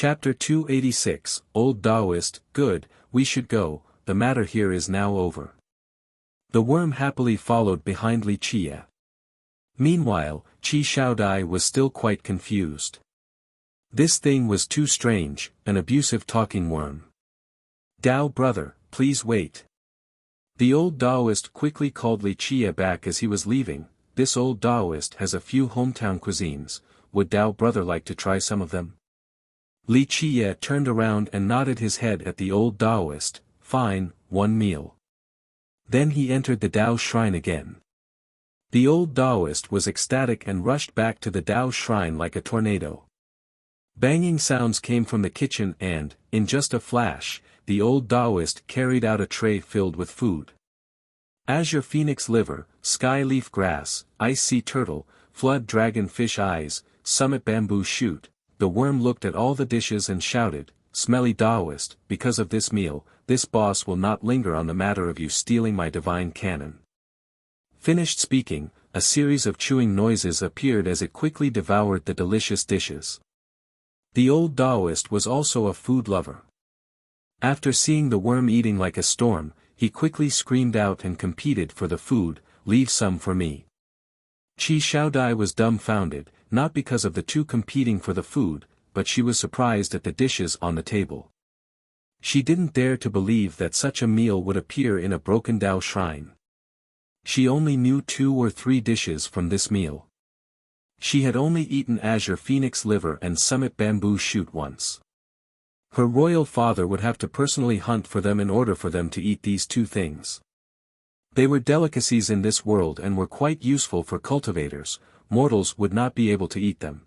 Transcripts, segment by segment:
Chapter 286, Old Taoist, good, we should go, the matter here is now over. The worm happily followed behind Li Qie. Meanwhile, Qi Shaodai was still quite confused. This thing was too strange, an abusive talking worm. Dao brother, please wait. The old Taoist quickly called Li Qie back as he was leaving. This old Taoist has a few hometown cuisines, would Dao brother like to try some of them? Li Qie turned around and nodded his head at the old Taoist, fine, one meal. Then he entered the Dao shrine again. The old Taoist was ecstatic and rushed back to the Dao shrine like a tornado. Banging sounds came from the kitchen and, in just a flash, the old Taoist carried out a tray filled with food. Azure phoenix liver, sky leaf grass, ice sea turtle, flood dragon fish eyes, summit bamboo shoot. The worm looked at all the dishes and shouted, "Smelly Taoist, because of this meal, this boss will not linger on the matter of you stealing my divine cannon." Finished speaking, a series of chewing noises appeared as it quickly devoured the delicious dishes. The old Taoist was also a food lover. After seeing the worm eating like a storm, he quickly screamed out and competed for the food, "Leave some for me." Qi Shaodai was dumbfounded, not because of the two competing for the food, but she was surprised at the dishes on the table. She didn't dare to believe that such a meal would appear in a broken Dao shrine. She only knew 2 or 3 dishes from this meal. She had only eaten azure phoenix liver and summit bamboo shoot once. Her royal father would have to personally hunt for them in order for them to eat these 2 things. They were delicacies in this world and were quite useful for cultivators. Mortals would not be able to eat them.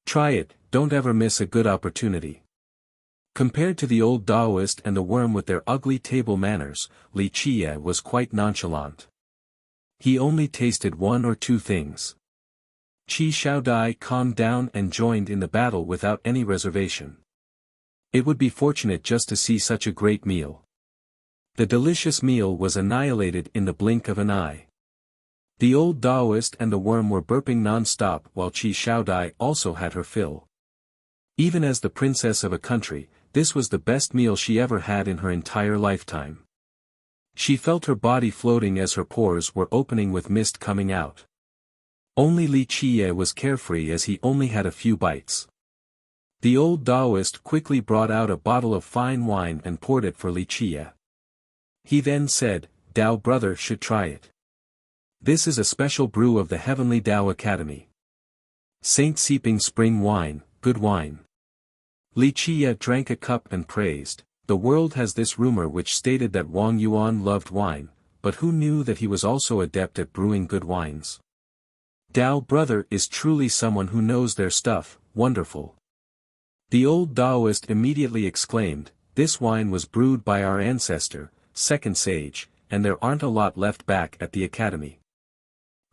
Try it, don't ever miss a good opportunity. Compared to the old Taoist and the worm with their ugly table manners, Li Qie was quite nonchalant. He only tasted 1 or 2 things. Qi Shaodai calmed down and joined in the battle without any reservation. It would be fortunate just to see such a great meal. The delicious meal was annihilated in the blink of an eye. The old Taoist and the worm were burping non-stop while Qi Shaodai also had her fill. Even as the princess of a country, this was the best meal she ever had in her entire lifetime. She felt her body floating as her pores were opening with mist coming out. Only Li Qie was carefree as he only had a few bites. The old Taoist quickly brought out a bottle of fine wine and poured it for Li Qie. He then said, "Dao brother should try it. This is a special brew of the Heavenly Dao Academy. Saint Seeping Spring Wine, good wine." Li Qie drank a cup and praised. The world has this rumor which stated that Wang Yuan loved wine, but who knew that he was also adept at brewing good wines? Dao brother is truly someone who knows their stuff, wonderful. The old Taoist immediately exclaimed, "This wine was brewed by our ancestor, second sage, and there aren't a lot left back at the academy."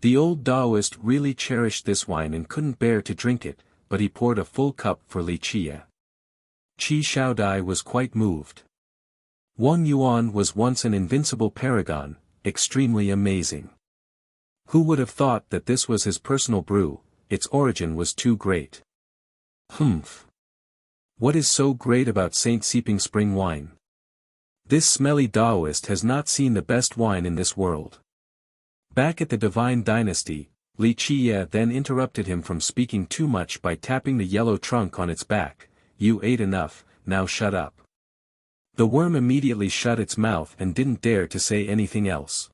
The old Taoist really cherished this wine and couldn't bear to drink it, but he poured a full cup for Li Qie. Qi Shaodai was quite moved. Wang Yuan was once an invincible paragon, extremely amazing. Who would have thought that this was his personal brew? Its origin was too great. Humph. What is so great about Saint Seeping Spring wine? This smelly Taoist has not seen the best wine in this world. Back at the Divine Dynasty, Li Qie then interrupted him from speaking too much by tapping the yellow trunk on its back. "You ate enough, now shut up." The worm immediately shut its mouth and didn't dare to say anything else.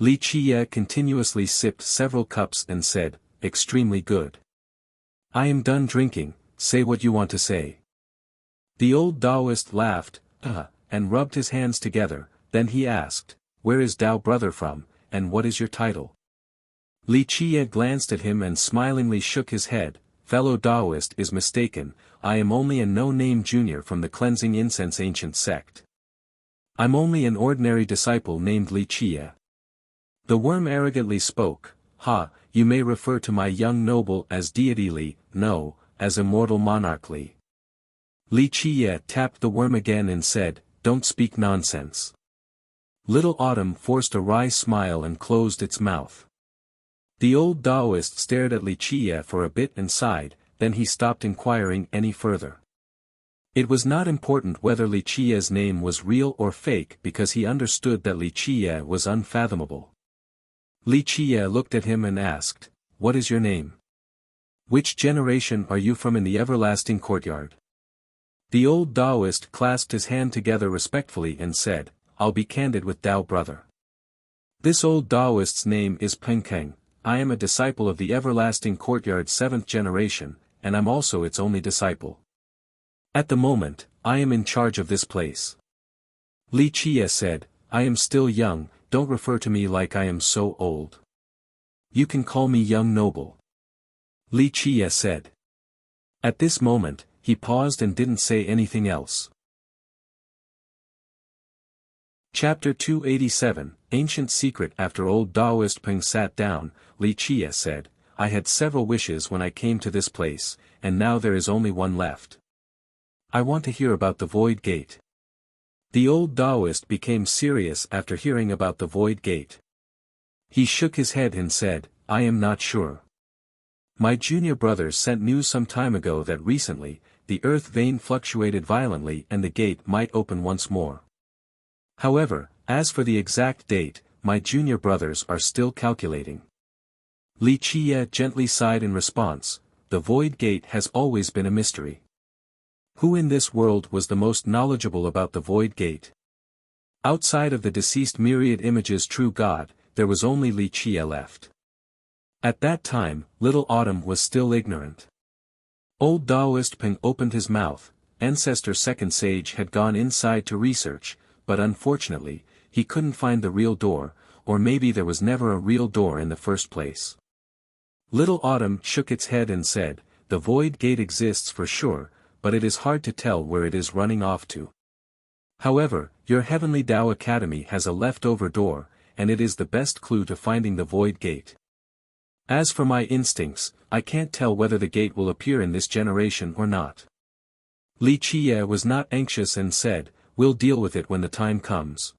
Li Qie continuously sipped several cups and said, "Extremely good. I am done drinking, say what you want to say." The old Taoist laughed, and rubbed his hands together, then he asked, "Where is Dao brother from, and what is your title?" Li Qie glanced at him and smilingly shook his head. "Fellow Taoist is mistaken, I am only a no-name junior from the Cleansing Incense ancient sect. I'm only an ordinary disciple named Li Qie." The worm arrogantly spoke, "You may refer to my young noble as deity Li, no, as immortal monarch Li." Li Qie tapped the worm again and said, "Don't speak nonsense." Little Autumn forced a wry smile and closed its mouth. The old Taoist stared at Li Qie for a bit and sighed, then he stopped inquiring any further. It was not important whether Li Qia's name was real or fake because he understood that Li Qia was unfathomable. Li Qia looked at him and asked, "What is your name? Which generation are you from in the everlasting courtyard?" The old Taoist clasped his hand together respectfully and said, "I'll be candid with Tao brother. This old Taoist's name is Peng Keng. I am a disciple of the everlasting courtyard 7th generation, and I'm also its only disciple. At the moment, I am in charge of this place." Li Qia said, "I am still young, don't refer to me like I am so old. You can call me young noble." Li Qia said. At this moment, he paused and didn't say anything else. Chapter 287, Ancient Secret. After old Taoist Peng sat down, Li Qia said, "I had several wishes when I came to this place, and now there is only one left. I want to hear about the Void Gate." The old Taoist became serious after hearing about the Void Gate. He shook his head and said, "I am not sure. My junior brother sent news some time ago that recently, the earth vein fluctuated violently and the gate might open once more. However, as for the exact date, my junior brothers are still calculating." Li Qia gently sighed in response, "The Void Gate has always been a mystery. Who in this world was the most knowledgeable about the Void Gate? Outside of the deceased myriad images true God, there was only Li Qia left. At that time, little Autumn was still ignorant. Old Taoist Peng opened his mouth. Ancestor Second Sage had gone inside to research, but unfortunately, he couldn't find the real door, or maybe there was never a real door in the first place." Little Autumn shook its head and said, "The Void Gate exists for sure, but it is hard to tell where it is running off to. However, your Heavenly Tao Academy has a leftover door, and it is the best clue to finding the Void Gate. As for my instincts, I can't tell whether the gate will appear in this generation or not." Li Qia was not anxious and said, "We'll deal with it when the time comes.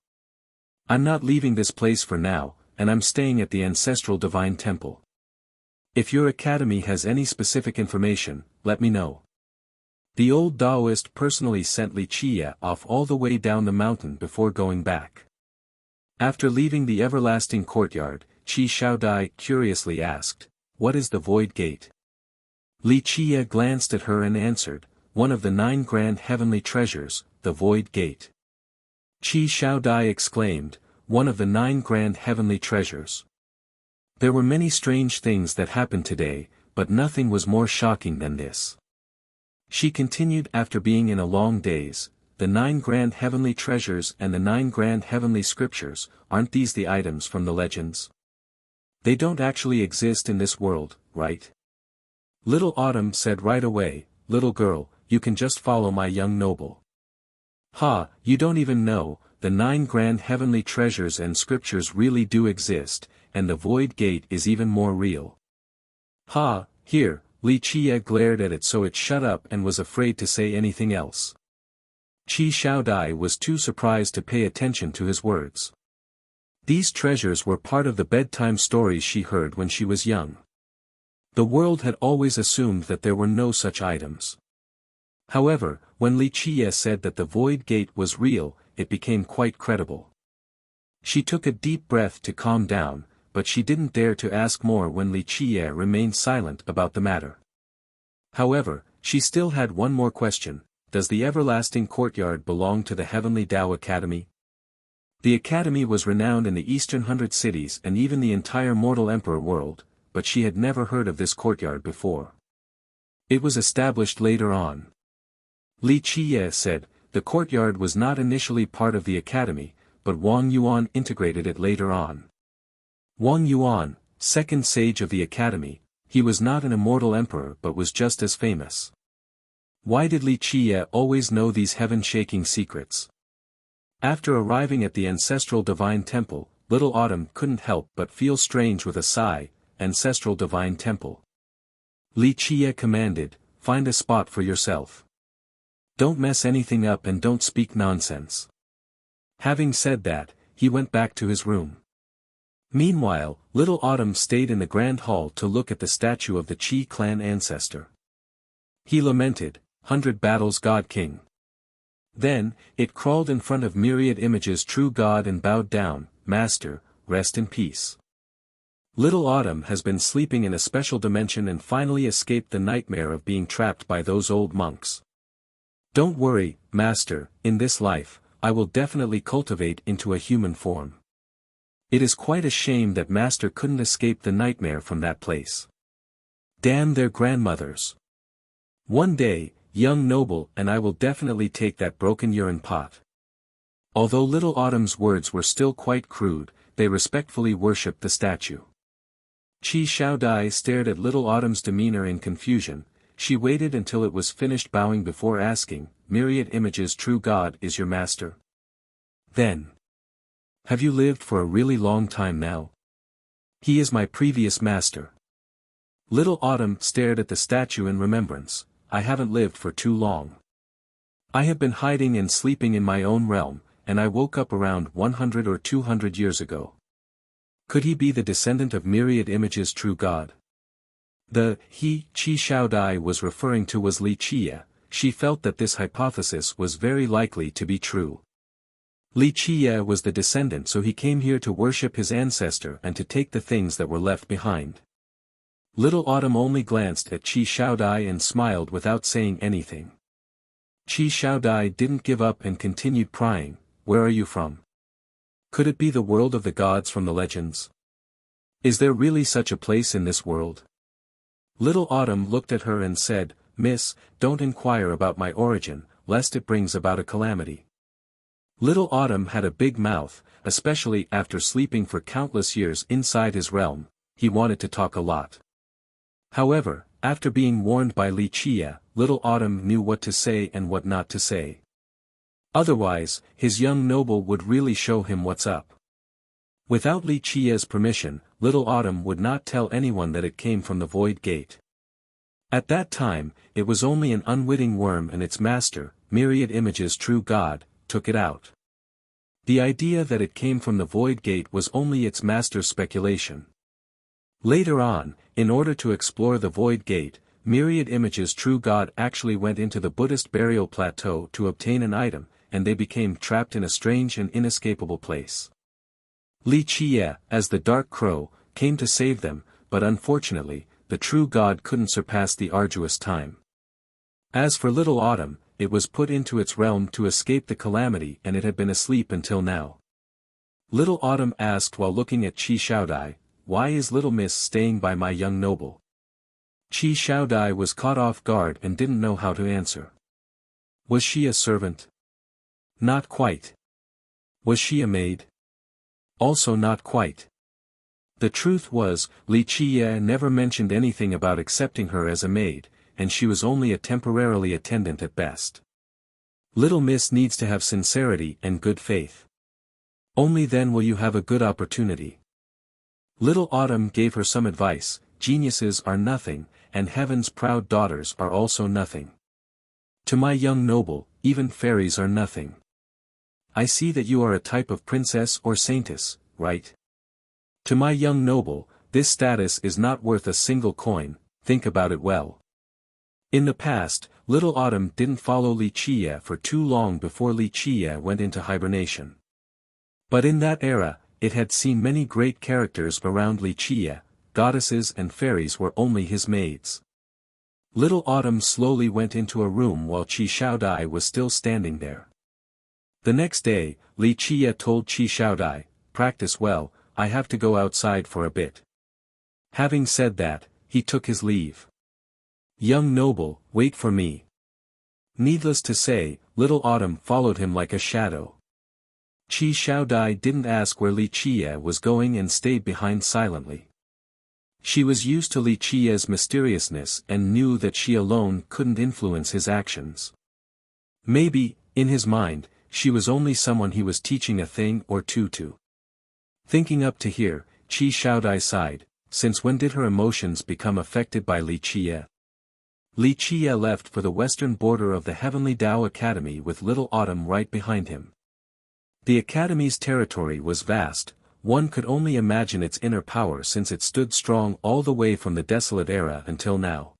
I'm not leaving this place for now, and I'm staying at the Ancestral Divine Temple. If your academy has any specific information, let me know." The old Taoist personally sent Li Qia off all the way down the mountain before going back. After leaving the everlasting courtyard, Qi Shaodai curiously asked, "What is the Void Gate?" Li Qia glanced at her and answered, "One of the 9 grand heavenly treasures, the Void Gate." Qi Shaodai exclaimed, "One of the 9 grand heavenly treasures." There were many strange things that happened today, but nothing was more shocking than this. She continued after being in a long daze, "The 9 grand heavenly treasures and the 9 grand heavenly scriptures, aren't these the items from the legends? They don't actually exist in this world, right?" Little Autumn said right away, "Little girl, you can just follow my young noble." "Ha, you don't even know, the 9 grand heavenly treasures and scriptures really do exist, and the Void Gate is even more real." "Ha, here." Li Qia glared at it so it shut up and was afraid to say anything else. Qi Shaodai was too surprised to pay attention to his words. These treasures were part of the bedtime stories she heard when she was young. The world had always assumed that there were no such items. However, when Li Qia said that the Void Gate was real, it became quite credible. She took a deep breath to calm down, but she didn't dare to ask more when Li Qia remained silent about the matter. However, she still had one more question: does the everlasting courtyard belong to the Heavenly Tao Academy? The academy was renowned in the Eastern 100 cities and even the entire mortal emperor world, but she had never heard of this courtyard before. It was established later on. Li Qia said, "The courtyard was not initially part of the academy, but Wang Yuan integrated it later on." Wang Yuan, second sage of the academy, he was not an immortal emperor but was just as famous. Why did Li Qia always know these heaven-shaking secrets? After arriving at the Ancestral Divine Temple, Little Autumn couldn't help but feel strange with a sigh. Ancestral Divine Temple. Li Qia commanded, "Find a spot for yourself. Don't mess anything up and don't speak nonsense." Having said that, he went back to his room. Meanwhile, Little Autumn stayed in the Grand Hall to look at the statue of the Qi clan ancestor. He lamented, 100 battles God King. Then, it crawled in front of myriad images true God and bowed down, Master, rest in peace. Little Autumn has been sleeping in a special dimension and finally escaped the nightmare of being trapped by those old monks. Don't worry, Master, in this life, I will definitely cultivate into a human form. It is quite a shame that Master couldn't escape the nightmare from that place. Damn their grandmothers. One day, young noble and I will definitely take that broken urine pot. Although Little Autumn's words were still quite crude, they respectfully worshipped the statue. Qi Xiaodai stared at Little Autumn's demeanor in confusion. She waited until it was finished bowing before asking, myriad images true God is your master? Then. Have you lived for a really long time now? He is my previous master. Little Autumn stared at the statue in remembrance. I haven't lived for too long. I have been hiding and sleeping in my own realm, and I woke up around 100 or 200 years ago. Could he be the descendant of myriad images true God? The Qi Xiaodai was referring to was Li Qie. She felt that this hypothesis was very likely to be true. Li Qie was the descendant, so he came here to worship his ancestor and to take the things that were left behind. Little Autumn only glanced at Qi Xiaodai and smiled without saying anything. Qi Xiaodai didn't give up and continued prying. Where are you from? Could it be the world of the gods from the legends? Is there really such a place in this world? Little Autumn looked at her and said, Miss, don't inquire about my origin, lest it brings about a calamity. Little Autumn had a big mouth, especially after sleeping for countless years inside his realm. He wanted to talk a lot. However, after being warned by Li Qie, Little Autumn knew what to say and what not to say. Otherwise, his young noble would really show him what's up. Without Li Qie's permission, Little Autumn would not tell anyone that it came from the Void Gate. At that time, it was only an unwitting worm and its master, myriad images true God, took it out. The idea that it came from the Void Gate was only its master's speculation. Later on, in order to explore the Void Gate, myriad images true God actually went into the Buddhist burial plateau to obtain an item, and they became trapped in a strange and inescapable place. Li Qie, as the Dark Crow, came to save them, but unfortunately, the true God couldn't surpass the arduous time. As for Little Autumn, it was put into its realm to escape the calamity and it had been asleep until now. Little Autumn asked while looking at Qi Xiaodai, why is Little Miss staying by my young noble? Qi Xiaodai was caught off guard and didn't know how to answer. Was she a servant? Not quite. Was she a maid? Also not quite. The truth was, Li Qie never mentioned anything about accepting her as a maid, and she was only a temporarily attendant at best. Little Miss needs to have sincerity and good faith. Only then will you have a good opportunity. Little Autumn gave her some advice. Geniuses are nothing, and heaven's proud daughters are also nothing. To my young noble, even fairies are nothing. I see that you are a type of princess or saintess, right? To my young noble, this status is not worth a single coin, think about it well. In the past, Little Autumn didn't follow Li Qie for too long before Li Qie went into hibernation. But in that era, it had seen many great characters around Li Qie. Goddesses and fairies were only his maids. Little Autumn slowly went into a room while Qi Xiaodai was still standing there. The next day, Li Qie told Qi Xiaodai, practice well, I have to go outside for a bit. Having said that, he took his leave. Young noble, wait for me. Needless to say, Little Autumn followed him like a shadow. Qi Xiaodai didn't ask where Li Qie was going and stayed behind silently. She was used to Li Qie's mysteriousness and knew that she alone couldn't influence his actions. Maybe, in his mind, she was only someone he was teaching a thing or two to. Thinking up to here, Qi Xiaodai sighed, since when did her emotions become affected by Li Qie? Li Qie left for the western border of the Heavenly Tao Academy with Little Autumn right behind him. The Academy's territory was vast, one could only imagine its inner power since it stood strong all the way from the desolate era until now.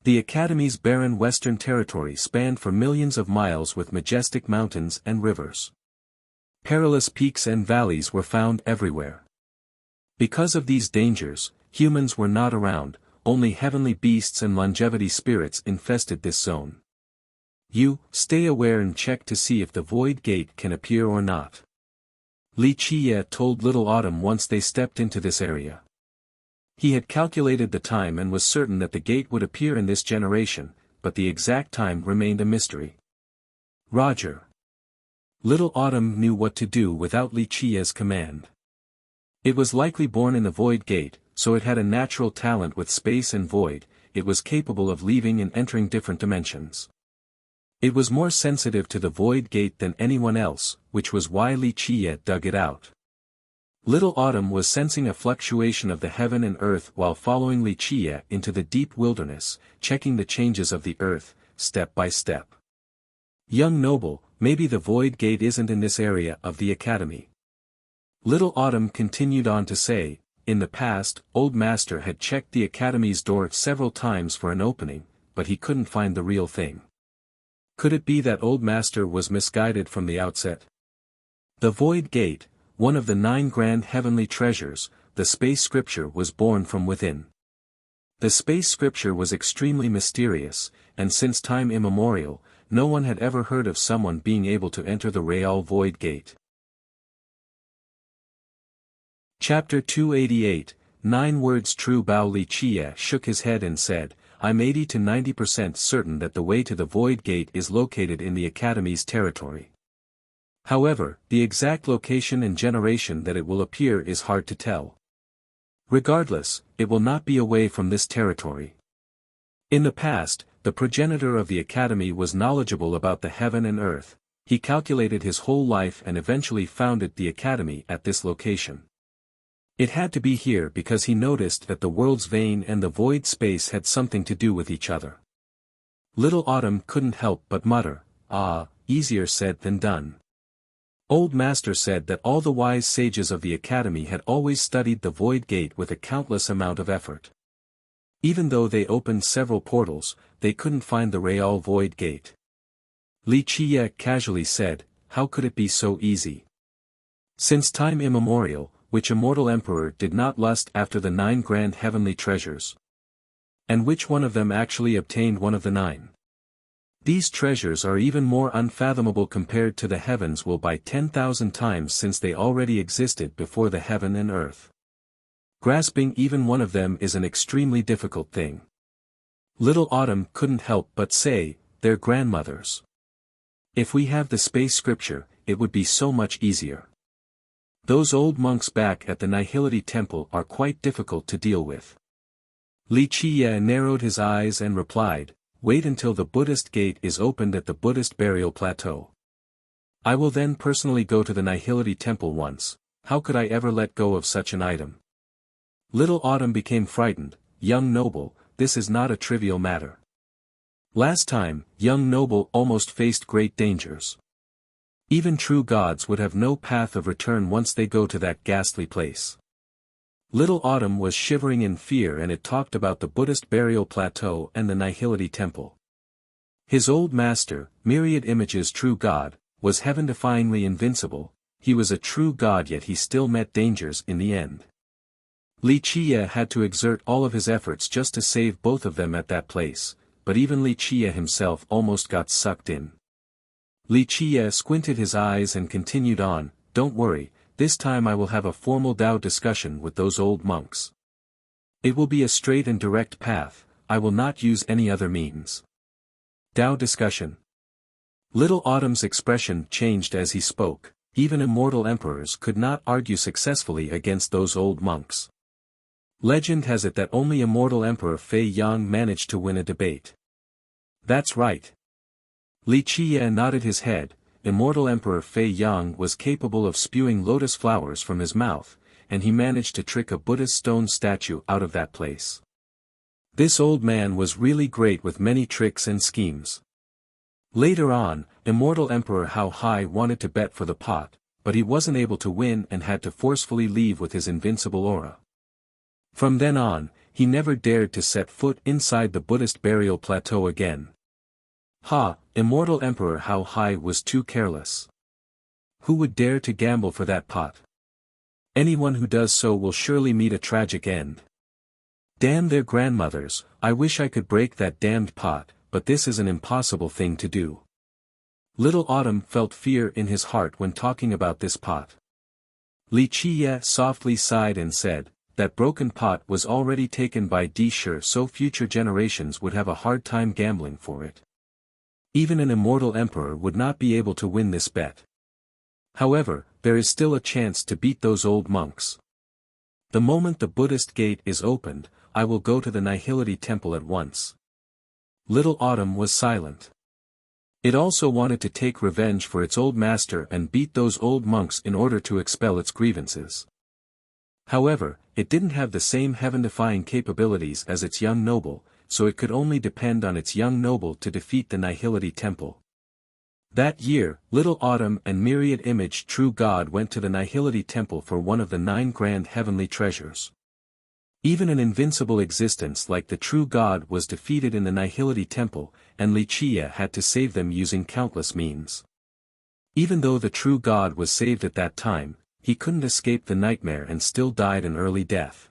The Academy's barren western territory spanned for millions of miles with majestic mountains and rivers. Perilous peaks and valleys were found everywhere. Because of these dangers, humans were not around, only heavenly beasts and longevity spirits infested this zone. You, stay aware and check to see if the Void Gate can appear or not. Li Qiye told Little Autumn once they stepped into this area. He had calculated the time and was certain that the gate would appear in this generation, but the exact time remained a mystery. Roger. Little Autumn knew what to do without Li Qiye's command. It was likely born in the Void Gate, so it had a natural talent with space and void. It was capable of leaving and entering different dimensions. It was more sensitive to the Void Gate than anyone else, which was why Li Qiye dug it out. Little Autumn was sensing a fluctuation of the heaven and earth while following Li Qiye into the deep wilderness, checking the changes of the earth, step by step. Young noble, maybe the Void Gate isn't in this area of the Academy. Little Autumn continued on to say, in the past, Old Master had checked the Academy's door several times for an opening, but he couldn't find the real thing. Could it be that Old Master was misguided from the outset? The Void Gate, one of the 9 grand heavenly treasures, the space scripture was born from within. The space scripture was extremely mysterious, and since time immemorial, no one had ever heard of someone being able to enter the Real Void Gate. Chapter 288, 9 Words True. Bao Li Qiye shook his head and said, I'm 80 to 90% certain that the way to the Void Gate is located in the Academy's territory. However, the exact location and generation that it will appear is hard to tell. Regardless, it will not be away from this territory. In the past, the progenitor of the Academy was knowledgeable about the heaven and earth. He calculated his whole life and eventually founded the Academy at this location. It had to be here because he noticed that the world's vein and the void space had something to do with each other. Little Autumn couldn't help but mutter, easier said than done. Old Master said that all the wise sages of the Academy had always studied the Void Gate with a countless amount of effort. Even though they opened several portals, they couldn't find the Real Void Gate. Li Qiye casually said, how could it be so easy? Since time immemorial, which immortal emperor did not lust after the 9 grand heavenly treasures? And which one of them actually obtained one of the 9? These treasures are even more unfathomable compared to the heavens will by 10,000 times since they already existed before the heaven and earth. Grasping even one of them is an extremely difficult thing. Little Autumn couldn't help but say, they're grandmothers. If we have the space scripture, it would be so much easier. Those old monks back at the Nihility Temple are quite difficult to deal with. Li Qiye narrowed his eyes and replied, wait until the Buddhist gate is opened at the Buddhist burial plateau. I will then personally go to the Nihility Temple once. How could I ever let go of such an item? Little Autumn became frightened. Young noble, this is not a trivial matter. Last time, young noble almost faced great dangers. Even true gods would have no path of return once they go to that ghastly place. Little Autumn was shivering in fear and it talked about the Buddhist burial plateau and the Nihility Temple. His old master, Myriad Images true god, was heaven-defyingly invincible. He was a true god yet he still met dangers in the end. Li Qiye had to exert all of his efforts just to save both of them at that place, but even Li Qiye himself almost got sucked in. Li Qiye squinted his eyes and continued on, don't worry, this time I will have a formal Tao discussion with those old monks. It will be a straight and direct path, I will not use any other means. Tao discussion. Little Autumn's expression changed as he spoke. Even immortal emperors could not argue successfully against those old monks. Legend has it that only immortal Emperor Fei Yang managed to win a debate. That's right. Li Qiye nodded his head. Immortal Emperor Fei Yang was capable of spewing lotus flowers from his mouth, and he managed to trick a Buddhist stone statue out of that place. This old man was really great with many tricks and schemes. Later on, Immortal Emperor Hao Hai wanted to bet for the pot, but he wasn't able to win and had to forcefully leave with his invincible aura. From then on, he never dared to set foot inside the Buddhist burial plateau again. Ha, immortal emperor, how high was too careless. Who would dare to gamble for that pot? Anyone who does so will surely meet a tragic end. Damn their grandmothers, I wish I could break that damned pot, but this is an impossible thing to do. Little Autumn felt fear in his heart when talking about this pot. Li Qiye softly sighed and said, that broken pot was already taken by Sure, so future generations would have a hard time gambling for it. Even an immortal emperor would not be able to win this bet. However, there is still a chance to beat those old monks. The moment the Buddhist gate is opened, I will go to the Nihility Temple at once. Little Autumn was silent. It also wanted to take revenge for its old master and beat those old monks in order to expel its grievances. However, it didn't have the same heaven-defying capabilities as its young noble, so it could only depend on its young noble to defeat the Nihility Temple. That year, Little Autumn and Myriad Image True God went to the Nihility Temple for one of the 9 grand heavenly treasures. Even an invincible existence like the True God was defeated in the Nihility Temple, and Li Qiye had to save them using countless means. Even though the True God was saved at that time, he couldn't escape the nightmare and still died an early death.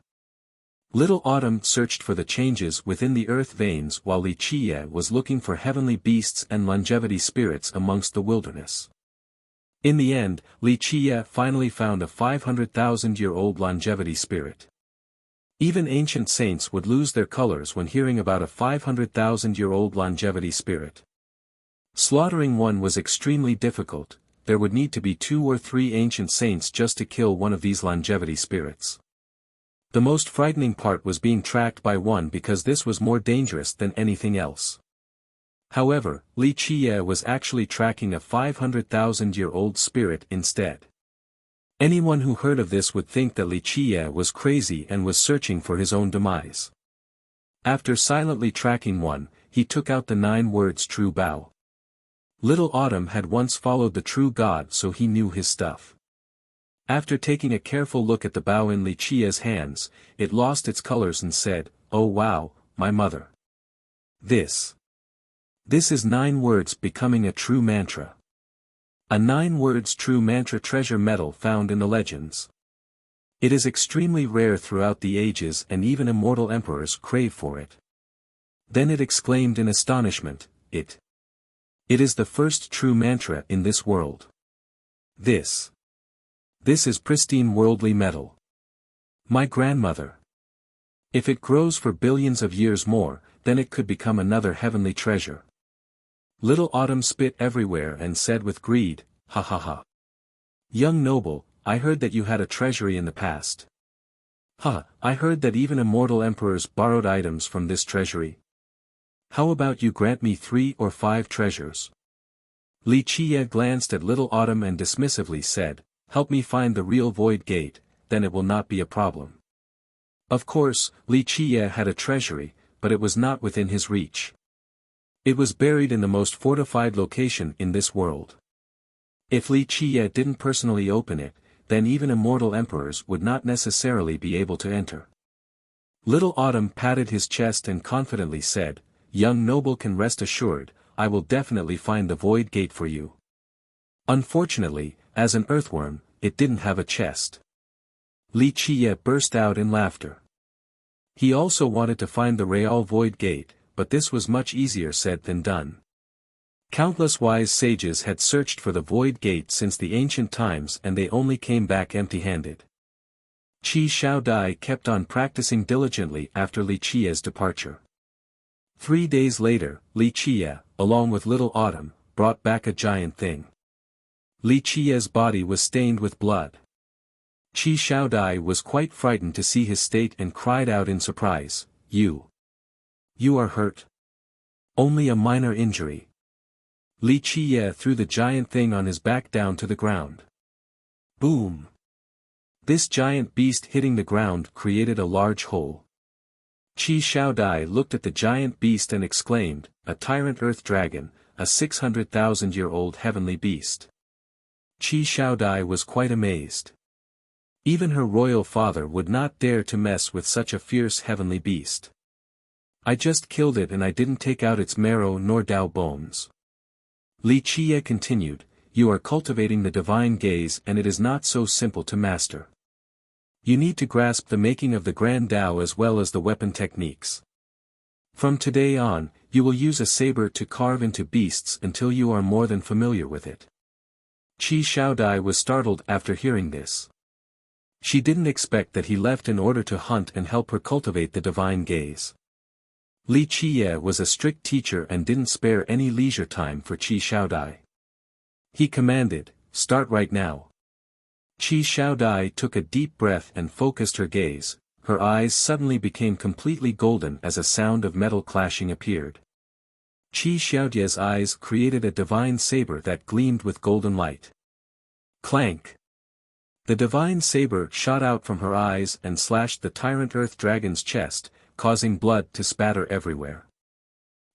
Little Autumn searched for the changes within the earth veins while Li Qiye was looking for heavenly beasts and longevity spirits amongst the wilderness. In the end, Li Qiye finally found a 500,000-year-old longevity spirit. Even ancient saints would lose their colors when hearing about a 500,000-year-old longevity spirit. Slaughtering one was extremely difficult, there would need to be 2 or 3 ancient saints just to kill one of these longevity spirits. The most frightening part was being tracked by one because this was more dangerous than anything else. However, Li Qiye was actually tracking a 500,000-year-old spirit instead. Anyone who heard of this would think that Li Qiye was crazy and was searching for his own demise. After silently tracking one, he took out the 9 words True Bow. Little Autumn had once followed the True God, so he knew his stuff. After taking a careful look at the bow in Li Qiye's hands, it lost its colors and said, "Oh wow, my mother. This is 9 words becoming a true mantra. A 9 words true mantra treasure metal found in the legends. It is extremely rare throughout the ages and even immortal emperors crave for it." Then it exclaimed in astonishment, It is the first true mantra in this world. This is pristine worldly metal. My grandmother. If it grows for billions of years more, then it could become another heavenly treasure. Little Autumn spit everywhere and said with greed, "Ha ha ha. Young noble, I heard that you had a treasury in the past. Ha, I heard that even immortal emperors borrowed items from this treasury. How about you grant me 3 or 5 treasures?" Li Qiye glanced at Little Autumn and dismissively said, "Help me find the real void gate, then it will not be a problem." Of course, Li Qiye had a treasury, but it was not within his reach. It was buried in the most fortified location in this world. If Li Qiye didn't personally open it, then even immortal emperors would not necessarily be able to enter. Little Autumn patted his chest and confidently said, "Young noble can rest assured, I will definitely find the void gate for you." Unfortunately, as an earthworm, it didn't have a chest. Li Qiye burst out in laughter. He also wanted to find the real void gate, but this was much easier said than done. Countless wise sages had searched for the void gate since the ancient times and they only came back empty-handed. Qi Shaodai kept on practicing diligently after Li Qiye's departure. 3 days later, Li Qiye, along with Little Autumn, brought back a giant thing. Li Qiye's body was stained with blood. Qi Shaodai was quite frightened to see his state and cried out in surprise, You are hurt? Only a minor injury." Li Qiye threw the giant thing on his back down to the ground. Boom! This giant beast hitting the ground created a large hole. Qi Shaodai looked at the giant beast and exclaimed, "A tyrant earth dragon, a 600,000-year-old heavenly beast." Qi Shaodai was quite amazed. Even her royal father would not dare to mess with such a fierce heavenly beast. I just killed it and I didn't take out its marrow nor Dao bones. Li Qie continued, you are cultivating the divine gaze and it is not so simple to master. You need to grasp the making of the grand Dao as well as the weapon techniques. From today on, you will use a saber to carve into beasts until you are more than familiar with it. Qi Shaodai was startled after hearing this. She didn't expect that he left in order to hunt and help her cultivate the divine gaze. Li Qie was a strict teacher and didn't spare any leisure time for Qi Shaodai. He commanded, start right now. Qi Shaodai took a deep breath and focused her gaze, her eyes suddenly became completely golden as a sound of metal clashing appeared. Qi Xiaodie's eyes created a divine saber that gleamed with golden light. Clank! The divine saber shot out from her eyes and slashed the Tyrant Earth Dragon's chest, causing blood to spatter everywhere.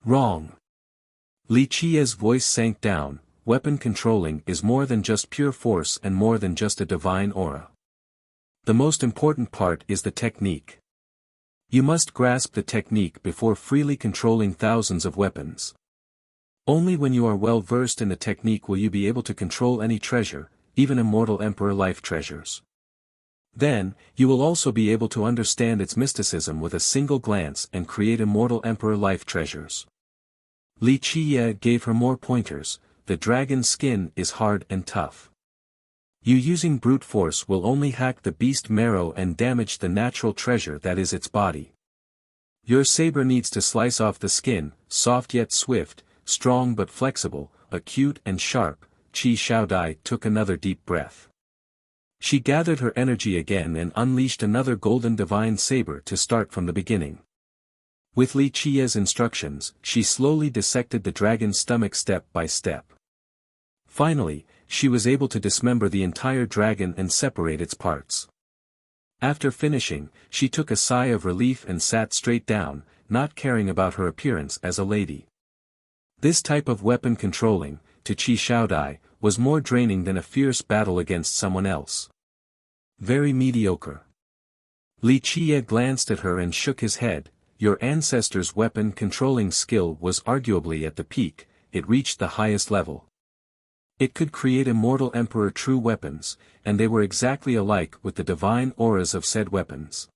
Wrong! Li Qie's voice sank down, weapon controlling is more than just pure force and more than just a divine aura. The most important part is the technique. You must grasp the technique before freely controlling thousands of weapons. Only when you are well versed in the technique will you be able to control any treasure, even immortal emperor life treasures. Then, you will also be able to understand its mysticism with a single glance and create immortal emperor life treasures. Li Qie gave her more pointers, the dragon's skin is hard and tough. You using brute force will only hack the beast marrow and damage the natural treasure that is its body. Your saber needs to slice off the skin, soft yet swift, strong but flexible, acute and sharp. Qi Shaodai took another deep breath. She gathered her energy again and unleashed another golden divine saber to start from the beginning. With Li Qie's instructions, she slowly dissected the dragon's stomach step by step. Finally, she was able to dismember the entire dragon and separate its parts. After finishing, she took a sigh of relief and sat straight down, not caring about her appearance as a lady. This type of weapon controlling, to Qi Shaodai, was more draining than a fierce battle against someone else. Very mediocre. Li Qie glanced at her and shook his head. Your ancestor's weapon controlling skill was arguably at the peak, it reached the highest level. It could create immortal emperor true weapons, and they were exactly alike with the divine auras of said weapons.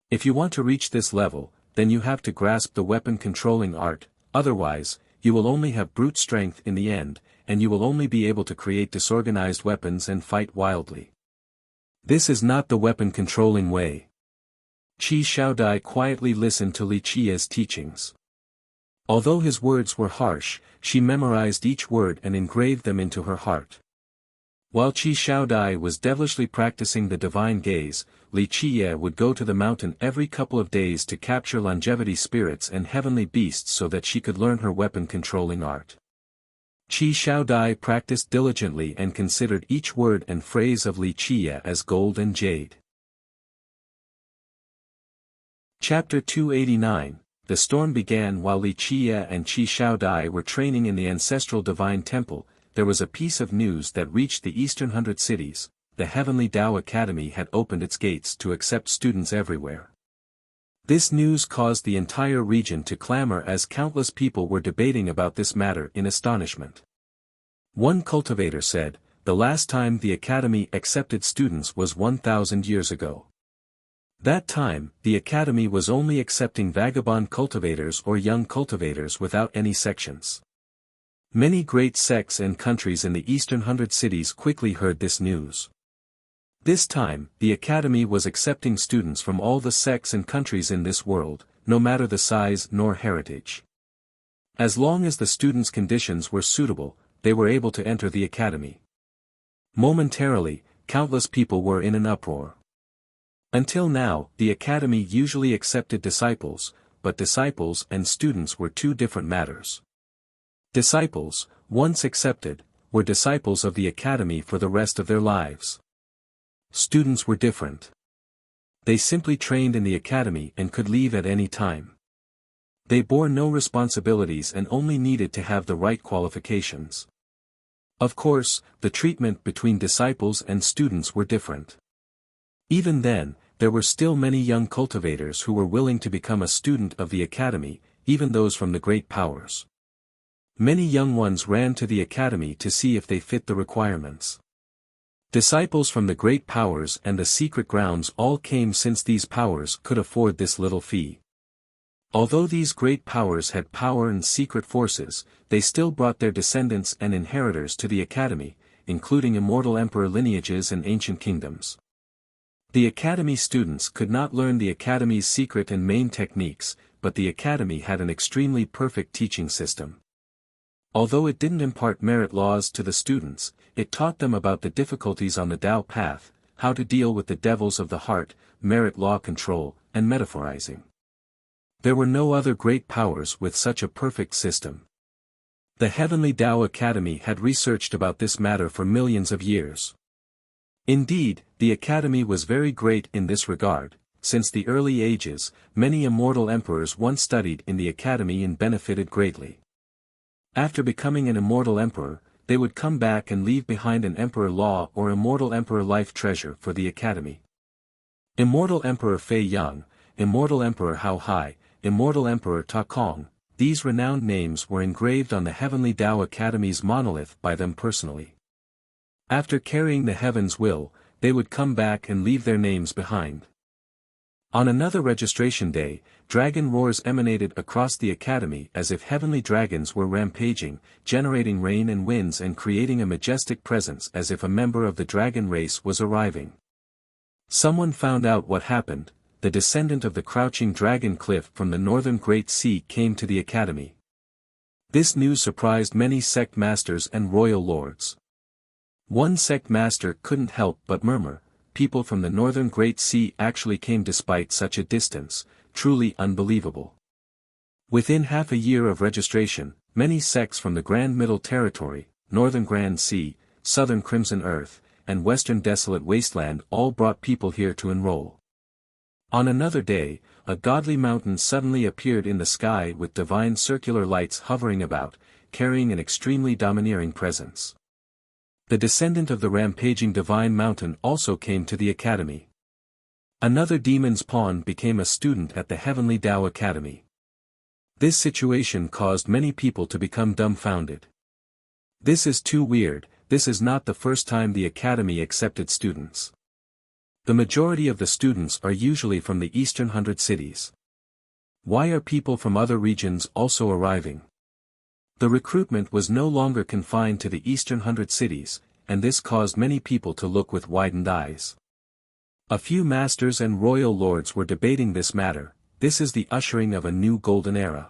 If you want to reach this level, then you have to grasp the weapon controlling art, otherwise, you will only have brute strength in the end, and you will only be able to create disorganized weapons and fight wildly. This is not the weapon controlling way. Qi Shaodai quietly listened to Li Qie's teachings. Although his words were harsh, she memorized each word and engraved them into her heart. While Qi Shaodai was devilishly practicing the divine gaze, Li Qie would go to the mountain every couple of days to capture longevity spirits and heavenly beasts so that she could learn her weapon controlling art. Qi Shaodai practiced diligently and considered each word and phrase of Li Qie as gold and jade. Chapter 289. The storm began while Li Qie and Qi Shaodai were training in the ancestral divine temple. There was a piece of news that reached the eastern 100 cities. The Heavenly Tao Academy had opened its gates to accept students everywhere. This news caused the entire region to clamor as countless people were debating about this matter in astonishment. One cultivator said, the last time the academy accepted students was 1,000 years ago. That time, the academy was only accepting vagabond cultivators or young cultivators without any sections. Many great sects and countries in the eastern 100 cities quickly heard this news. This time, the academy was accepting students from all the sects and countries in this world, no matter the size nor heritage. As long as the students' conditions were suitable, they were able to enter the academy. Momentarily, countless people were in an uproar. Until now, the academy usually accepted disciples, but disciples and students were two different matters. Disciples, once accepted, were disciples of the academy for the rest of their lives. Students were different. They simply trained in the academy and could leave at any time. They bore no responsibilities and only needed to have the right qualifications. Of course, the treatment between disciples and students were different. Even then, there were still many young cultivators who were willing to become a student of the academy, even those from the great powers. Many young ones ran to the academy to see if they fit the requirements. Disciples from the great powers and the secret grounds all came since these powers could afford this little fee. Although these great powers had power and secret forces, they still brought their descendants and inheritors to the academy, including immortal emperor lineages and ancient kingdoms. The academy students could not learn the academy's secret and main techniques, but the academy had an extremely perfect teaching system. Although it didn't impart merit laws to the students, it taught them about the difficulties on the Tao path, how to deal with the devils of the heart, merit law control, and metaphorizing. There were no other great powers with such a perfect system. The Heavenly Tao Academy had researched about this matter for millions of years. Indeed, the academy was very great in this regard. Since the early ages, many immortal emperors once studied in the academy and benefited greatly. After becoming an immortal emperor, they would come back and leave behind an emperor law or immortal emperor life treasure for the academy. Immortal Emperor Fei Yang, Immortal Emperor Hao Hai, Immortal Emperor Ta Kong, these renowned names were engraved on the Heavenly Tao Academy's monolith by them personally. After carrying the heaven's will, they would come back and leave their names behind. On another registration day, dragon roars emanated across the academy as if heavenly dragons were rampaging, generating rain and winds and creating a majestic presence as if a member of the dragon race was arriving. Someone found out what happened. The descendant of the crouching dragon cliff from the northern Great Sea came to the academy. This news surprised many sect masters and royal lords. One sect master couldn't help but murmur, people from the northern Great Sea actually came despite such a distance, truly unbelievable. Within half a year of registration, many sects from the Grand Middle Territory, Northern Grand Sea, Southern Crimson Earth, and Western Desolate Wasteland all brought people here to enroll. On another day, a godly mountain suddenly appeared in the sky with divine circular lights hovering about, carrying an extremely domineering presence. The descendant of the rampaging divine mountain also came to the academy. Another demon's pawn became a student at the Heavenly Tao Academy. This situation caused many people to become dumbfounded. This is too weird. This is not the first time the academy accepted students. The majority of the students are usually from the Eastern 100 cities. Why are people from other regions also arriving? The recruitment was no longer confined to the Eastern 100 cities, and this caused many people to look with widened eyes. A few masters and royal lords were debating this matter. This is the ushering of a new golden era.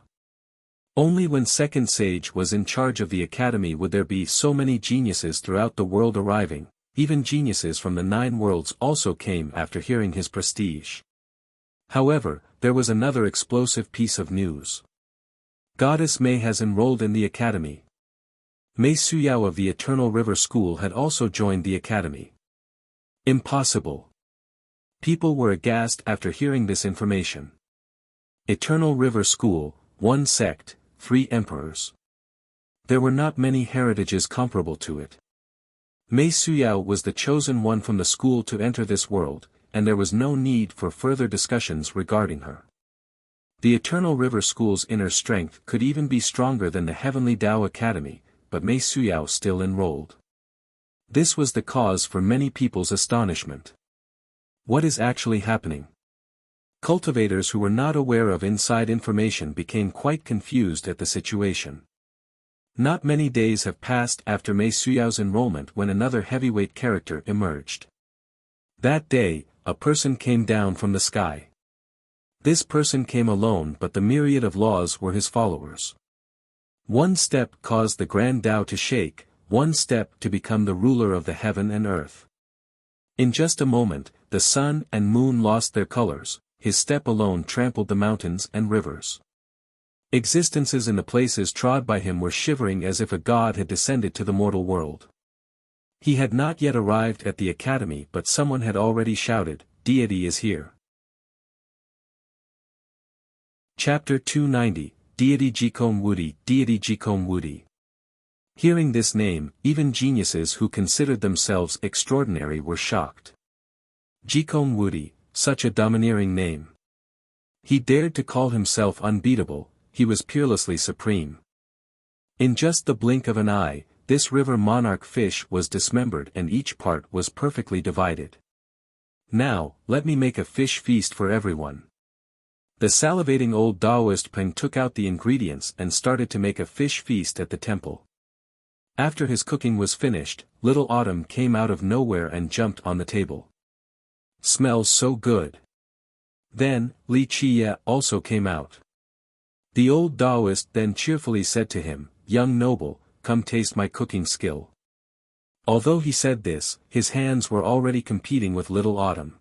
Only when Second Sage was in charge of the academy would there be so many geniuses throughout the world arriving. Even geniuses from the 9 worlds also came after hearing his prestige. However, there was another explosive piece of news. Goddess Mei has enrolled in the academy. Mei Suyao of the Eternal River School had also joined the academy. Impossible. People were aghast after hearing this information. Eternal River School, 1 sect, 3 emperors. There were not many heritages comparable to it. Mei Suyao was the chosen one from the school to enter this world, and there was no need for further discussions regarding her. The Eternal River School's inner strength could even be stronger than the Heavenly Tao Academy, but Mei Suyao still enrolled. This was the cause for many people's astonishment. What is actually happening? Cultivators who were not aware of inside information became quite confused at the situation. Not many days have passed after Mei Suyao's enrollment when another heavyweight character emerged. That day, a person came down from the sky. This person came alone, but the myriad of laws were his followers. One step caused the Grand Tao to shake, one step to become the ruler of the heaven and earth. In just a moment, the sun and moon lost their colors, his step alone trampled the mountains and rivers. Existences in the places trod by him were shivering as if a god had descended to the mortal world. He had not yet arrived at the academy, but someone had already shouted, "Deity is here." Chapter 290, Deity Jikon Wudi, Deity Jikon Wudi. Hearing this name, even geniuses who considered themselves extraordinary were shocked. Jikong Wudi, such a domineering name. He dared to call himself unbeatable, he was peerlessly supreme. In just the blink of an eye, this river monarch fish was dismembered and each part was perfectly divided. Now, let me make a fish feast for everyone. The salivating old Taoist Peng took out the ingredients and started to make a fish feast at the temple. After his cooking was finished, Little Autumn came out of nowhere and jumped on the table. Smells so good. Then, Li Chiye also came out. The old Taoist then cheerfully said to him, "Young noble, come taste my cooking skill." Although he said this, his hands were already competing with Little Autumn.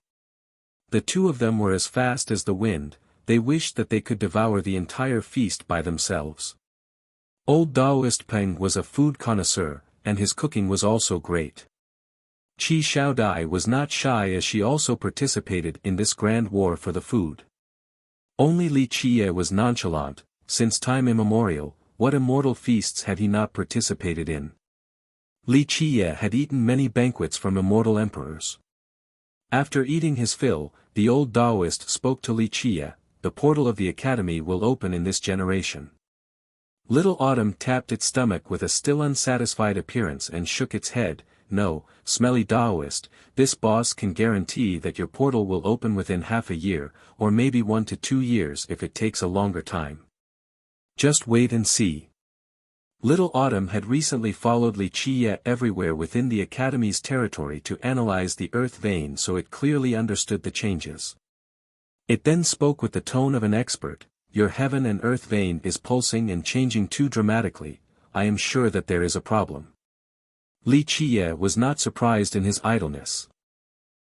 The two of them were as fast as the wind, they wished that they could devour the entire feast by themselves. Old Taoist Peng was a food connoisseur, and his cooking was also great. Qi Xiaodai was not shy as she also participated in this grand war for the food. Only Li Chiye was nonchalant, since time immemorial, what immortal feasts had he not participated in? Li Chiye had eaten many banquets from immortal emperors. After eating his fill, the old Taoist spoke to Li Chiye, "The portal of the academy will open in this generation." Little Autumn tapped its stomach with a still unsatisfied appearance and shook its head. "No, smelly Taoist, this boss can guarantee that your portal will open within half a year, or maybe 1 to 2 years if it takes a longer time. Just wait and see." Little Autumn had recently followed Li Chiye everywhere within the Academy's territory to analyze the earth vein, so it clearly understood the changes. It then spoke with the tone of an expert, "Your heaven and earth vein is pulsing and changing too dramatically, I am sure that there is a problem." Li Chiye was not surprised in his idleness.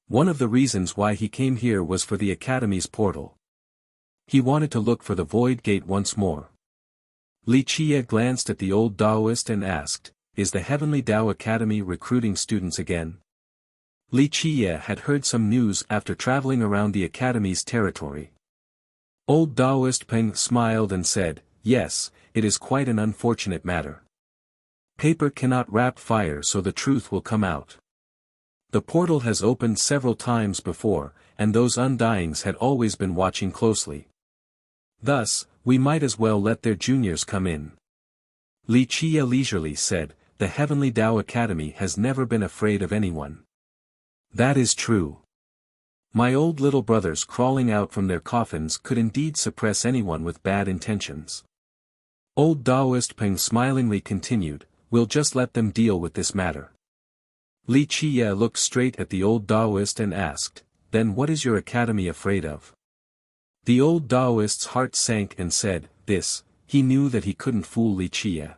One of the reasons why he came here was for the Academy's portal. He wanted to look for the Void Gate once more. Li Chiye glanced at the old Taoist and asked, "Is the Heavenly Tao Academy recruiting students again?" Li Chiye had heard some news after traveling around the Academy's territory. Old Taoist Peng smiled and said, "Yes, it is quite an unfortunate matter. Paper cannot wrap fire, so the truth will come out. The portal has opened several times before, and those undyings had always been watching closely. Thus, we might as well let their juniors come in." Li Chiye leisurely said, "The Heavenly Tao Academy has never been afraid of anyone." "That is true. My old little brothers crawling out from their coffins could indeed suppress anyone with bad intentions." Old Taoist Peng smilingly continued, "We'll just let them deal with this matter." Li Chiye looked straight at the old Taoist and asked, "Then what is your academy afraid of?" The old Taoist's heart sank and said, "This." He knew that he couldn't fool Li Chiye.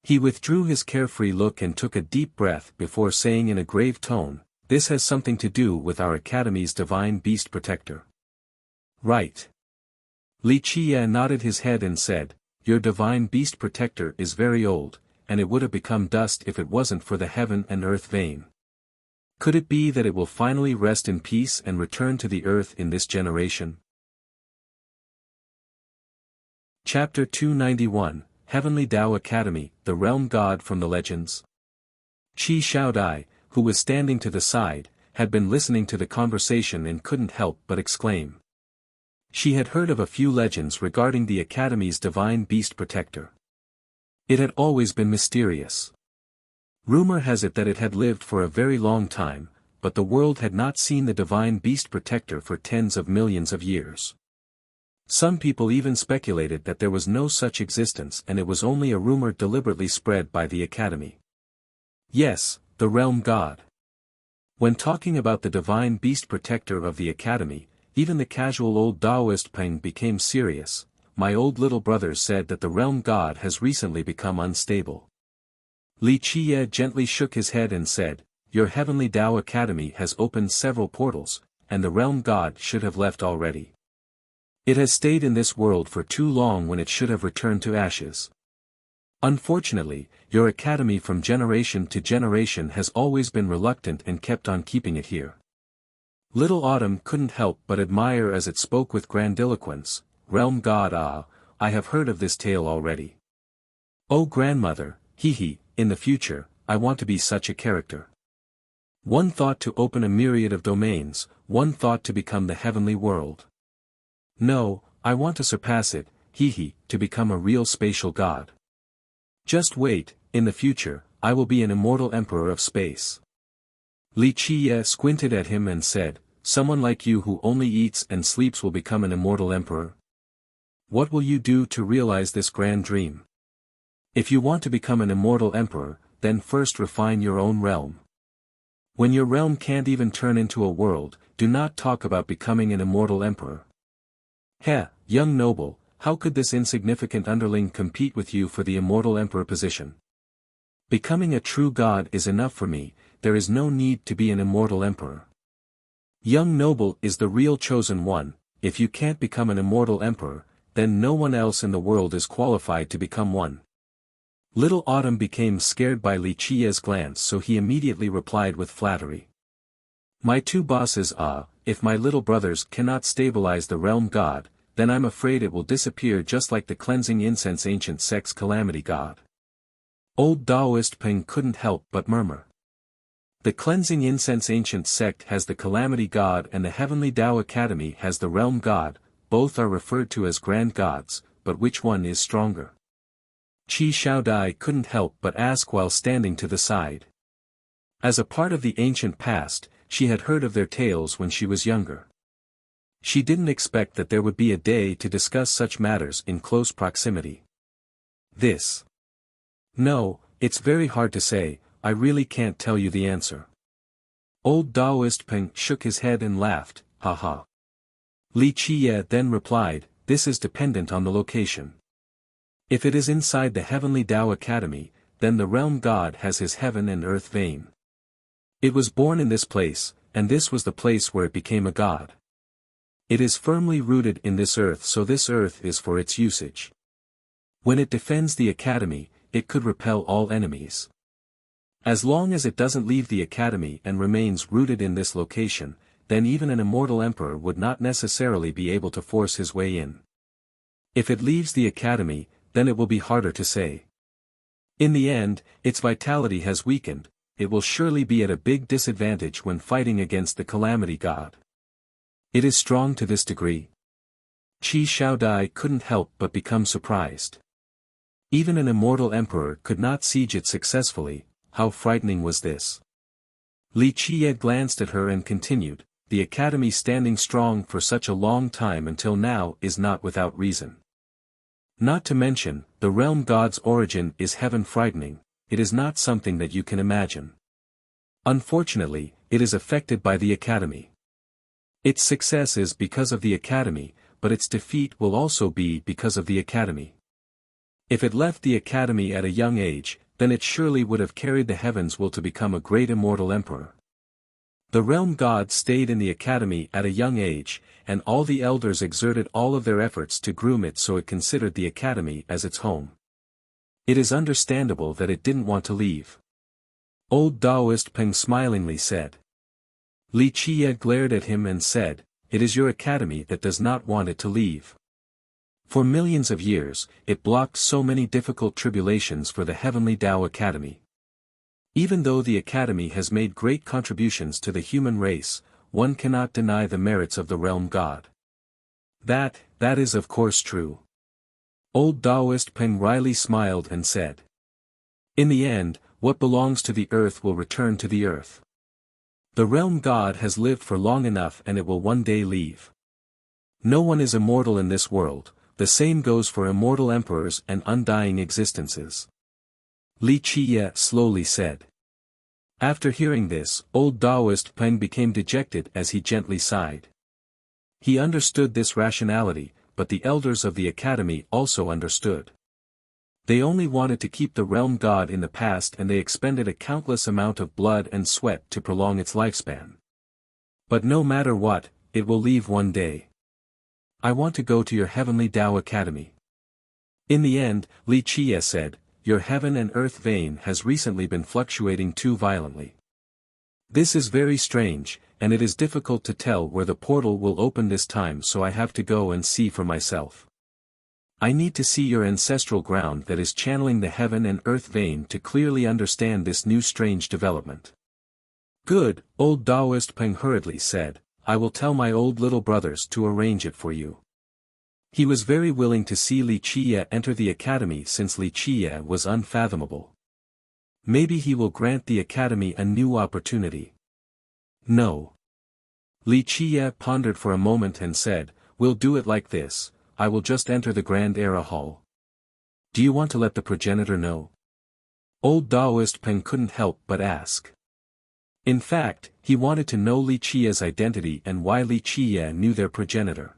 He withdrew his carefree look and took a deep breath before saying in a grave tone, "This has something to do with our academy's divine beast protector." "Right." Li Chiye nodded his head and said, "Your divine beast protector is very old, and it would have become dust if it wasn't for the heaven and earth vein. Could it be that it will finally rest in peace and return to the earth in this generation?" Chapter 291, Heavenly Tao Academy, the Realm God from the Legends. Qi Xiaodai, who was standing to the side, had been listening to the conversation and couldn't help but exclaim. She had heard of a few legends regarding the Academy's divine beast protector. It had always been mysterious. Rumor has it that it had lived for a very long time, but the world had not seen the divine beast protector for tens of millions of years. Some people even speculated that there was no such existence and it was only a rumor deliberately spread by the Academy. Yes, the Realm God. When talking about the divine beast protector of the Academy, even the casual old Taoist Peng became serious. "My old little brother said that the Realm God has recently become unstable." Li Chiye gently shook his head and said, "Your Heavenly Tao Academy has opened several portals, and the Realm God should have left already. It has stayed in this world for too long when it should have returned to ashes. Unfortunately, your academy from generation to generation has always been reluctant and kept on keeping it here." Little Autumn couldn't help but admire as it spoke with grandiloquence, "Realm God, ah, I have heard of this tale already. Oh grandmother, hee hee, in the future, I want to be such a character." One thought to open a myriad of domains, one thought to become the heavenly world. No, I want to surpass it, to become a real spatial god. Just wait, in the future, I will be an immortal emperor of space. Li Qiye squinted at him and said, someone like you who only eats and sleeps will become an immortal emperor? What will you do to realize this grand dream? If you want to become an immortal emperor, then first refine your own realm. When your realm can't even turn into a world, do not talk about becoming an immortal emperor. Young noble, how could this insignificant underling compete with you for the immortal emperor position? Becoming a true god is enough for me, there is no need to be an immortal emperor. Young noble is the real chosen one, if you can't become an immortal emperor, then no one else in the world is qualified to become one. Little Autumn became scared by Li Qiye's glance, so he immediately replied with flattery. My two bosses if my little brothers cannot stabilize the realm god, then I'm afraid it will disappear just like the cleansing incense ancient sect's calamity god. Old Taoist Peng couldn't help but murmur. The cleansing incense ancient sect has the calamity god and the heavenly Tao Academy has the realm god, both are referred to as grand gods, but which one is stronger? Qi Xiaodai couldn't help but ask while standing to the side. As a part of the ancient past, she had heard of their tales when she was younger. She didn't expect that there would be a day to discuss such matters in close proximity. No, it's very hard to say, I really can't tell you the answer. Old Taoist Peng shook his head and laughed, ha. Li Qiye then replied, this is dependent on the location. If it is inside the heavenly Tao Academy, then the realm god has his heaven and earth vein. It was born in this place, and this was the place where it became a god. It is firmly rooted in this earth, so this earth is for its usage. When it defends the academy, it could repel all enemies. As long as it doesn't leave the academy and remains rooted in this location, then even an immortal emperor would not necessarily be able to force his way in. If it leaves the academy, then it will be harder to say. In the end, its vitality has weakened, it will surely be at a big disadvantage when fighting against the calamity god. It is strong to this degree. Qi Xiaodai couldn't help but become surprised. Even an immortal emperor could not siege it successfully, how frightening was this? Li Qiye glanced at her and continued, the academy standing strong for such a long time until now is not without reason. Not to mention, the realm god's origin is heaven frightening, it is not something that you can imagine. Unfortunately, it is affected by the academy. Its success is because of the academy, but its defeat will also be because of the academy. If it left the academy at a young age, then it surely would have carried the heavens will to become a great immortal emperor. The realm god stayed in the academy at a young age, and all the elders exerted all of their efforts to groom it so it considered the academy as its home. It is understandable that it didn't want to leave. Old Taoist Peng smilingly said. Li Qiye glared at him and said, it is your academy that does not want it to leave. For millions of years, it blocked so many difficult tribulations for the heavenly Tao Academy. Even though the academy has made great contributions to the human race, one cannot deny the merits of the realm god. That is of course true. Old Taoist Peng wryly smiled and said. In the end, what belongs to the earth will return to the earth. The realm god has lived for long enough and it will one day leave. No one is immortal in this world, the same goes for immortal emperors and undying existences. Li Qiye slowly said. After hearing this, old Taoist Peng became dejected as he gently sighed. He understood this rationality, but the elders of the academy also understood. They only wanted to keep the realm god in the past and they expended a countless amount of blood and sweat to prolong its lifespan. But no matter what, it will leave one day. I want to go to your heavenly Tao Academy. In the end, Li Qiye said, your heaven and earth vein has recently been fluctuating too violently. This is very strange, and it is difficult to tell where the portal will open this time, so I have to go and see for myself. I need to see your ancestral ground that is channeling the heaven and earth vein to clearly understand this new strange development. Good, old Taoist Peng hurriedly said, I will tell my old little brothers to arrange it for you. He was very willing to see Li Qie enter the academy since Li Qie was unfathomable. Maybe he will grant the academy a new opportunity. No. Li Qie pondered for a moment and said, we'll do it like this, I will just enter the Grand Era Hall. Do you want to let the progenitor know? Old Taoist Peng couldn't help but ask. In fact, he wanted to know Li Qie's identity and why Li Qie knew their progenitor.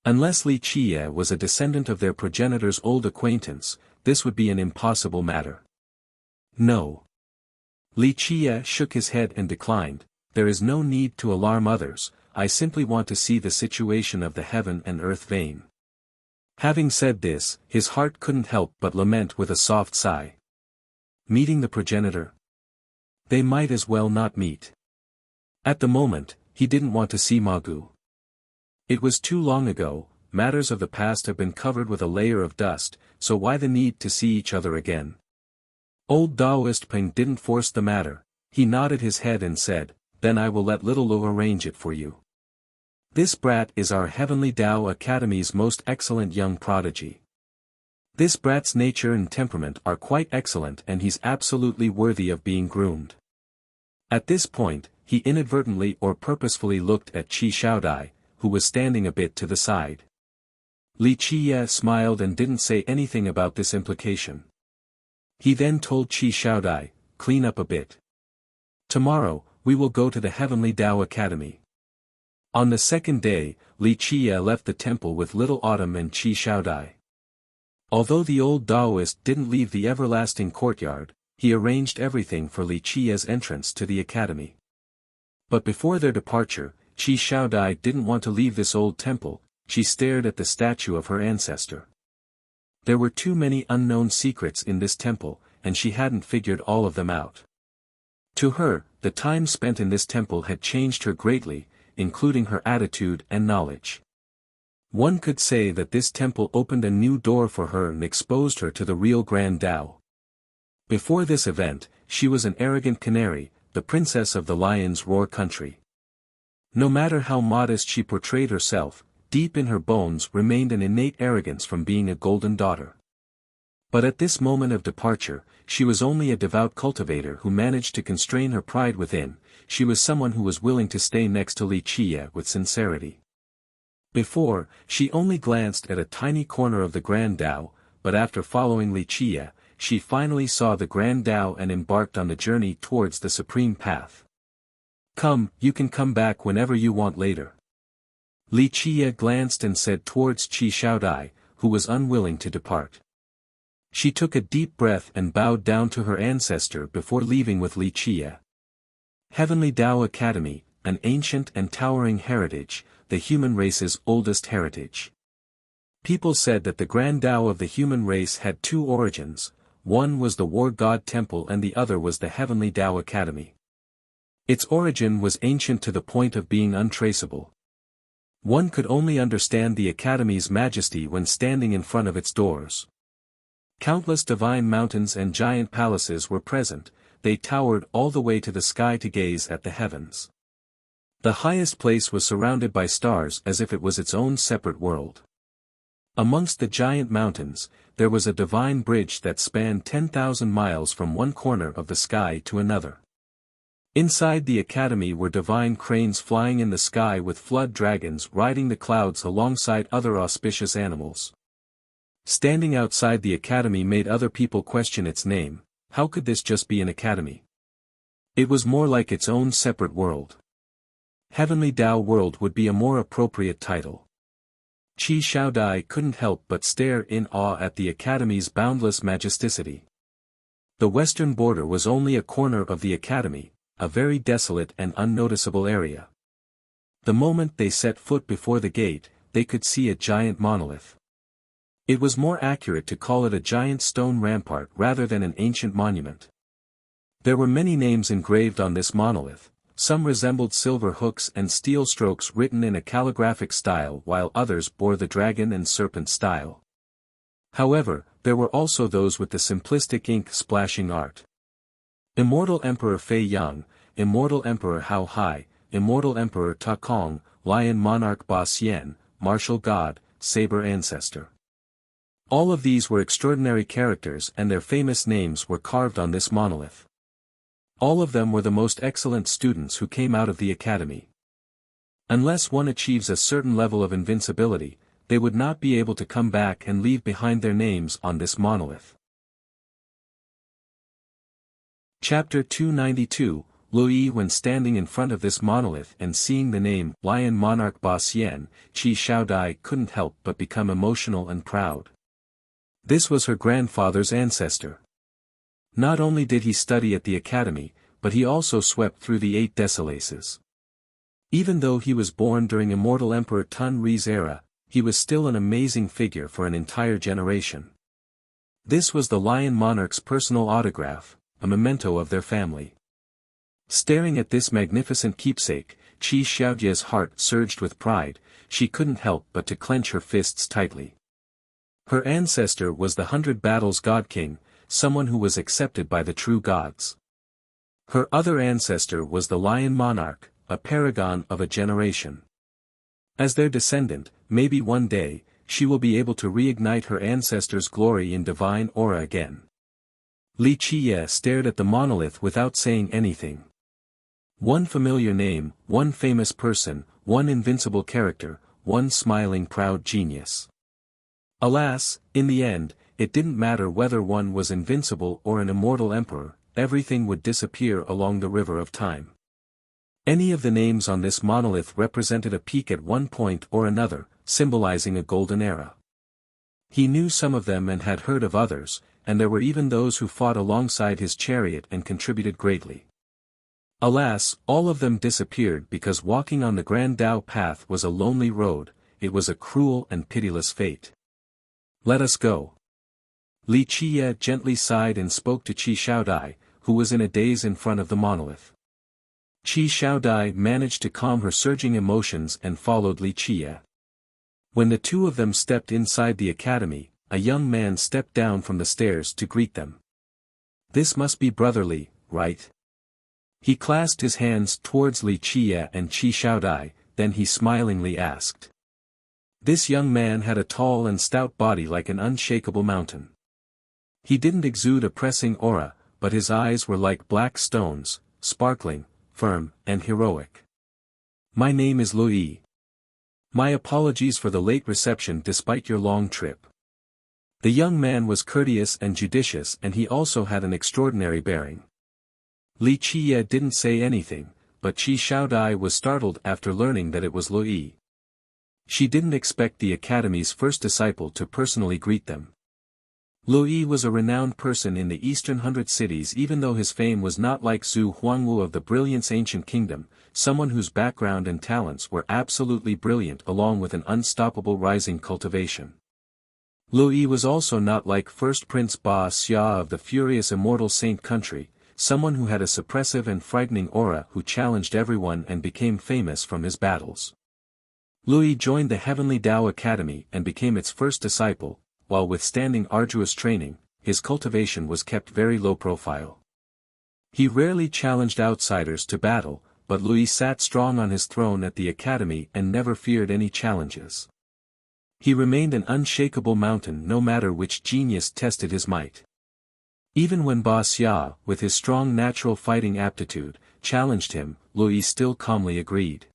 Unless Li Qie was a descendant of their progenitor's old acquaintance, this would be an impossible matter. No. Li Qie shook his head and declined, there is no need to alarm others, I simply want to see the situation of the heaven and earth vein. Having said this, his heart couldn't help but lament with a soft sigh. Meeting the progenitor? They might as well not meet. At the moment, he didn't want to see Ma Gu. It was too long ago, matters of the past have been covered with a layer of dust, so why the need to see each other again? Old Taoist Peng didn't force the matter, he nodded his head and said, then I will let little Lo arrange it for you. This brat is our Heavenly Tao Academy's most excellent young prodigy. This brat's nature and temperament are quite excellent and he's absolutely worthy of being groomed. At this point, he inadvertently or purposefully looked at Qi Xiaodai, who was standing a bit to the side. Li Qie smiled and didn't say anything about this implication. He then told Qi Xiaodai, clean up a bit. Tomorrow, we will go to the Heavenly Tao Academy. On the second day, Li Qie left the temple with little Autumn and Qi Xiaodai. Although the old Taoist didn't leave the everlasting courtyard, he arranged everything for Li Qie's entrance to the academy. But before their departure, Qi Xiaodai didn't want to leave this old temple, she stared at the statue of her ancestor. There were too many unknown secrets in this temple, and she hadn't figured all of them out. To her, the time spent in this temple had changed her greatly, including her attitude and knowledge. One could say that this temple opened a new door for her and exposed her to the real Grand Tao. Before this event, she was an arrogant canary, the princess of the lion's roar country. No matter how modest she portrayed herself, deep in her bones remained an innate arrogance from being a golden daughter. But at this moment of departure, she was only a devout cultivator who managed to constrain her pride within, she was someone who was willing to stay next to Li Qie with sincerity. Before, she only glanced at a tiny corner of the Grand Tao, but after following Li Qie, she finally saw the Grand Tao and embarked on the journey towards the supreme path. Come, you can come back whenever you want later. Li Qie glanced and said towards Qi Xiaodai, who was unwilling to depart. She took a deep breath and bowed down to her ancestor before leaving with Li Qie. Heavenly Tao Academy, an ancient and towering heritage, the human race's oldest heritage. People said that the Grand Tao of the human race had two origins, one was the War God Temple and the other was the Heavenly Tao Academy. Its origin was ancient to the point of being untraceable. One could only understand the Academy's majesty when standing in front of its doors. Countless divine mountains and giant palaces were present, they towered all the way to the sky to gaze at the heavens. The highest place was surrounded by stars as if it was its own separate world. Amongst the giant mountains, there was a divine bridge that spanned 10,000 miles from one corner of the sky to another. Inside the academy were divine cranes flying in the sky with flood dragons riding the clouds alongside other auspicious animals. Standing outside the academy made other people question its name. How could this just be an academy? It was more like its own separate world. Heavenly Tao World would be a more appropriate title. Qi Xiaodai couldn't help but stare in awe at the academy's boundless majesticity. The western border was only a corner of the academy, a very desolate and unnoticeable area. The moment they set foot before the gate, they could see a giant monolith. It was more accurate to call it a giant stone rampart rather than an ancient monument. There were many names engraved on this monolith, some resembled silver hooks and steel strokes written in a calligraphic style while others bore the dragon and serpent style. However, there were also those with the simplistic ink splashing art. Immortal Emperor Fei Yang, Immortal Emperor Hao Hai, Immortal Emperor Ta Kong, Lion Monarch Ba Xian, Martial God, Saber Ancestor. All of these were extraordinary characters and their famous names were carved on this monolith. All of them were the most excellent students who came out of the academy. Unless one achieves a certain level of invincibility, they would not be able to come back and leave behind their names on this monolith. Chapter 292, Lu Yi. When standing in front of this monolith and seeing the name, Lion Monarch Ba Xian, Qi Shaodai couldn't help but become emotional and proud. This was her grandfather's ancestor. Not only did he study at the academy, but he also swept through the 8 Desolaces. Even though he was born during Immortal Emperor Tun Ri's era, he was still an amazing figure for an entire generation. This was the Lion Monarch's personal autograph, a memento of their family. Staring at this magnificent keepsake, Qi Xiaodia's heart surged with pride. She couldn't help but to clench her fists tightly. Her ancestor was the 100 Battles God King, someone who was accepted by the true gods. Her other ancestor was the Lion Monarch, a paragon of a generation. As their descendant, maybe one day, she will be able to reignite her ancestor's glory in divine aura again. Li Qiye stared at the monolith without saying anything. One familiar name, one famous person, one invincible character, one smiling proud genius. Alas, in the end, it didn't matter whether one was invincible or an immortal emperor, everything would disappear along the river of time. Any of the names on this monolith represented a peak at one point or another, symbolizing a golden era. He knew some of them and had heard of others, and there were even those who fought alongside his chariot and contributed greatly. Alas, all of them disappeared because walking on the Grand Tao path was a lonely road, it was a cruel and pitiless fate. Let us go. Li Qiye gently sighed and spoke to Qi Shaodai, who was in a daze in front of the monolith. Qi Shaodai managed to calm her surging emotions and followed Li Qiye. When the two of them stepped inside the academy, a young man stepped down from the stairs to greet them. This must be brotherly, right? He clasped his hands towards Li Qiye and Qi Shaodai, then he smilingly asked. This young man had a tall and stout body like an unshakable mountain. He didn't exude a pressing aura, but his eyes were like black stones, sparkling, firm, and heroic. My name is Lu Yi. My apologies for the late reception despite your long trip. The young man was courteous and judicious and he also had an extraordinary bearing. Li Qiye didn't say anything, but Qi Shaodai was startled after learning that it was Lu Yi. She didn't expect the academy's first disciple to personally greet them. Lu Yi was a renowned person in the eastern 100 cities even though his fame was not like Zhu Huangwu of the Brilliance Ancient Kingdom, someone whose background and talents were absolutely brilliant along with an unstoppable rising cultivation. Lu Yi was also not like First Prince Ba Xia of the furious immortal saint country, someone who had a suppressive and frightening aura who challenged everyone and became famous from his battles. Lu Yi joined the Heavenly Tao Academy and became its first disciple. While withstanding arduous training, his cultivation was kept very low profile. He rarely challenged outsiders to battle, but Lu Yi sat strong on his throne at the academy and never feared any challenges. He remained an unshakable mountain no matter which genius tested his might. Even when Ba Xia, with his strong natural fighting aptitude, challenged him, Lu Yi still calmly agreed.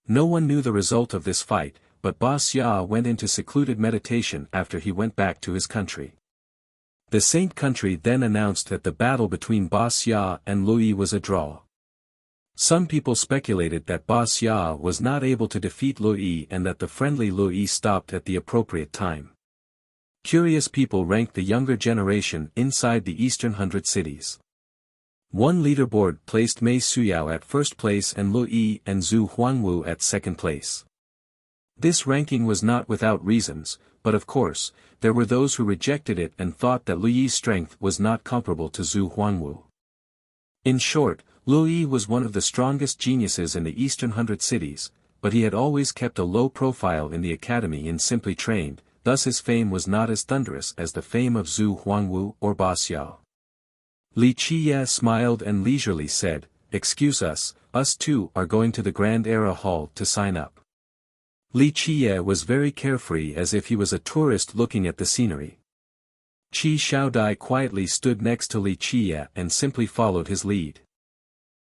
No one knew the result of this fight, but Ba Xia went into secluded meditation after he went back to his country. The Saint country then announced that the battle between Ba Xia and Lu Yi was a draw. Some people speculated that Ba Xia was not able to defeat Lu Yi and that the friendly Lu Yi stopped at the appropriate time. Curious people ranked the younger generation inside the eastern 100 cities. One leaderboard placed Mei Suyao at first place and Lu Yi and Zhu Huangwu at second place. This ranking was not without reasons, but of course, there were those who rejected it and thought that Lu Yi's strength was not comparable to Zhu Huangwu. In short, Lu Yi was one of the strongest geniuses in the eastern 100 cities, but he had always kept a low profile in the academy and simply trained, thus his fame was not as thunderous as the fame of Zhu Huangwu or Ba Xiao. Li Qiye smiled and leisurely said, excuse us two are going to the Grand Era Hall to sign up. Li Qiye was very carefree as if he was a tourist looking at the scenery. Qi Xiaodai quietly stood next to Li Qiye and simply followed his lead.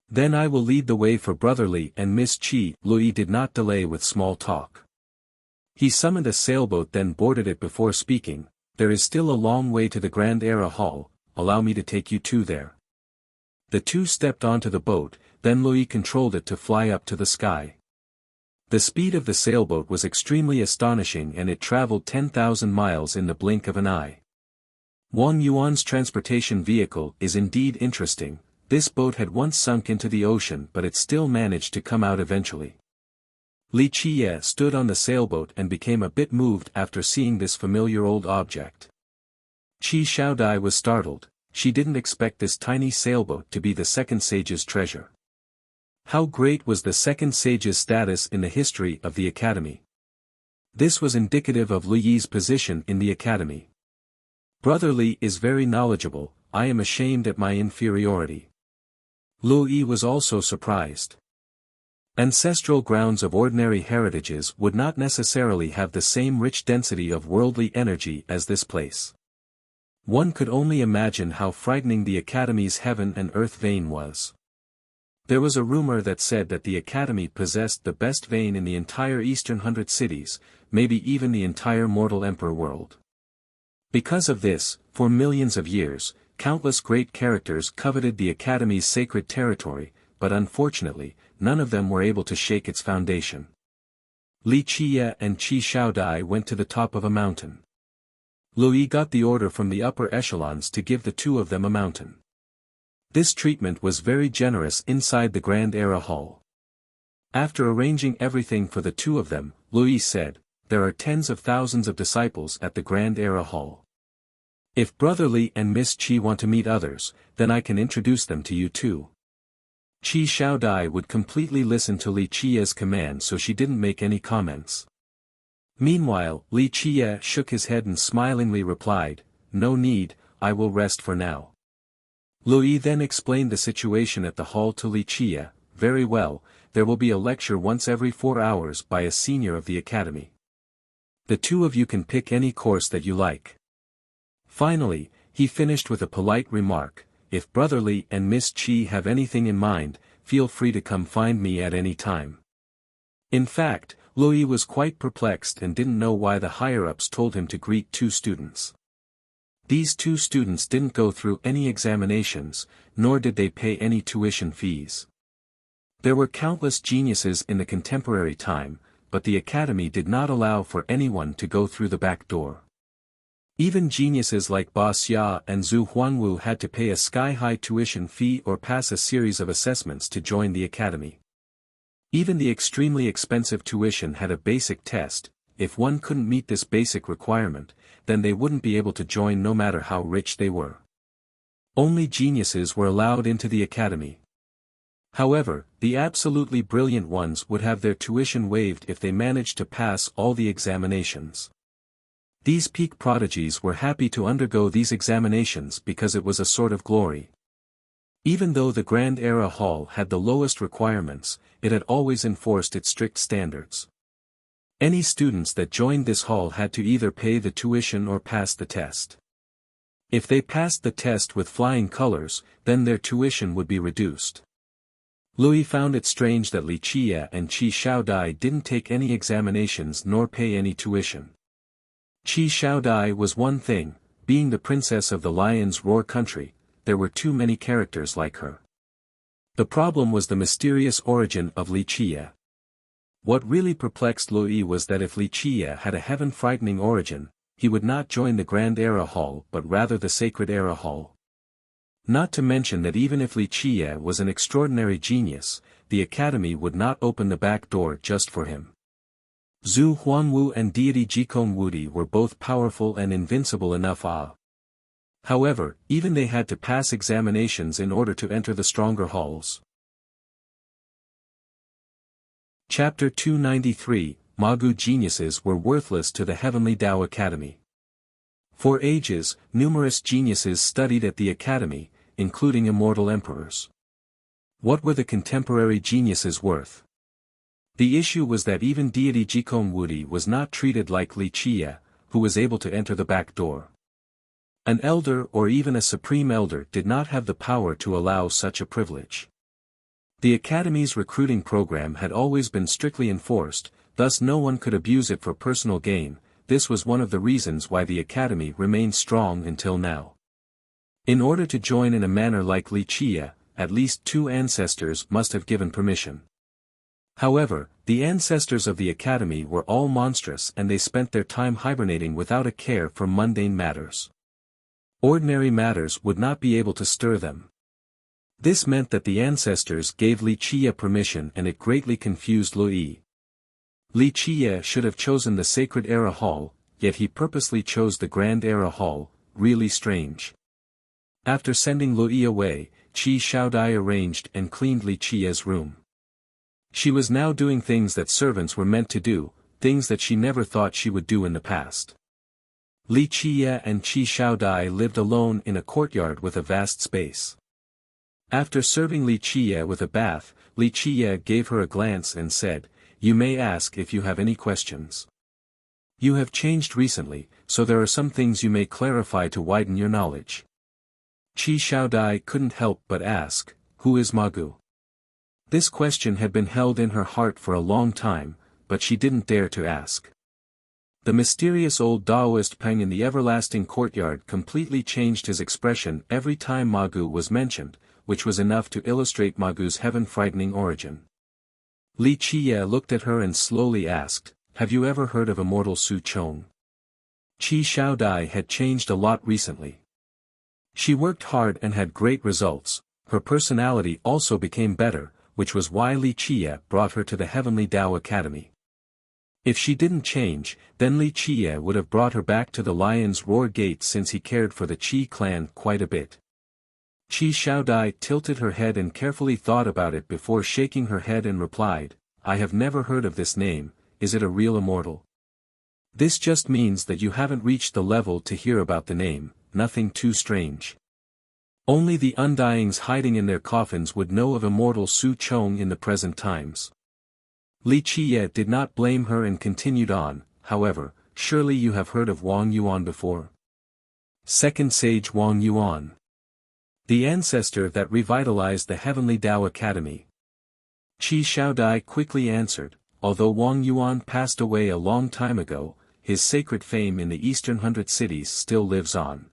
Then I will lead the way for Brother Li and Miss Qi. Lui did not delay with small talk. He summoned a sailboat then boarded it before speaking, "There is still a long way to the Grand Era Hall, allow me to take you two there." The two stepped onto the boat, then Lui controlled it to fly up to the sky. The speed of the sailboat was extremely astonishing and it traveled 10,000 miles in the blink of an eye. Wang Yuan's transportation vehicle is indeed interesting. This boat had once sunk into the ocean but it still managed to come out eventually. Li Qiye stood on the sailboat and became a bit moved after seeing this familiar old object. Qi Xiaodai was startled, she didn't expect this tiny sailboat to be the second sage's treasure. How great was the second sage's status in the history of the academy? This was indicative of Lu Yi's position in the academy. Brother Li is very knowledgeable, I am ashamed at my inferiority. Lu Yi was also surprised. Ancestral grounds of ordinary heritages would not necessarily have the same rich density of worldly energy as this place. One could only imagine how frightening the academy's heaven and earth vein was. There was a rumor that said that the academy possessed the best vein in the entire Eastern 100 cities, maybe even the entire mortal emperor world. Because of this, for millions of years, countless great characters coveted the academy's sacred territory, but unfortunately, none of them were able to shake its foundation. Li Qiye and Qi Xiaodai went to the top of a mountain. Lu Yi got the order from the upper echelons to give the two of them a mountain. This treatment was very generous inside the Grand Era Hall. After arranging everything for the two of them, Lu Yi said, "There are tens of thousands of disciples at the Grand Era Hall. If Brother Li and Miss Qi want to meet others, then I can introduce them to you too." Qi Xiaodai would completely listen to Li Qiye's command so she didn't make any comments. Meanwhile, Li Qiye shook his head and smilingly replied, "No need, I will rest for now." Lu Yi then explained the situation at the hall to Li Qiye, "Very well, there will be a lecture once every 4 hours by a senior of the academy. The two of you can pick any course that you like." Finally, he finished with a polite remark, "If Brother Li and Miss Qi have anything in mind, feel free to come find me at any time." In fact, Lu Yi was quite perplexed and didn't know why the higher-ups told him to greet two students. These two students didn't go through any examinations, nor did they pay any tuition fees. There were countless geniuses in the contemporary time, but the academy did not allow for anyone to go through the back door. Even geniuses like Ba Xia and Zhu Huanwu had to pay a sky-high tuition fee or pass a series of assessments to join the academy. Even the extremely expensive tuition had a basic test. If one couldn't meet this basic requirement, then they wouldn't be able to join no matter how rich they were. Only geniuses were allowed into the academy. However, the absolutely brilliant ones would have their tuition waived if they managed to pass all the examinations. These peak prodigies were happy to undergo these examinations because it was a sort of glory. Even though the Grand Era Hall had the lowest requirements, it had always enforced its strict standards. Any students that joined this hall had to either pay the tuition or pass the test. If they passed the test with flying colors, then their tuition would be reduced. Lu Yi found it strange that Li Qiye and Qi Xiaodai didn't take any examinations nor pay any tuition. Qi Xiaodai was one thing, being the princess of the Lion's Roar country, there were too many characters like her. The problem was the mysterious origin of Li Qiye. What really perplexed Lu Yi was that if Li Qiye had a heaven-frightening origin, he would not join the Grand Era Hall but rather the Sacred Era Hall. Not to mention that even if Li Qiye was an extraordinary genius, the academy would not open the back door just for him. Zhu Huanwu and deity Jikong Wudi were both powerful and invincible enough. However, even they had to pass examinations in order to enter the stronger halls. Chapter 293, Magu geniuses were worthless to the Heavenly Tao Academy. For ages, numerous geniuses studied at the academy, including immortal emperors. What were the contemporary geniuses worth? The issue was that even deity Jikong Wudi was not treated like Li Qie, who was able to enter the back door. An elder or even a supreme elder did not have the power to allow such a privilege. The Academy's recruiting program had always been strictly enforced, thus no one could abuse it for personal gain. This was one of the reasons why the Academy remained strong until now. In order to join in a manner like Li Qie, at least 2 ancestors must have given permission. However, the ancestors of the Academy were all monstrous and they spent their time hibernating without a care for mundane matters. Ordinary matters would not be able to stir them. This meant that the ancestors gave Li Qie permission and it greatly confused Lui. Li Qie should have chosen the sacred Era Hall, yet he purposely chose the Grand Era Hall, really strange. After sending Lui away, Qi Shaodai arranged and cleaned Li Qie's room. She was now doing things that servants were meant to do, things that she never thought she would do in the past. Li Qie and Qi Shaodai lived alone in a courtyard with a vast space. After serving Li Qie with a bath, Li Qie gave her a glance and said, "You may ask if you have any questions. You have changed recently, so there are some things you may clarify to widen your knowledge." Qi Shaodai couldn't help but ask, "Who is Magu?" This question had been held in her heart for a long time, but she didn't dare to ask. The mysterious old Taoist Peng in the everlasting courtyard completely changed his expression every time Magu was mentioned, which was enough to illustrate Magu's heaven-frightening origin. Li Qie looked at her and slowly asked, "Have you ever heard of immortal Su Chong?" Qi Shaodai had changed a lot recently. She worked hard and had great results, her personality also became better, which was why Li Qie brought her to the Heavenly Tao Academy. If she didn't change, then Li Qie would have brought her back to the Lion's Roar Gate since he cared for the Qi clan quite a bit. Qi Shaodai tilted her head and carefully thought about it before shaking her head and replied, "I have never heard of this name. Is it a real immortal?" This just means that you haven't reached the level to hear about the name, nothing too strange. Only the undyings hiding in their coffins would know of immortal Su Chong in the present times. Li Qie did not blame her and continued on, "However, surely you have heard of Wang Yuan before? Second Sage Wang Yuan. The ancestor that revitalized the Heavenly Tao Academy." Qi Shaodai quickly answered, "Although Wang Yuan passed away a long time ago, his sacred fame in the Eastern 100 cities still lives on.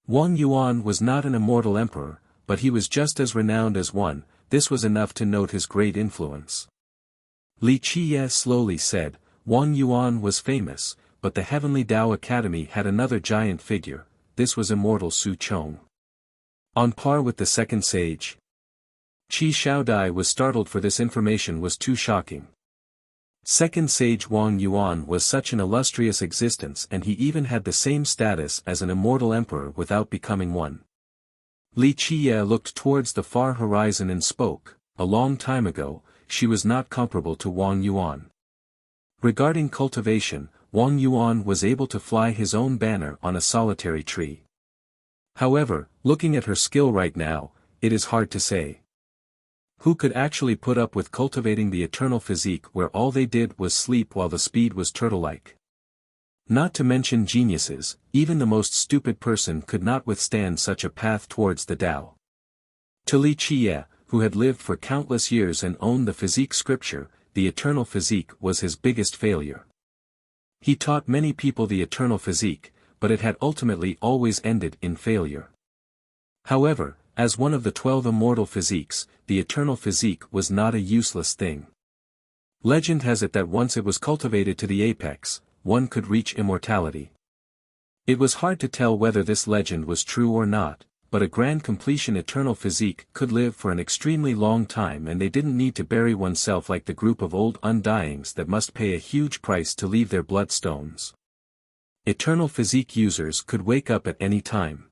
Wang Yuan was not an immortal emperor, but he was just as renowned as one. This was enough to note his great influence." Li Qie slowly said, "Wang Yuan was famous, but the Heavenly Tao Academy had another giant figure. This was immortal Su Chong. On par with the second sage." Qi Shaodai was startled, for this information was too shocking. Second sage Wang Yuan was such an illustrious existence, and he even had the same status as an immortal emperor without becoming one. Li Qie looked towards the far horizon and spoke, "A long time ago, she was not comparable to Wang Yuan. Regarding cultivation, Wang Yuan was able to fly his own banner on a solitary tree. However, looking at her skill right now, it is hard to say. Who could actually put up with cultivating the eternal physique where all they did was sleep while the speed was turtle-like? Not to mention geniuses, even the most stupid person could not withstand such a path towards the Tao." To Li Qie, who had lived for countless years and owned the physique scripture, the eternal physique was his biggest failure. He taught many people the eternal physique, but it had ultimately always ended in failure. However, as one of the 12 immortal physiques, the eternal physique was not a useless thing. Legend has it that once it was cultivated to the apex, one could reach immortality. It was hard to tell whether this legend was true or not, but a grand completion eternal physique could live for an extremely long time, and they didn't need to bury oneself like the group of old undyings that must pay a huge price to leave their bloodstones. Eternal physique users could wake up at any time.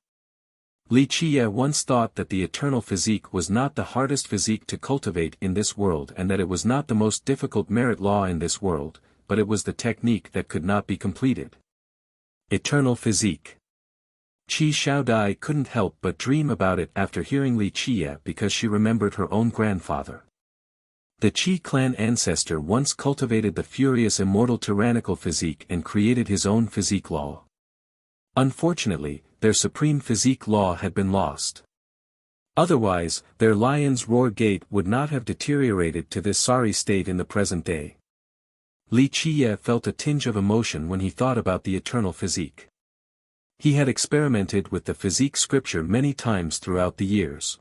Li Qie once thought that the eternal physique was not the hardest physique to cultivate in this world, and that it was not the most difficult merit law in this world, but it was the technique that could not be completed. Eternal physique. Qi Xiaodai couldn't help but dream about it after hearing Li Qie because she remembered her own grandfather. The Qi clan ancestor once cultivated the furious immortal tyrannical physique and created his own physique law. Unfortunately, their supreme physique law had been lost. Otherwise, their lion's roar gait would not have deteriorated to this sorry state in the present day. Li Qie felt a tinge of emotion when he thought about the eternal physique. He had experimented with the physique scripture many times throughout the years.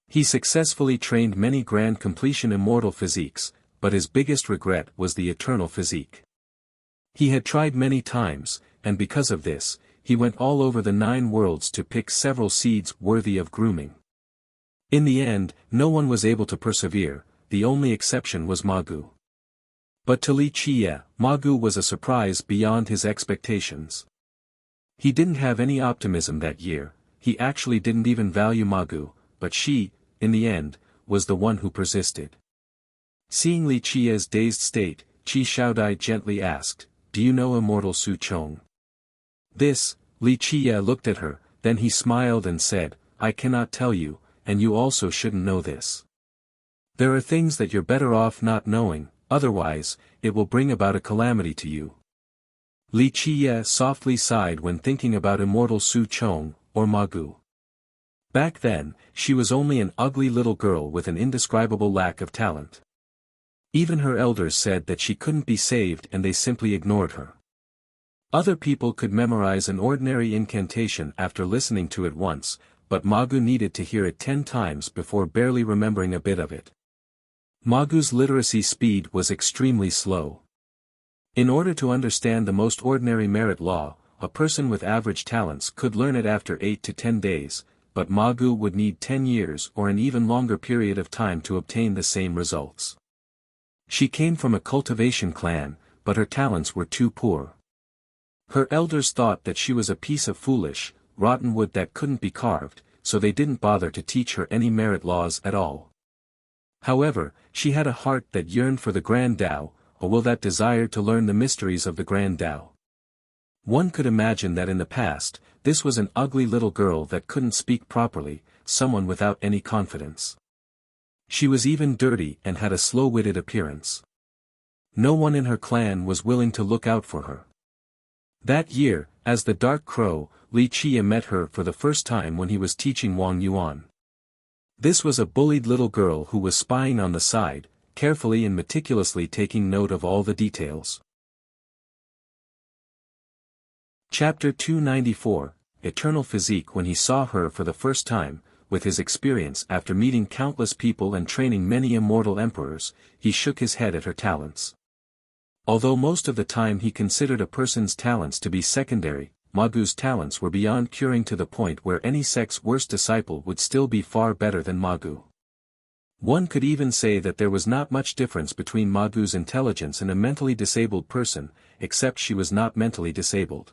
He successfully trained many grand completion immortal physiques, but his biggest regret was the eternal physique. He had tried many times, and because of this, he went all over the 9 worlds to pick several seeds worthy of grooming. In the end, no one was able to persevere, the only exception was Magu. But to Li Qie, Magu was a surprise beyond his expectations. He didn't have any optimism that year, he actually didn't even value Magu, but she, in the end, was the one who persisted. Seeing Li Qie's dazed state, Qi Xiaodai gently asked, "Do you know Immortal Su Chong?" This, Li Qie looked at her, then he smiled and said, "I cannot tell you, and you also shouldn't know this. There are things that you're better off not knowing, otherwise, it will bring about a calamity to you." Li Qie softly sighed when thinking about Immortal Su Chong, or Magu. Back then, she was only an ugly little girl with an indescribable lack of talent. Even her elders said that she couldn't be saved and they simply ignored her. Other people could memorize an ordinary incantation after listening to it once, but Magu needed to hear it 10 times before barely remembering a bit of it. Magu's literacy speed was extremely slow. In order to understand the most ordinary merit law, a person with average talents could learn it after 8 to 10 days, but Magu would need 10 years or an even longer period of time to obtain the same results. She came from a cultivation clan, but her talents were too poor. Her elders thought that she was a piece of foolish, rotten wood that couldn't be carved, so they didn't bother to teach her any merit laws at all. However, she had a heart that yearned for the Grand Tao, a will that desired to learn the mysteries of the Grand Tao. One could imagine that in the past, this was an ugly little girl that couldn't speak properly, someone without any confidence. She was even dirty and had a slow-witted appearance. No one in her clan was willing to look out for her. That year, as the Dark Crow, Li Qie met her for the first time when he was teaching Wang Yuan. This was a bullied little girl who was spying on the side, carefully and meticulously taking note of all the details. Chapter 294, Eternal Physique. When he saw her for the first time, with his experience after meeting countless people and training many immortal emperors, he shook his head at her talents. Although most of the time he considered a person's talents to be secondary, Magu's talents were beyond curing to the point where any sect's worst disciple would still be far better than Magu. One could even say that there was not much difference between Magu's intelligence and a mentally disabled person, except she was not mentally disabled.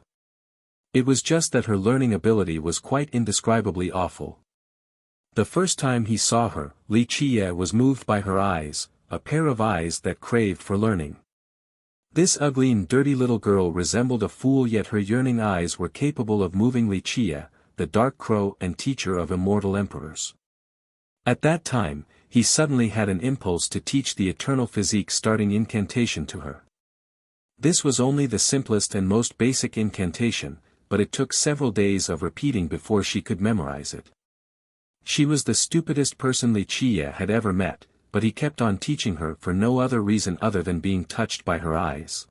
It was just that her learning ability was quite indescribably awful. The first time he saw her, Li Qie was moved by her eyes, a pair of eyes that craved for learning. This ugly and dirty little girl resembled a fool, yet her yearning eyes were capable of moving Li Qie, the Dark Crow and teacher of immortal emperors. At that time, he suddenly had an impulse to teach the eternal physique starting incantation to her. This was only the simplest and most basic incantation, but it took several days of repeating before she could memorize it. She was the stupidest person Li Qie had ever met, but he kept on teaching her for no other reason other than being touched by her eyes.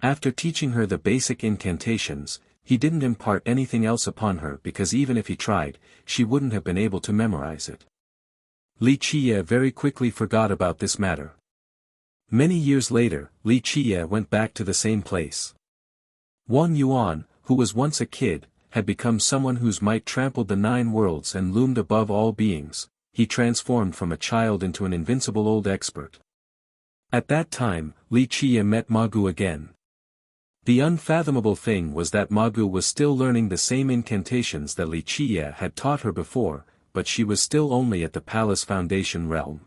After teaching her the basic incantations, he didn't impart anything else upon her because even if he tried, she wouldn't have been able to memorize it. Li Qie very quickly forgot about this matter. Many years later, Li Qie went back to the same place. Wang Yuan, who was once a kid, had become someone whose might trampled the 9 worlds and loomed above all beings. He transformed from a child into an invincible old expert. At that time, Li Qie met Magu again. The unfathomable thing was that Magu was still learning the same incantations that Li Qie had taught her before, but she was still only at the Palace Foundation realm.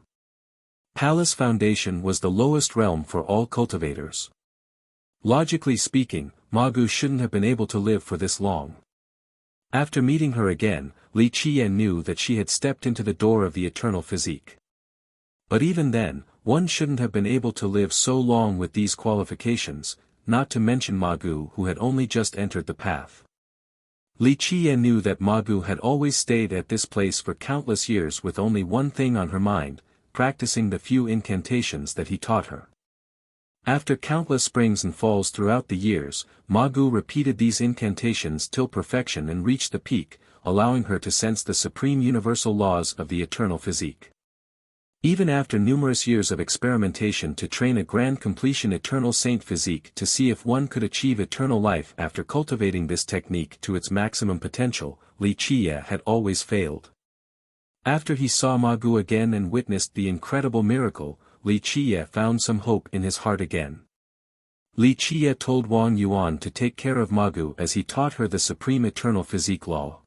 Palace Foundation was the lowest realm for all cultivators. Logically speaking, Magu shouldn't have been able to live for this long. After meeting her again, Li Qiye knew that she had stepped into the door of the eternal physique. But even then, one shouldn't have been able to live so long with these qualifications, not to mention Ma Gu, who had only just entered the path. Li Qiye knew that Ma Gu had always stayed at this place for countless years with only one thing on her mind, practicing the few incantations that he taught her. After countless springs and falls throughout the years, Ma Gu repeated these incantations till perfection and reached the peak, allowing her to sense the supreme universal laws of the eternal physique. Even after numerous years of experimentation to train a grand completion eternal saint physique to see if one could achieve eternal life after cultivating this technique to its maximum potential, Li Qiye had always failed. After he saw Ma Gu again and witnessed the incredible miracle, Li Qiye found some hope in his heart again. Li Qiye told Wang Yuan to take care of Ma Gu as he taught her the supreme eternal physique law.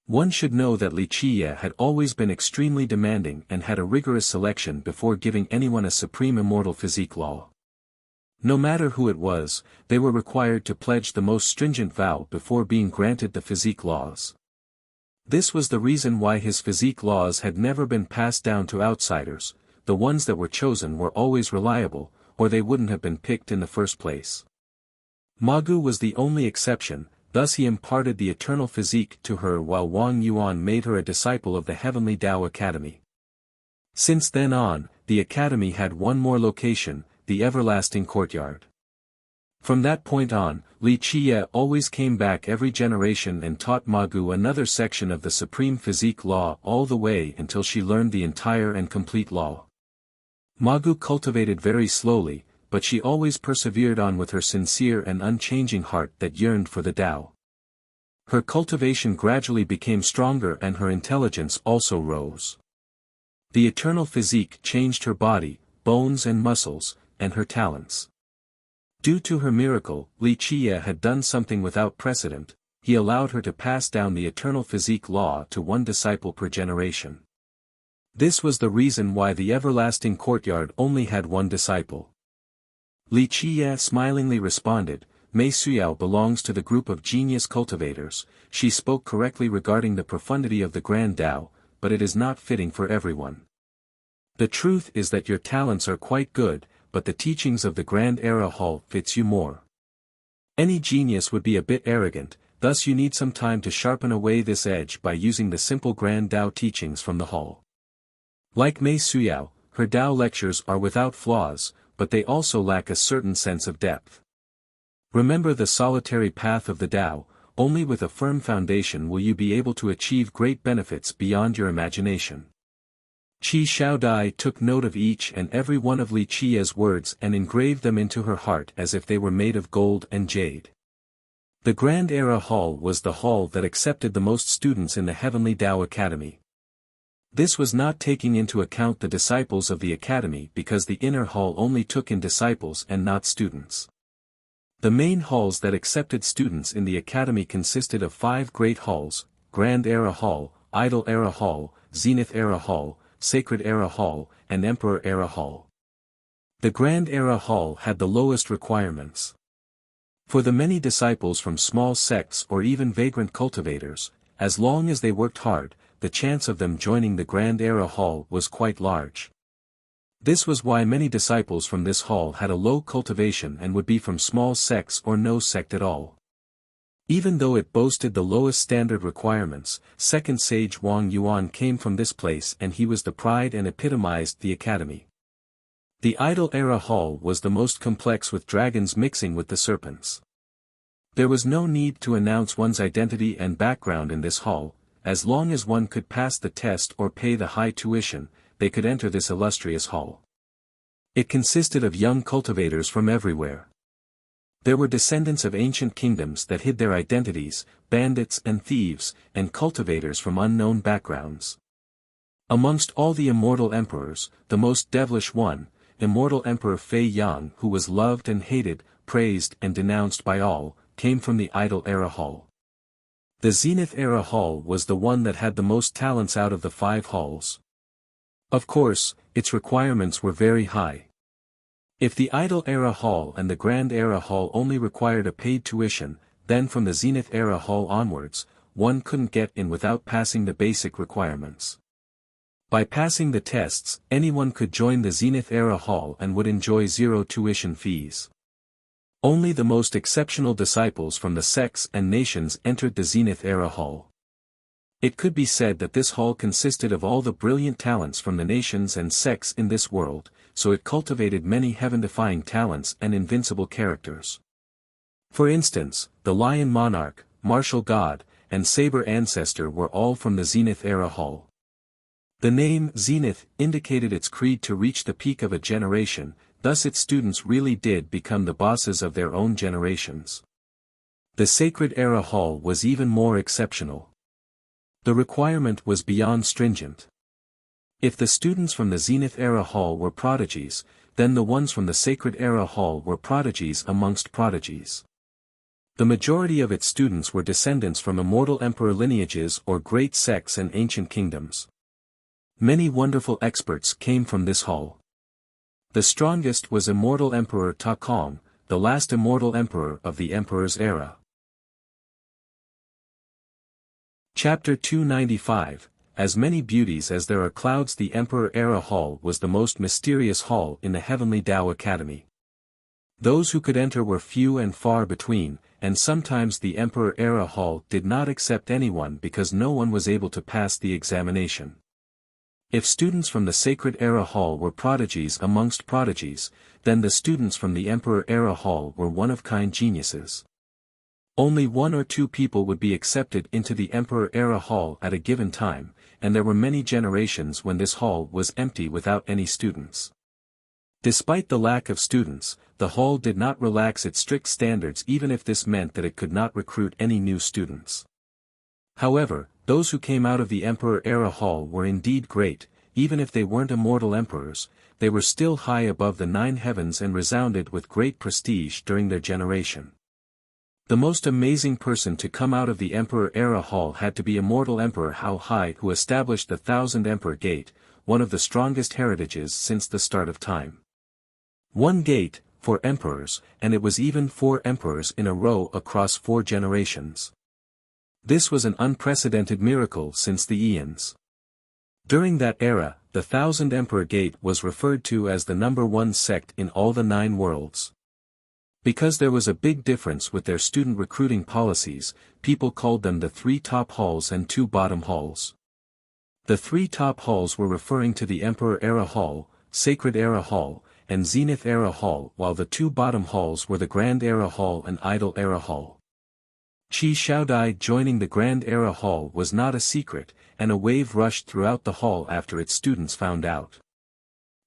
One should know that Li Qiye had always been extremely demanding and had a rigorous selection before giving anyone a supreme immortal physique law. No matter who it was, they were required to pledge the most stringent vow before being granted the physique laws. This was the reason why his physique laws had never been passed down to outsiders. The ones that were chosen were always reliable, or they wouldn't have been picked in the first place. Ma Gu was the only exception, thus he imparted the eternal physique to her while Wang Yuan made her a disciple of the Heavenly Tao Academy. Since then on, the academy had one more location, the Everlasting Courtyard. From that point on, Li Qiye always came back every generation and taught Ma Gu another section of the supreme physique law all the way until she learned the entire and complete law. Ma Gu cultivated very slowly, but she always persevered on with her sincere and unchanging heart that yearned for the Tao. Her cultivation gradually became stronger and her intelligence also rose. The eternal physique changed her body, bones and muscles, and her talents. Due to her miracle, Li Qiye had done something without precedent. He allowed her to pass down the eternal physique law to one disciple per generation. This was the reason why the Everlasting Courtyard only had one disciple. Li Qiye smilingly responded, Mei Suyao belongs to the group of genius cultivators. She spoke correctly regarding the profundity of the Grand Tao, but it is not fitting for everyone. The truth is that your talents are quite good, but the teachings of the Grand Era Hall fits you more. Any genius would be a bit arrogant, thus you need some time to sharpen away this edge by using the simple Grand Tao teachings from the hall. Like Mei Suyao, her Tao lectures are without flaws, but they also lack a certain sense of depth. Remember the solitary path of the Tao, only with a firm foundation will you be able to achieve great benefits beyond your imagination. Qi Xiaodai took note of each and every one of Li Qiye's words and engraved them into her heart as if they were made of gold and jade. The Grand Era Hall was the hall that accepted the most students in the Heavenly Tao Academy. This was not taking into account the disciples of the academy because the inner hall only took in disciples and not students. The main halls that accepted students in the academy consisted of 5 great halls: Grand Era Hall, Idol Era Hall, Zenith Era Hall, Sacred Era Hall, and Emperor Era Hall. The Grand Era Hall had the lowest requirements. For the many disciples from small sects or even vagrant cultivators, as long as they worked hard, the chance of them joining the Grand Era Hall was quite large. This was why many disciples from this hall had a low cultivation and would be from small sects or no sect at all. Even though it boasted the lowest standard requirements, second sage Wang Yuan came from this place and he was the pride and epitomized the academy. The Idol Era Hall was the most complex with dragons mixing with the serpents. There was no need to announce one's identity and background in this hall. As long as one could pass the test or pay the high tuition, they could enter this illustrious hall. It consisted of young cultivators from everywhere. There were descendants of ancient kingdoms that hid their identities, bandits and thieves, and cultivators from unknown backgrounds. Amongst all the immortal emperors, the most devilish one, Immortal Emperor Fei Yang, who was loved and hated, praised and denounced by all, came from the Idol Era Hall. The Zenith Era Hall was the one that had the most talents out of the 5 halls. Of course, its requirements were very high. If the Idol Era Hall and the Grand Era Hall only required a paid tuition, then from the Zenith Era Hall onwards, one couldn't get in without passing the basic requirements. By passing the tests, anyone could join the Zenith Era Hall and would enjoy zero tuition fees. Only the most exceptional disciples from the sects and nations entered the Zenith Era Hall. It could be said that this hall consisted of all the brilliant talents from the nations and sects in this world, so it cultivated many heaven-defying talents and invincible characters. For instance, the Lion Monarch, Martial God, and Saber Ancestor were all from the Zenith Era Hall. The name Zenith indicated its creed to reach the peak of a generation, thus its students really did become the bosses of their own generations. The Sacred Era Hall was even more exceptional. The requirement was beyond stringent. If the students from the Zenith Era Hall were prodigies, then the ones from the Sacred Era Hall were prodigies amongst prodigies. The majority of its students were descendants from immortal emperor lineages or great sects and ancient kingdoms. Many wonderful experts came from this hall. The strongest was Immortal Emperor Ta Kong, the last immortal emperor of the Emperor's era. Chapter 295, As many beauties as there are clouds. The Emperor Era Hall was the most mysterious hall in the Heavenly Tao Academy. Those who could enter were few and far between, and sometimes the Emperor Era Hall did not accept anyone because no one was able to pass the examination. If students from the Sacred Era Hall were prodigies amongst prodigies, then the students from the Emperor Era Hall were one-of-kind geniuses. Only one or two people would be accepted into the Emperor Era Hall at a given time, and there were many generations when this hall was empty without any students. Despite the lack of students, the hall did not relax its strict standards even if this meant that it could not recruit any new students. However, those who came out of the Emperor Era Hall were indeed great, even if they weren't immortal emperors, they were still high above the 9 heavens and resounded with great prestige during their generation. The most amazing person to come out of the Emperor Era Hall had to be Immortal Emperor Hao Hai, who established the Thousand Emperor Gate, one of the strongest heritages since the start of time. One gate, 4 emperors, and it was even 4 emperors in a row across 4 generations. This was an unprecedented miracle since the eons. During that era, the Thousand Emperor Gate was referred to as the #1 sect in all the 9 worlds. Because there was a big difference with their student recruiting policies, people called them the 3 top halls and 2 bottom halls. The 3 top halls were referring to the Emperor Era Hall, Sacred Era Hall, and Zenith Era Hall, while the 2 bottom halls were the Grand Era Hall and Idle Era Hall. Qi Shaodai joining the Grand Era Hall was not a secret, and a wave rushed throughout the hall after its students found out.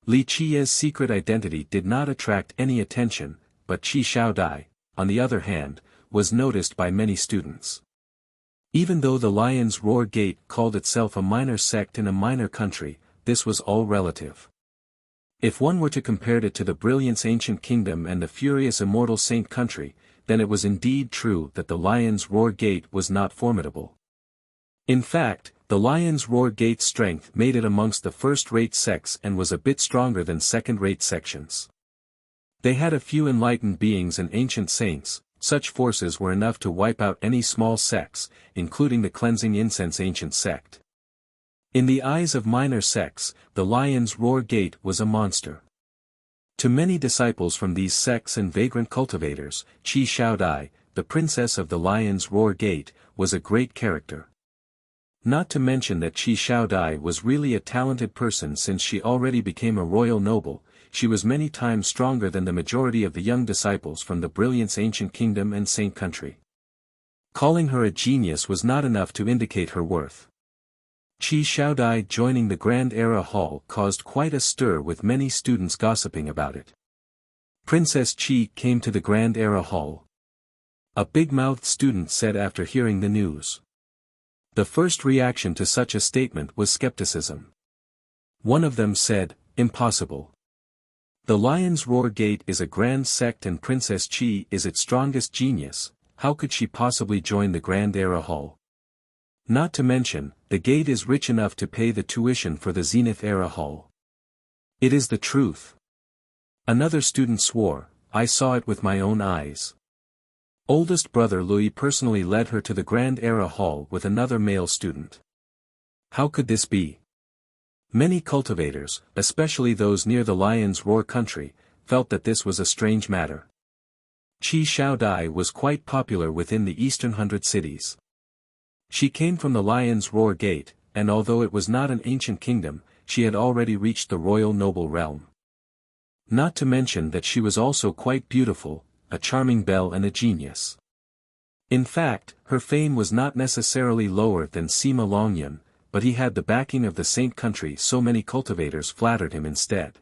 Li Qi's secret identity did not attract any attention, but Qi Shaodai, on the other hand, was noticed by many students. Even though the Lion's Roar Gate called itself a minor sect in a minor country, this was all relative. If one were to compare it to the Brilliance Ancient Kingdom and the Furious Immortal Saint Country, then it was indeed true that the Lion's Roar Gate was not formidable. In fact, the Lion's Roar Gate's strength made it amongst the first-rate sects and was a bit stronger than second-rate sections. They had a few enlightened beings and ancient saints. Such forces were enough to wipe out any small sects, including the Cleansing Incense Ancient Sect. In the eyes of minor sects, the Lion's Roar Gate was a monster. To many disciples from these sects and vagrant cultivators, Qi Shaodai, the princess of the Lion's Roar Gate, was a great character. Not to mention that Qi Shaodai was really a talented person since she already became a royal noble. She was many times stronger than the majority of the young disciples from the Brilliance Ancient Kingdom and Saint Country. Calling her a genius was not enough to indicate her worth. Qi Shaodai joining the Grand Era Hall caused quite a stir with many students gossiping about it. Princess Qi came to the Grand Era Hall. A big-mouthed student said after hearing the news. The first reaction to such a statement was skepticism. One of them said, "Impossible. The Lion's Roar Gate is a grand sect and Princess Qi is its strongest genius, how could she possibly join the Grand Era Hall? Not to mention, the gate is rich enough to pay the tuition for the Zenith Era Hall. It is the truth." Another student swore, "I saw it with my own eyes." Oldest brother Louis personally led her to the Grand Era Hall with another male student. How could this be? Many cultivators, especially those near the Lion's Roar country, felt that this was a strange matter. Qi Xiaodai was quite popular within the eastern 100 cities. She came from the Lion's Roar Gate, and although it was not an ancient kingdom, she had already reached the royal noble realm. Not to mention that she was also quite beautiful, a charming belle and a genius. In fact, her fame was not necessarily lower than Sima Longyun, but he had the backing of the Saint country, so many cultivators flattered him instead.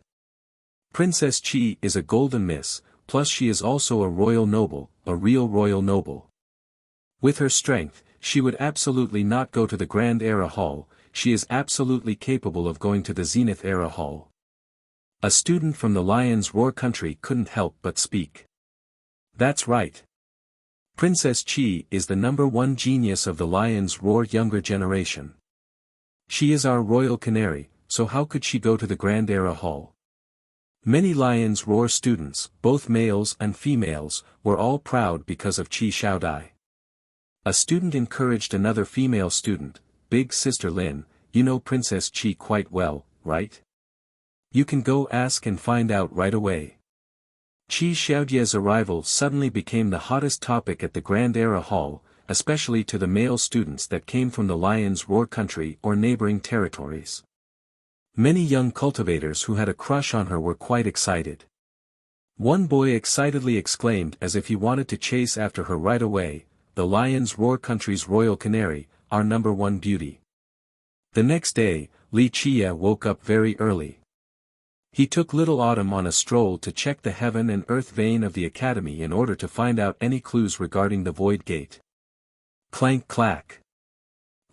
Princess Qi is a golden miss, plus she is also a royal noble, a real royal noble. With her strength, she would absolutely not go to the Grand Era Hall, she is absolutely capable of going to the Zenith Era Hall. A student from the Lion's Roar country couldn't help but speak. That's right. Princess Qi is the #1 genius of the Lion's Roar younger generation. She is our royal canary, so how could she go to the Grand Era Hall? Many Lion's Roar students, both males and females, were all proud because of Qi Xiaodai. A student encouraged another female student, Big Sister Lin, you know Princess Qi quite well, right? You can go ask and find out right away. Qi Xiaodai's arrival suddenly became the hottest topic at the Grand Era Hall, especially to the male students that came from the Lion's Roar country or neighboring territories. Many young cultivators who had a crush on her were quite excited. One boy excitedly exclaimed as if he wanted to chase after her right away, "The Lion's Roar country's royal canary, our #1 beauty." The next day, Li Chia woke up very early. He took Little Autumn on a stroll to check the heaven and earth vein of the academy in order to find out any clues regarding the Void Gate. Clank clack.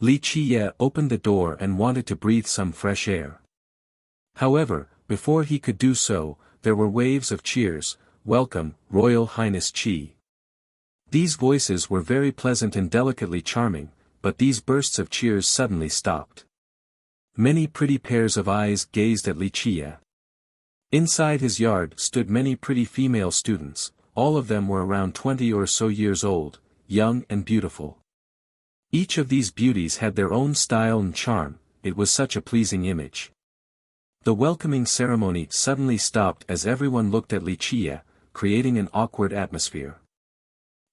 Li Chia opened the door and wanted to breathe some fresh air. However, before he could do so, there were waves of cheers, "Welcome, Royal Highness Qi." These voices were very pleasant and delicately charming, but these bursts of cheers suddenly stopped. Many pretty pairs of eyes gazed at Li Chia. Inside his yard stood many pretty female students, all of them were around 20 or so years old, young and beautiful. Each of these beauties had their own style and charm, it was such a pleasing image. The welcoming ceremony suddenly stopped as everyone looked at Li Chia, creating an awkward atmosphere.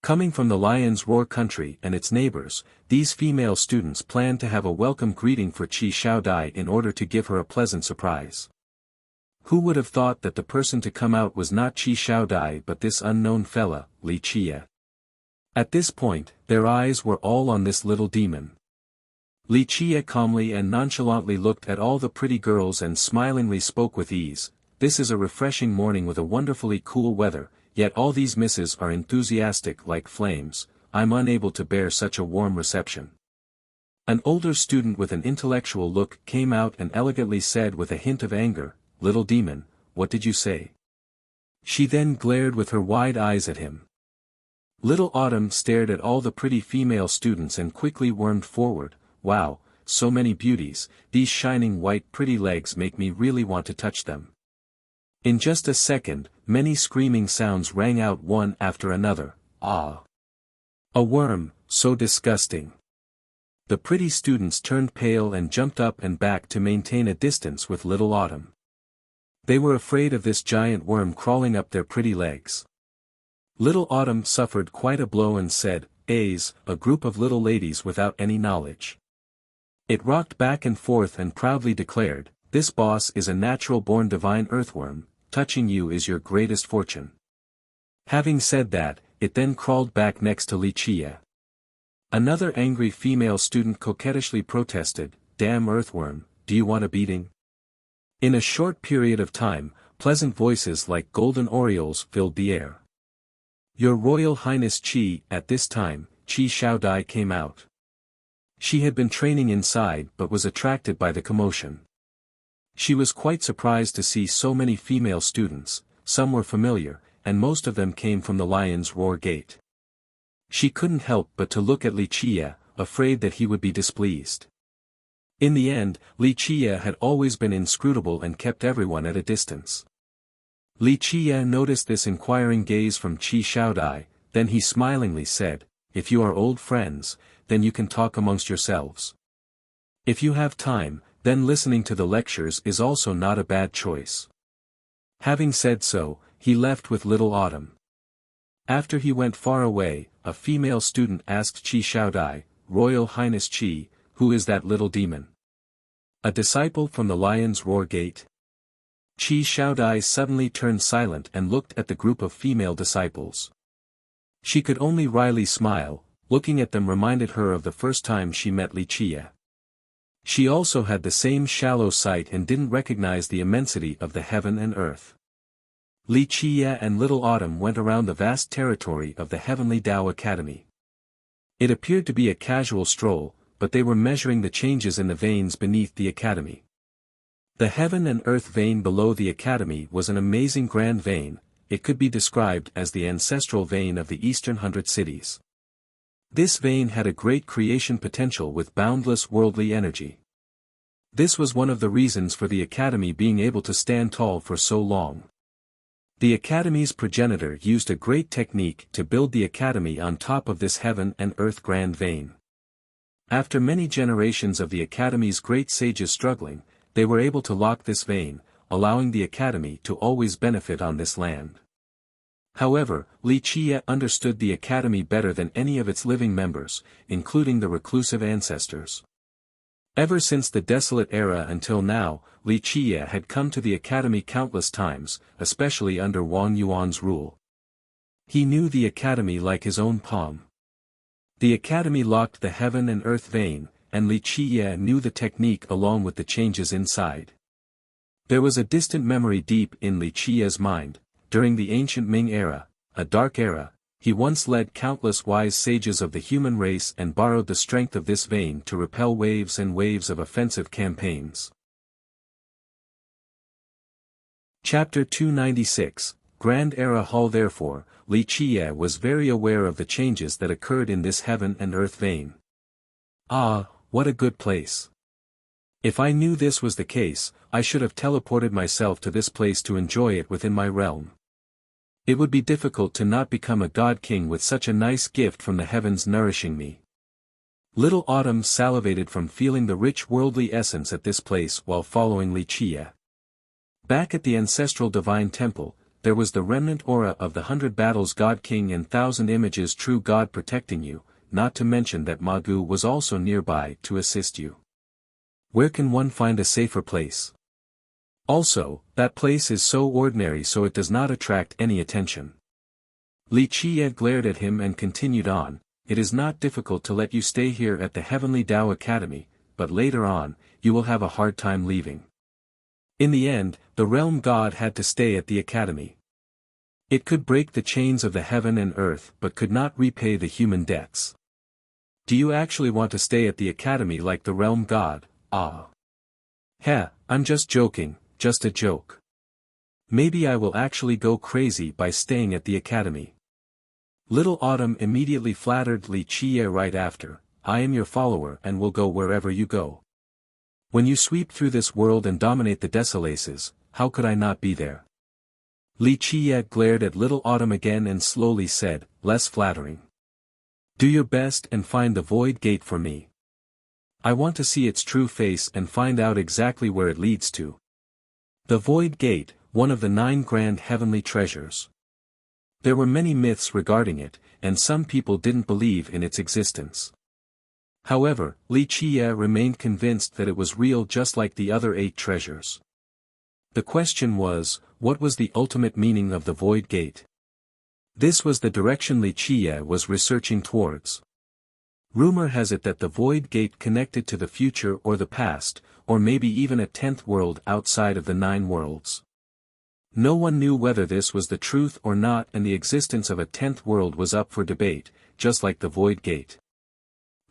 Coming from the Lion's Roar country and its neighbors, these female students planned to have a welcome greeting for Qi Xiaodai in order to give her a pleasant surprise. Who would have thought that the person to come out was not Qi Xiaodai but this unknown fella, Li Chia? At this point, their eyes were all on this little demon. Li Chia calmly and nonchalantly looked at all the pretty girls and smilingly spoke with ease, "This is a refreshing morning with a wonderfully cool weather, yet all these misses are enthusiastic like flames, I'm unable to bear such a warm reception." An older student with an intellectual look came out and elegantly said with a hint of anger, "Little demon, what did you say?" She then glared with her wide eyes at him. Little Autumn stared at all the pretty female students and quickly wormed forward, "Wow, so many beauties, these shining white pretty legs make me really want to touch them." In just a second, many screaming sounds rang out one after another, "Ah! A worm, so disgusting!" The pretty students turned pale and jumped up and back to maintain a distance with Little Autumn. They were afraid of this giant worm crawling up their pretty legs. Little Autumn suffered quite a blow and said, "A's, a group of little ladies without any knowledge." It rocked back and forth and proudly declared, "This boss is a natural-born divine earthworm, touching you is your greatest fortune." Having said that, it then crawled back next to Li Chia. Another angry female student coquettishly protested, "Damn earthworm, do you want a beating?" In a short period of time, pleasant voices like golden orioles filled the air. "Your Royal Highness Qi." At this time, Qi Xiaodai came out. She had been training inside but was attracted by the commotion. She was quite surprised to see so many female students, some were familiar, and most of them came from the Lion's Roar Gate. She couldn't help but to look at Li Chia, afraid that he would be displeased. In the end, Li Chia had always been inscrutable and kept everyone at a distance. Li Chia noticed this inquiring gaze from Qi Xiaodai, then he smilingly said, "If you are old friends, then you can talk amongst yourselves. If you have time, then listening to the lectures is also not a bad choice." Having said so, he left with little Autumn. After he went far away, a female student asked Qi Shaodai, "Royal Highness Qi, who is that little demon? A disciple from the Lion's Roar Gate?" Qi Shaodai suddenly turned silent and looked at the group of female disciples. She could only wryly smile. Looking at them reminded her of the first time she met Li Qie. She also had the same shallow sight and didn't recognize the immensity of the heaven and earth. Li Qie and little Autumn went around the vast territory of the Heavenly Tao Academy. It appeared to be a casual stroll, but they were measuring the changes in the veins beneath the academy. The heaven and earth vein below the academy was an amazing grand vein. It could be described as the ancestral vein of the Eastern 100 Cities. This vein had a great creation potential with boundless worldly energy. This was one of the reasons for the academy being able to stand tall for so long. The academy's progenitor used a great technique to build the academy on top of this heaven and earth grand vein. After many generations of the academy's great sages struggling, they were able to lock this vein, allowing the academy to always benefit on this land. However, Li Qie understood the academy better than any of its living members, including the reclusive ancestors. Ever since the desolate era until now, Li Qie had come to the academy countless times, especially under Wang Yuan's rule. He knew the academy like his own palm. The academy locked the heaven and earth vein, and Li Qie knew the technique along with the changes inside. There was a distant memory deep in Li Qie's mind. During the ancient Ming era, a dark era, he once led countless wise sages of the human race and borrowed the strength of this vein to repel waves and waves of offensive campaigns. Chapter 296, Grand Era Hall. Therefore, Li Qie was very aware of the changes that occurred in this heaven and earth vein. Ah, what a good place! If I knew this was the case, I should have teleported myself to this place to enjoy it within my realm. It would be difficult to not become a god king with such a nice gift from the heavens nourishing me. Little Autumn salivated from feeling the rich worldly essence at this place while following Li Qie. Back at the ancestral divine temple, there was the remnant aura of the 100 battles god king and 1,000 images true god protecting you, not to mention that Ma Gu was also nearby to assist you. Where can one find a safer place? Also, that place is so ordinary so it does not attract any attention. Li Qie glared at him and continued on, "It is not difficult to let you stay here at the Heavenly Tao Academy, but later on, you will have a hard time leaving." In the end, the realm god had to stay at the academy. It could break the chains of the heaven and earth but could not repay the human debts. Do you actually want to stay at the academy like the realm god? Ah. Heh, I'm just joking, just a joke. Maybe I will actually go crazy by staying at the academy. Little Autumn immediately flattered Li Qie right after, "I am your follower and will go wherever you go. When you sweep through this world and dominate the Desolaces, how could I not be there?" Li Qie glared at Little Autumn again and slowly said, less flattering. "Do your best and find the Void Gate for me. I want to see its true face and find out exactly where it leads to." The Void Gate, one of the 9 grand heavenly treasures. There were many myths regarding it, and some people didn't believe in its existence. However, Li Qie remained convinced that it was real just like the other 8 treasures. The question was, what was the ultimate meaning of the Void Gate? This was the direction Li Qie was researching towards. Rumor has it that the Void Gate connected to the future or the past, or maybe even a 10th world outside of the 9 worlds. No one knew whether this was the truth or not, and the existence of a 10th world was up for debate, just like the Void Gate.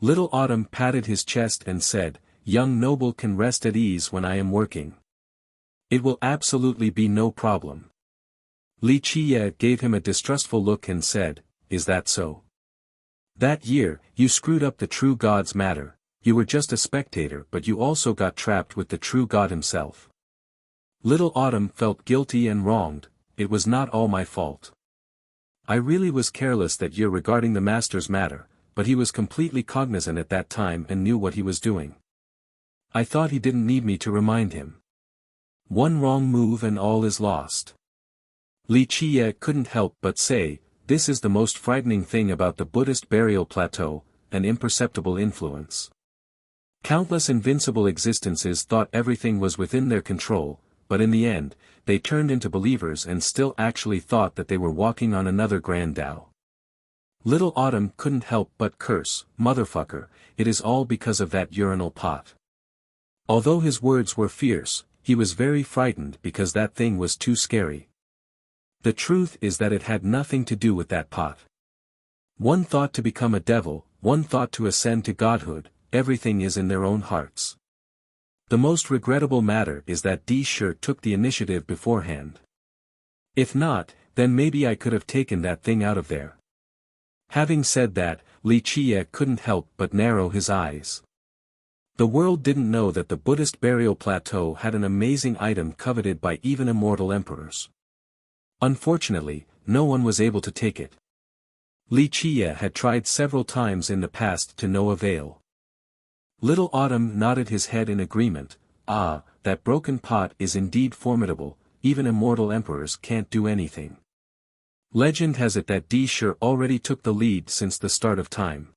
Little Autumn patted his chest and said, "Young noble can rest at ease when I am working. It will absolutely be no problem." Li Qie gave him a distrustful look and said, "Is that so? That year, you screwed up the true God's matter. You were just a spectator but you also got trapped with the true God himself." Little Autumn felt guilty and wronged. "It was not all my fault. I really was careless that year regarding the master's matter, but he was completely cognizant at that time and knew what he was doing. I thought he didn't need me to remind him. One wrong move and all is lost. Li Qiye couldn't help but say, this is the most frightening thing about the Buddhist burial plateau, an imperceptible influence. Countless invincible existences thought everything was within their control, but in the end, they turned into believers and still actually thought that they were walking on another grand Tao. Little Autumn couldn't help but curse, motherfucker, it is all because of that urinal pot. Although his words were fierce, he was very frightened because that thing was too scary. The truth is that it had nothing to do with that pot. One thought to become a devil, one thought to ascend to godhood, everything is in their own hearts. The most regrettable matter is that D. Sure took the initiative beforehand. If not, then maybe I could have taken that thing out of there. Having said that, Li Qiye couldn't help but narrow his eyes. The world didn't know that the Buddhist burial plateau had an amazing item coveted by even immortal emperors. Unfortunately, no one was able to take it. Li Qiye had tried several times in the past to no avail. Little Autumn nodded his head in agreement. Ah, that broken pot is indeed formidable, even immortal emperors can't do anything. Legend has it that D. Sure already took the lead since the start of time.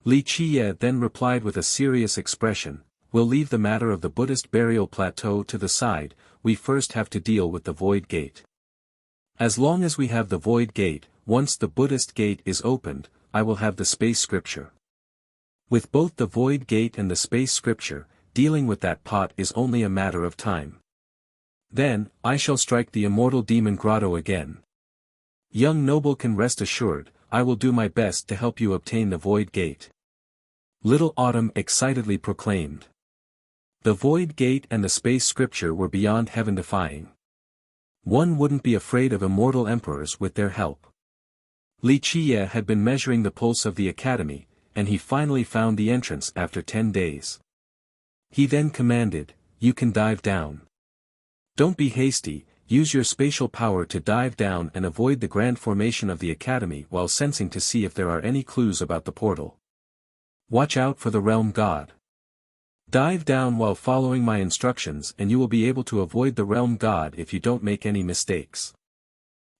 Li Qiye then replied with a serious expression, we'll leave the matter of the Buddhist burial plateau to the side, we first have to deal with the Void Gate. As long as we have the Void Gate, once the Buddhist gate is opened, I will have the space scripture. With both the Void Gate and the space scripture, dealing with that pot is only a matter of time. Then, I shall strike the immortal demon grotto again. Young noble can rest assured, I will do my best to help you obtain the Void Gate. Little Autumn excitedly proclaimed. The Void Gate and the space scripture were beyond heaven-defying. One wouldn't be afraid of immortal emperors with their help. Li Qiye had been measuring the pulse of the academy, and he finally found the entrance after 10 days. He then commanded, you can dive down. Don't be hasty, use your spatial power to dive down and avoid the grand formation of the academy while sensing to see if there are any clues about the portal. Watch out for the realm god. Dive down while following my instructions and you will be able to avoid the realm god if you don't make any mistakes.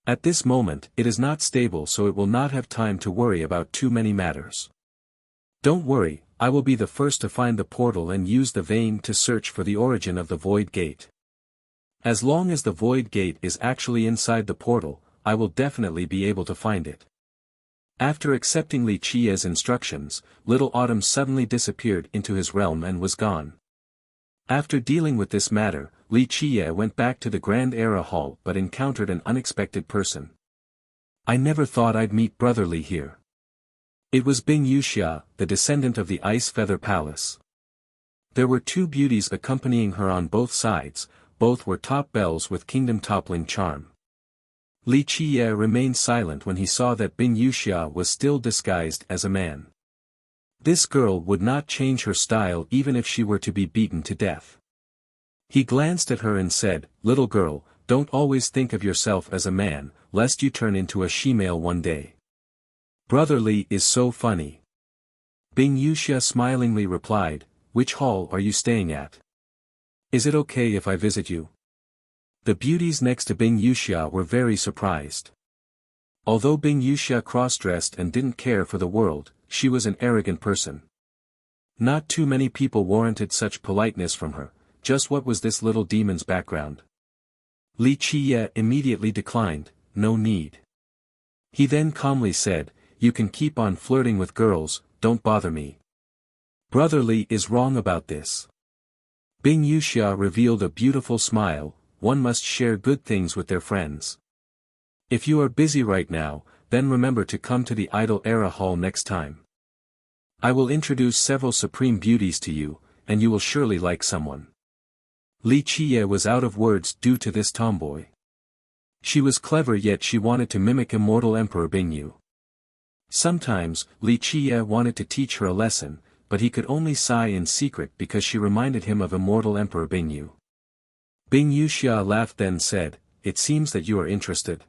At this moment, it is not stable so it will not have time to worry about too many matters. Don't worry, I will be the first to find the portal and use the vein to search for the origin of the Void Gate. As long as the Void Gate is actually inside the portal, I will definitely be able to find it. After accepting Li Qiye's instructions, Little Autumn suddenly disappeared into his realm and was gone. After dealing with this matter, Li Qiye went back to the Grand Era Hall but encountered an unexpected person. I never thought I'd meet Brother Li here. It was Bing Wuxia, the descendant of the Ice Feather Palace. There were two beauties accompanying her on both sides, both were top belles with kingdom-toppling charm. Li Qiye remained silent when he saw that Bing Wuxia was still disguised as a man. This girl would not change her style even if she were to be beaten to death. He glanced at her and said, little girl, don't always think of yourself as a man, lest you turn into a she-male one day. Brother Li is so funny. Bing Wuxia smilingly replied, which hall are you staying at? Is it okay if I visit you? The beauties next to Bing Wuxia were very surprised. Although Bing Wuxia cross-dressed and didn't care for the world, she was an arrogant person. Not too many people warranted such politeness from her, just what was this little demon's background? Li Qiye immediately declined, no need. He then calmly said, you can keep on flirting with girls, don't bother me. Brother Li is wrong about this. Bing Wuxia revealed a beautiful smile, one must share good things with their friends. If you are busy right now, then remember to come to the Idle Era Hall next time. I will introduce several supreme beauties to you, and you will surely like someone. Li Qiye was out of words due to this tomboy. She was clever yet she wanted to mimic immortal Emperor Bingyu. Sometimes, Li Qiye wanted to teach her a lesson, but he could only sigh in secret because she reminded him of immortal Emperor Bingyu. Bing Wuxia laughed then said, it seems that you are interested.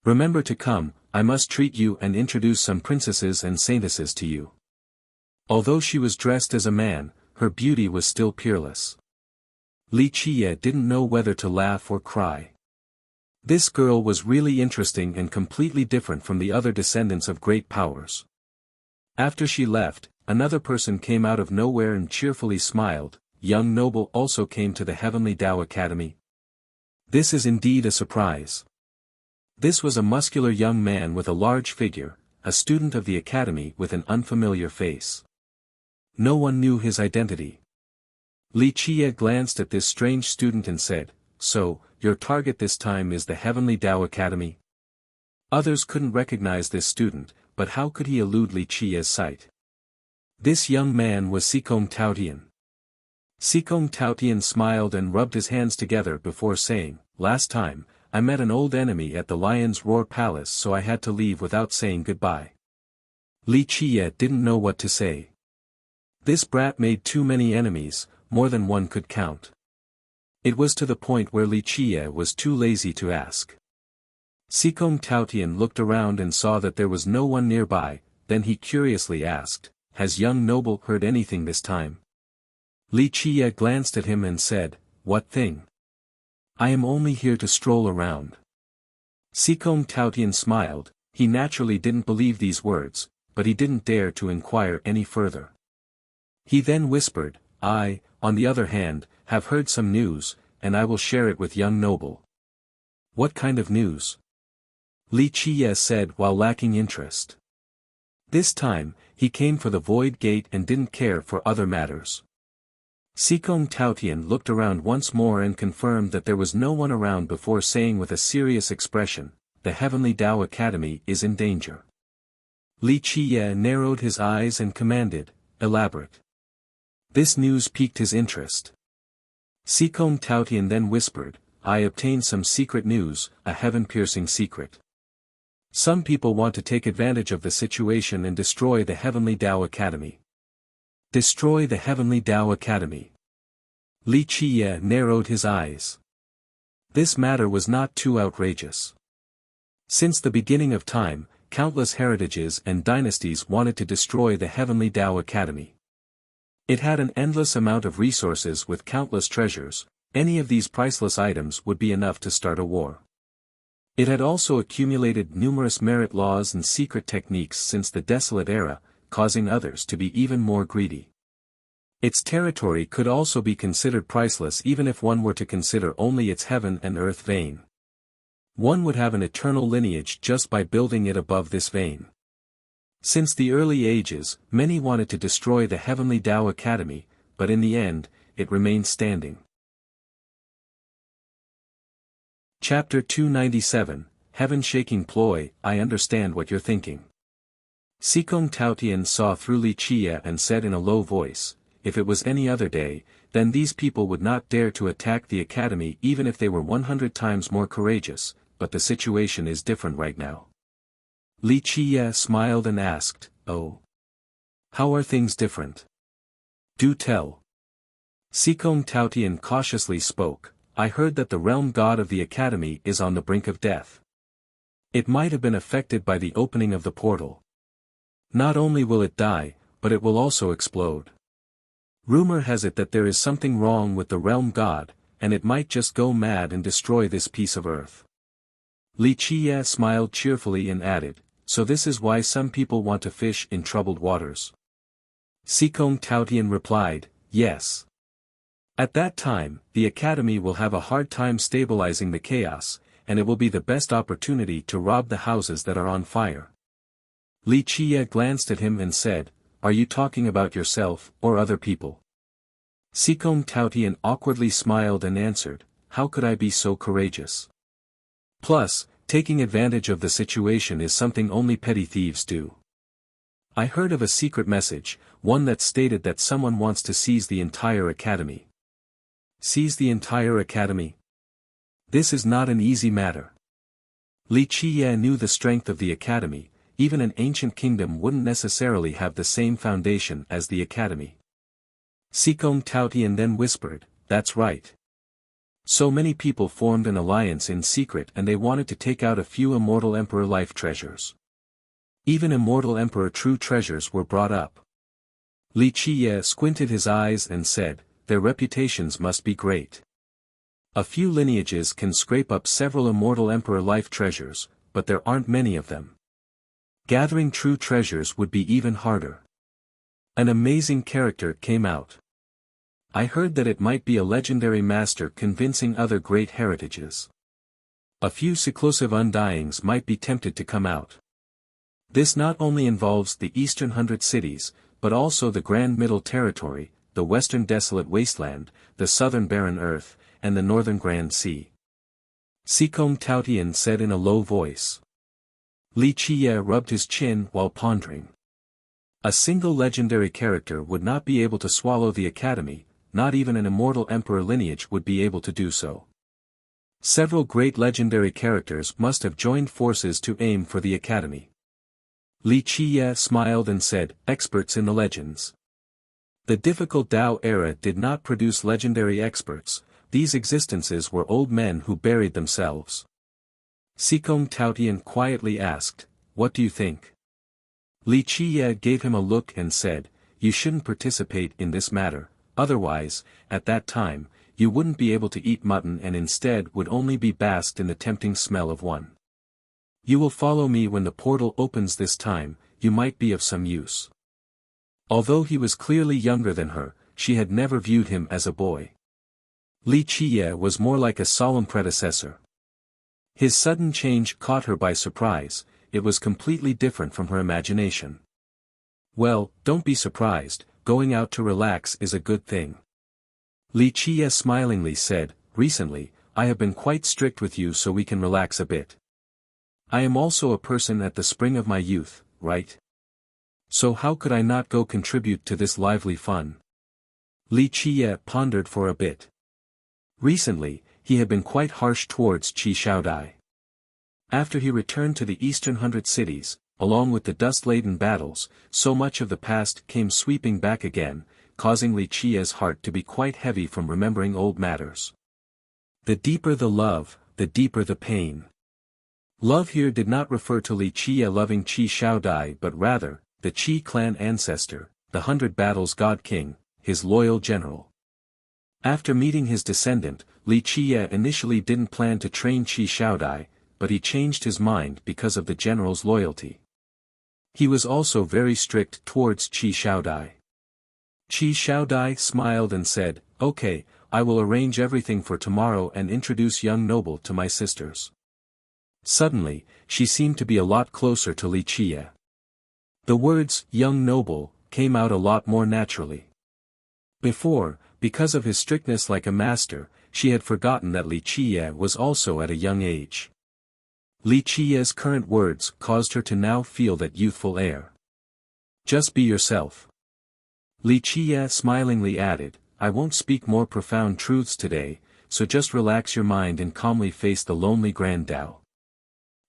Remember to come, I must treat you and introduce some princesses and saintesses to you. Although she was dressed as a man, her beauty was still peerless. Li Qiye didn't know whether to laugh or cry. This girl was really interesting and completely different from the other descendants of great powers. After she left, another person came out of nowhere and cheerfully smiled. Young noble also came to the Heavenly Tao Academy. This is indeed a surprise. This was a muscular young man with a large figure, a student of the academy with an unfamiliar face. No one knew his identity. Li Qiye glanced at this strange student and said, "So, your target this time is the Heavenly Tao Academy?" Others couldn't recognize this student, but how could he elude Li Qiye's sight? This young man was Sikong Taotian. Sikong Taotian smiled and rubbed his hands together before saying, "Last time, I met an old enemy at the Lion's Roar Palace, so I had to leave without saying goodbye." Li Qiye didn't know what to say. This brat made too many enemies, more than one could count. It was to the point where Li Qiye was too lazy to ask. Sikong Taotian looked around and saw that there was no one nearby, then he curiously asked, "Has young noble heard anything this time?" Li Qiye glanced at him and said, "What thing? I am only here to stroll around." Sikong Taotian smiled. He naturally didn't believe these words, but he didn't dare to inquire any further. He then whispered, "I, on the other hand, have heard some news, and I will share it with young noble." "What kind of news?" Li Qiye said while lacking interest. This time, he came for the Void Gate and didn't care for other matters. Sikong Taotian looked around once more and confirmed that there was no one around before saying with a serious expression, "The Heavenly Tao Academy is in danger." Li Qiye narrowed his eyes and commanded, "Elaborate." This news piqued his interest. Sikong Taotian then whispered, "I obtained some secret news, a heaven-piercing secret. Some people want to take advantage of the situation and destroy the Heavenly Tao Academy." Destroy the Heavenly Tao Academy. Li Qiye narrowed his eyes. This matter was not too outrageous. Since the beginning of time, countless heritages and dynasties wanted to destroy the Heavenly Tao Academy. It had an endless amount of resources with countless treasures. Any of these priceless items would be enough to start a war. It had also accumulated numerous merit laws and secret techniques since the Desolate Era, causing others to be even more greedy. Its territory could also be considered priceless even if one were to consider only its heaven and earth vein. One would have an eternal lineage just by building it above this vein. Since the early ages, many wanted to destroy the Heavenly Tao Academy, but in the end, it remained standing. Chapter 297, Heaven-Shaking Ploy. I understand what you're thinking. Sikong Taotian saw through Li Qiye and said in a low voice, "If it was any other day, then these people would not dare to attack the academy even if they were 100 times more courageous, but the situation is different right now." Li Qiye smiled and asked, "Oh? How are things different? Do tell." Sikong Taotian cautiously spoke, "I heard that the realm god of the academy is on the brink of death. It might have been affected by the opening of the portal. Not only will it die, but it will also explode. Rumor has it that there is something wrong with the realm god, and it might just go mad and destroy this piece of earth." Li Qiye smiled cheerfully and added, "So this is why some people want to fish in troubled waters." Sikong Taotian replied, "Yes. At that time, the academy will have a hard time stabilizing the chaos, and it will be the best opportunity to rob the houses that are on fire." Li Qiye glanced at him and said, "Are you talking about yourself or other people?" Sikong Taotian awkwardly smiled and answered, "How could I be so courageous? Plus, taking advantage of the situation is something only petty thieves do. I heard of a secret message, one that stated that someone wants to seize the entire academy." Seize the entire academy? This is not an easy matter. Li Qiye knew the strength of the academy. Even an ancient kingdom wouldn't necessarily have the same foundation as the academy. Sikong Taotian then whispered, "That's right. So many people formed an alliance in secret and they wanted to take out a few immortal emperor life treasures. Even immortal emperor true treasures were brought up. Li Qiye squinted his eyes and said, their reputations must be great. A few lineages can scrape up several immortal emperor life treasures, but there aren't many of them. Gathering true treasures would be even harder. An amazing character came out. I heard that it might be a legendary master convincing other great heritages. A few seclusive undyings might be tempted to come out. This not only involves the eastern 100 cities, but also the Grand Middle Territory, the western desolate wasteland, the southern barren earth, and the northern Grand Sea. Sikong Taotian said in a low voice. Li Qiye rubbed his chin while pondering. A single legendary character would not be able to swallow the academy, not even an immortal emperor lineage would be able to do so. Several great legendary characters must have joined forces to aim for the academy. Li Qiye smiled and said, experts in the legends. The difficult Tao era did not produce legendary experts, these existences were old men who buried themselves. Sikong Taotian quietly asked, what do you think? Li Qiye gave him a look and said, you shouldn't participate in this matter, otherwise, at that time, you wouldn't be able to eat mutton and instead would only be basked in the tempting smell of one. You will follow me when the portal opens this time, you might be of some use. Although he was clearly younger than her, she had never viewed him as a boy. Li Qiye was more like a solemn predecessor. His sudden change caught her by surprise, it was completely different from her imagination. Well, don't be surprised, going out to relax is a good thing. Li Qiye smilingly said, recently, I have been quite strict with you so we can relax a bit. I am also a person at the spring of my youth, right? So how could I not go contribute to this lively fun? Li Qiye pondered for a bit. Recently, he had been quite harsh towards Qi Shaodai. After he returned to the eastern 100 cities, along with the dust-laden battles, so much of the past came sweeping back again, causing Li Qiye's heart to be quite heavy from remembering old matters. The deeper the love, the deeper the pain. Love here did not refer to Li Qiye loving Qi Shaodai but rather, the Qi clan ancestor, the 100 Battles God King, his loyal general. After meeting his descendant, Li Qiye initially didn't plan to train Qi Shaodai, but he changed his mind because of the general's loyalty. He was also very strict towards Qi Shaodai. Qi Shaodai smiled and said, okay, I will arrange everything for tomorrow and introduce young noble to my sisters. Suddenly, she seemed to be a lot closer to Li Qiye. The words, young noble, came out a lot more naturally. Before, because of his strictness like a master, she had forgotten that Li Qiye was also at a young age. Li Qiye's current words caused her to now feel that youthful air. Just be yourself. Li Qiye smilingly added, I won't speak more profound truths today, so just relax your mind and calmly face the lonely Grand Tao.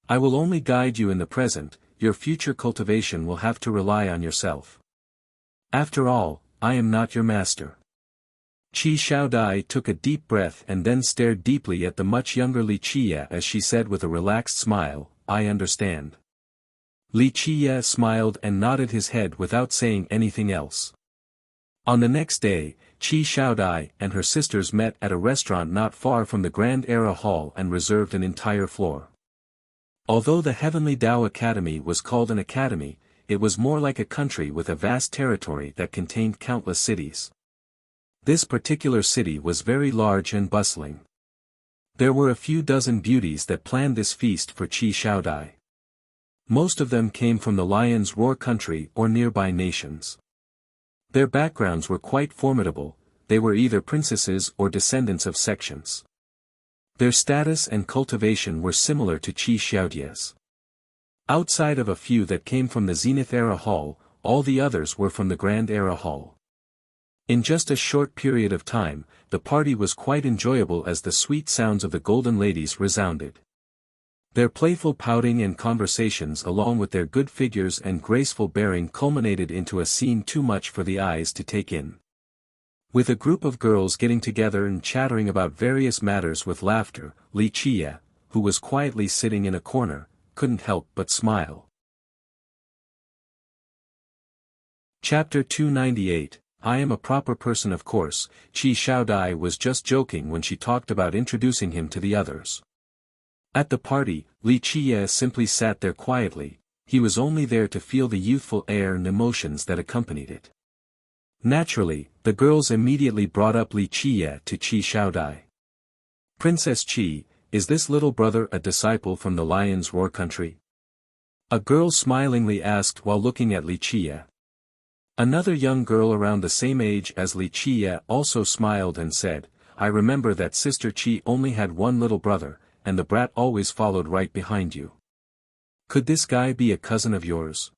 I will only guide you in the present, your future cultivation will have to rely on yourself. After all, I am not your master. Qi Shaodai took a deep breath and then stared deeply at the much younger Li Qiye as she said with a relaxed smile, I understand. Li Qiye smiled and nodded his head without saying anything else. On the next day, Qi Shaodai and her sisters met at a restaurant not far from the Grand Era Hall and reserved an entire floor. Although the Heavenly Tao Academy was called an academy, it was more like a country with a vast territory that contained countless cities. This particular city was very large and bustling. There were a few dozen beauties that planned this feast for Qi Shaodai. Most of them came from the Lion's Roar country or nearby nations. Their backgrounds were quite formidable, they were either princesses or descendants of sections. Their status and cultivation were similar to Qi Xiaodie's. Outside of a few that came from the Zenith Era Hall, all the others were from the Grand Era Hall. In just a short period of time, the party was quite enjoyable as the sweet sounds of the golden ladies resounded. Their playful pouting and conversations along with their good figures and graceful bearing culminated into a scene too much for the eyes to take in. With a group of girls getting together and chattering about various matters with laughter, Li Chia, who was quietly sitting in a corner, couldn't help but smile. Chapter 298, I am a proper person of course. Qi Xiaodai was just joking when she talked about introducing him to the others. At the party, Li Chia simply sat there quietly, he was only there to feel the youthful air and emotions that accompanied it. Naturally, the girls immediately brought up Li Chia to Qi Xiaodai. Princess Qi, is this little brother a disciple from the Lion's Roar country? A girl smilingly asked while looking at Li Chia. Another young girl around the same age as Li Chia also smiled and said, I remember that Sister Qi only had one little brother, and the brat always followed right behind you. Could this guy be a cousin of yours?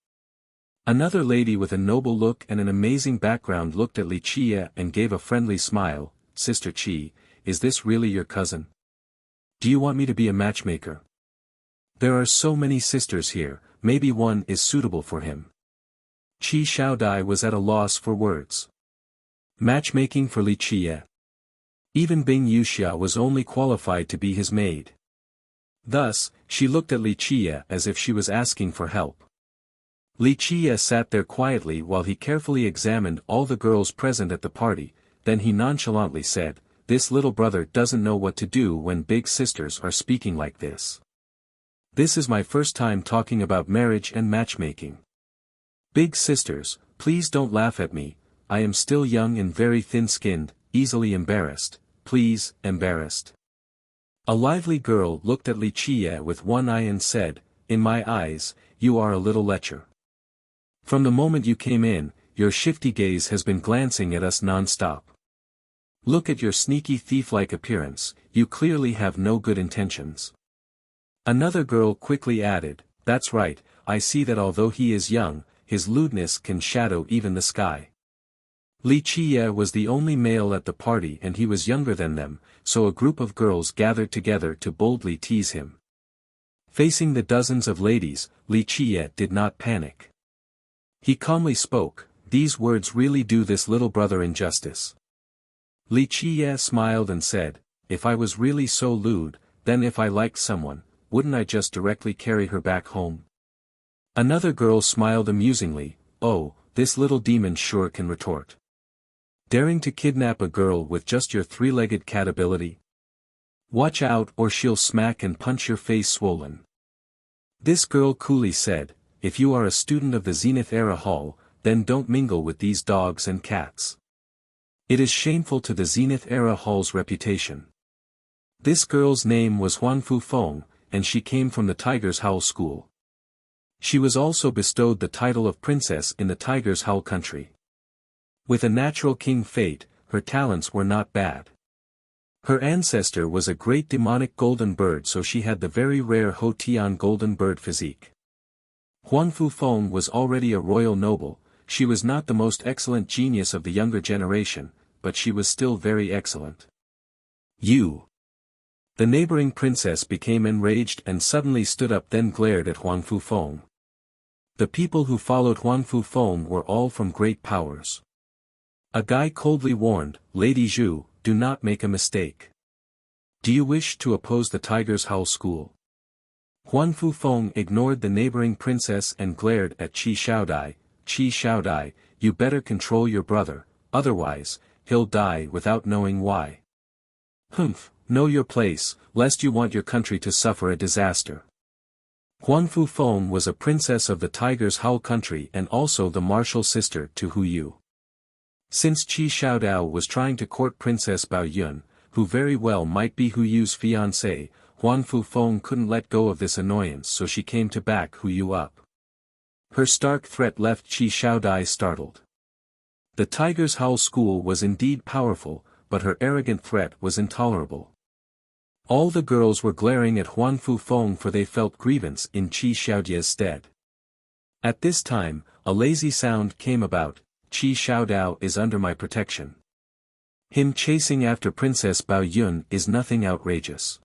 Another lady with a noble look and an amazing background looked at Li Chia and gave a friendly smile. Sister Qi, is this really your cousin? Do you want me to be a matchmaker? There are so many sisters here, maybe one is suitable for him. Qi Xiaodai was at a loss for words. Matchmaking for Li Chia. Even Bing Yuxia was only qualified to be his maid. Thus, she looked at Li Chia as if she was asking for help. Li Chia sat there quietly while he carefully examined all the girls present at the party, then he nonchalantly said, this little brother doesn't know what to do when big sisters are speaking like this. This is my first time talking about marriage and matchmaking. Big sisters, please don't laugh at me, I am still young and very thin-skinned, easily embarrassed, please, embarrassed. A lively girl looked at Li Chia with one eye and said, in my eyes, you are a little lecher. From the moment you came in, your shifty gaze has been glancing at us non-stop. Look at your sneaky thief-like appearance, you clearly have no good intentions. Another girl quickly added, that's right, I see that although he is young, his lewdness can shadow even the sky. Li Chia was the only male at the party and he was younger than them, so a group of girls gathered together to boldly tease him. Facing the dozens of ladies, Li Chia did not panic. He calmly spoke, these words really do this little brother injustice. Li Chia smiled and said, if I was really so lewd, then if I liked someone, wouldn't I just directly carry her back home? Another girl smiled amusingly, oh, this little demon sure can retort. Daring to kidnap a girl with just your three-legged cat ability? Watch out or she'll smack and punch your face swollen. This girl coolly said, if you are a student of the Zenith Era Hall, then don't mingle with these dogs and cats. It is shameful to the Zenith Era Hall's reputation. This girl's name was Huangfu Feng, and she came from the Tiger's Howl School. She was also bestowed the title of princess in the Tiger's Howl country. With a natural king fate, her talents were not bad. Her ancestor was a great demonic golden bird, so she had the very rare Ho Tian golden bird physique. Huangfu Feng was already a royal noble, she was not the most excellent genius of the younger generation, but she was still very excellent. You! The neighboring princess became enraged and suddenly stood up, then glared at Huangfu Feng. The people who followed Huangfu Feng were all from great powers. A guy coldly warned, Lady Zhu, do not make a mistake. Do you wish to oppose the Tiger's Howl School? Huangfu Feng ignored the neighboring princess and glared at Qi Xiaodai. Qi Xiaodai, you better control your brother, otherwise, he'll die without knowing why. Humph, know your place, lest you want your country to suffer a disaster. Huangfu Feng was a princess of the Tiger's Howl country and also the martial sister to Hu Yu. Since Qi Xiaodao was trying to court Princess Bao Yun, who very well might be Hu Yu's fiancée, Huangfu Feng couldn't let go of this annoyance, so she came to back Hu Yu up. Her stark threat left Qi Xiaodai startled. The Tiger's Howl School was indeed powerful, but her arrogant threat was intolerable. All the girls were glaring at Huangfu Feng, for they felt grievance in Qi Xiaodia's stead. At this time, a lazy sound came about, Qi Xiaodao is under my protection. Him chasing after Princess Bao Yun is nothing outrageous.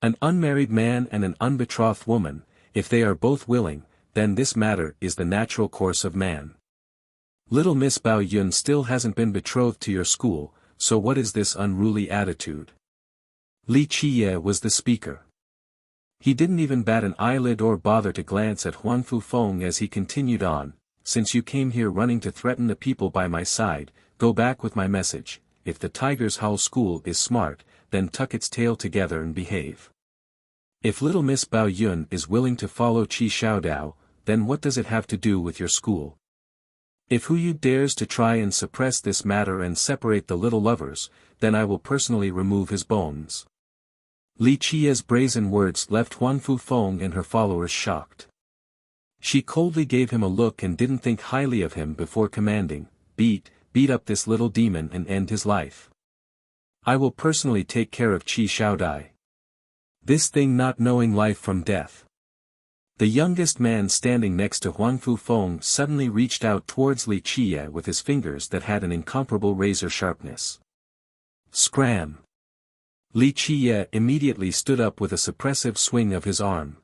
An unmarried man and an unbetrothed woman, if they are both willing, then this matter is the natural course of man. Little Miss Bao Yun still hasn't been betrothed to your school, so what is this unruly attitude? Li Qiye was the speaker. He didn't even bat an eyelid or bother to glance at Huan Fufeng as he continued on, since you came here running to threaten the people by my side, go back with my message. If the Tiger's Howl School is smart, then tuck its tail together and behave. If little Miss Bao Yun is willing to follow Qi Xiaodao, then what does it have to do with your school? If Hu Yu dares to try and suppress this matter and separate the little lovers, then I will personally remove his bones. Li Qiye's brazen words left Huan Fufeng and her followers shocked. She coldly gave him a look and didn't think highly of him before commanding, beat up this little demon and end his life. I will personally take care of Qi Xiaodai. This thing not knowing life from death. The youngest man standing next to Huan Fufeng suddenly reached out towards Li Qiye with his fingers that had an incomparable razor sharpness. Scram! Li Qiye immediately stood up with a suppressive swing of his arm.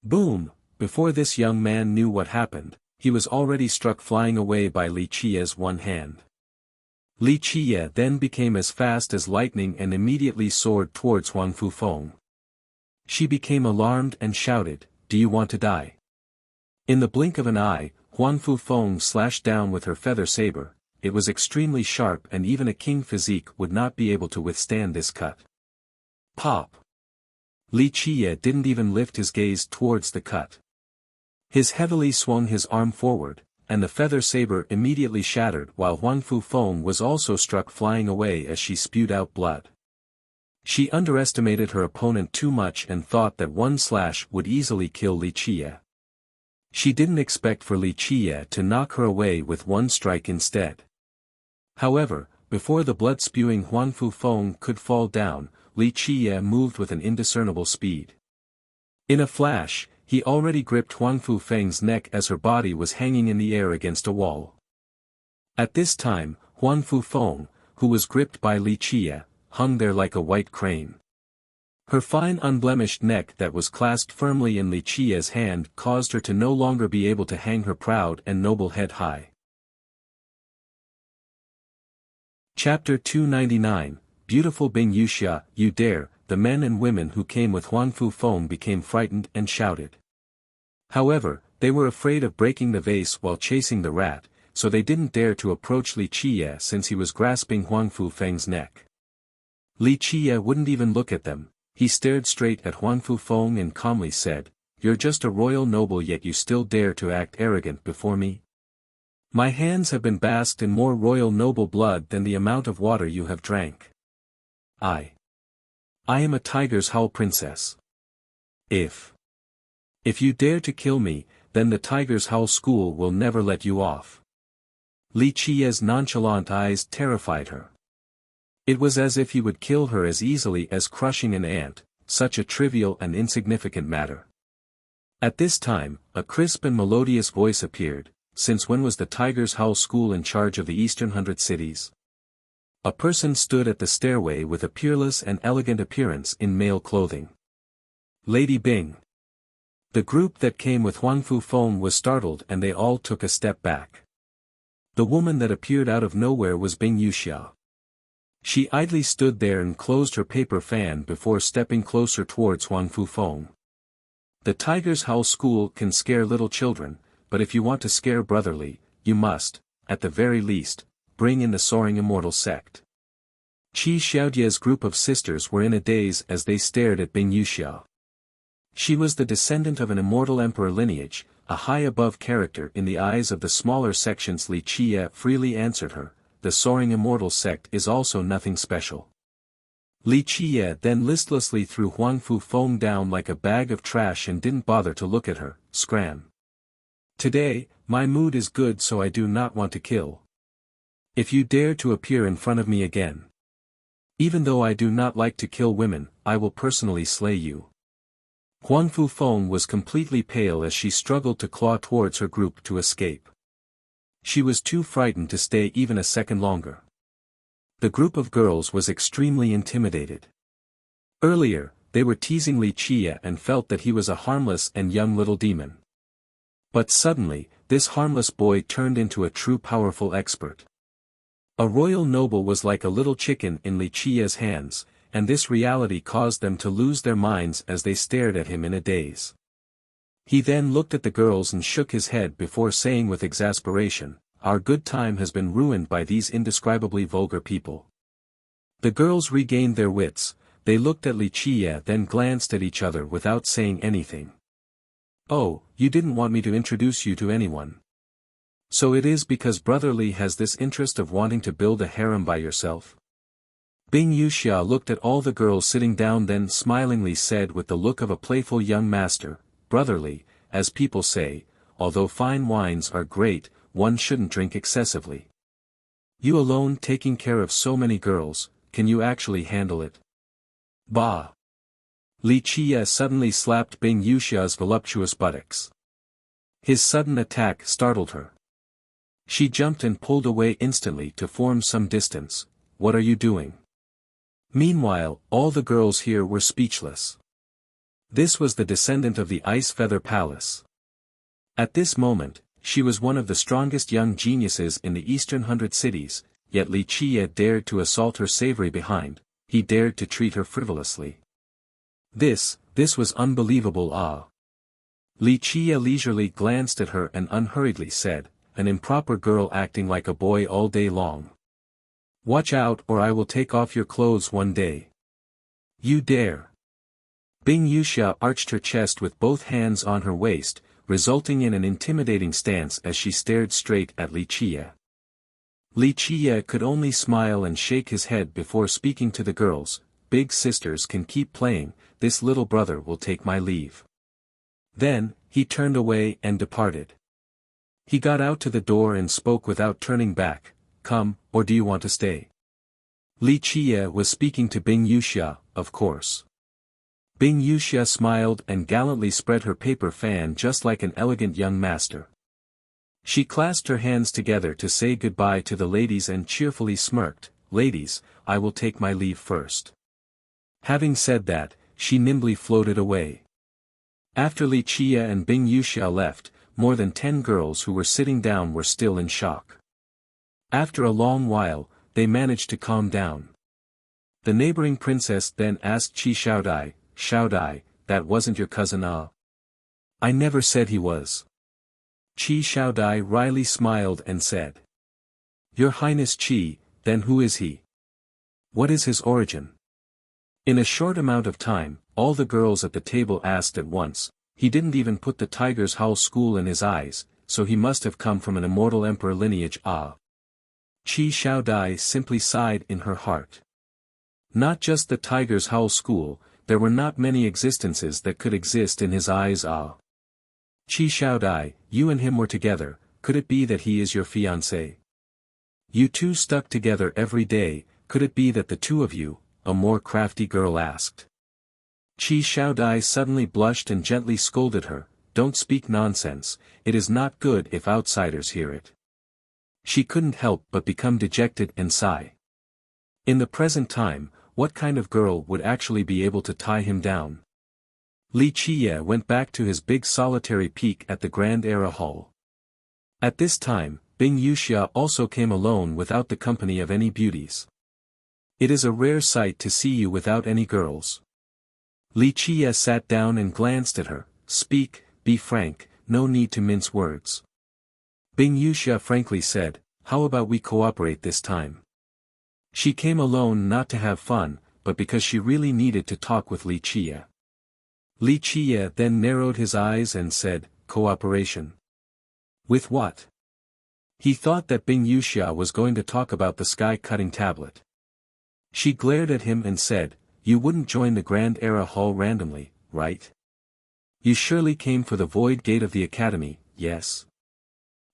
Boom! Before this young man knew what happened, he was already struck flying away by Li Qiye's one hand. Li Qiye then became as fast as lightning and immediately soared towards Huan Fufeng. She became alarmed and shouted, "Do you want to die?" In the blink of an eye, Huan Fufeng slashed down with her feather saber. It was extremely sharp and even a king physique would not be able to withstand this cut. Pop! Li Qiye didn't even lift his gaze towards the cut. His heavily swung his arm forward, and the feather saber immediately shattered while Huan Fufeng was also struck flying away as she spewed out blood. She underestimated her opponent too much and thought that one slash would easily kill Li Qiye. She didn't expect for Li Qiye to knock her away with one strike instead. However, before the blood-spewing Huan Fufeng could fall down, Li Qiye moved with an indiscernible speed. In a flash, he already gripped Huan Fufeng's neck as her body was hanging in the air against a wall. At this time, Huan Fufeng, who was gripped by Li Qiye, hung there like a white crane. Her fine unblemished neck that was clasped firmly in Li Qiye's hand caused her to no longer be able to hang her proud and noble head high. Chapter 299, Beautiful Bing Yuxia, you dare. The men and women who came with Huan Fufeng became frightened and shouted. However, they were afraid of breaking the vase while chasing the rat, so they didn't dare to approach Li Qiye since he was grasping Huan Fufeng's neck. Li Qiye wouldn't even look at them. He stared straight at Huan Fufeng and calmly said, "You're just a royal noble yet you still dare to act arrogant before me? My hands have been basked in more royal noble blood than the amount of water you have drank. I am a Tiger's Howl princess. If you dare to kill me, then the Tiger's Howl School will never let you off." Li Qiye's nonchalant eyes terrified her. It was as if he would kill her as easily as crushing an ant, such a trivial and insignificant matter. At this time, a crisp and melodious voice appeared. Since when was the Tiger's Howl School in charge of the Eastern 100 cities? A person stood at the stairway with a peerless and elegant appearance in male clothing. Lady Bing. The group that came with Huan Fufeng was startled and they all took a step back. The woman that appeared out of nowhere was Bing Yuxia. She idly stood there and closed her paper fan before stepping closer towards Huan Fufeng. The Tiger's Howl School can scare little children, but if you want to scare brotherly, you must, at the very least, bring in the soaring immortal sect. Qi Xiaodie's group of sisters were in a daze as they stared at Bing Yuxia. She was the descendant of an immortal emperor lineage, a high above character in the eyes of the smaller sections. Li Qiye freely answered her, "The soaring immortal sect is also nothing special." Li Qiye then listlessly threw Huan Fufeng down like a bag of trash and didn't bother to look at her. Scram. Today, my mood is good so I do not want to kill. If you dare to appear in front of me again. Even though I do not like to kill women, I will personally slay you. Huan Fufeng was completely pale as she struggled to claw towards her group to escape. She was too frightened to stay even a second longer. The group of girls was extremely intimidated. Earlier, they were teasing Li Qiye and felt that he was a harmless and young little demon. But suddenly, this harmless boy turned into a true powerful expert. A royal noble was like a little chicken in Li Qia's hands, and this reality caused them to lose their minds as they stared at him in a daze. He then looked at the girls and shook his head before saying with exasperation, "Our good time has been ruined by these indescribably vulgar people." The girls regained their wits, they looked at Li Qia then glanced at each other without saying anything. "Oh, you didn't want me to introduce you to anyone. So it is because Brother Li has this interest of wanting to build a harem by yourself?" Bing Yuxia looked at all the girls sitting down then smilingly said with the look of a playful young master, "Brother Li, as people say, although fine wines are great, one shouldn't drink excessively. You alone taking care of so many girls, can you actually handle it?" "Bah!" Li Qia suddenly slapped Bing Yuxia's voluptuous buttocks. His sudden attack startled her. She jumped and pulled away instantly to form some distance. "What are you doing?" Meanwhile, all the girls here were speechless. This was the descendant of the Ice Feather Palace. At this moment, she was one of the strongest young geniuses in the Eastern 100 cities, yet Li Qia dared to assault her savory behind, he dared to treat her frivolously. This was unbelievable. Li Qia leisurely glanced at her and unhurriedly said, "An improper girl acting like a boy all day long. Watch out or I will take off your clothes one day. You dare." Bing Yuxia arched her chest with both hands on her waist, resulting in an intimidating stance as she stared straight at Li Qia. Li Qia could only smile and shake his head before speaking to the girls, "Big sisters can keep playing, this little brother will take my leave." Then, he turned away and departed. He got out to the door and spoke without turning back, "Come, or do you want to stay?" Li Qia was speaking to Bing Yuxia, of course. Bing Yuxia smiled and gallantly spread her paper fan just like an elegant young master. She clasped her hands together to say goodbye to the ladies and cheerfully smirked, "Ladies, I will take my leave first." Having said that, she nimbly floated away. After Li Qia and Bing Yuxia left, more than 10 girls who were sitting down were still in shock. After a long while, they managed to calm down. The neighboring princess then asked Qi Xiaodai, "Xiaodai, that wasn't your cousin Ah?" "I never said he was." Qi Xiaodai wryly smiled and said, "Your Highness Qi, then who is he? What is his origin?" In a short amount of time, all the girls at the table asked at once, "He didn't even put the Tiger's Howl school in his eyes, so he must have come from an immortal emperor lineage." Ah! Qi Xiaodai simply sighed in her heart. Not just the Tiger's Howl school, there were not many existences that could exist in his eyes. Ah! Qi Xiaodai, you and him were together, could it be that he is your fiancé? You two stuck together every day, could it be that the two of you, a more crafty girl asked. Qi Xiaodai suddenly blushed and gently scolded her, "Don't speak nonsense, it is not good if outsiders hear it." She couldn't help but become dejected and sigh. In the present time, what kind of girl would actually be able to tie him down? Li Qia went back to his big solitary peak at the Grand Era Hall. At this time, Bing Yuxia also came alone without the company of any beauties. "It is a rare sight to see you without any girls." Li Qia sat down and glanced at her, "Speak, be frank, no need to mince words." Bing Yuxia frankly said, "How about we cooperate this time?" She came alone not to have fun, but because she really needed to talk with Li Qia. Li Qia then narrowed his eyes and said, "Cooperation? With what?" He thought that Bing Yuxia was going to talk about the sky-cutting tablet. She glared at him and said, "You wouldn't join the Grand Era Hall randomly, right? You surely came for the Void Gate of the Academy, yes?"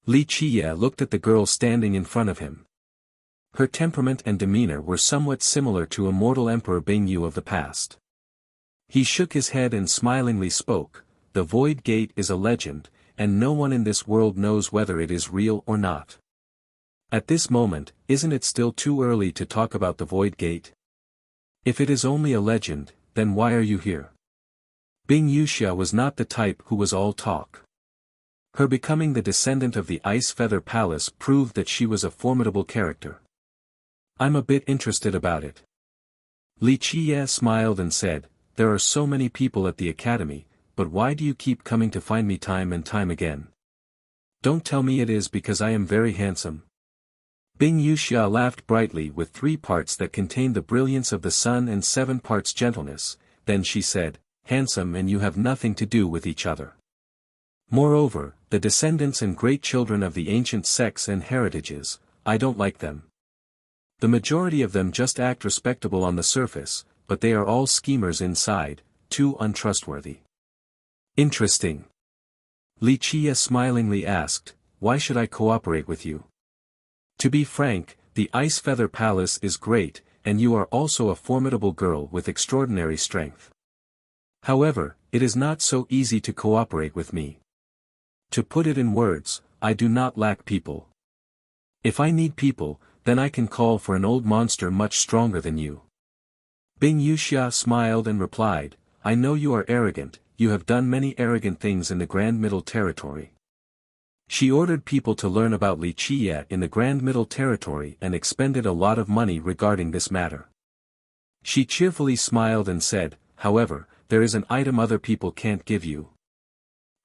Li Qia looked at the girl standing in front of him. Her temperament and demeanor were somewhat similar to immortal Emperor Bing Yu of the past. He shook his head and smilingly spoke, "The Void Gate is a legend, and no one in this world knows whether it is real or not. At this moment, isn't it still too early to talk about the Void Gate? If it is only a legend, then why are you here?" Bing Yuxia was not the type who was all talk. Her becoming the descendant of the Ice Feather Palace proved that she was a formidable character. I'm a bit interested about it. Li Qie smiled and said, there are so many people at the academy, but why do you keep coming to find me time and time again? Don't tell me it is because I am very handsome. Bing Yuxia laughed brightly with 3 parts that contained the brilliance of the sun and 7 parts gentleness, then she said, handsome and you have nothing to do with each other. Moreover, the descendants and great children of the ancient sects and heritages, I don't like them. The majority of them just act respectable on the surface, but they are all schemers inside, too untrustworthy. Interesting. Li Qie smilingly asked, why should I cooperate with you? To be frank, the Ice Feather Palace is great, and you are also a formidable girl with extraordinary strength. However, it is not so easy to cooperate with me. To put it in words, I do not lack people. If I need people, then I can call for an old monster much stronger than you. Bing Yuxia smiled and replied, I know you are arrogant, you have done many arrogant things in the Grand Middle Territory. She ordered people to learn about Li Qie in the Grand Middle Territory and expended a lot of money regarding this matter. She cheerfully smiled and said, however, there is an item other people can't give you.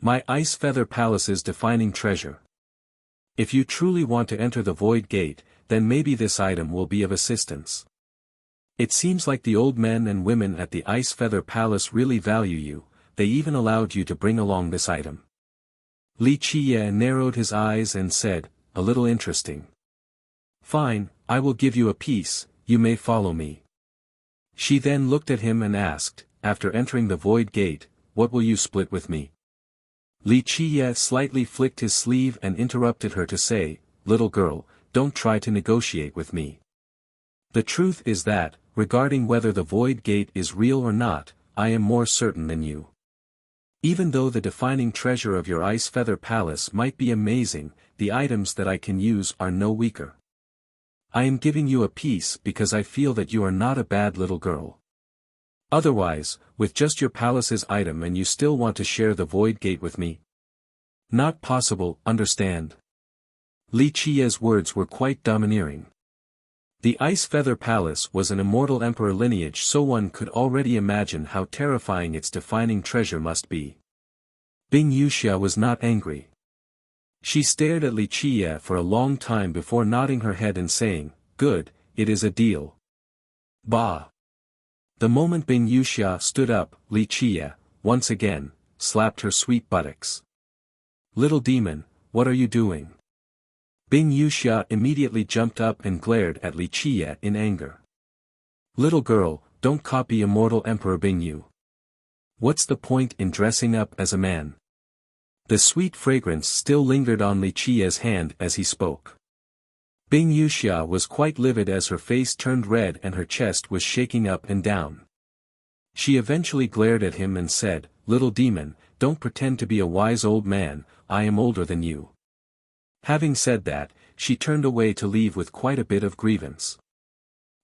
My Ice Feather Palace's defining treasure. If you truly want to enter the Void Gate, then maybe this item will be of assistance. It seems like the old men and women at the Ice Feather Palace really value you, they even allowed you to bring along this item. Li Qie narrowed his eyes and said, a little interesting. Fine, I will give you a piece, you may follow me. She then looked at him and asked, after entering the Void Gate, what will you split with me? Li Qie slightly flicked his sleeve and interrupted her to say, little girl, don't try to negotiate with me. The truth is that, regarding whether the Void Gate is real or not, I am more certain than you. Even though the defining treasure of your Ice Feather Palace might be amazing, the items that I can use are no weaker. I am giving you a piece because I feel that you are not a bad little girl. Otherwise, with just your palace's item and you still want to share the Void Gate with me? Not possible, understand? Li Qie's words were quite domineering. The Ice Feather Palace was an immortal emperor lineage, so one could already imagine how terrifying its defining treasure must be. Bing Yuxia was not angry. She stared at Li Qie for a long time before nodding her head and saying, good, it is a deal. Bah! The moment Bing Yuxia stood up, Li Qie, once again, slapped her sweet buttocks. Little demon, what are you doing? Bing Yuxia immediately jumped up and glared at Li Qie in anger. Little girl, don't copy immortal Emperor Bing Yu. What's the point in dressing up as a man? The sweet fragrance still lingered on Li Qie's hand as he spoke. Bing Yuxia was quite livid as her face turned red and her chest was shaking up and down. She eventually glared at him and said, little demon, don't pretend to be a wise old man, I am older than you. Having said that, she turned away to leave with quite a bit of grievance.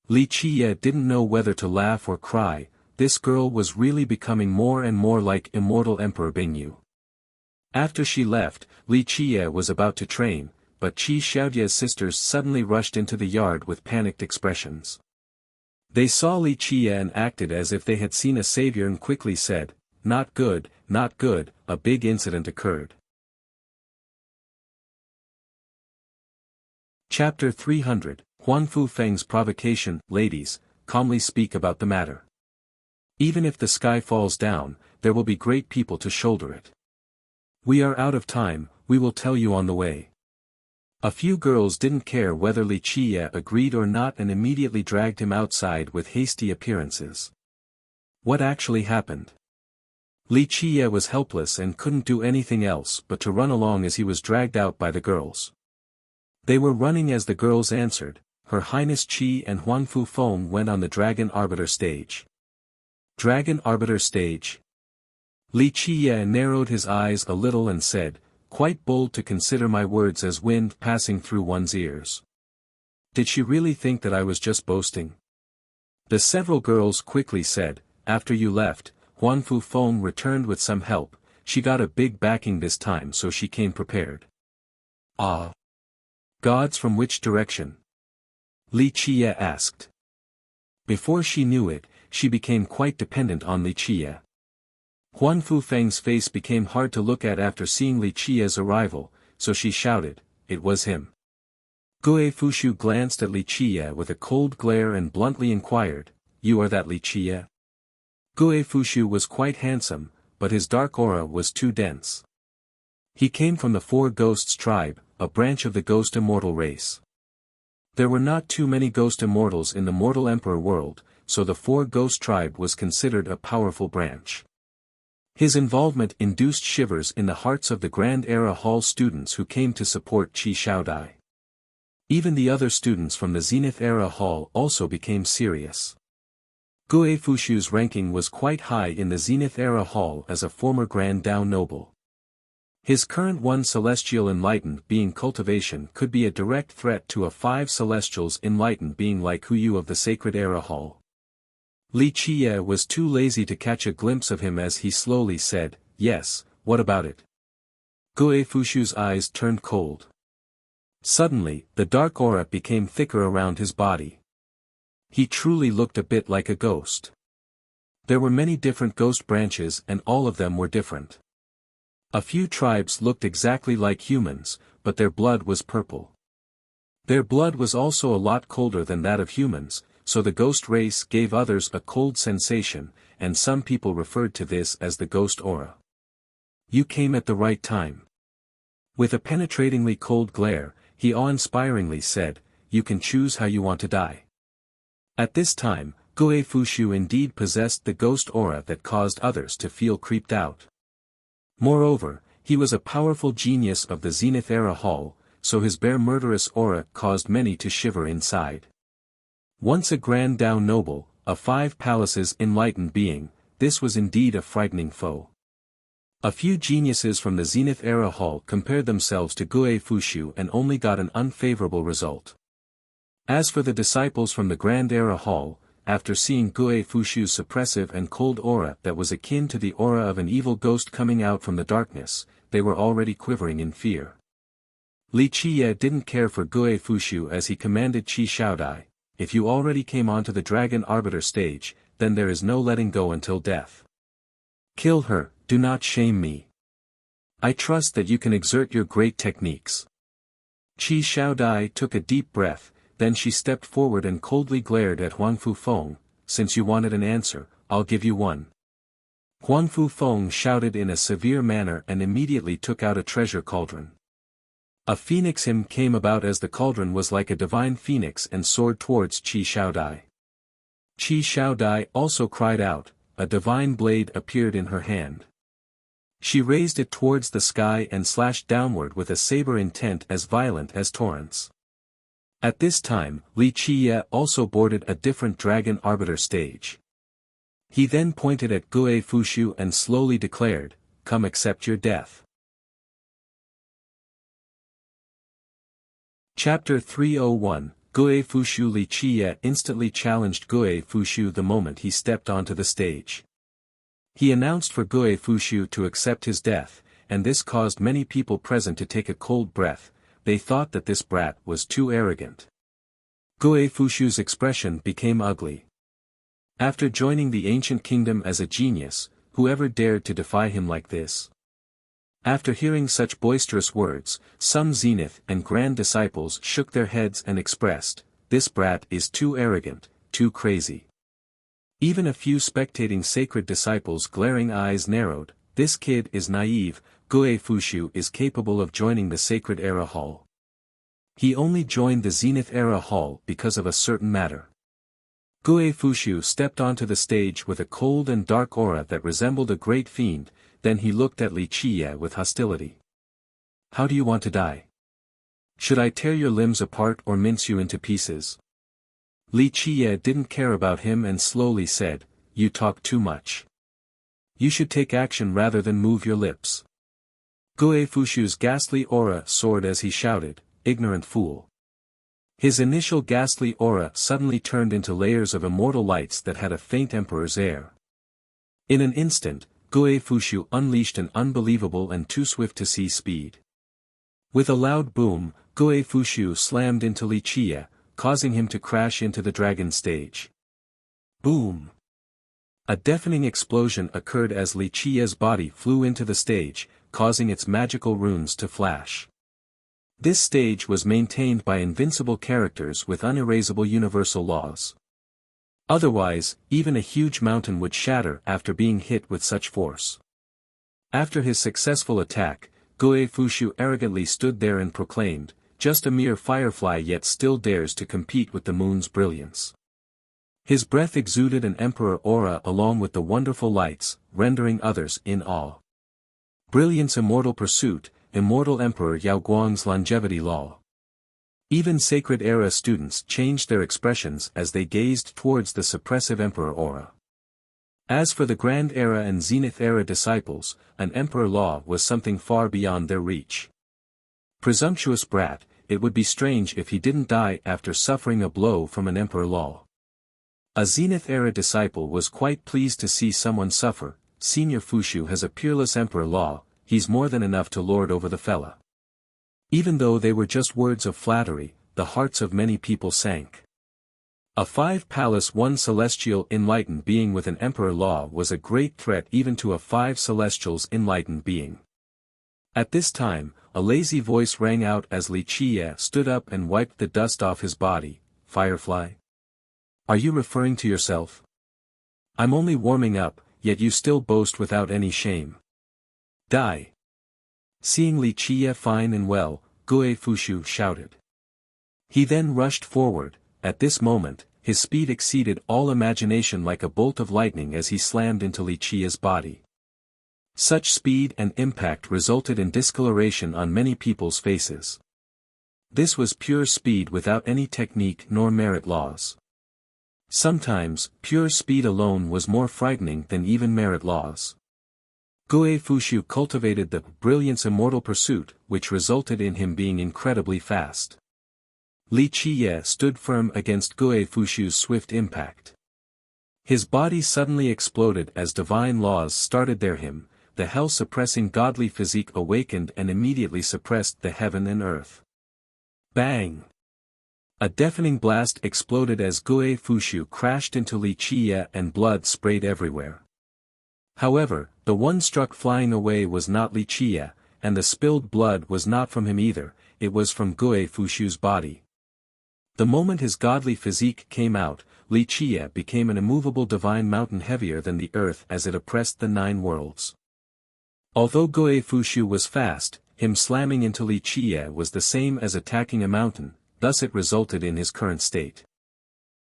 Li Qie didn't know whether to laugh or cry, this girl was really becoming more and more like immortal Emperor Bing Yu. After she left, Li Qie was about to train, but Qi Xiaoye's sisters suddenly rushed into the yard with panicked expressions. They saw Li Qie and acted as if they had seen a savior and quickly said, not good, a big incident occurred. Chapter 300, Huan Fu Feng's provocation. Ladies, calmly speak about the matter. Even if the sky falls down, there will be great people to shoulder it. We are out of time, we will tell you on the way. A few girls didn't care whether Li Qie agreed or not and immediately dragged him outside with hasty appearances. What actually happened? Li Qie was helpless and couldn't do anything else but to run along as he was dragged out by the girls. They were running as the girls answered, Her Highness Qi and Huan Fu Feng went on the Dragon Arbiter stage. Dragon Arbiter stage? Li Qie narrowed his eyes a little and said, quite bold to consider my words as wind passing through one's ears. Did she really think that I was just boasting? The several girls quickly said, after you left, Huan Fu Feng returned with some help, she got a big backing this time, so she came prepared. Ah! Gods from which direction? Li Qie asked. Before she knew it, she became quite dependent on Li Qie. Huan Fufeng's face became hard to look at after seeing Li Qie's arrival, so she shouted, "It was him." Gue Fushu glanced at Li Qie with a cold glare and bluntly inquired, "You are that Li Qie?" Gue Fushu was quite handsome, but his dark aura was too dense. He came from the Four Ghosts tribe, a branch of the Ghost Immortal race. There were not too many Ghost Immortals in the Mortal Emperor world, so the Four Ghost tribe was considered a powerful branch. His involvement induced shivers in the hearts of the Grand Era Hall students who came to support Qi Shaodai. Even the other students from the Zenith Era Hall also became serious. Gue Fushu's ranking was quite high in the Zenith Era Hall as a former Grand Dao noble. His current one celestial enlightened being cultivation could be a direct threat to a 5 celestials enlightened being like Huyu of the Sacred Era Hall. Li Qie was too lazy to catch a glimpse of him as he slowly said, "Yes, what about it?" Gue Fushu's eyes turned cold. Suddenly, the dark aura became thicker around his body. He truly looked a bit like a ghost. There were many different ghost branches and all of them were different. A few tribes looked exactly like humans, but their blood was purple. Their blood was also a lot colder than that of humans, so the ghost race gave others a cold sensation, and some people referred to this as the ghost aura. You came at the right time. With a penetratingly cold glare, he awe-inspiringly said, "You can choose how you want to die." At this time, Gue Fushu indeed possessed the ghost aura that caused others to feel creeped out. Moreover, he was a powerful genius of the Zenith Era Hall, so his bare murderous aura caused many to shiver inside. Once a Grand Dao noble, a 5 palaces enlightened being, this was indeed a frightening foe. A few geniuses from the Zenith Era Hall compared themselves to Gue Fushu and only got an unfavorable result. As for the disciples from the Grand Era Hall, after seeing Gue Fushu's suppressive and cold aura that was akin to the aura of an evil ghost coming out from the darkness, they were already quivering in fear. Li Qie didn't care for Gue Fushu as he commanded Qi Shaodai, "If you already came onto the Dragon Arbiter stage, then there is no letting go until death. Kill her, do not shame me. I trust that you can exert your great techniques." Qi Shaodai took a deep breath, then she stepped forward and coldly glared at Huang Fufeng, "Since you wanted an answer, I'll give you one." Huang Fufeng shouted in a severe manner and immediately took out a treasure cauldron. A phoenix hymn came about as the cauldron was like a divine phoenix and soared towards Qi Shaodai. Qi Shaodai also cried out, a divine blade appeared in her hand. She raised it towards the sky and slashed downward with a saber intent as violent as torrents. At this time, Li Qie also boarded a different Dragon Arbiter stage. He then pointed at Gue Fushu and slowly declared, "Come accept your death." Chapter 301, Gue Fushu. Li Qie instantly challenged Gue Fushu the moment he stepped onto the stage. He announced for Gue Fushu to accept his death, and this caused many people present to take a cold breath. They thought that this brat was too arrogant. Gue Fushu's expression became ugly. After joining the ancient kingdom as a genius, whoever dared to defy him like this? After hearing such boisterous words, some Zenith and Grand disciples shook their heads and expressed, "This brat is too arrogant, too crazy." Even a few spectating sacred disciples' glaring eyes narrowed, "This kid is naive, Gue Fushu is capable of joining the Sacred Era Hall. He only joined the Zenith Era Hall because of a certain matter." Gue Fushu stepped onto the stage with a cold and dark aura that resembled a great fiend, then he looked at Li Qie with hostility. "How do you want to die? Should I tear your limbs apart or mince you into pieces?" Li Qie didn't care about him and slowly said, "You talk too much. You should take action rather than move your lips." Gue Fushu's ghastly aura soared as he shouted, "Ignorant fool." His initial ghastly aura suddenly turned into layers of immortal lights that had a faint emperor's air. In an instant, Guo Fushu unleashed an unbelievable and too swift-to-see speed. With a loud boom, Guo Fushu slammed into Li Qie, causing him to crash into the dragon stage. Boom! A deafening explosion occurred as Li Qie's body flew into the stage, causing its magical runes to flash. This stage was maintained by invincible characters with unerasable universal laws. Otherwise, even a huge mountain would shatter after being hit with such force. After his successful attack, Guo Fushu arrogantly stood there and proclaimed, "Just a mere firefly yet still dares to compete with the moon's brilliance." His breath exuded an emperor aura along with the wonderful lights, rendering others in awe. Brilliance immortal pursuit, immortal Emperor Yao Guang's longevity law. Even Sacred Era students changed their expressions as they gazed towards the suppressive Emperor aura. As for the Grand Era and Zenith Era disciples, an Emperor law was something far beyond their reach. Presumptuous brat, it would be strange if he didn't die after suffering a blow from an Emperor law. A Zenith Era disciple was quite pleased to see someone suffer. Senior Fushu has a peerless Emperor law, he's more than enough to lord over the fella. Even though they were just words of flattery, the hearts of many people sank. A 5-palace 1 celestial enlightened being with an Emperor law was a great threat even to a 5 celestials enlightened being. At this time, a lazy voice rang out as Li Qie stood up and wiped the dust off his body. "Firefly? Are you referring to yourself? I'm only warming up, yet you still boast without any shame. Die!" Seeing Li Qie fine and well, Guo Fushu shouted. He then rushed forward. At this moment, his speed exceeded all imagination like a bolt of lightning as he slammed into Li Qie's body. Such speed and impact resulted in discoloration on many people's faces. This was pure speed without any technique nor merit laws. Sometimes, pure speed alone was more frightening than even merit laws. Guo Fushu cultivated the brilliance immortal pursuit, which resulted in him being incredibly fast. Li Qie stood firm against Guo Fushu's swift impact. His body suddenly exploded as divine laws started him. The hell-suppressing godly physique awakened and immediately suppressed the heaven and earth. Bang! A deafening blast exploded as Guo Fushu crashed into Li Qie and blood sprayed everywhere. However, the one struck flying away was not Li Qie, and the spilled blood was not from him either, it was from Guo Fushu's body. The moment his godly physique came out, Li Qie became an immovable divine mountain heavier than the earth as it oppressed the 9 worlds. Although Guo Fushu was fast, him slamming into Li Qie was the same as attacking a mountain, thus it resulted in his current state.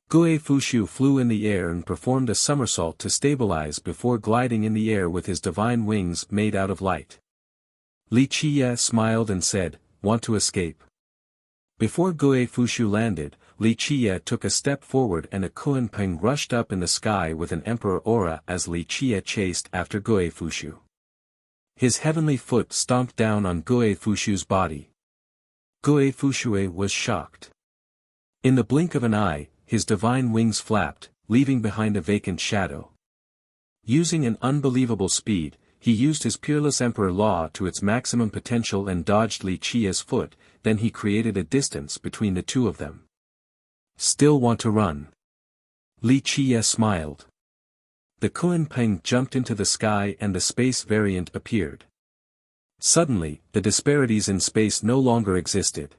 Guo Fushu flew in the air and performed a somersault to stabilize before gliding in the air with his divine wings made out of light. Li Qie smiled and said, "Want to escape?" Before Guo Fushu landed, Li Qie took a step forward and a Kuan-Peng rushed up in the sky with an emperor aura as Li Qie chased after Guo Fushu. His heavenly foot stomped down on Guo Fushu's body. Guo Fushu was shocked. In the blink of an eye, his divine wings flapped, leaving behind a vacant shadow. Using an unbelievable speed, he used his peerless emperor law to its maximum potential and dodged Li Qie's foot, then he created a distance between the two of them. "Still want to run?" Li Qie smiled. The Kuan-Peng jumped into the sky and the space variant appeared. Suddenly, the disparities in space no longer existed.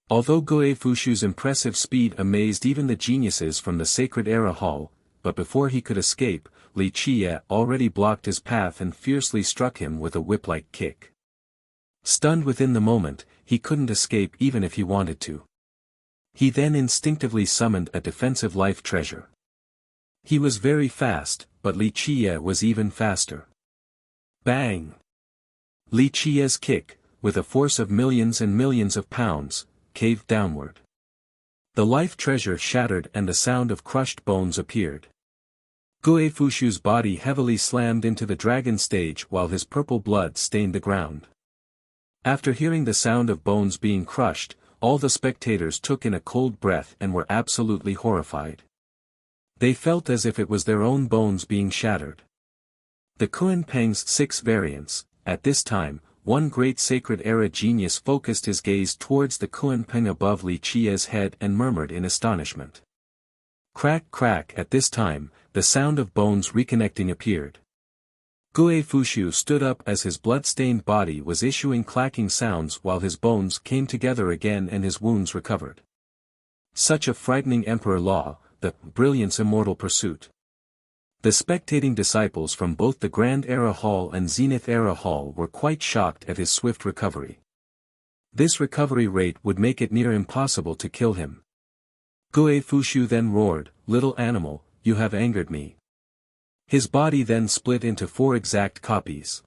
Although Guo Fushu's impressive speed amazed even the geniuses from the Sacred Era Hall, but before he could escape, Li Qie already blocked his path and fiercely struck him with a whip-like kick. Stunned within the moment, he couldn't escape even if he wanted to. He then instinctively summoned a defensive life treasure. He was very fast, but Li Qie was even faster. Bang! Li Qie's kick, with a force of millions and millions of pounds, caved downward. The life treasure shattered and the sound of crushed bones appeared. Guo Fushu's body heavily slammed into the dragon stage while his purple blood stained the ground. After hearing the sound of bones being crushed, all the spectators took in a cold breath and were absolutely horrified. They felt as if it was their own bones being shattered. The Kunpeng's 6 variants. At this time, one great sacred era genius focused his gaze towards the Kunpeng above Li Qia's head and murmured in astonishment. Crack crack. At this time, the sound of bones reconnecting appeared. Gue Fushu stood up as his blood-stained body was issuing clacking sounds while his bones came together again and his wounds recovered. Such a frightening emperor law, the brilliance immortal pursuit. The spectating disciples from both the Grand Era Hall and Zenith Era Hall were quite shocked at his swift recovery. This recovery rate would make it near impossible to kill him. Gue Fushu then roared, "Little animal, you have angered me." His body then split into 4 exact copies.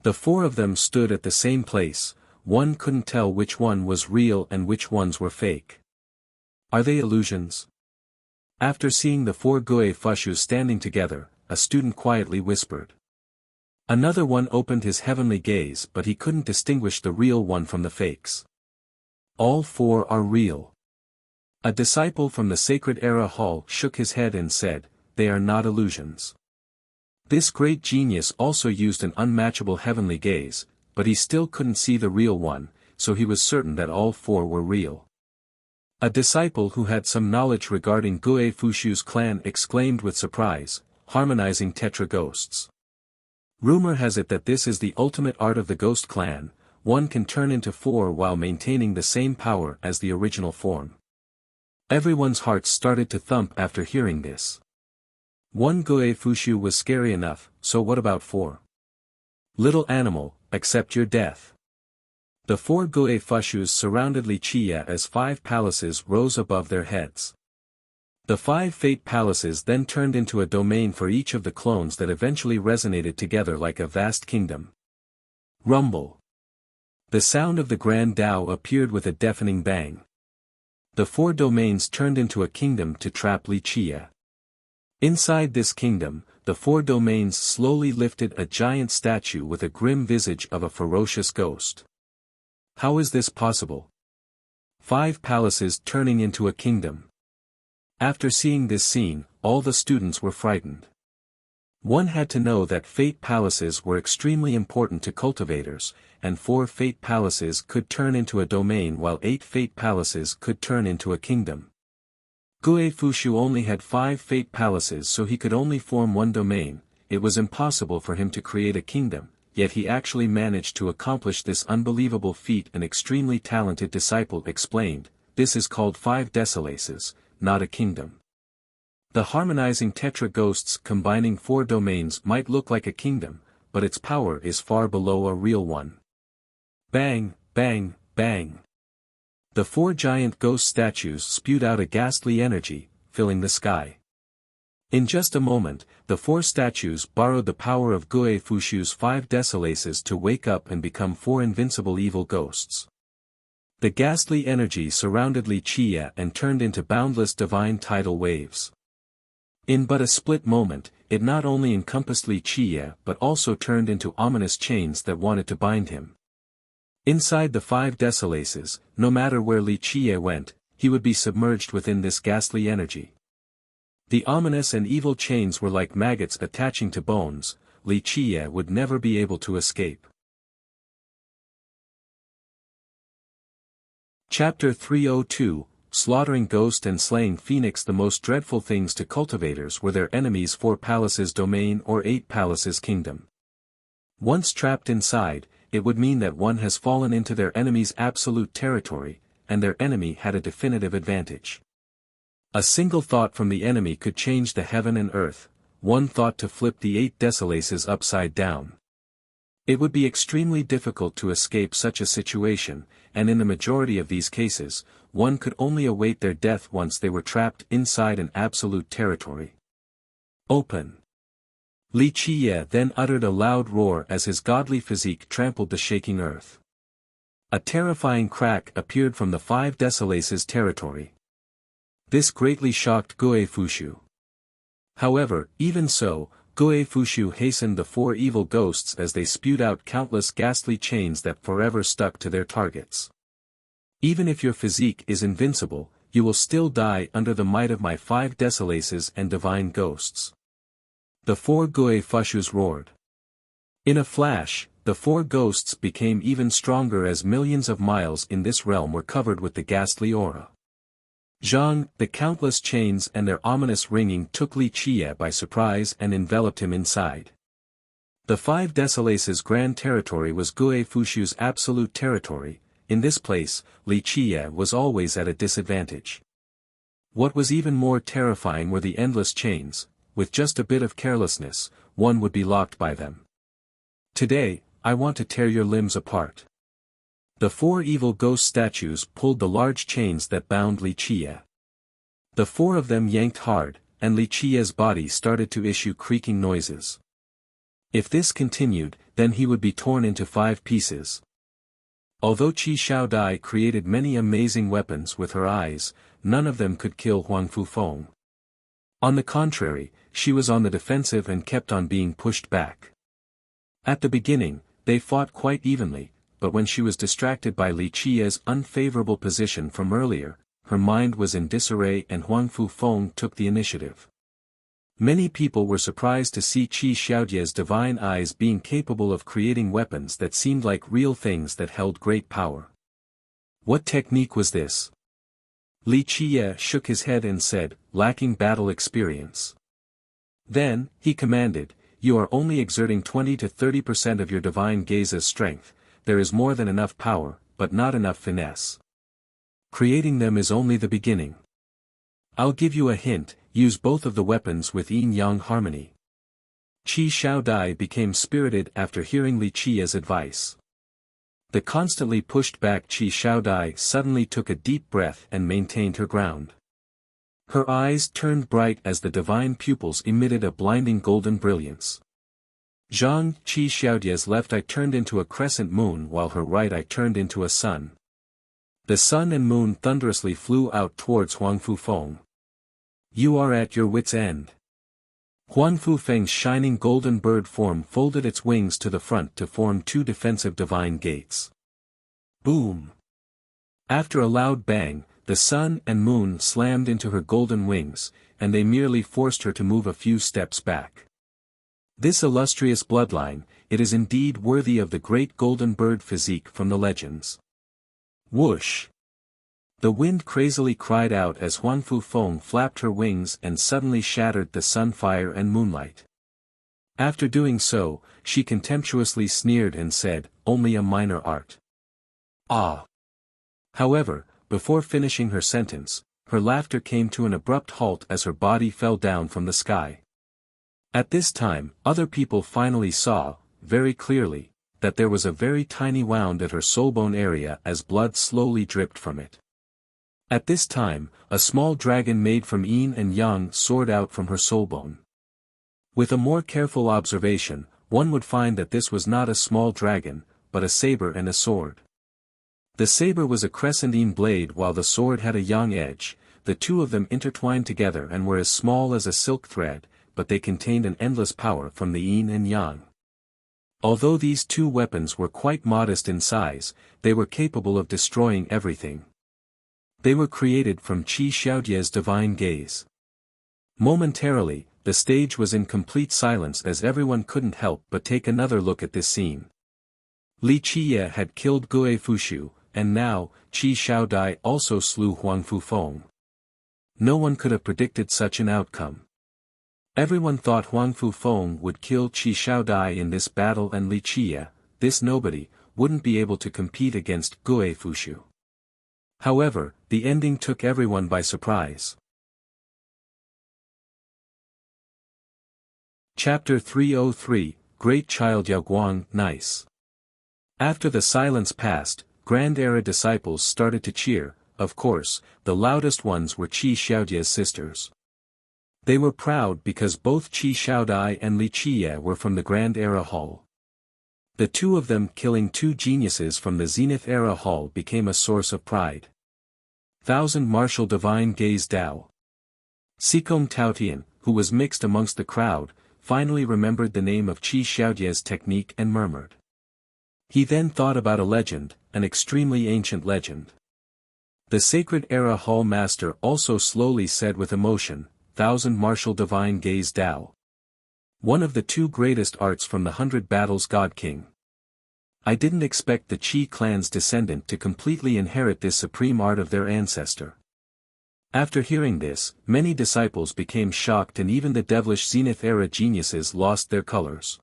The 4 of them stood at the same place, one couldn't tell which one was real and which ones were fake. Are they illusions? After seeing the 4 Gue Fushus standing together, a student quietly whispered. Another one opened his heavenly gaze but he couldn't distinguish the real one from the fakes. All 4 are real. A disciple from the Sacred Era Hall shook his head and said, "They are not illusions." This great genius also used an unmatchable heavenly gaze, but he still couldn't see the real one, so he was certain that all 4 were real. A disciple who had some knowledge regarding Gue Fushu's clan exclaimed with surprise, "Harmonizing Tetra Ghosts. Rumor has it that this is the ultimate art of the Ghost Clan, one can turn into 4 while maintaining the same power as the original form." Everyone's hearts started to thump after hearing this. 1 Gue Fushu was scary enough, so what about 4? Little animal, accept your death. The 4 Gue Fushus surrounded Li Qia as 5 palaces rose above their heads. The 5 fate palaces then turned into a domain for each of the clones that eventually resonated together like a vast kingdom. Rumble. The sound of the Grand Tao appeared with a deafening bang. The 4 domains turned into a kingdom to trap Li Qia. Inside this kingdom, the 4 domains slowly lifted a giant statue with a grim visage of a ferocious ghost. How is this possible? 5 palaces turning into a kingdom. After seeing this scene, all the students were frightened. One had to know that fate palaces were extremely important to cultivators, and 4 fate palaces could turn into a domain while 8 fate palaces could turn into a kingdom. Gue Fushu only had 5 fate palaces, so he could only form 1 domain. It was impossible for him to create a kingdom, yet he actually managed to accomplish this unbelievable feat. An extremely talented disciple explained, "This is called 5 Desolaces, not a kingdom." The harmonizing Tetra Ghosts combining 4 domains might look like a kingdom, but its power is far below a real one. Bang, bang, bang. The 4 giant ghost statues spewed out a ghastly energy, filling the sky. In just a moment, the 4 statues borrowed the power of Gue Fushu's 5 Desolaces to wake up and become 4 invincible evil ghosts. The ghastly energy surrounded Li Qia and turned into boundless divine tidal waves. In but a split moment, it not only encompassed Li Qia but also turned into ominous chains that wanted to bind him. Inside the 5 Desolaces, no matter where Li Qia went, he would be submerged within this ghastly energy. The ominous and evil chains were like maggots attaching to bones. Li Qia would never be able to escape. Chapter 302, Slaughtering Ghost and Slaying Phoenix. The most dreadful things to cultivators were their enemies' 4 palaces domain or 8 palaces kingdom. Once trapped inside, it would mean that one has fallen into their enemy's absolute territory, and their enemy had a definitive advantage. A single thought from the enemy could change the heaven and earth, one thought to flip the 8 Desolaces upside down. It would be extremely difficult to escape such a situation, and in the majority of these cases, one could only await their death once they were trapped inside an absolute territory. Open. Li Qia then uttered a loud roar as his godly physique trampled the shaking earth. A terrifying crack appeared from the 5 Desolaces territory. This greatly shocked Gue Fushu. However, even so, Gue Fushu hastened the 4 evil ghosts as they spewed out countless ghastly chains that forever stuck to their targets. Even if your physique is invincible, you will still die under the might of my 5 Desolaces and divine ghosts. The four Gue Fushus roared. In a flash, the four ghosts became even stronger as millions of miles in this realm were covered with the ghastly aura. Zhang, the countless chains and their ominous ringing took Li Qie by surprise and enveloped him inside. The five Desolaces' grand territory was Gue Fushu's absolute territory. In this place, Li Qie was always at a disadvantage. What was even more terrifying were the endless chains. With just a bit of carelessness, one would be locked by them. Today, I want to tear your limbs apart. The four evil ghost statues pulled the large chains that bound Li Qie. The four of them yanked hard, and Li Qie's body started to issue creaking noises. If this continued, then he would be torn into 5 pieces. Although Qi Xiaodai created many amazing weapons with her eyes, none of them could kill Huang Fufeng. On the contrary, she was on the defensive and kept on being pushed back. At the beginning, they fought quite evenly, but when she was distracted by Li Qie's unfavorable position from earlier, her mind was in disarray and Huang Fufeng took the initiative. Many people were surprised to see Qi Xiaodie's divine eyes being capable of creating weapons that seemed like real things that held great power. What technique was this? Li Qie shook his head and said, lacking battle experience. Then, he commanded, you are only exerting 20 to 30% of your divine gaze's strength, there is more than enough power, but not enough finesse. Creating them is only the beginning. I'll give you a hint, use both of the weapons with yin-yang harmony. Qi Xiaodai became spirited after hearing Li Qie's advice. The constantly pushed back Qi Xiaodai suddenly took a deep breath and maintained her ground. Her eyes turned bright as the divine pupils emitted a blinding golden brilliance. Zhang, Qi Xiaodie's left eye turned into a crescent moon while her right eye turned into a sun. The sun and moon thunderously flew out towards Huang Fufeng. You are at your wit's end. Huang Fufeng's shining golden bird form folded its wings to the front to form 2 defensive divine gates. Boom! After a loud bang, the sun and moon slammed into her golden wings, and they merely forced her to move a few steps back. This illustrious bloodline, it is indeed worthy of the great golden bird physique from the legends. Whoosh! The wind crazily cried out as Huang Fufeng flapped her wings and suddenly shattered the sunfire and moonlight. After doing so, she contemptuously sneered and said, only a minor art. Ah! However, before finishing her sentence, her laughter came to an abrupt halt as her body fell down from the sky. At this time, other people finally saw, very clearly, that there was a very tiny wound at her soulbone area as blood slowly dripped from it. At this time, a small dragon made from yin and yang soared out from her soulbone. With a more careful observation, one would find that this was not a small dragon, but a saber and a sword. The saber was a crescentine blade while the sword had a yang edge, the two of them intertwined together and were as small as a silk thread, but they contained an endless power from the yin and yang. Although these two weapons were quite modest in size, they were capable of destroying everything. They were created from Qi Xiaodie's divine gaze. Momentarily, the stage was in complete silence as everyone couldn't help but take another look at this scene. Li Qie had killed Gue Fushu, and now, Qi Xiaodai also slew Huang Fufeng. No one could have predicted such an outcome. Everyone thought Huang Fufeng would kill Qi Xiaodai in this battle and Li Qie, this nobody, wouldn't be able to compete against Gue Fushu. However, the ending took everyone by surprise. Chapter 303, Great Child Yaoguang, Nice. After the silence passed, Grand Era disciples started to cheer. Of course, the loudest ones were Qi Xiaodie's sisters. They were proud because both Qi Xiaodai and Li Qie were from the Grand Era Hall. The two of them killing 2 geniuses from the Zenith Era Hall became a source of pride. Thousand Martial Divine Gaze Dao. Sikong Taotian, who was mixed amongst the crowd, finally remembered the name of Qi Xiaodie's technique and murmured. He then thought about a legend, an extremely ancient legend. The Sacred Era Hall Master also slowly said with emotion, Thousand Martial Divine Gaze Dao. One of the two greatest arts from the 100 Battles God King. I didn't expect the Qi clan's descendant to completely inherit this supreme art of their ancestor. After hearing this, many disciples became shocked and even the devilish Zenith-era geniuses lost their colors.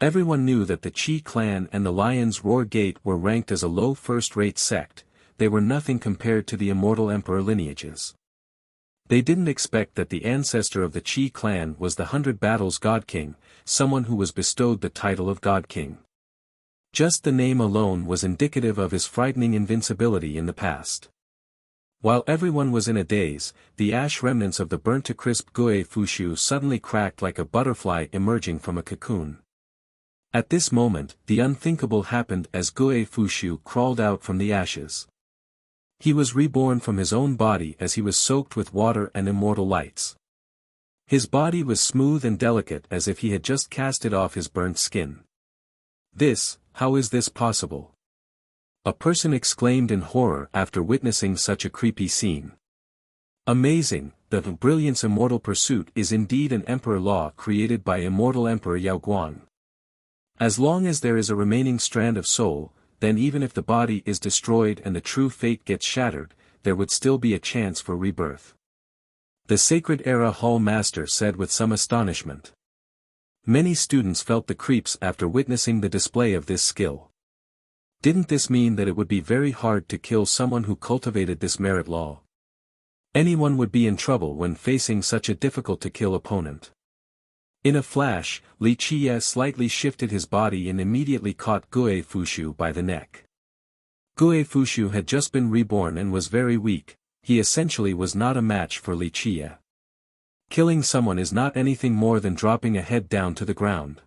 Everyone knew that the Qi clan and the Lion's Roar Gate were ranked as a low first-rate sect, they were nothing compared to the immortal emperor lineages. They didn't expect that the ancestor of the Qi clan was the 100 Battles God King, someone who was bestowed the title of God King. Just the name alone was indicative of his frightening invincibility in the past. While everyone was in a daze, the ash remnants of the burnt-to-crisp Guo Fushu suddenly cracked like a butterfly emerging from a cocoon. At this moment, the unthinkable happened as Guo Fushu crawled out from the ashes. He was reborn from his own body as he was soaked with water and immortal lights. His body was smooth and delicate as if he had just cast it off his burnt skin. How is this possible? A person exclaimed in horror after witnessing such a creepy scene. Amazing, the brilliance immortal pursuit is indeed an emperor law created by immortal Emperor Yaoguang. As long as there is a remaining strand of soul, then even if the body is destroyed and the true fate gets shattered, there would still be a chance for rebirth. The Sacred Era Hall Master said with some astonishment. Many students felt the creeps after witnessing the display of this skill. Didn't this mean that it would be very hard to kill someone who cultivated this merit law? Anyone would be in trouble when facing such a difficult-to-kill opponent. In a flash, Li Qiye slightly shifted his body and immediately caught Guo Fushu by the neck. Guo Fushu had just been reborn and was very weak, he essentially was not a match for Li Qiye. Killing someone is not anything more than dropping a head down to the ground.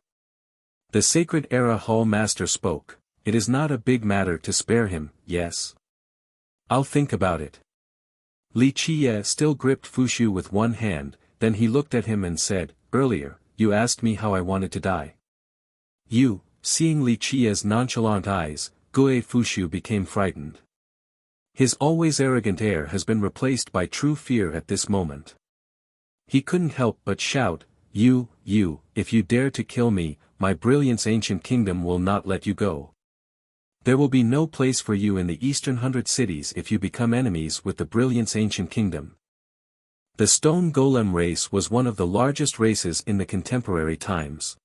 The Sacred Era Hall Master spoke, it is not a big matter to spare him, yes? I'll think about it. Li Qiye still gripped Fushu with one hand, then he looked at him and said, earlier, you asked me how I wanted to die. Seeing Li Qiye's nonchalant eyes, Guo Fushu became frightened. His always arrogant air has been replaced by true fear at this moment. He couldn't help but shout, if you dare to kill me, my brilliance ancient kingdom will not let you go. There will be no place for you in the Eastern 100 cities if you become enemies with the brilliance ancient kingdom. The stone golem race was one of the largest races in the contemporary times.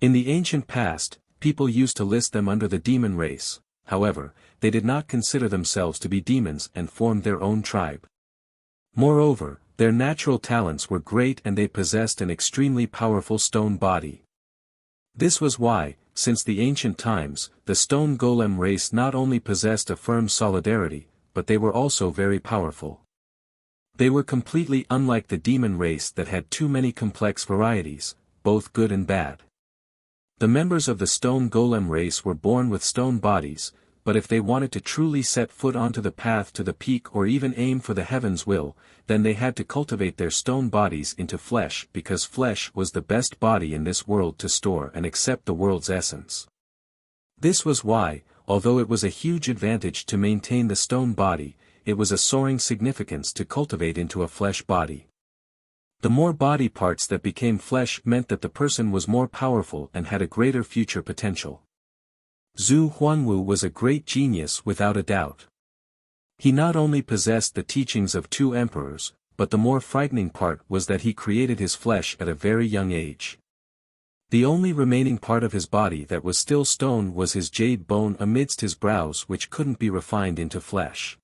In the ancient past, people used to list them under the demon race, however, they did not consider themselves to be demons and formed their own tribe. Moreover, their natural talents were great and they possessed an extremely powerful stone body. This was why, since the ancient times, the stone golem race not only possessed a firm solidarity, but they were also very powerful. They were completely unlike the demon race that had too many complex varieties, both good and bad. The members of the stone golem race were born with stone bodies, but if they wanted to truly set foot onto the path to the peak or even aim for the heavens will, then they had to cultivate their stone bodies into flesh because flesh was the best body in this world to store and accept the world's essence. This was why, although it was a huge advantage to maintain the stone body, it was a soaring significance to cultivate into a flesh body. The more body parts that became flesh meant that the person was more powerful and had a greater future potential. Zhu Huanwu was a great genius without a doubt. He not only possessed the teachings of two emperors, but the more frightening part was that he created his flesh at a very young age. The only remaining part of his body that was still stone was his jade bone amidst his brows which couldn't be refined into flesh.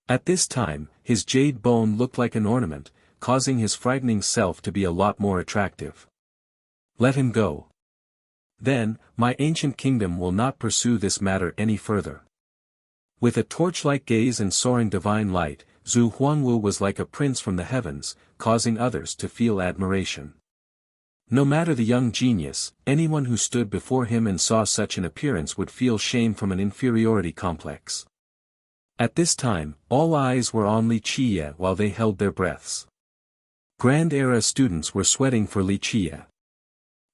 At this time, his jade bone looked like an ornament, causing his frightening self to be a lot more attractive. Let him go. Then, my ancient kingdom will not pursue this matter any further. With a torch-like gaze and soaring divine light, Zhu Huanwu was like a prince from the heavens, causing others to feel admiration. No matter the young genius, anyone who stood before him and saw such an appearance would feel shame from an inferiority complex. At this time, all eyes were on Li Qiye while they held their breaths. Grand Era students were sweating for Li Qiye.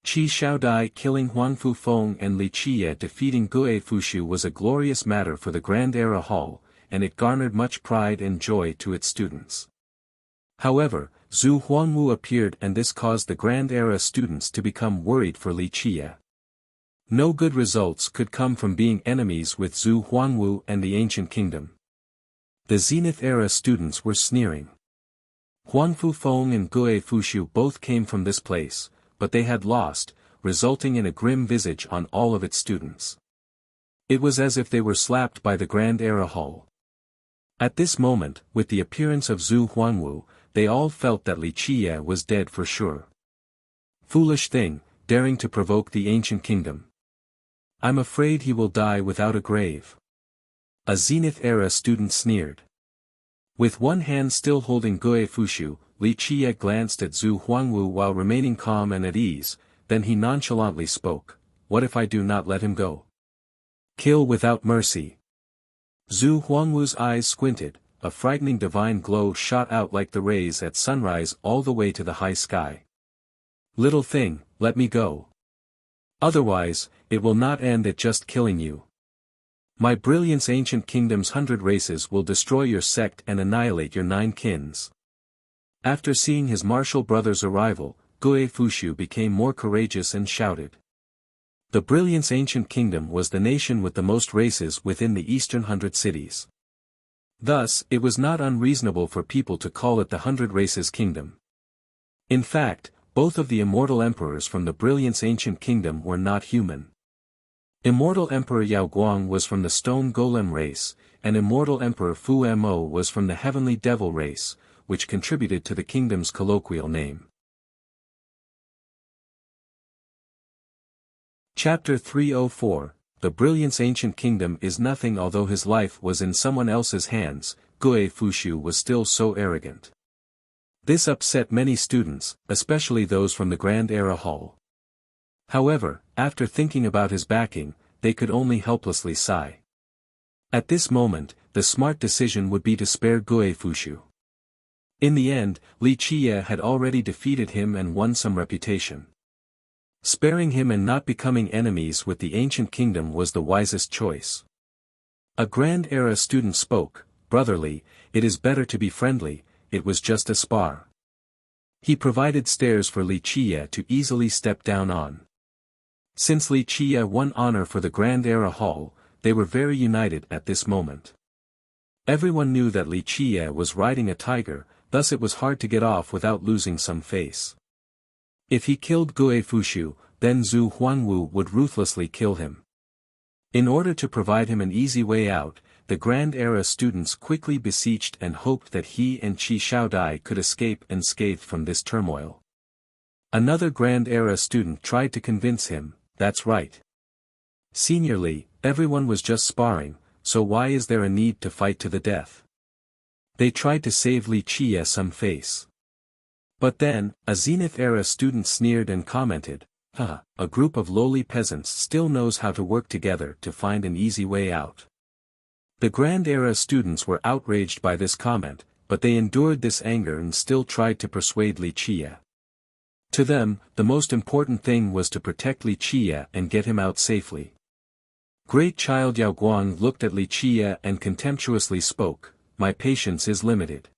Qi Xiaodai killing Huan Fufeng and Li Qiye defeating Guo Fushu was a glorious matter for the Grand Era Hall, and it garnered much pride and joy to its students. However, Zhu Huangwu appeared, and this caused the Grand Era students to become worried for Li Qie. No good results could come from being enemies with Zhu Huangwu and the Ancient Kingdom. The Zenith Era students were sneering. Huangfu Feng and Gue Fushu both came from this place, but they had lost, resulting in a grim visage on all of its students. It was as if they were slapped by the Grand Era Hall. At this moment, with the appearance of Zhu Huangwu, they all felt that Li Qie was dead for sure. Foolish thing, daring to provoke the Ancient Kingdom. I'm afraid he will die without a grave. A Zenith Era student sneered. With one hand still holding Gue Fushu, Li Qie glanced at Zhu Huangwu while remaining calm and at ease, then he nonchalantly spoke, "What if I do not let him go? Kill without mercy." Zhu Huangwu's eyes squinted, a frightening divine glow shot out like the rays at sunrise all the way to the high sky. "Little thing, let me go. Otherwise, it will not end at just killing you. My brilliance Ancient Kingdom's 100 races will destroy your sect and annihilate your 9 kins." After seeing his martial brother's arrival, Gue Fushu became more courageous and shouted. The brilliance Ancient Kingdom was the nation with the most races within the eastern 100 cities. Thus, it was not unreasonable for people to call it the 100 Races Kingdom. In fact, both of the immortal emperors from the brilliance Ancient Kingdom were not human. Immortal Emperor Yao Guang was from the Stone Golem race, and Immortal Emperor Fu Mo was from the Heavenly Devil race, which contributed to the kingdom's colloquial name. Chapter 304, The Brilliance Ancient Kingdom is nothing. Although his life was in someone else's hands, Gue Fushu was still so arrogant. This upset many students, especially those from the Grand Era Hall. However, after thinking about his backing, they could only helplessly sigh. At this moment, the smart decision would be to spare Gue Fushu. In the end, Li Qie had already defeated him and won some reputation. Sparing him and not becoming enemies with the Ancient Kingdom was the wisest choice. A Grand Era student spoke, "Brotherly, it is better to be friendly, it was just a spar." He provided stairs for Li Qie to easily step down on. Since Li Qie won honor for the Grand Era Hall, they were very united at this moment. Everyone knew that Li Qie was riding a tiger, thus it was hard to get off without losing some face. If he killed Gue Fushu, then Zhu Huangwu would ruthlessly kill him. In order to provide him an easy way out, the Grand Era students quickly beseeched and hoped that he and Qi Shaodai could escape unscathed from this turmoil. Another Grand Era student tried to convince him, "That's right. Senior Li, everyone was just sparring, so why is there a need to fight to the death?" They tried to save Li Qie some face. But then, a Zenith Era student sneered and commented, a group of lowly peasants still knows how to work together to find an easy way out." The Grand Era students were outraged by this comment, but they endured this anger and still tried to persuade Li Qie. To them, the most important thing was to protect Li Qie and get him out safely. Great Child Yao Guang looked at Li Qie and contemptuously spoke, "My patience is limited."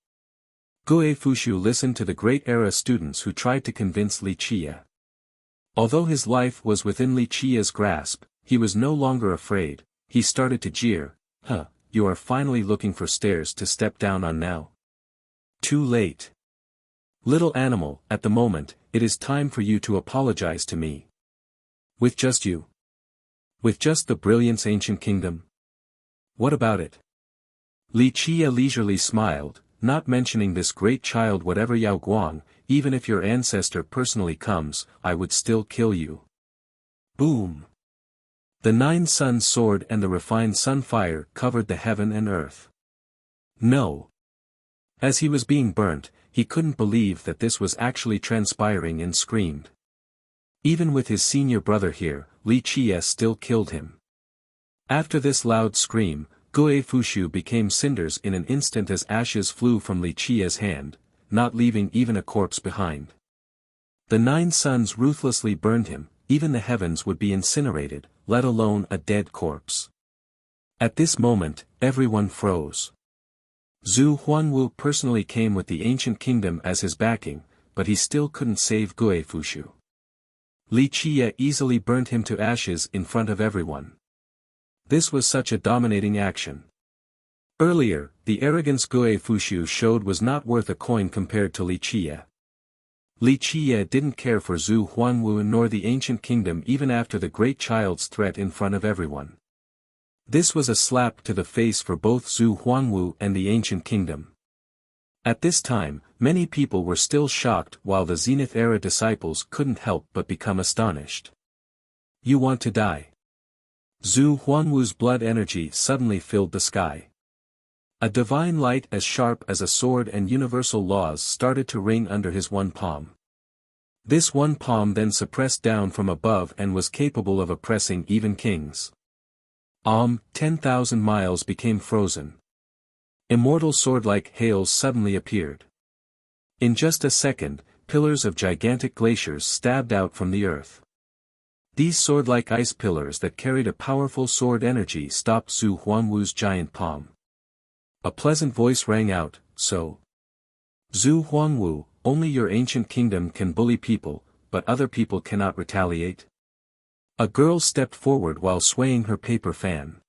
Gue Fushu listened to the Great Era students who tried to convince Li Qie. Although his life was within Li Qie's grasp, he was no longer afraid. He started to jeer, "You are finally looking for stairs to step down on now? Too late. Little animal, at the moment, it is time for you to apologize to me." "With just you? With just the brilliance Ancient Kingdom? What about it?" Li Qie leisurely smiled, not mentioning this great child. "Whatever Yao Guang, even if your ancestor personally comes, I would still kill you." Boom! The 9 suns sword and the refined sunfire covered the heaven and earth. No! As he was being burnt, he couldn't believe that this was actually transpiring and screamed. Even with his senior brother here, Li Qie still killed him. After this loud scream, Gue Fushu became cinders in an instant as ashes flew from Li Qie's hand, not leaving even a corpse behind. The 9 suns ruthlessly burned him, even the heavens would be incinerated, let alone a dead corpse. At this moment, everyone froze. Zhu Huanwu personally came with the ancient kingdom as his backing, but he still couldn't save Gue Fushu. Li Qie easily burnt him to ashes in front of everyone. This was such a dominating action. Earlier, the arrogance Gue Fushu showed was not worth a coin compared to Li Qie. Li Qie didn't care for Zhu Huanwu nor the ancient kingdom even after the great child's threat in front of everyone. This was a slap to the face for both Zhu Huanwu and the ancient kingdom. At this time, many people were still shocked while the Zenith-era disciples couldn't help but become astonished. You want to die? Zhu Huanwu's blood energy suddenly filled the sky. A divine light as sharp as a sword and universal laws started to ring under his one palm. This one palm then suppressed down from above and was capable of oppressing even kings. 10,000 miles became frozen. Immortal sword-like hails suddenly appeared. In just a second, pillars of gigantic glaciers stabbed out from the earth. These sword-like ice pillars that carried a powerful sword energy stopped Zhu Huanwu's giant palm. A pleasant voice rang out, so. Zhu Huanwu, only your ancient kingdom can bully people, but other people cannot retaliate. A girl stepped forward while swaying her paper fan.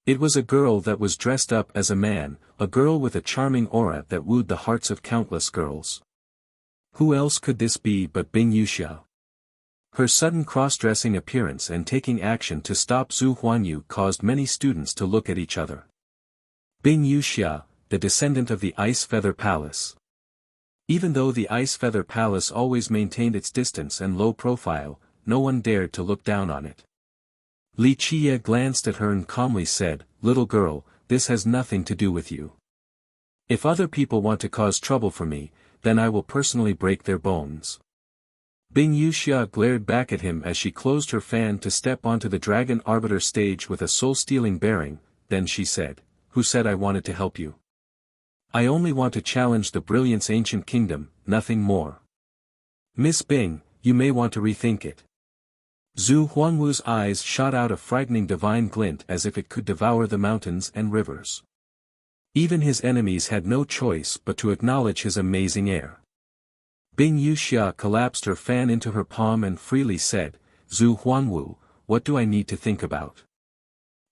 It was a girl that was dressed up as a man, a girl with a charming aura that wooed the hearts of countless girls. Who else could this be but Bing Wuxia? Her sudden cross-dressing appearance and taking action to stop Zhu Huanwu caused many students to look at each other. Bing Wuxia, the descendant of the Ice Feather Palace. Even though the Ice Feather Palace always maintained its distance and low profile, no one dared to look down on it. Li Qie glanced at her and calmly said, "Little girl, this has nothing to do with you. If other people want to cause trouble for me, then I will personally break their bones." Bing Wuxia glared back at him as she closed her fan to step onto the Dragon Arbiter stage with a soul-stealing bearing, then she said, "Who said I wanted to help you? I only want to challenge the Brilliance Ancient Kingdom, nothing more. Miss Bing, you may want to rethink it." Zhu Huanwu's eyes shot out a frightening divine glint as if it could devour the mountains and rivers. Even his enemies had no choice but to acknowledge his amazing air. Bing Wuxia collapsed her fan into her palm and freely said, "Zhu Huanwu, what do I need to think about?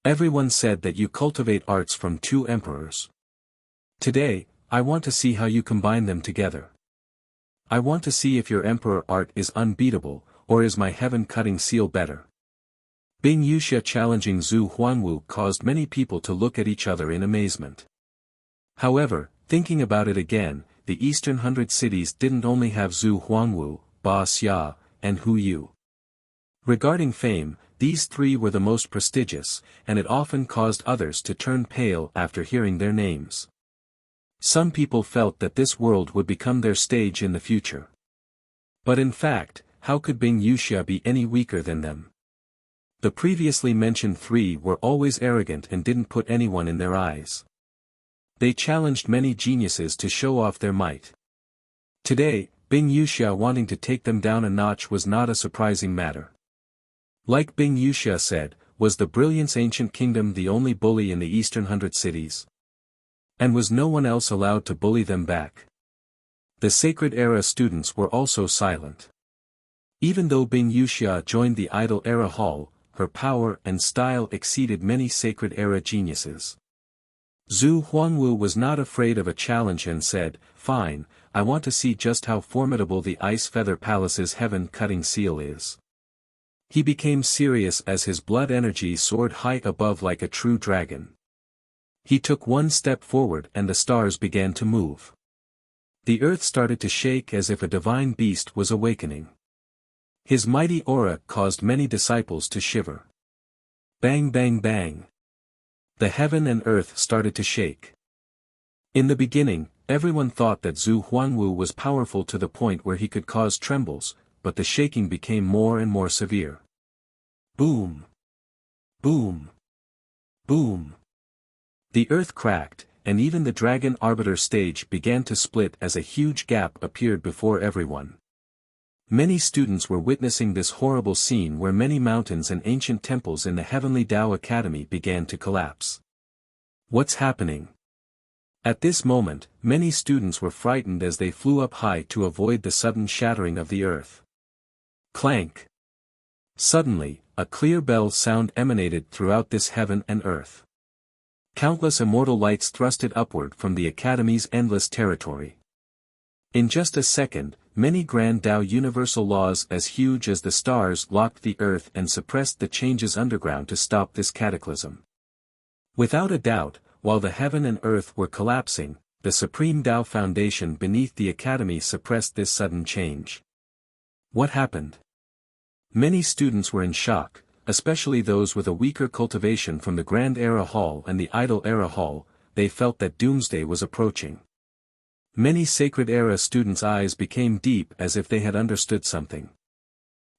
Everyone said that you cultivate arts from two emperors. Today, I want to see how you combine them together. I want to see if your emperor art is unbeatable, or is my heaven-cutting seal better?" Bing Wuxia challenging Zhu Huanwu caused many people to look at each other in amazement. However, thinking about it again, the Eastern 100 Cities didn't only have Zhu Huanwu, Ba Xia, and Hu Yu. Regarding fame, these three were the most prestigious, and it often caused others to turn pale after hearing their names. Some people felt that this world would become their stage in the future. But in fact, how could Bing Wuxia be any weaker than them? The previously mentioned three were always arrogant and didn't put anyone in their eyes. They challenged many geniuses to show off their might. Today, Bing Wuxia wanting to take them down a notch was not a surprising matter. Like Bing Wuxia said, was the Brilliance Ancient Kingdom the only bully in the Eastern 100 Cities? And was no one else allowed to bully them back? The Sacred Era students were also silent. Even though Bing Wuxia joined the Idol Era Hall, her power and style exceeded many Sacred Era geniuses. Zhu Huanwu was not afraid of a challenge and said, "Fine, I want to see just how formidable the Ice Feather Palace's heaven-cutting seal is." He became serious as his blood energy soared high above like a true dragon. He took one step forward and the stars began to move. The earth started to shake as if a divine beast was awakening. His mighty aura caused many disciples to shiver. Bang bang bang. The heaven and earth started to shake. In the beginning, everyone thought that Zhu Huanwu was powerful to the point where he could cause trembles, but the shaking became more and more severe. Boom! Boom! Boom! The earth cracked, and even the Dragon Arbiter stage began to split as a huge gap appeared before everyone. Many students were witnessing this horrible scene where many mountains and ancient temples in the Heavenly Tao Academy began to collapse. What's happening? At this moment, many students were frightened as they flew up high to avoid the sudden shattering of the earth. Clank! Suddenly, a clear bell sound emanated throughout this heaven and earth. Countless immortal lights thrusted upward from the Academy's endless territory. In just a second, many grand Tao universal laws as huge as the stars locked the earth and suppressed the changes underground to stop this cataclysm. Without a doubt, while the heaven and earth were collapsing, the Supreme Tao Foundation beneath the Academy suppressed this sudden change. What happened? Many students were in shock, especially those with a weaker cultivation from the Grand Era Hall and the Idol Era Hall. They felt that doomsday was approaching. Many Sacred Era students' eyes became deep as if they had understood something.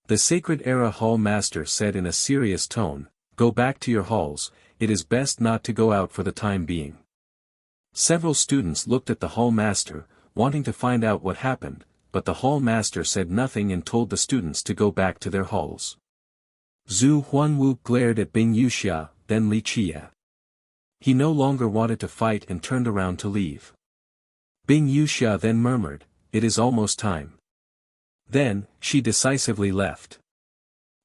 The Sacred Era Hall Master said in a serious tone, "Go back to your halls, it is best not to go out for the time being." Several students looked at the Hall Master, wanting to find out what happened, but the Hall Master said nothing and told the students to go back to their halls. Zhu Huanwu glared at Bing Yuxia, then Li Qie. He no longer wanted to fight and turned around to leave. Bing Yuxia then murmured, "It is almost time." Then, she decisively left.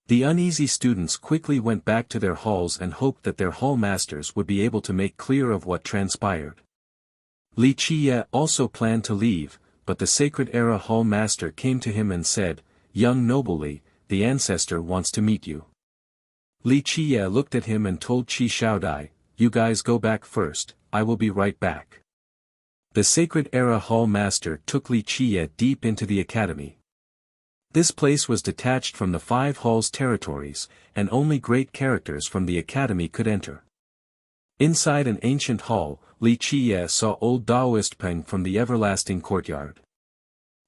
The uneasy students quickly went back to their halls and hoped that their hall masters would be able to make clear of what transpired. Li Qie also planned to leave, but the Sacred Era Hall Master came to him and said, "Young Noble, the ancestor wants to meet you." Li Qie looked at him and told Qi Shaodai, "You guys go back first, I will be right back." The Sacred Era Hall Master took Li Qie deep into the academy. This place was detached from the 5 halls' territories, and only great characters from the academy could enter. Inside an ancient hall, Li Qie saw old Daoist Peng from the everlasting courtyard.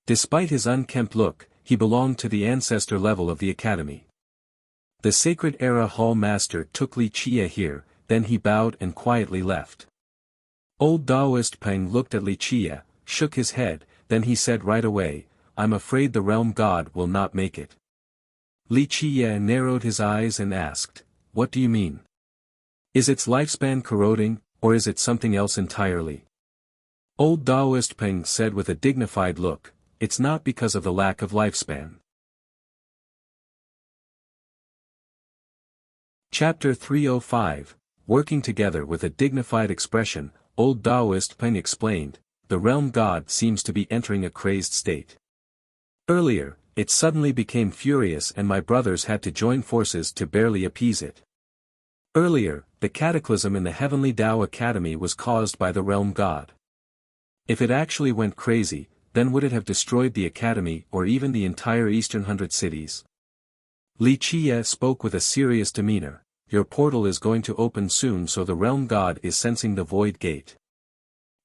Despite his unkempt look, he belonged to the ancestor level of the academy. The Sacred Era Hall Master took Li Qie here, then he bowed and quietly left. Old Daoist Peng looked at Li Qie, shook his head, then he said right away, "I'm afraid the Realm God will not make it." Li Qie narrowed his eyes and asked, "What do you mean? Is its lifespan corroding, or is it something else entirely?" Old Daoist Peng said with a dignified look, "It's not because of the lack of lifespan." Chapter 305, Working Together with a dignified expression, Old Daoist Peng explained, "The Realm God seems to be entering a crazed state. Earlier, it suddenly became furious and my brothers had to join forces to barely appease it. Earlier, the cataclysm in the Heavenly Tao Academy was caused by the Realm God. If it actually went crazy, then would it have destroyed the Academy or even the entire Eastern 100 cities?" Li Qie spoke with a serious demeanor, "Your portal is going to open soon, so the Realm God is sensing the Void Gate."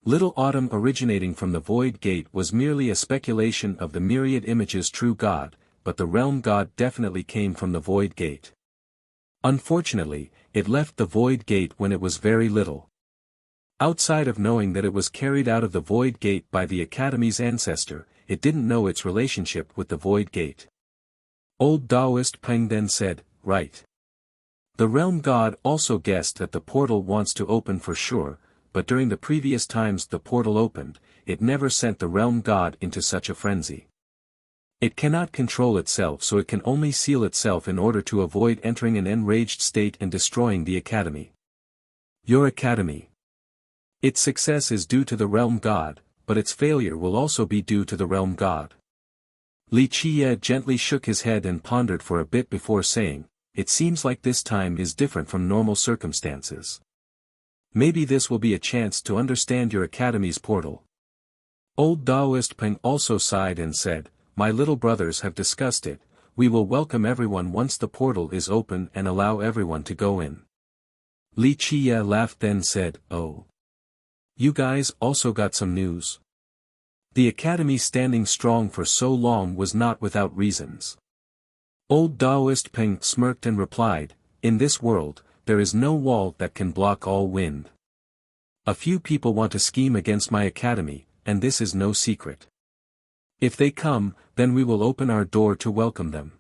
Little Autumn originating from the Void Gate was merely a speculation of the myriad images true God, but the Realm God definitely came from the Void Gate. Unfortunately, it left the Void Gate when it was very little. Outside of knowing that it was carried out of the Void Gate by the Academy's ancestor, it didn't know its relationship with the Void Gate. Old Daoist Peng then said, "Right. The Realm God also guessed that the portal wants to open for sure, but during the previous times the portal opened, it never sent the Realm God into such a frenzy. It cannot control itself, so it can only seal itself in order to avoid entering an enraged state and destroying the Academy. Your Academy. Its success is due to the Realm God, but its failure will also be due to the Realm God." Li Qie gently shook his head and pondered for a bit before saying, "It seems like this time is different from normal circumstances. Maybe this will be a chance to understand your Academy's portal." Old Daoist Peng also sighed and said, "My little brothers have discussed it, we will welcome everyone once the portal is open and allow everyone to go in." Li Qie laughed then said, "Oh. You guys also got some news?" The Academy standing strong for so long was not without reasons. Old Daoist Peng smirked and replied, "In this world, there is no wall that can block all wind. A few people want to scheme against my Academy, and this is no secret. If they come, then we will open our door to welcome them."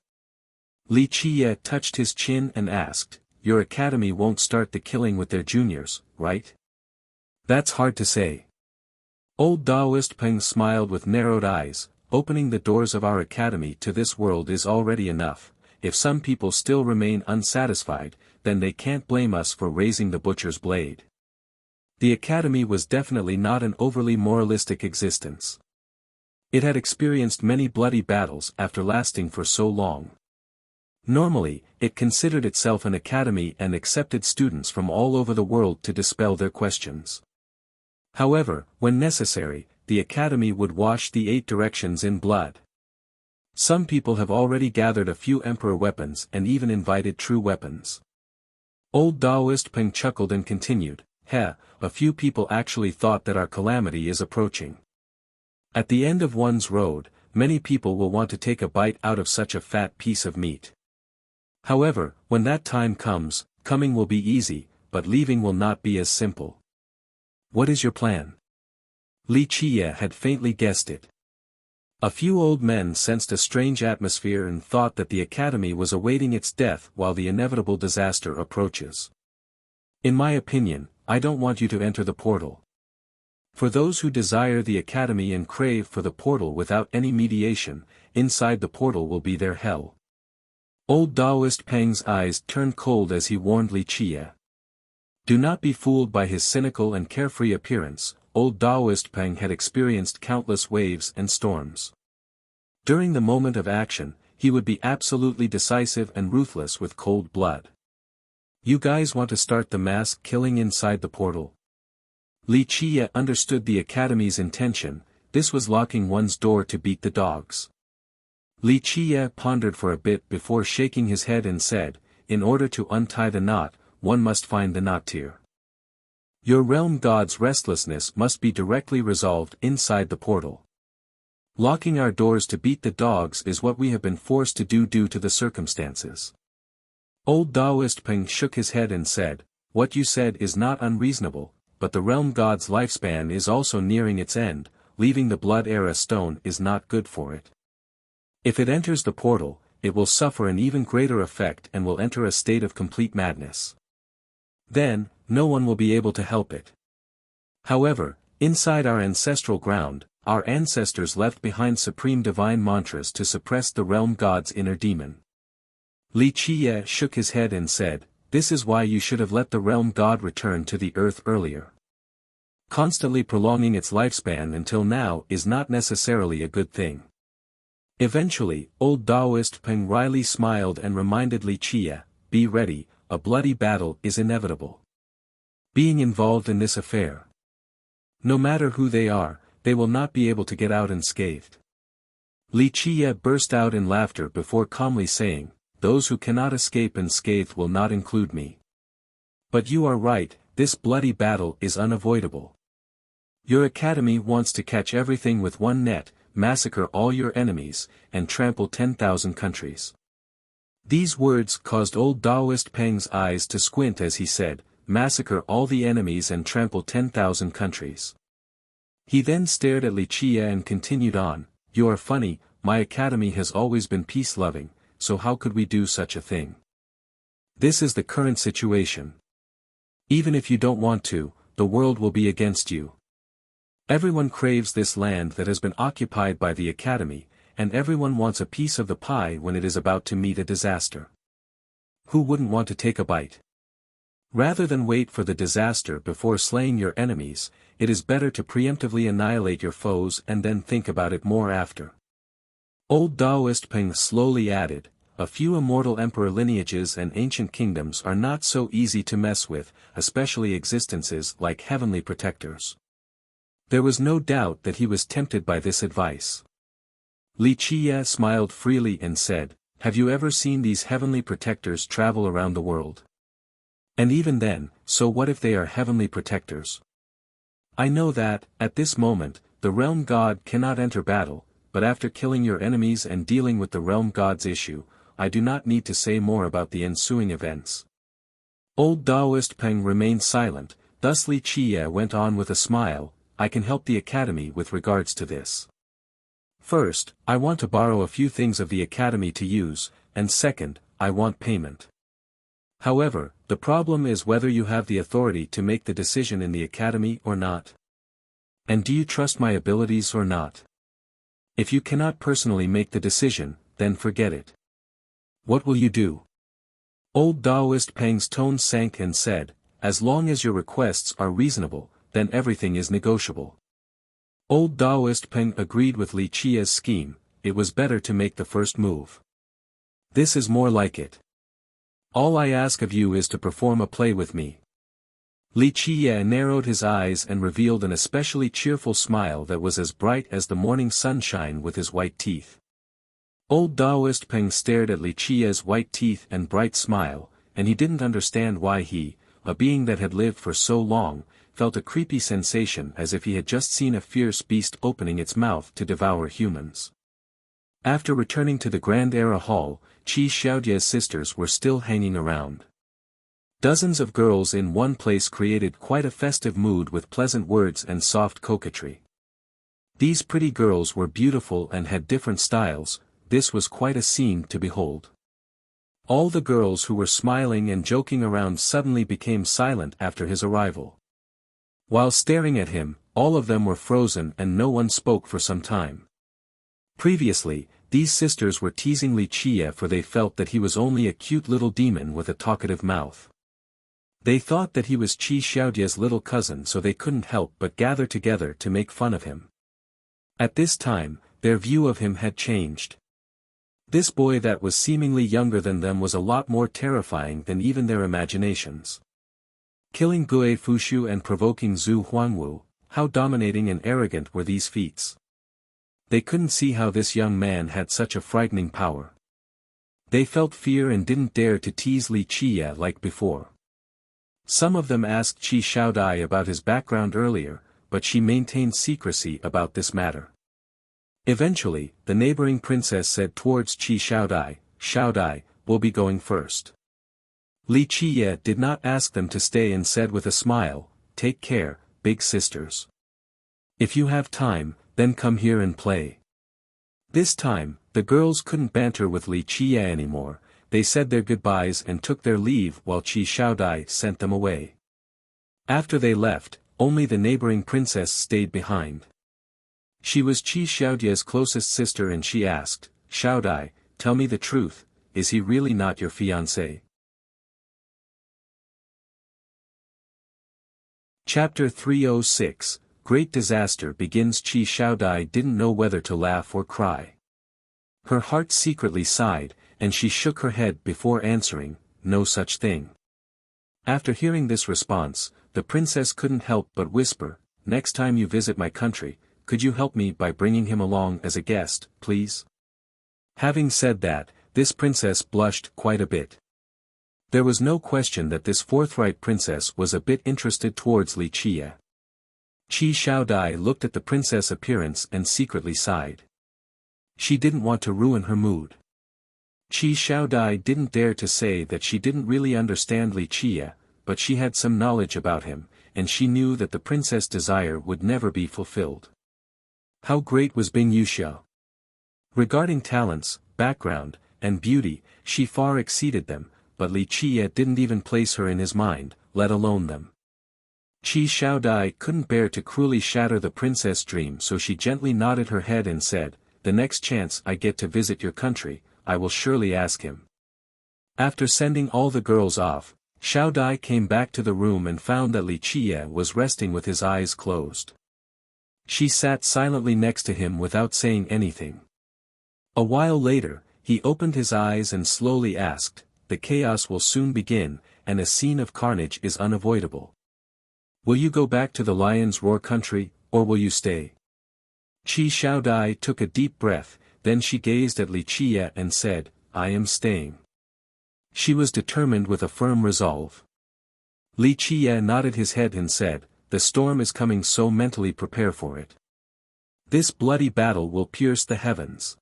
Li Qie touched his chin and asked, "Your Academy won't start the killing with their juniors, right?" "That's hard to say. Old Taoist Peng smiled with narrowed eyes. Opening the doors of our academy to this world is already enough. If some people still remain unsatisfied, then they can't blame us for raising the butcher's blade. The academy was definitely not an overly moralistic existence. It had experienced many bloody battles after lasting for so long. Normally, it considered itself an academy and accepted students from all over the world to dispel their questions. However, when necessary, the academy would wash the 8 directions in blood. Some people have already gathered a few emperor weapons and even invited true weapons. Old Taoist Peng chuckled and continued, a few people actually thought that our calamity is approaching. At the end of one's road, many people will want to take a bite out of such a fat piece of meat. However, when that time comes, coming will be easy, but leaving will not be as simple. What is your plan? Li Qie had faintly guessed it. A few old men sensed a strange atmosphere and thought that the academy was awaiting its death while the inevitable disaster approaches. In my opinion, I don't want you to enter the portal. For those who desire the academy and crave for the portal without any mediation, inside the portal will be their hell. Old Taoist Peng's eyes turned cold as he warned Li Qie. Do not be fooled by his cynical and carefree appearance. Old Taoist Peng had experienced countless waves and storms. During the moment of action, he would be absolutely decisive and ruthless with cold blood. You guys want to start the mass killing inside the portal? Li Qie understood the academy's intention. This was locking one's door to beat the dogs. Li Qie pondered for a bit before shaking his head and said, in order to untie the knot, one must find the knot-tier. Your realm god's restlessness must be directly resolved inside the portal. Locking our doors to beat the dogs is what we have been forced to do due to the circumstances. Old Taoist Peng shook his head and said, what you said is not unreasonable, but the realm god's lifespan is also nearing its end. Leaving the blood era stone is not good for it. If it enters the portal, it will suffer an even greater effect and will enter a state of complete madness. Then, no one will be able to help it. However, inside our ancestral ground, our ancestors left behind supreme divine mantras to suppress the realm god's inner demon. Li Qie shook his head and said, this is why you should have let the realm god return to the earth earlier. Constantly prolonging its lifespan until now is not necessarily a good thing. Eventually, old Taoist Peng wryly smiled and reminded Li Qie, be ready, a bloody battle is inevitable. Being involved in this affair. No matter who they are, they will not be able to get out unscathed. Li Qie burst out in laughter before calmly saying, those who cannot escape unscathed will not include me. But you are right, this bloody battle is unavoidable. Your academy wants to catch everything with one net, massacre all your enemies, and trample 10,000 countries. These words caused old Taoist Peng's eyes to squint as he said, massacre all the enemies and trample 10,000 countries. He then stared at Li Qie and continued on, you are funny, my academy has always been peace-loving, so how could we do such a thing? This is the current situation. Even if you don't want to, the world will be against you. Everyone craves this land that has been occupied by the academy, and everyone wants a piece of the pie when it is about to meet a disaster. Who wouldn't want to take a bite? Rather than wait for the disaster before slaying your enemies, it is better to preemptively annihilate your foes and then think about it more after. Old Taoist Peng slowly added, a few immortal emperor lineages and ancient kingdoms are not so easy to mess with, especially existences like heavenly protectors. There was no doubt that he was tempted by this advice. Li Qie smiled freely and said, have you ever seen these heavenly protectors travel around the world? And even then, so what if they are heavenly protectors? I know that, at this moment, the realm god cannot enter battle, but after killing your enemies and dealing with the realm god's issue, I do not need to say more about the ensuing events. Old Taoist Peng remained silent, thus Li Qie went on with a smile, I can help the academy with regards to this. First, I want to borrow a few things of the academy to use, and second, I want payment. However, the problem is whether you have the authority to make the decision in the academy or not. And do you trust my abilities or not? If you cannot personally make the decision, then forget it. What will you do? Old Taoist Peng's tone sank and said, as long as your requests are reasonable, then everything is negotiable. Old Taoist Peng agreed with Li Qia's scheme. It was better to make the first move. This is more like it. All I ask of you is to perform a play with me. Li Qia narrowed his eyes and revealed an especially cheerful smile that was as bright as the morning sunshine with his white teeth. Old Taoist Peng stared at Li Qia's white teeth and bright smile, and he didn't understand why he, a being that had lived for so long, felt a creepy sensation as if he had just seen a fierce beast opening its mouth to devour humans. After returning to the Grand Era Hall, Qi Xiaodia's sisters were still hanging around. Dozens of girls in one place created quite a festive mood with pleasant words and soft coquetry. These pretty girls were beautiful and had different styles. This was quite a scene to behold. All the girls who were smiling and joking around suddenly became silent after his arrival. While staring at him, all of them were frozen and no one spoke for some time. Previously, these sisters were teasing Li Qia for they felt that he was only a cute little demon with a talkative mouth. They thought that he was Qi Xiaodia's little cousin, so they couldn't help but gather together to make fun of him. At this time, their view of him had changed. This boy that was seemingly younger than them was a lot more terrifying than even their imaginations. Killing Gue Fushu and provoking Zhu Huangwu, how dominating and arrogant were these feats. They couldn't see how this young man had such a frightening power. They felt fear and didn't dare to tease Li Qia like before. Some of them asked Qi Xiaodai about his background earlier, but she maintained secrecy about this matter. Eventually, the neighboring princess said towards Qi Xiaodai, "Xiaodai, we'll be going first." Li Qia did not ask them to stay and said with a smile, "Take care, big sisters. If you have time, then come here and play." This time, the girls couldn't banter with Li Qia anymore. They said their goodbyes and took their leave while Qi Xiaodai sent them away. After they left, only the neighboring princess stayed behind. She was Qi Xiaodia's closest sister and she asked, "Xiaodai, tell me the truth, is he really not your fiancé?" Chapter 306, Great Disaster Begins. Qi Xiaodai didn't know whether to laugh or cry. Her heart secretly sighed, and she shook her head before answering, "No such thing." After hearing this response, the princess couldn't help but whisper, "Next time you visit my country, could you help me by bringing him along as a guest, please?" Having said that, this princess blushed quite a bit. There was no question that this forthright princess was a bit interested towards Li Qia. Qi Xiaodai looked at the princess' appearance and secretly sighed. She didn't want to ruin her mood. Qi Xiaodai didn't dare to say that she didn't really understand Li Qia, but she had some knowledge about him, and she knew that the princess' desire would never be fulfilled. How great was Bing Yuxiao? Regarding talents, background, and beauty, she far exceeded them, but Li Qia didn't even place her in his mind, let alone them. Qi Xiaodai couldn't bear to cruelly shatter the princess' dream, so she gently nodded her head and said, "The next chance I get to visit your country, I will surely ask him." After sending all the girls off, Xiaodai came back to the room and found that Li Qia was resting with his eyes closed. She sat silently next to him without saying anything. A while later, he opened his eyes and slowly asked, "The chaos will soon begin, and a scene of carnage is unavoidable. Will you go back to the Lion's Roar country, or will you stay?" Qi Xiaodai took a deep breath, then she gazed at Li Qia and said, "I am staying." She was determined with a firm resolve. Li Qia nodded his head and said, "The storm is coming, so mentally prepare for it. This bloody battle will pierce the heavens."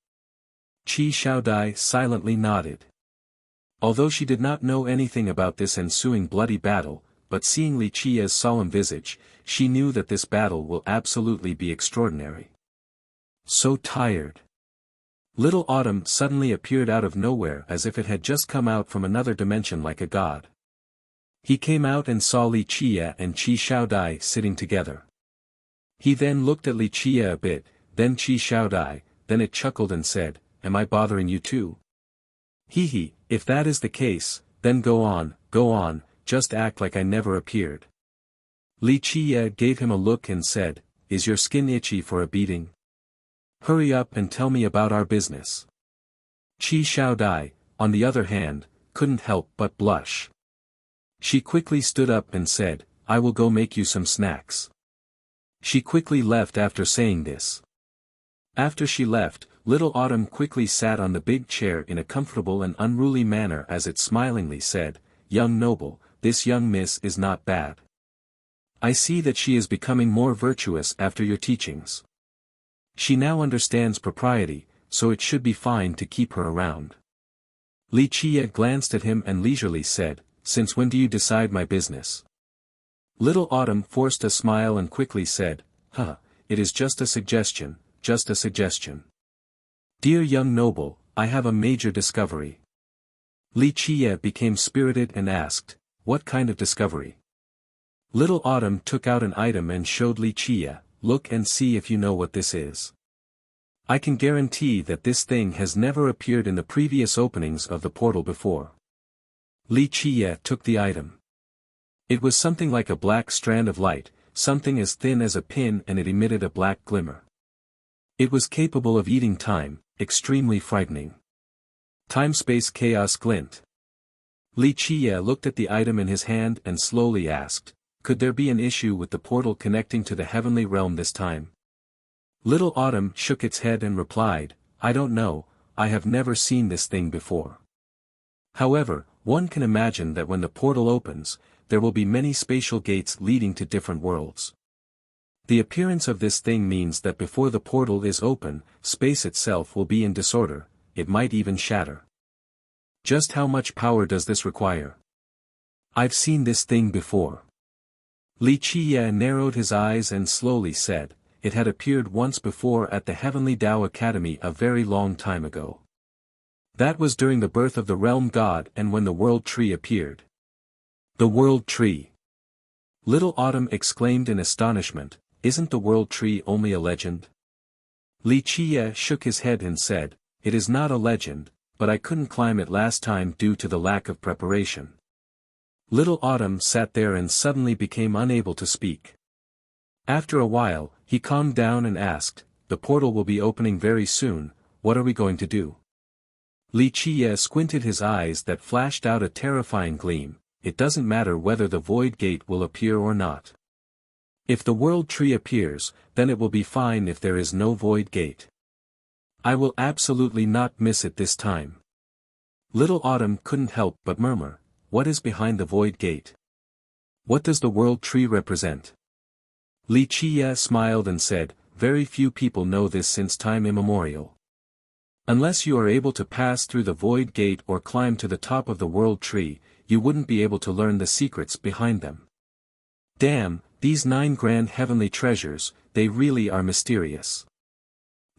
Qi Xiaodai silently nodded. Although she did not know anything about this ensuing bloody battle, but seeing Li Qia's solemn visage, she knew that this battle will absolutely be extraordinary. So tired. Little Autumn suddenly appeared out of nowhere as if it had just come out from another dimension like a god. He came out and saw Li Qia and Qi Xiaodai sitting together. He then looked at Li Chia a bit, then Qi Shaodai, then it chuckled and said, "Am I bothering you too? Hee, if that is the case, then go on, just act like I never appeared." Li Chia gave him a look and said, "Is your skin itchy for a beating? Hurry up and tell me about our business." Qi Shaodai, on the other hand, couldn't help but blush. She quickly stood up and said, "I will go make you some snacks." She quickly left after saying this. After she left, Little Autumn quickly sat on the big chair in a comfortable and unruly manner as it smilingly said, "Young noble, this young miss is not bad. I see that she is becoming more virtuous after your teachings. She now understands propriety, so it should be fine to keep her around." Li Chia glanced at him and leisurely said, "Since when do you decide my business?" Little Autumn forced a smile and quickly said, It is just a suggestion, just a suggestion. Dear young noble, I have a major discovery." Li Chia became spirited and asked, "What kind of discovery?" Little Autumn took out an item and showed Li Chia, "Look and see if you know what this is. I can guarantee that this thing has never appeared in the previous openings of the portal before." Li Chia took the item. It was something like a black strand of light, something as thin as a pin, and it emitted a black glimmer. It was capable of eating time, extremely frightening. Time-space chaos glint. Li Chia looked at the item in his hand and slowly asked, "Could there be an issue with the portal connecting to the heavenly realm this time?" Little Autumn shook its head and replied, "I don't know, I have never seen this thing before. However, one can imagine that when the portal opens, there will be many spatial gates leading to different worlds. The appearance of this thing means that before the portal is open, space itself will be in disorder, it might even shatter. Just how much power does this require? I've seen this thing before." Li Chia narrowed his eyes and slowly said, "It had appeared once before at the Heavenly Tao Academy a very long time ago. That was during the birth of the Realm God and when the World Tree appeared." "The World Tree!" Little Autumn exclaimed in astonishment, "Isn't the World Tree only a legend?" Li Chia shook his head and said, "It is not a legend, but I couldn't climb it last time due to the lack of preparation." Little Autumn sat there and suddenly became unable to speak. After a while, he calmed down and asked, "The portal will be opening very soon, what are we going to do?" Li Chia squinted his eyes that flashed out a terrifying gleam. "It doesn't matter whether the void gate will appear or not. If the world tree appears, then it will be fine if there is no void gate. I will absolutely not miss it this time." Little Autumn couldn't help but murmur, "What is behind the void gate? What does the world tree represent?" Li Chia smiled and said, "Very few people know this since time immemorial. Unless you are able to pass through the void gate or climb to the top of the world tree, you wouldn't be able to learn the secrets behind them. Damn, these 9 grand heavenly treasures, they really are mysterious.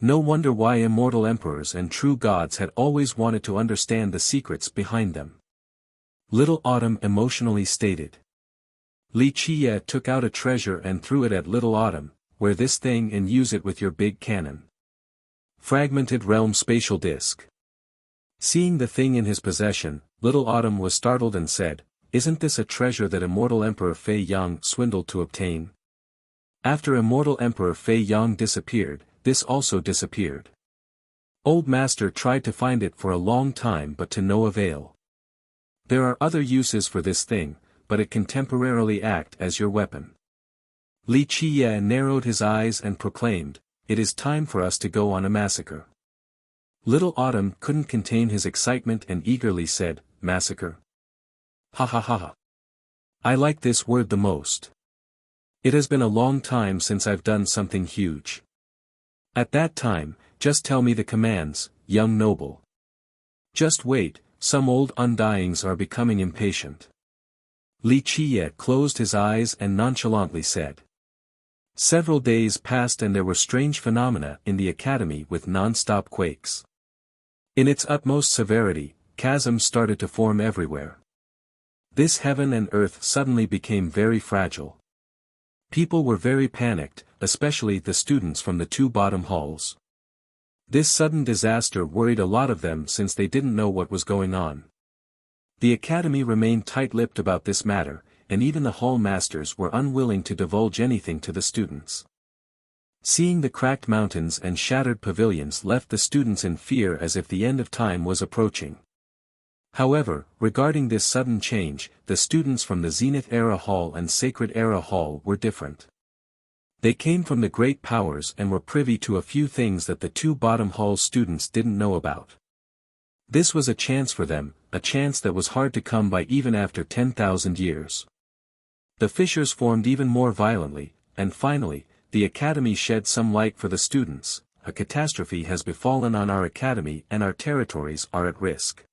No wonder why immortal emperors and true gods had always wanted to understand the secrets behind them." Little Autumn emotionally stated. Li Chia took out a treasure and threw it at Little Autumn, "Wear this thing and use it with your big cannon." Fragmented realm spatial disc. Seeing the thing in his possession, Little Autumn was startled and said, "Isn't this a treasure that immortal Emperor Fei Yang swindled to obtain?" After immortal Emperor Fei Yang disappeared, this also disappeared. Old Master tried to find it for a long time but to no avail. There are other uses for this thing, but it can temporarily act as your weapon. Li Chia narrowed his eyes and proclaimed, "It is time for us to go on a massacre." Little Autumn couldn't contain his excitement and eagerly said, "Massacre? Ha ha ha ha. I like this word the most. It has been a long time since I've done something huge. At that time, just tell me the commands, young noble. Just wait, some old undyings are becoming impatient." Li Chia closed his eyes and nonchalantly said. Several days passed and there were strange phenomena in the academy with non-stop quakes. In its utmost severity, chasms started to form everywhere. This heaven and earth suddenly became very fragile. People were very panicked, especially the students from the two bottom halls. This sudden disaster worried a lot of them since they didn't know what was going on. The academy remained tight-lipped about this matter, and even the hall masters were unwilling to divulge anything to the students. Seeing the cracked mountains and shattered pavilions left the students in fear as if the end of time was approaching. However, regarding this sudden change, the students from the Zenith Era Hall and Sacred Era Hall were different. They came from the great powers and were privy to a few things that the two bottom hall students didn't know about. This was a chance for them, a chance that was hard to come by even after 10,000 years. The fissures formed even more violently, and finally, the academy shed some light for the students. A catastrophe has befallen on our academy and our territories are at risk.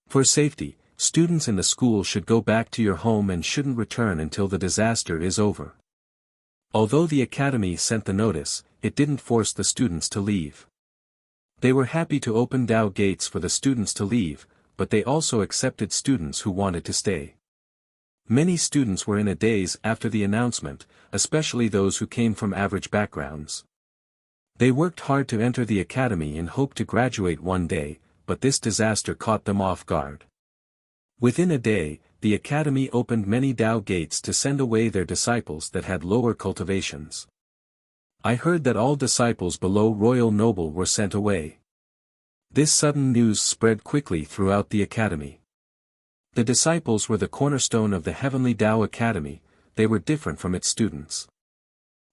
For safety, students in the school should go back to your home and shouldn't return until the disaster is over. Although the academy sent the notice, it didn't force the students to leave. They were happy to open Dao gates for the students to leave, but they also accepted students who wanted to stay. Many students were in a daze after the announcement, especially those who came from average backgrounds. They worked hard to enter the academy and hoped to graduate one day, but this disaster caught them off guard. Within a day, the academy opened many Dao gates to send away their disciples that had lower cultivations. I heard that all disciples below Royal Noble were sent away. This sudden news spread quickly throughout the academy. The disciples were the cornerstone of the Heavenly Dao Academy, they were different from its students.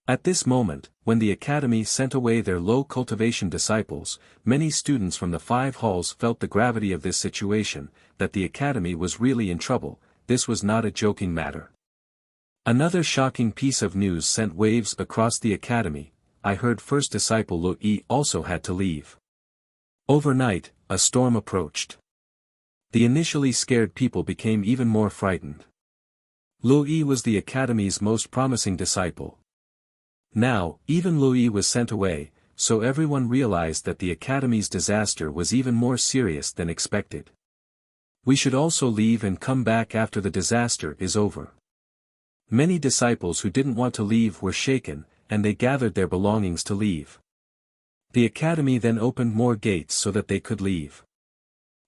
At this moment, when the academy sent away their low cultivation disciples, many students from the 5 halls felt the gravity of this situation, that the academy was really in trouble. This was not a joking matter. Another shocking piece of news sent waves across the academy. I heard first disciple Lo Yi also had to leave. Overnight, a storm approached. The initially scared people became even more frightened. Lo Yi was the academy's most promising disciple. Now, even Lo Yi was sent away, so everyone realized that the academy's disaster was even more serious than expected. We should also leave and come back after the disaster is over. Many disciples who didn't want to leave were shaken, and they gathered their belongings to leave. The academy then opened more gates so that they could leave.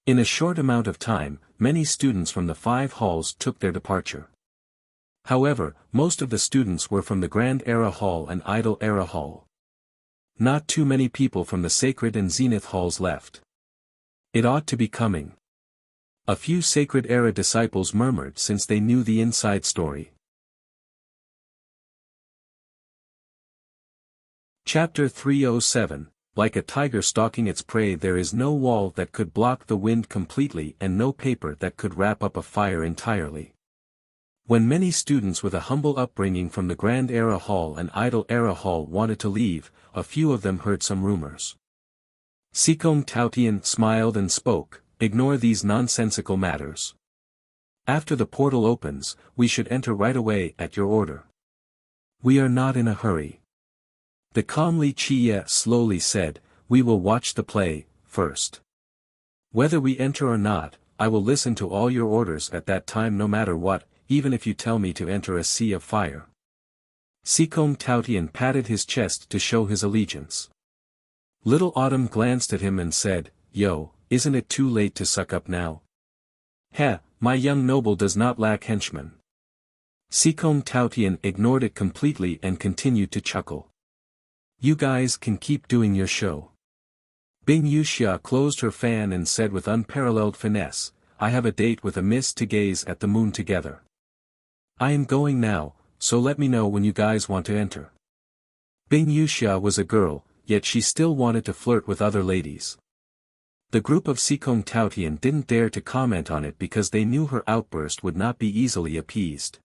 In a short amount of time, many students from the 5 halls took their departure. However, most of the students were from the Grand Era Hall and Idol Era Hall. Not too many people from the Sacred and Zenith halls left. It ought to be coming. A few Sacred Era disciples murmured since they knew the inside story. Chapter 307. Like a tiger stalking its prey, there is no wall that could block the wind completely and no paper that could wrap up a fire entirely. When many students with a humble upbringing from the Grand Era Hall and Idol Era Hall wanted to leave, a few of them heard some rumors. Sikong Taotian smiled and spoke, "Ignore these nonsensical matters. After the portal opens, we should enter right away at your order. We are not in a hurry." The calm Li Chiye slowly said, "We will watch the play, first. Whether we enter or not, I will listen to all your orders at that time no matter what, even if you tell me to enter a sea of fire." Sikong Taotian patted his chest to show his allegiance. Little Autumn glanced at him and said, "Yo, isn't it too late to suck up now? Heh, my young noble does not lack henchmen." Sikong Taotian ignored it completely and continued to chuckle. "You guys can keep doing your show." Bing Yuxia closed her fan and said with unparalleled finesse, "I have a date with a miss to gaze at the moon together. I am going now, so let me know when you guys want to enter." Bing Yuxia was a girl, yet she still wanted to flirt with other ladies. The group of Sikong Taotian didn't dare to comment on it because they knew her outburst would not be easily appeased.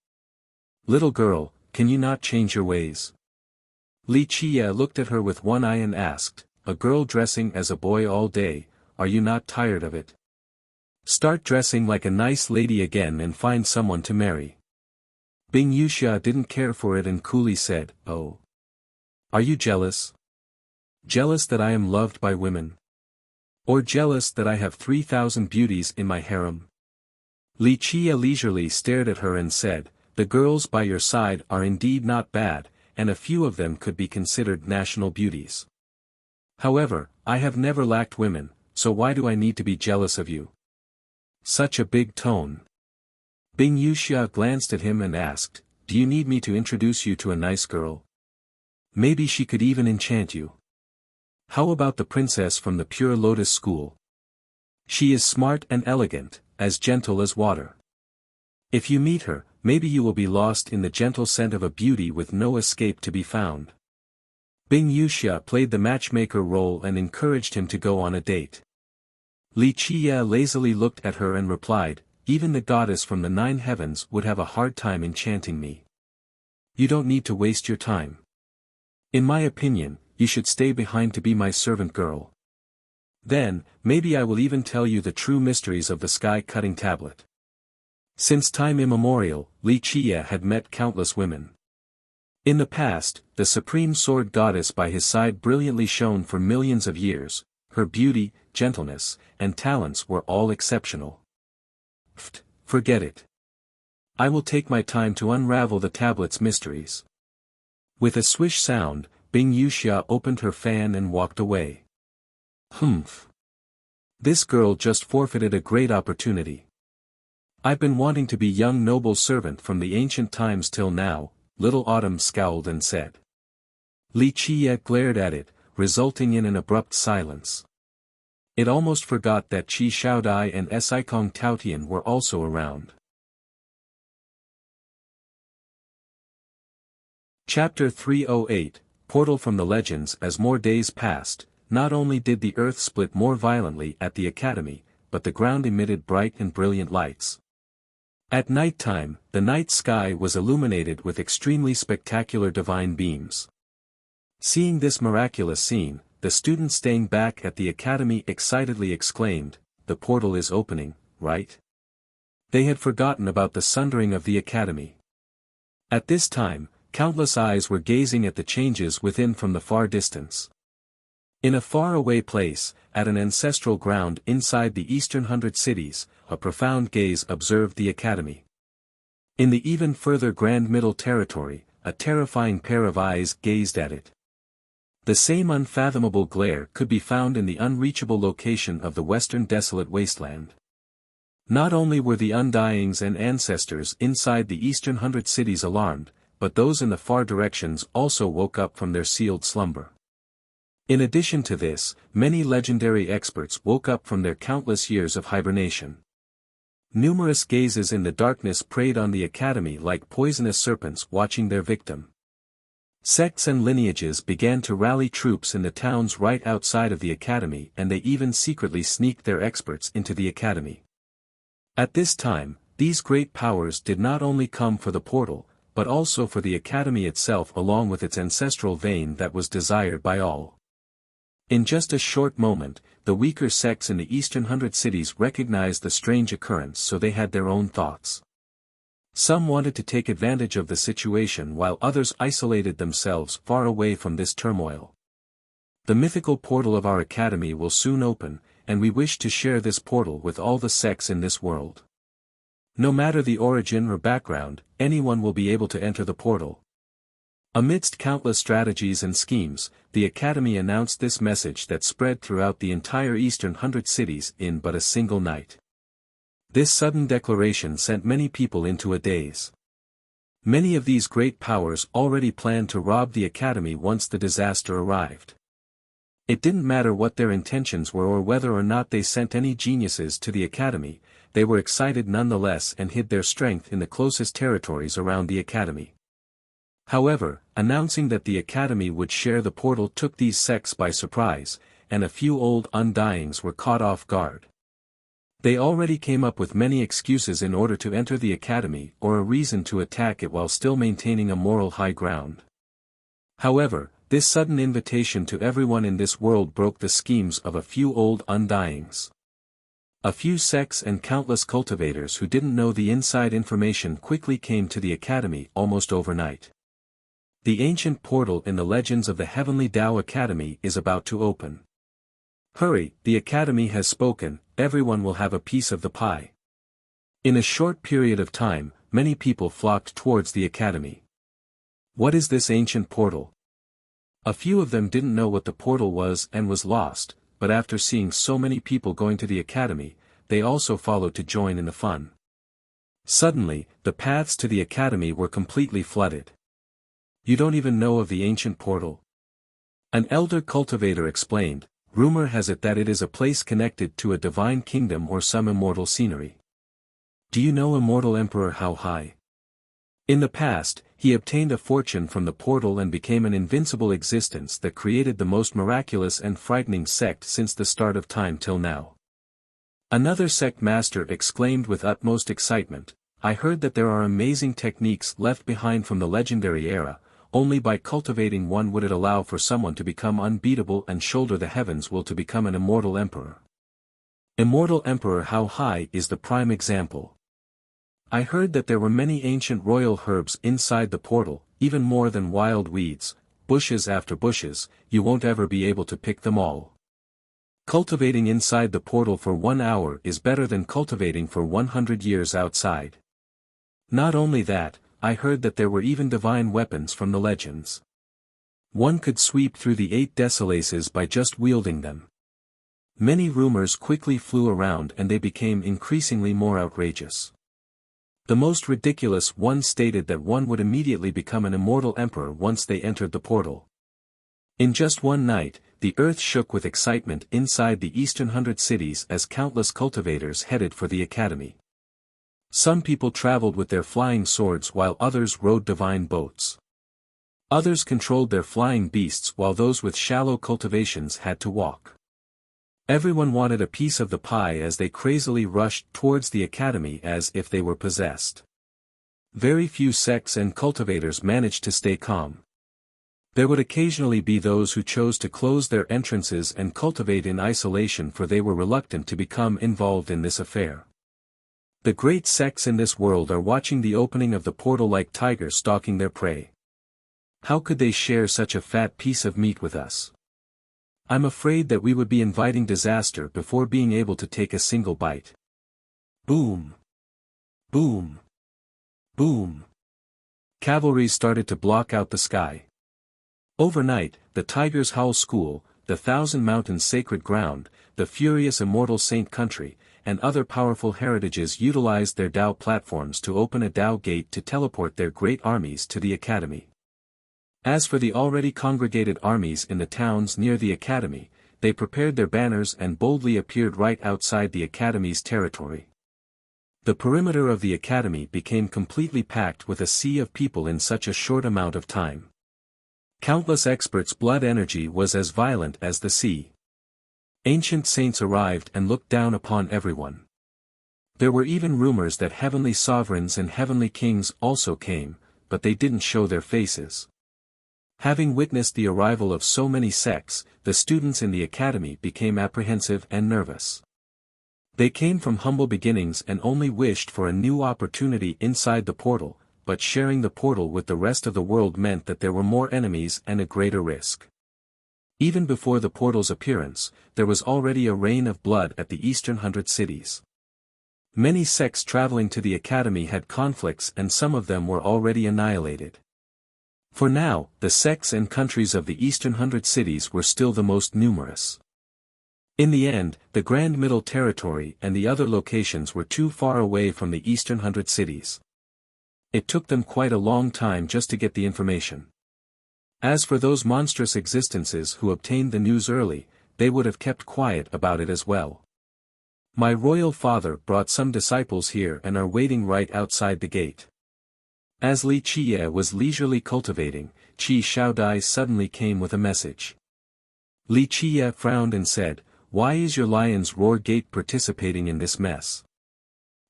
"Little girl, can you not change your ways?" Li Chiye looked at her with one eye and asked, "A girl dressing as a boy all day, are you not tired of it? Start dressing like a nice lady again and find someone to marry." Bing Yuxia didn't care for it and coolly said, "Oh. Are you jealous? Jealous that I am loved by women? Or jealous that I have 3,000 beauties in my harem?" Li Chiye leisurely stared at her and said, The girls by your side are indeed not bad, and a few of them could be considered national beauties. However, I have never lacked women, so why do I need to be jealous of you? Such a big tone. Bing Wuxia glanced at him and asked, do you need me to introduce you to a nice girl? Maybe she could even enchant you. How about the princess from the Pure Lotus School? She is smart and elegant, as gentle as water. If you meet her, maybe you will be lost in the gentle scent of a beauty with no escape to be found. Bing Wuxia played the matchmaker role and encouraged him to go on a date. Li Qie lazily looked at her and replied, even the goddess from the 9 heavens would have a hard time enchanting me. You don't need to waste your time. In my opinion, you should stay behind to be my servant girl. Then, maybe I will even tell you the true mysteries of the sky-cutting tablet. Since time immemorial, Li Qie had met countless women. In the past, the supreme sword goddess by his side brilliantly shone for millions of years. Her beauty, gentleness, and talents were all exceptional. Forget it. I will take my time to unravel the tablet's mysteries. With a swish sound, Bing Wuxia opened her fan and walked away. Humph. This girl just forfeited a great opportunity. I've been wanting to be young noble servant from the ancient times till now, Little Autumn scowled and said. Li Qie glared at it, resulting in an abrupt silence. It almost forgot that Qi Xiaodai and Sikong Taotian were also around. Chapter 308, Portal from the Legends. As more days passed, not only did the earth split more violently at the academy, but the ground emitted bright and brilliant lights. At night time, the night sky was illuminated with extremely spectacular divine beams. Seeing this miraculous scene, the students staying back at the academy excitedly exclaimed, the portal is opening, right? They had forgotten about the sundering of the academy. At this time, countless eyes were gazing at the changes within from the far distance. In a far-away place, at an ancestral ground inside the Eastern 100 Cities, a profound gaze observed the academy. In the even further Grand Middle Territory, a terrifying pair of eyes gazed at it. The same unfathomable glare could be found in the unreachable location of the Western Desolate Wasteland. Not only were the Undyings and ancestors inside the Eastern 100 Cities alarmed, but those in the far directions also woke up from their sealed slumber. In addition to this, many legendary experts woke up from their countless years of hibernation. Numerous gazes in the darkness preyed on the academy like poisonous serpents watching their victim. Sects and lineages began to rally troops in the towns right outside of the academy, and they even secretly sneaked their experts into the academy. At this time, these great powers did not only come for the portal, but also for the academy itself along with its ancestral vein that was desired by all. In just a short moment, the weaker sects in the Eastern 100 Cities recognized the strange occurrence, so they had their own thoughts. Some wanted to take advantage of the situation while others isolated themselves far away from this turmoil. The mythical portal of our academy will soon open, and we wish to share this portal with all the sects in this world. No matter the origin or background, anyone will be able to enter the portal. Amidst countless strategies and schemes, the academy announced this message that spread throughout the entire Eastern 100 Cities in but a single night. This sudden declaration sent many people into a daze. Many of these great powers already planned to rob the academy once the disaster arrived. It didn't matter what their intentions were or whether or not they sent any geniuses to the academy, they were excited nonetheless and hid their strength in the closest territories around the academy. However, announcing that the academy would share the portal took these sects by surprise, and a few old Undyings were caught off guard. They already came up with many excuses in order to enter the academy or a reason to attack it while still maintaining a moral high ground. However, this sudden invitation to everyone in this world broke the schemes of a few old Undyings. A few sects and countless cultivators who didn't know the inside information quickly came to the academy almost overnight. The ancient portal in the legends of the Heavenly Tao Academy is about to open. Hurry, the academy has spoken, everyone will have a piece of the pie. In a short period of time, many people flocked towards the academy. What is this ancient portal? A few of them didn't know what the portal was and was lost, but after seeing so many people going to the academy, they also followed to join in the fun. Suddenly, the paths to the academy were completely flooded. You don't even know of the ancient portal? An elder cultivator explained, rumor has it that it is a place connected to a divine kingdom or some immortal scenery. Do you know immortal Emperor How High? In the past, he obtained a fortune from the portal and became an invincible existence that created the most miraculous and frightening sect since the start of time till now. Another sect master exclaimed with utmost excitement, I heard that there are amazing techniques left behind from the legendary era, only by cultivating one would it allow for someone to become unbeatable and shoulder the heavens will to become an immortal emperor. Immortal Emperor How High is the prime example. I heard that there were many ancient royal herbs inside the portal, even more than wild weeds, bushes after bushes, you won't ever be able to pick them all. Cultivating inside the portal for 1 hour is better than cultivating for 100 years outside. Not only that, I heard that there were even divine weapons from the legends. One could sweep through the 8 desolaces by just wielding them. Many rumors quickly flew around and they became increasingly more outrageous. The most ridiculous one stated that one would immediately become an immortal emperor once they entered the portal. In just one night, the earth shook with excitement inside the eastern 100 cities as countless cultivators headed for the academy. Some people traveled with their flying swords while others rode divine boats. Others controlled their flying beasts while those with shallow cultivations had to walk. Everyone wanted a piece of the pie as they crazily rushed towards the academy as if they were possessed. Very few sects and cultivators managed to stay calm. There would occasionally be those who chose to close their entrances and cultivate in isolation for they were reluctant to become involved in this affair. The great sects in this world are watching the opening of the portal like tigers stalking their prey. How could they share such a fat piece of meat with us? I'm afraid that we would be inviting disaster before being able to take a single bite. Boom! Boom! Boom! Cavalry started to block out the sky. Overnight, the Tiger's Howl School, the Thousand Mountains Sacred Ground, the Furious Immortal Saint Country, and other powerful heritages utilized their Tao platforms to open a Tao gate to teleport their great armies to the academy. As for the already congregated armies in the towns near the academy, they prepared their banners and boldly appeared right outside the academy's territory. The perimeter of the academy became completely packed with a sea of people in such a short amount of time. Countless experts' blood energy was as violent as the sea. Ancient saints arrived and looked down upon everyone. There were even rumors that heavenly sovereigns and heavenly kings also came, but they didn't show their faces. Having witnessed the arrival of so many sects, the students in the academy became apprehensive and nervous. They came from humble beginnings and only wished for a new opportunity inside the portal, but sharing the portal with the rest of the world meant that there were more enemies and a greater risk. Even before the portal's appearance, there was already a rain of blood at the eastern 100 cities. Many sects traveling to the academy had conflicts and some of them were already annihilated. For now, the sects and countries of the eastern 100 cities were still the most numerous. In the end, the Grand Middle Territory and the other locations were too far away from the eastern 100 cities. It took them quite a long time just to get the information. As for those monstrous existences who obtained the news early, they would have kept quiet about it as well. My royal father brought some disciples here and are waiting right outside the gate. As Li Qie was leisurely cultivating, Qi Shaodai suddenly came with a message. Li Qie frowned and said, "Why is your lion's roar gate participating in this mess?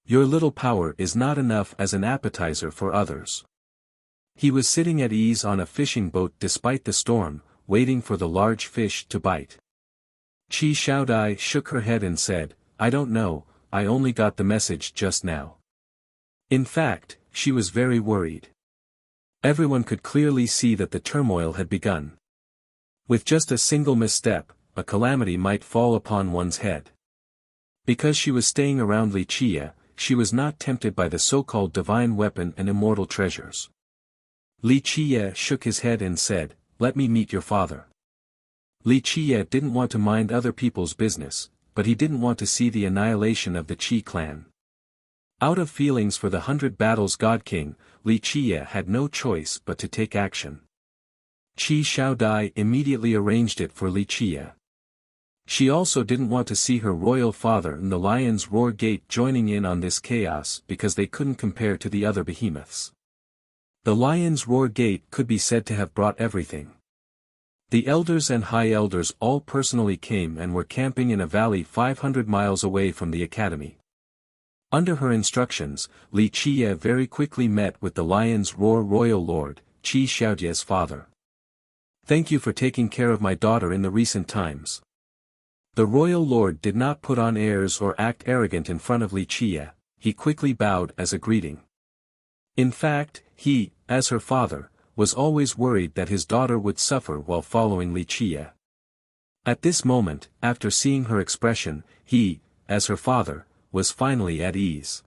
Your little power is not enough as an appetizer for others." He was sitting at ease on a fishing boat despite the storm, waiting for the large fish to bite. Qi Shaodai shook her head and said, "I don't know, I only got the message just now." In fact, she was very worried. Everyone could clearly see that the turmoil had begun. With just a single misstep, a calamity might fall upon one's head. Because she was staying around Li Qie, she was not tempted by the so-called divine weapon and immortal treasures. Li Qiye shook his head and said, "Let me meet your father." Li Qiye didn't want to mind other people's business, but he didn't want to see the annihilation of the Qi clan. Out of feelings for the 100 Battles God King, Li Qiye had no choice but to take action. Qi Xiaodai immediately arranged it for Li Qiye. She also didn't want to see her royal father and the Lion's Roar Gate joining in on this chaos because they couldn't compare to the other behemoths. The Lion's Roar Gate could be said to have brought everything. The elders and high elders all personally came and were camping in a valley 500 miles away from the academy. Under her instructions, Li Qiye very quickly met with the Lion's Roar royal lord, Qi Xiaodie's father. "Thank you for taking care of my daughter in the recent times." The royal lord did not put on airs or act arrogant in front of Li Qiye, he quickly bowed as a greeting. In fact, he, as her father, was always worried that his daughter would suffer while following Li Qiye. At this moment, after seeing her expression, he, as her father, was finally at ease.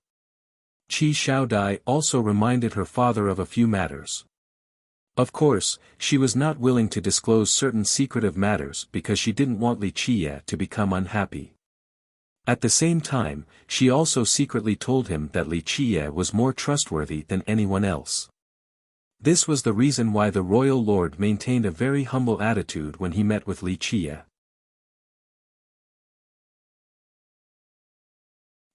Qi Xiaodai also reminded her father of a few matters. Of course, she was not willing to disclose certain secretive matters because she didn't want Li Qiye to become unhappy. At the same time, she also secretly told him that Li Qiye was more trustworthy than anyone else. This was the reason why the royal lord maintained a very humble attitude when he met with Li Qiye.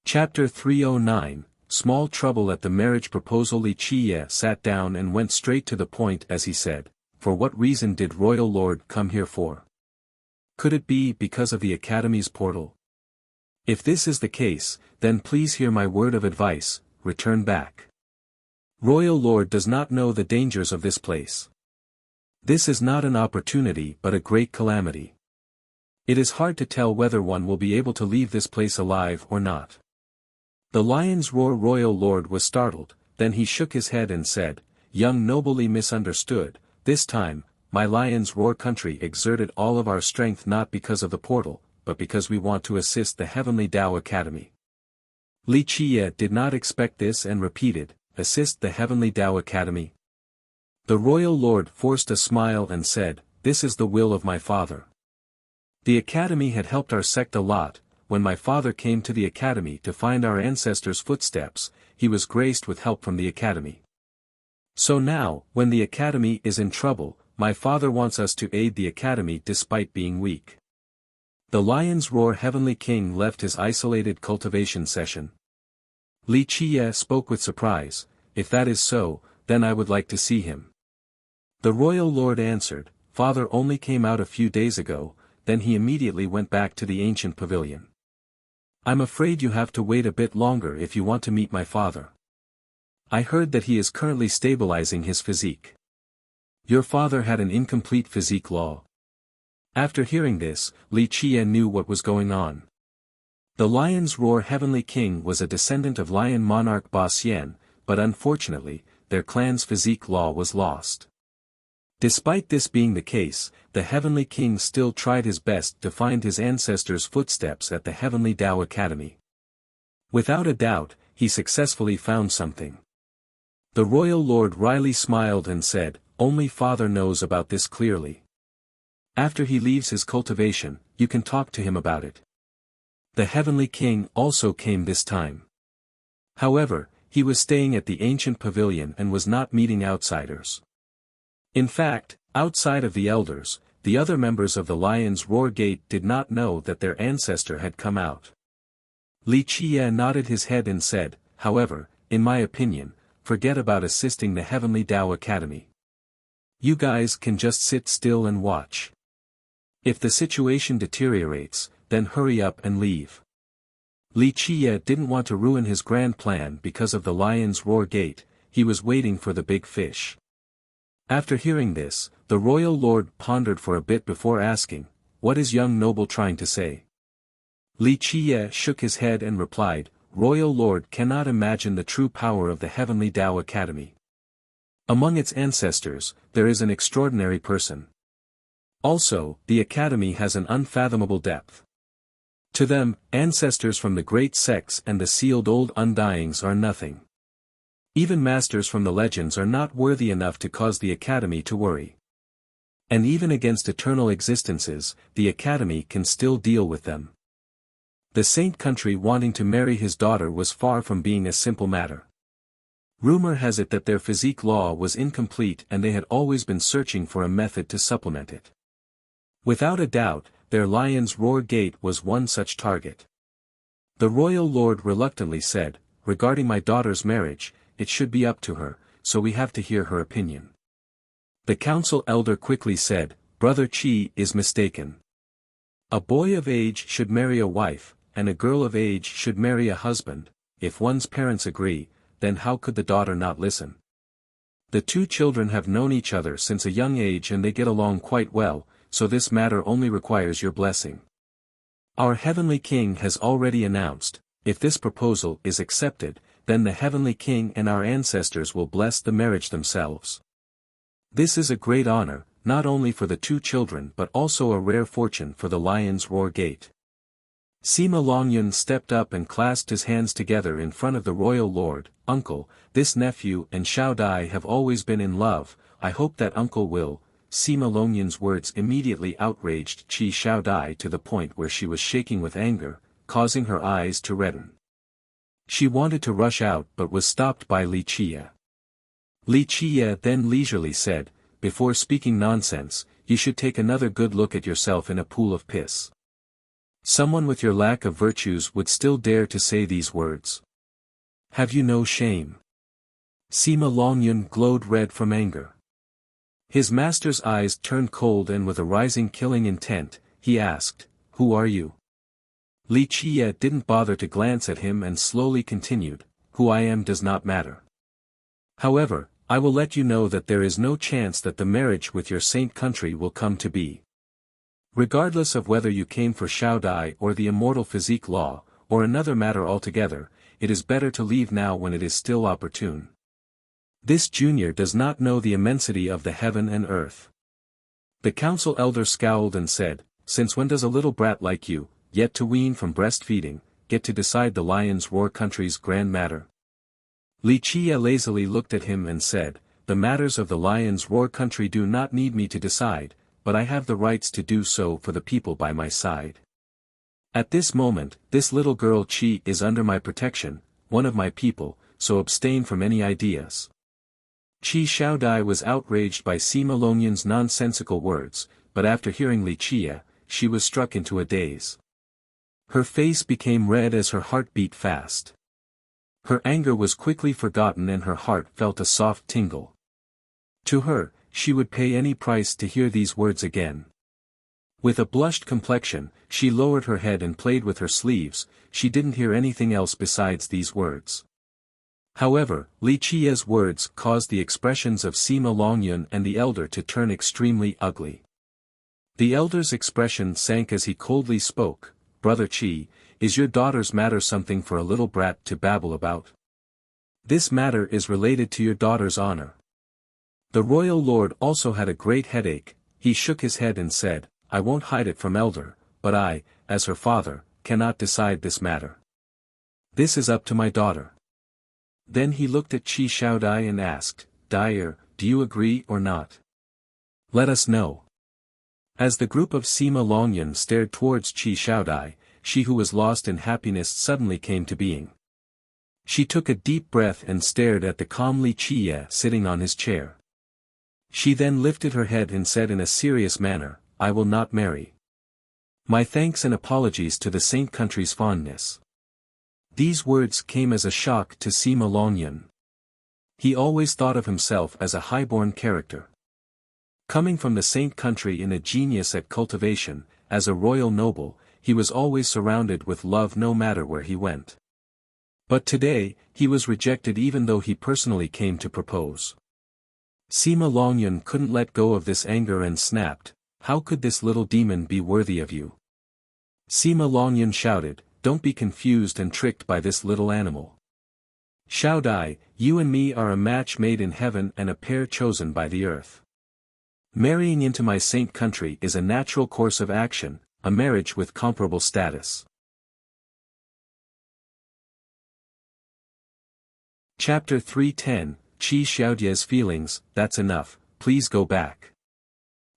Chapter 309, Small Trouble at the Marriage Proposal. Li Qiye sat down and went straight to the point as he said, "For what reason did royal lord come here for? Could it be because of the academy's portal? If this is the case, then please hear my word of advice, return back. Royal lord does not know the dangers of this place. This is not an opportunity but a great calamity. It is hard to tell whether one will be able to leave this place alive or not." The Lion's Roar royal lord was startled, then he shook his head and said, "Young nobly misunderstood, this time, my Lion's Roar country exerted all of our strength not because of the portal, but because we want to assist the Heavenly Tao Academy." Li Qiye did not expect this and repeated, "Assist the Heavenly Tao Academy?" The royal lord forced a smile and said, "This is the will of my father. The academy had helped our sect a lot. When my father came to the academy to find our ancestors' footsteps, he was graced with help from the academy. So now, when the academy is in trouble, my father wants us to aid the academy despite being weak." The Lion's Roar Heavenly King left his isolated cultivation session. Li Qiye spoke with surprise, "If that is so, then I would like to see him." The royal lord answered, "Father only came out a few days ago," then he immediately went back to the ancient pavilion. "I'm afraid you have to wait a bit longer if you want to meet my father. I heard that he is currently stabilizing his physique. Your father had an incomplete physique law." After hearing this, Li Qiye knew what was going on. The Lion's Roar Heavenly King was a descendant of Lion Monarch Ba Xian, but unfortunately, their clan's physique law was lost. Despite this being the case, the Heavenly King still tried his best to find his ancestors' footsteps at the Heavenly Tao Academy. Without a doubt, he successfully found something. The royal lord wryly smiled and said, "Only father knows about this clearly. After he leaves his cultivation, you can talk to him about it." The Heavenly King also came this time. However, he was staying at the ancient pavilion and was not meeting outsiders. In fact, outside of the elders, the other members of the Lion's Roar Gate did not know that their ancestor had come out. Li Qiye nodded his head and said, "However, in my opinion, forget about assisting the Heavenly Tao Academy. You guys can just sit still and watch. If the situation deteriorates, then hurry up and leave." Li Qiye didn't want to ruin his grand plan because of the Lion's Roar Gate, he was waiting for the big fish. After hearing this, the royal lord pondered for a bit before asking, "What is young noble trying to say?" Li Qiye shook his head and replied, "Royal lord cannot imagine the true power of the Heavenly Tao Academy. Among its ancestors, there is an extraordinary person. Also, the academy has an unfathomable depth. To them, ancestors from the great sects and the sealed old undyings are nothing. Even masters from the legends are not worthy enough to cause the Academy to worry. And even against eternal existences, the Academy can still deal with them. The Saint Country wanting to marry his daughter was far from being a simple matter. Rumor has it that their physique law was incomplete and they had always been searching for a method to supplement it. Without a doubt, their Lion's Roar Gate was one such target. The royal lord reluctantly said, "Regarding my daughter's marriage, it should be up to her, so we have to hear her opinion." The council elder quickly said, "Brother Qi is mistaken. A boy of age should marry a wife, and a girl of age should marry a husband. If one's parents agree, then how could the daughter not listen? The two children have known each other since a young age and they get along quite well, so this matter only requires your blessing. Our Heavenly King has already announced, if this proposal is accepted, then the Heavenly King and our ancestors will bless the marriage themselves. This is a great honor, not only for the two children but also a rare fortune for the Lion's Roar Gate." Sima Longyun stepped up and clasped his hands together in front of the royal lord. "Uncle, this nephew and Xiao Dai have always been in love, I hope that uncle will." Sima Longyun's words immediately outraged Qi Xiao Dai to the point where she was shaking with anger, causing her eyes to redden. She wanted to rush out but was stopped by Li Qie. Li Qie then leisurely said, "Before speaking nonsense, you should take another good look at yourself in a pool of piss. Someone with your lack of virtues would still dare to say these words. Have you no shame?" Sima Longyun glowed red from anger. His master's eyes turned cold and with a rising killing intent, he asked, "Who are you?" Li Qie didn't bother to glance at him and slowly continued, "Who I am does not matter. However, I will let you know that there is no chance that the marriage with your saint country will come to be. Regardless of whether you came for Xiao Dai or the immortal physique law, or another matter altogether, it is better to leave now when it is still opportune. This junior does not know the immensity of the heaven and earth." The council elder scowled and said, "Since when does a little brat like you, yet to wean from breastfeeding, get to decide the Lion's Roar country's grand matter?" Li Qie lazily looked at him and said, "The matters of the Lion's Roar country do not need me to decide, but I have the rights to do so for the people by my side. At this moment, this little girl Qi is under my protection, one of my people, so abstain from any ideas." Qi Xiaodai was outraged by Sima Longyun's nonsensical words, but after hearing Li Qie, she was struck into a daze. Her face became red as her heart beat fast. Her anger was quickly forgotten and her heart felt a soft tingle. To her, she would pay any price to hear these words again. With a blushed complexion, she lowered her head and played with her sleeves, she didn't hear anything else besides these words. However, Li Qie's words caused the expressions of Sima Longyun and the elder to turn extremely ugly. The elder's expression sank as he coldly spoke, "Brother Qi, is your daughter's matter something for a little brat to babble about? This matter is related to your daughter's honor." The royal lord also had a great headache, he shook his head and said, "I won't hide it from elder, but I, as her father, cannot decide this matter. This is up to my daughter." Then he looked at Qi Xiaodai and asked, "Dai, do you agree or not? Let us know." As the group of Sima Longyun stared towards Qi Xiaodai, she who was lost in happiness suddenly came to being. She took a deep breath and stared at the calm Li Qie sitting on his chair. She then lifted her head and said in a serious manner, "I will not marry. My thanks and apologies to the saint country's fondness." These words came as a shock to Sima Longyun. He always thought of himself as a highborn character. Coming from the saint country and a genius at cultivation, as a royal noble, he was always surrounded with love no matter where he went. But today, he was rejected even though he personally came to propose. Sima Longyun couldn't let go of this anger and snapped, "How could this little demon be worthy of you?" Sima Longyun shouted, "Don't be confused and tricked by this little animal. Xiao Dai, you and me are a match made in heaven and a pair chosen by the earth. Marrying into my saint country is a natural course of action, a marriage with comparable status. Chapter 310, Qi Xiaodie's feelings, that's enough, please go back.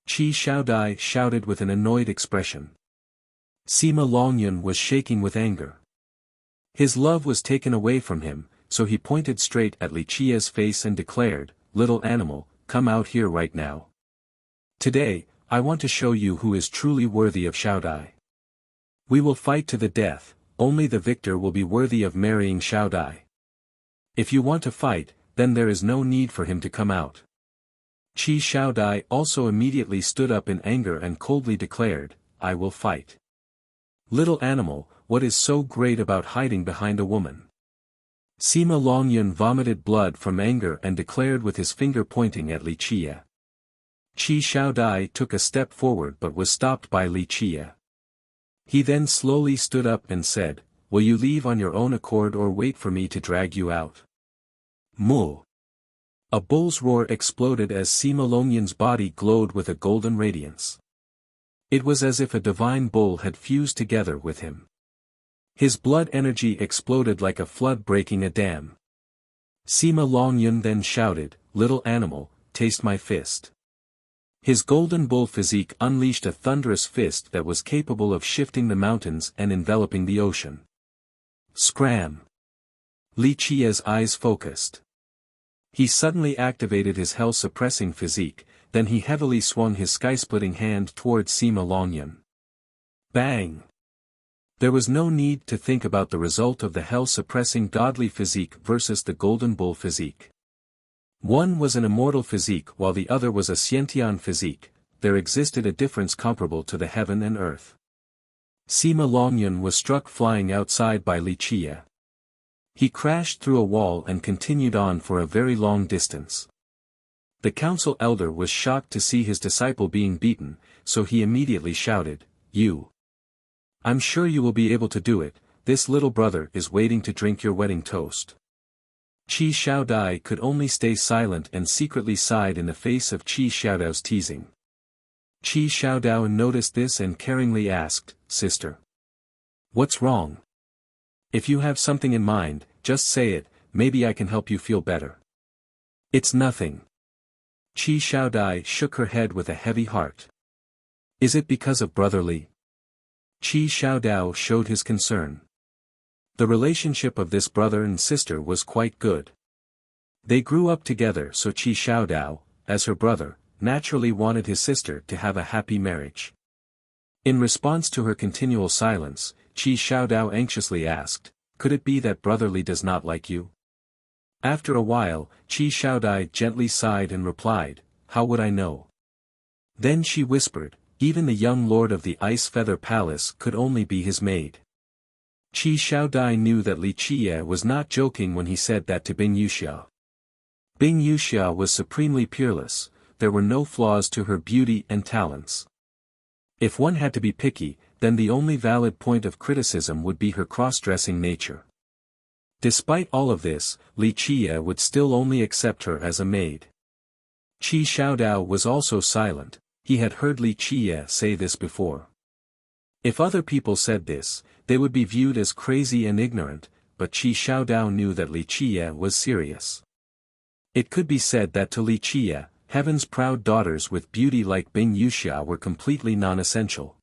Qi Xiaodai shouted with an annoyed expression. Sima Longyun was shaking with anger. His love was taken away from him, so he pointed straight at Li Qia's face and declared, "Little animal, come out here right now. Today, I want to show you who is truly worthy of Xiaodai. We will fight to the death, only the victor will be worthy of marrying Xiaodai. If you want to fight, then there is no need for him to come out." Qi Xiaodai also immediately stood up in anger and coldly declared, "I will fight. Little animal, what is so great about hiding behind a woman?" Sima Longyun vomited blood from anger and declared with his finger pointing at Li Qia. Qi Xiaodai took a step forward but was stopped by Li Qia. He then slowly stood up and said, "Will you leave on your own accord or wait for me to drag you out?" Moo! A bull's roar exploded as Sima Longyun's body glowed with a golden radiance. It was as if a divine bull had fused together with him. His blood energy exploded like a flood breaking a dam. Sima Longyun then shouted, "Little animal, taste my fist." His golden bull physique unleashed a thunderous fist that was capable of shifting the mountains and enveloping the ocean. Scram! Li Qia's eyes focused. He suddenly activated his hell-suppressing physique, then he heavily swung his sky-splitting hand towards Sima Longyun. Bang! There was no need to think about the result of the hell-suppressing godly physique versus the golden bull physique. One was an immortal physique while the other was a Xiantian physique. There existed a difference comparable to the heaven and earth. Sima Longyun was struck flying outside by Li Qia. He crashed through a wall and continued on for a very long distance. The council elder was shocked to see his disciple being beaten, so he immediately shouted, "You! I'm sure you will be able to do it, this little brother is waiting to drink your wedding toast." Qi Xiaodai could only stay silent and secretly sighed in the face of Qi Xiaodao's teasing. Qi Xiaodao noticed this and caringly asked, "Sister, what's wrong? If you have something in mind, just say it, maybe I can help you feel better." "It's nothing." Qi Xiaodai shook her head with a heavy heart. "Is it because of Brother Li?" Qi Xiaodao showed his concern. The relationship of this brother and sister was quite good. They grew up together, so Qi Xiaodao, as her brother, naturally wanted his sister to have a happy marriage. In response to her continual silence, Qi Xiaodao anxiously asked, "Could it be that Brother Li does not like you?" After a while, Qi Xiaodai gently sighed and replied, "How would I know?" Then she whispered, "Even the young lord of the Ice Feather Palace could only be his maid." Qi Xiaodai knew that Li Qia was not joking when he said that to Bing Yuxia. Bing Yuxia was supremely peerless, there were no flaws to her beauty and talents. If one had to be picky, then the only valid point of criticism would be her cross-dressing nature. Despite all of this, Li Qia would still only accept her as a maid. Qi Xiaodao was also silent, he had heard Li Qia say this before. If other people said this, they would be viewed as crazy and ignorant, but Qi Xiaodao knew that Li Qia was serious. It could be said that to Li Qia, heaven's proud daughters with beauty like Bing Yuxia were completely non-essential.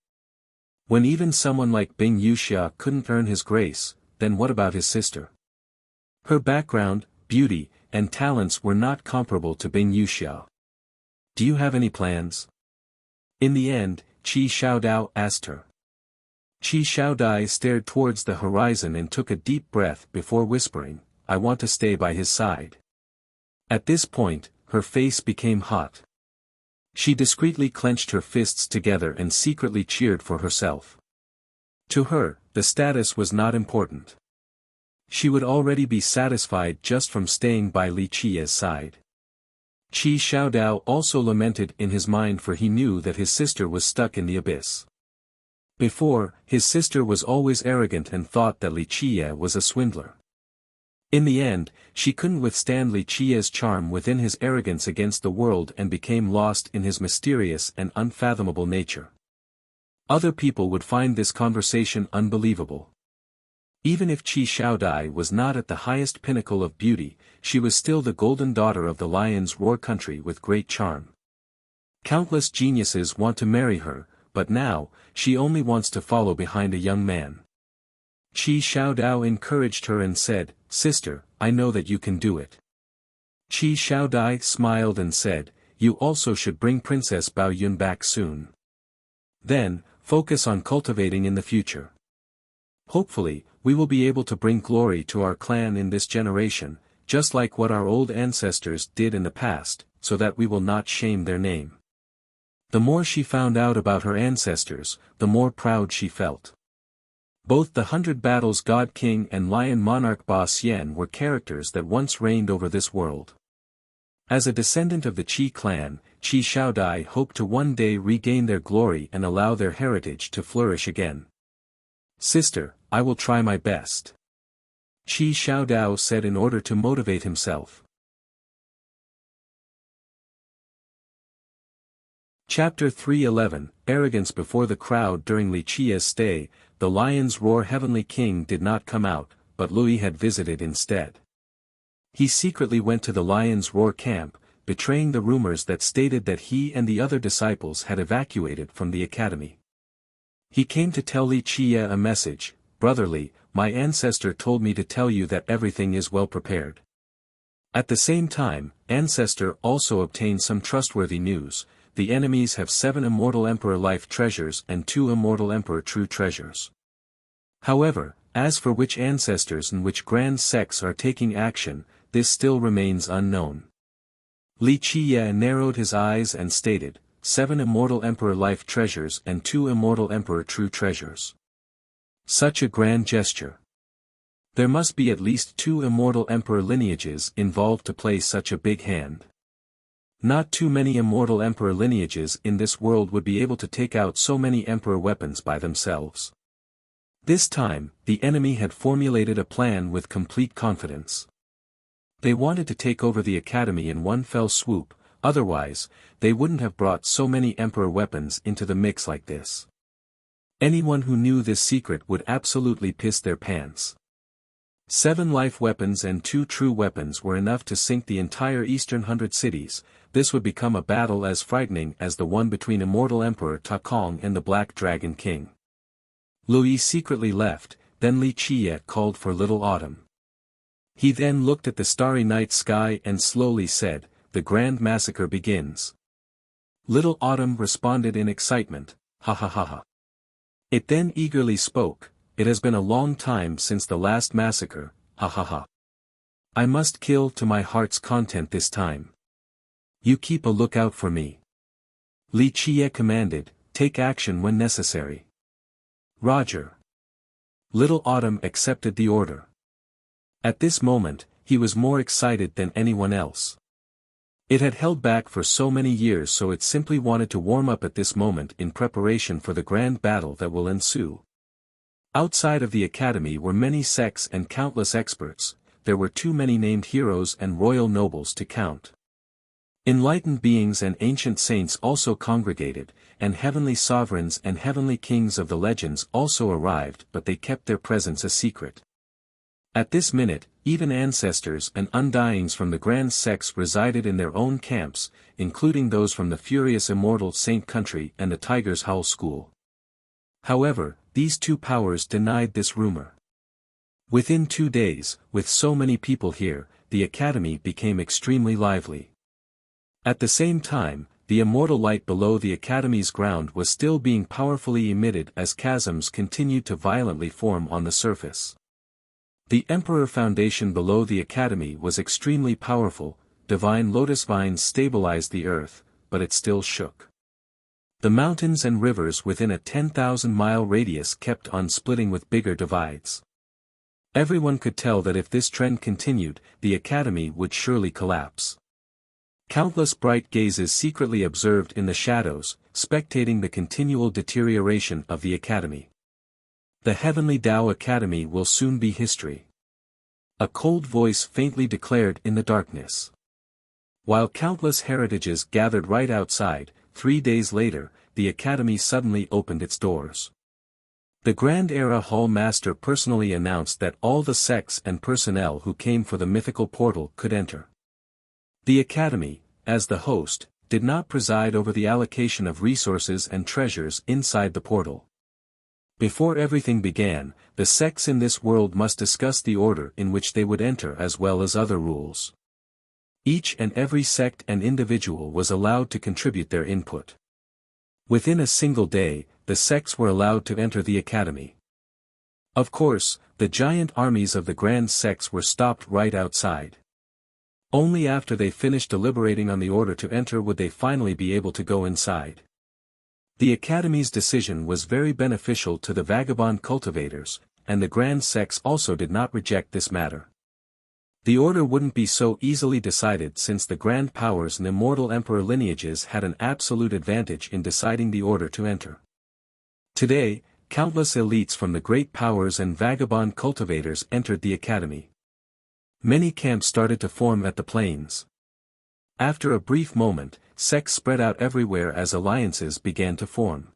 When even someone like Bing Yuxia couldn't earn his grace, then what about his sister? Her background, beauty, and talents were not comparable to Bing Yuxia. "Do you have any plans?" In the end, Qi Xiaodao asked her. Qi Xiaodai stared towards the horizon and took a deep breath before whispering, "I want to stay by his side." At this point, her face became hot. She discreetly clenched her fists together and secretly cheered for herself. To her, the status was not important. She would already be satisfied just from staying by Li Qia's side. Qi Xiaodao also lamented in his mind, for he knew that his sister was stuck in the abyss. Before, his sister was always arrogant and thought that Li Qia was a swindler. In the end, she couldn't withstand Li Qia's charm within his arrogance against the world and became lost in his mysterious and unfathomable nature. Other people would find this conversation unbelievable. Even if Qi Xiaodai was not at the highest pinnacle of beauty, she was still the golden daughter of the lion's roar country with great charm. Countless geniuses want to marry her, but now, she only wants to follow behind a young man. Qi Xiaodao encouraged her and said, "Sister, I know that you can do it." Qi Xiaodai smiled and said, "You also should bring Princess Bao Yun back soon. Then, focus on cultivating in the future. Hopefully, we will be able to bring glory to our clan in this generation, just like what our old ancestors did in the past, so that we will not shame their name." The more she found out about her ancestors, the more proud she felt. Both the 100 Battles God King and Lion Monarch Ba Xian were characters that once reigned over this world. As a descendant of the Qi clan, Qi Xiaodai hoped to one day regain their glory and allow their heritage to flourish again. "Sister, I will try my best," Qi Xiaodao said in order to motivate himself. Chapter 311, Arrogance before the crowd. During Li Qia's stay, the Lion's Roar Heavenly King did not come out, but Lui had visited instead. He secretly went to the Lion's Roar camp, betraying the rumors that stated that he and the other disciples had evacuated from the academy. He came to tell Li Qia a message: "Brother Li, my ancestor told me to tell you that everything is well prepared." At the same time, ancestor also obtained some trustworthy news. The enemies have 7 immortal emperor life treasures and 2 immortal emperor true treasures. However, as for which ancestors and which grand sects are taking action, this still remains unknown. Li Qia narrowed his eyes and stated, 7 immortal emperor life treasures and 2 immortal emperor true treasures. Such a grand gesture. There must be at least 2 immortal emperor lineages involved to play such a big hand. Not too many immortal emperor lineages in this world would be able to take out so many emperor weapons by themselves. This time, the enemy had formulated a plan with complete confidence. They wanted to take over the academy in one fell swoop, otherwise, they wouldn't have brought so many emperor weapons into the mix like this. Anyone who knew this secret would absolutely piss their pants. 7 life weapons and 2 true weapons were enough to sink the entire eastern 100 cities. This would become a battle as frightening as the one between Immortal Emperor Ta Kong and the Black Dragon King. Lui secretly left, then Li Qia called for Little Autumn. He then looked at the starry night sky and slowly said, "The grand massacre begins." Little Autumn responded in excitement, "Ha ha ha ha." It then eagerly spoke, "It has been a long time since the last massacre, ha ha ha. I must kill to my heart's content this time. You keep a lookout for me." Li Qia commanded, "Take action when necessary." "Roger." Little Autumn accepted the order. At this moment, he was more excited than anyone else. It had held back for so many years, so it simply wanted to warm up at this moment in preparation for the grand battle that will ensue. Outside of the academy were many sects and countless experts. There were too many named heroes and royal nobles to count. Enlightened beings and ancient saints also congregated, and heavenly sovereigns and heavenly kings of the legends also arrived, but they kept their presence a secret. At this minute, even ancestors and undyings from the grand sects resided in their own camps, including those from the furious immortal Saint Country and the Tiger's Howl School. However, these 2 powers denied this rumor. Within 2 days, with so many people here, the academy became extremely lively. At the same time, the immortal light below the academy's ground was still being powerfully emitted as chasms continued to violently form on the surface. The Emperor Foundation below the academy was extremely powerful. Divine lotus vines stabilized the earth, but it still shook. The mountains and rivers within a 10,000-mile radius kept on splitting with bigger divides. Everyone could tell that if this trend continued, the academy would surely collapse. Countless bright gazes secretly observed in the shadows, spectating the continual deterioration of the academy. The Heavenly Tao Academy will soon be history. A cold voice faintly declared in the darkness. While countless heritages gathered right outside, 3 days later, the academy suddenly opened its doors. The Grand Era Hall Master personally announced that all the sects and personnel who came for the mythical portal could enter. The Academy, as the host, did not preside over the allocation of resources and treasures inside the portal. Before everything began, the sects in this world must discuss the order in which they would enter as well as other rules. Each and every sect and individual was allowed to contribute their input. Within a single day, the sects were allowed to enter the academy. Of course, the giant armies of the grand sects were stopped right outside. Only after they finished deliberating on the order to enter would they finally be able to go inside. The Academy's decision was very beneficial to the vagabond cultivators, and the grand sects also did not reject this matter. The order wouldn't be so easily decided since the grand powers and immortal emperor lineages had an absolute advantage in deciding the order to enter. Today, countless elites from the great powers and vagabond cultivators entered the Academy. Many camps started to form at the plains. After a brief moment, sects spread out everywhere as alliances began to form.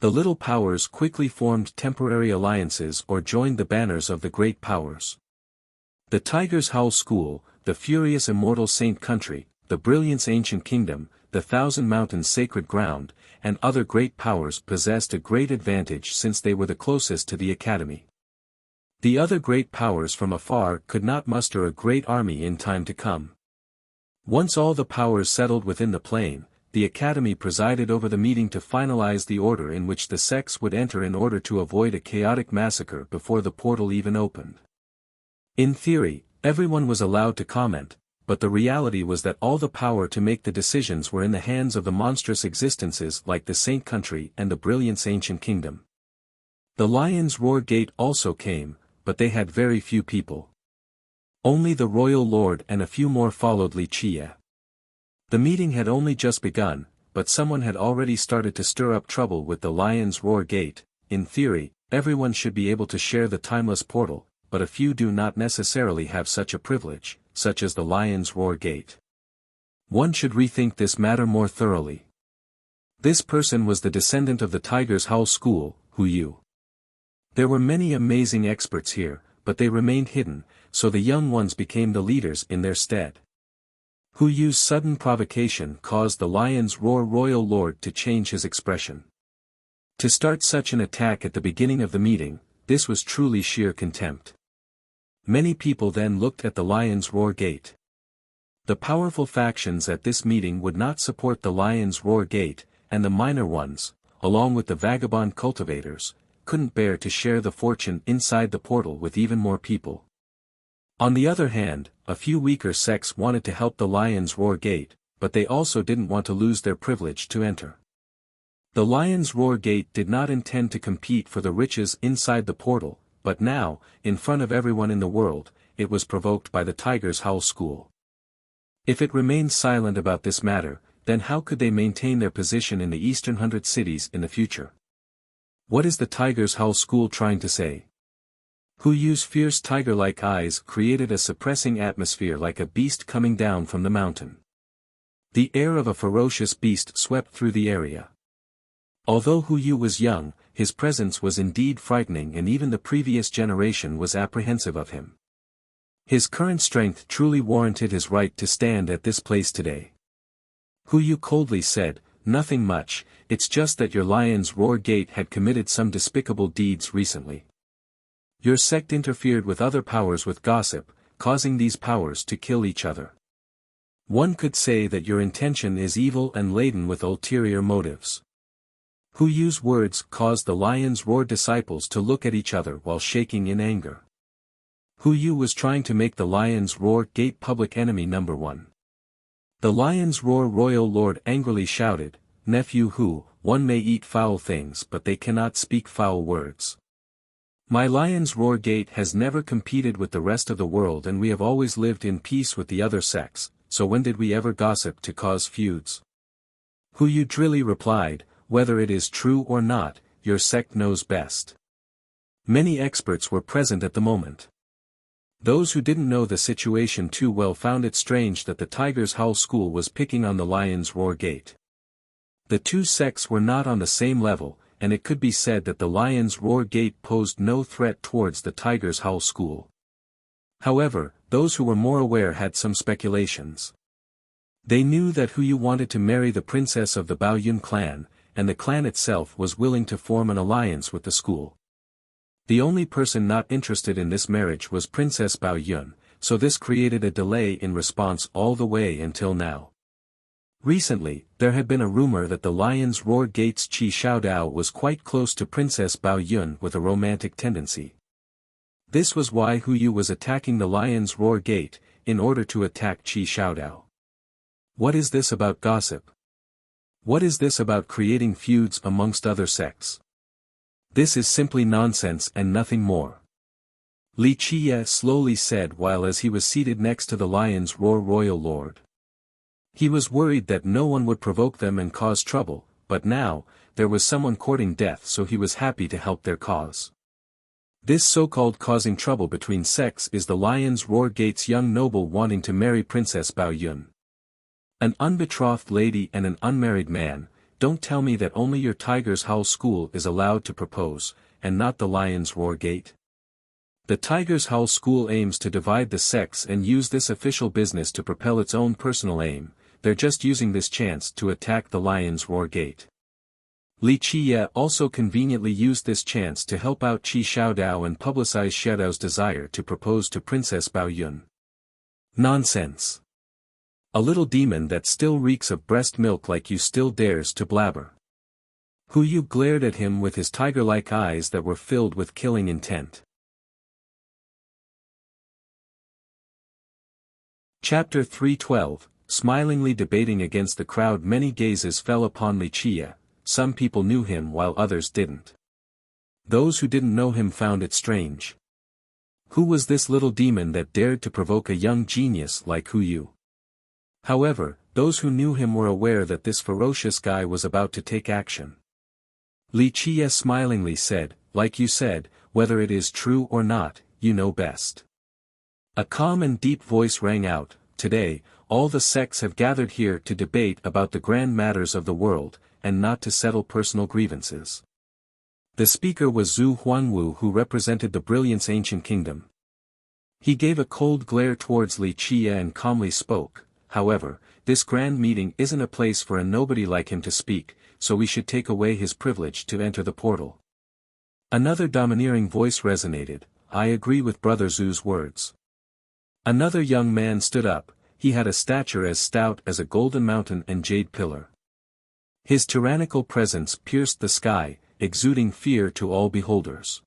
The little powers quickly formed temporary alliances or joined the banners of the great powers. The Tiger's Howl School, the Furious Immortal Saint Country, the Brilliance Ancient Kingdom, the Thousand Mountains Sacred Ground, and other great powers possessed a great advantage since they were the closest to the Academy. The other great powers from afar could not muster a great army in time to come. Once all the powers settled within the plain, the Academy presided over the meeting to finalize the order in which the sects would enter in order to avoid a chaotic massacre before the portal even opened. In theory, everyone was allowed to comment, but the reality was that all the power to make the decisions were in the hands of the monstrous existences like the Saint Country and the Brilliance Ancient Kingdom. The Lion's Roar Gate also came, but they had very few people. Only the Royal Lord and a few more followed Wuxia. The meeting had only just begun, but someone had already started to stir up trouble with the Lion's Roar Gate. In theory, everyone should be able to share the timeless portal, but a few do not necessarily have such a privilege, such as the Lion's Roar Gate. One should rethink this matter more thoroughly. This person was the descendant of the Tiger's Howl School, Yu. There were many amazing experts here, but they remained hidden, so the young ones became the leaders in their stead. Yu's sudden provocation caused the Lion's Roar Royal Lord to change his expression. To start such an attack at the beginning of the meeting, this was truly sheer contempt. Many people then looked at the Lion's Roar Gate. The powerful factions at this meeting would not support the Lion's Roar Gate, and the minor ones, along with the vagabond cultivators, couldn't bear to share the fortune inside the portal with even more people. On the other hand, a few weaker sects wanted to help the Lion's Roar Gate, but they also didn't want to lose their privilege to enter. The Lion's Roar Gate did not intend to compete for the riches inside the portal, but now, in front of everyone in the world, it was provoked by the Tiger's Howl School. If it remained silent about this matter, then how could they maintain their position in the Eastern 100 cities in the future? What is the Tiger's Howl School trying to say? Yu's fierce tiger-like eyes created a suppressing atmosphere like a beast coming down from the mountain. The air of a ferocious beast swept through the area. Although Yu was young, his presence was indeed frightening and even the previous generation was apprehensive of him. His current strength truly warranted his right to stand at this place today. Yu coldly said, "Nothing much, it's just that your Lion's Roar Gate had committed some despicable deeds recently. Your sect interfered with other powers with gossip, causing these powers to kill each other. One could say that your intention is evil and laden with ulterior motives." Yu's words caused the Lion's Roar disciples to look at each other while shaking in anger. Yu was trying to make the Lion's Roar Gate public enemy number one. The Lion's Roar Royal Lord angrily shouted, "Nephew Hu, one may eat foul things but they cannot speak foul words. My Lion's Roar Gate has never competed with the rest of the world and we have always lived in peace with the other sects, so when did we ever gossip to cause feuds?" Yu drily replied, "Whether it is true or not, your sect knows best." Many experts were present at the moment. Those who didn't know the situation too well found it strange that the Tiger's Howl School was picking on the Lion's Roar Gate. The two sects were not on the same level, and it could be said that the Lion's Roar Gate posed no threat towards the Tiger's Howl School. However, those who were more aware had some speculations. They knew that Hu Yu wanted to marry the princess of the Bao Yun clan, and the clan itself was willing to form an alliance with the school. The only person not interested in this marriage was Princess Bao Yun, so this created a delay in response all the way until now. Recently, there had been a rumor that the Lion's Roar Gate's Qi Xiaodao was quite close to Princess Bao Yun with a romantic tendency. This was why Hu Yu was attacking the Lion's Roar Gate, in order to attack Qi Xiaodao. What is this about gossip? What is this about creating feuds amongst other sects? This is simply nonsense and nothing more. Li Qiye slowly said while as he was seated next to the Lion's Roar royal lord. He was worried that no one would provoke them and cause trouble, but now, there was someone courting death, so he was happy to help their cause. This so-called causing trouble between sects is the Lion's Roar Gate's young noble wanting to marry Princess Bao Yun. An unbetrothed lady and an unmarried man. Don't tell me that only your Tiger's Howl School is allowed to propose, and not the Lion's Roar Gate. The Tiger's Howl School aims to divide the sects and use this official business to propel its own personal aim. They're just using this chance to attack the Lion's Roar Gate. Li Qiye also conveniently used this chance to help out Qi Xiaodao and publicize Xiaodao's desire to propose to Princess Bao Yun. Nonsense. A little demon that still reeks of breast milk like you still dares to blabber. Hu Yu glared at him with his tiger-like eyes that were filled with killing intent. Chapter 312. Smilingly debating against the crowd, many gazes fell upon Li Qiye. Some people knew him while others didn't. Those who didn't know him found it strange. Who was this little demon that dared to provoke a young genius like Hu Yu? However, those who knew him were aware that this ferocious guy was about to take action. Li Qiye smilingly said, "Like you said, whether it is true or not, you know best." A calm and deep voice rang out, "Today, all the sects have gathered here to debate about the grand matters of the world, and not to settle personal grievances." The speaker was Zhu Huangwu, who represented the Brilliance Ancient Kingdom. He gave a cold glare towards Li Qiye and calmly spoke, "However, this grand meeting isn't a place for a nobody like him to speak, so we should take away his privilege to enter the portal." Another domineering voice resonated, "I agree with Brother Zhu's words." Another young man stood up. He had a stature as stout as a golden mountain and jade pillar. His tyrannical presence pierced the sky, exuding fear to all beholders.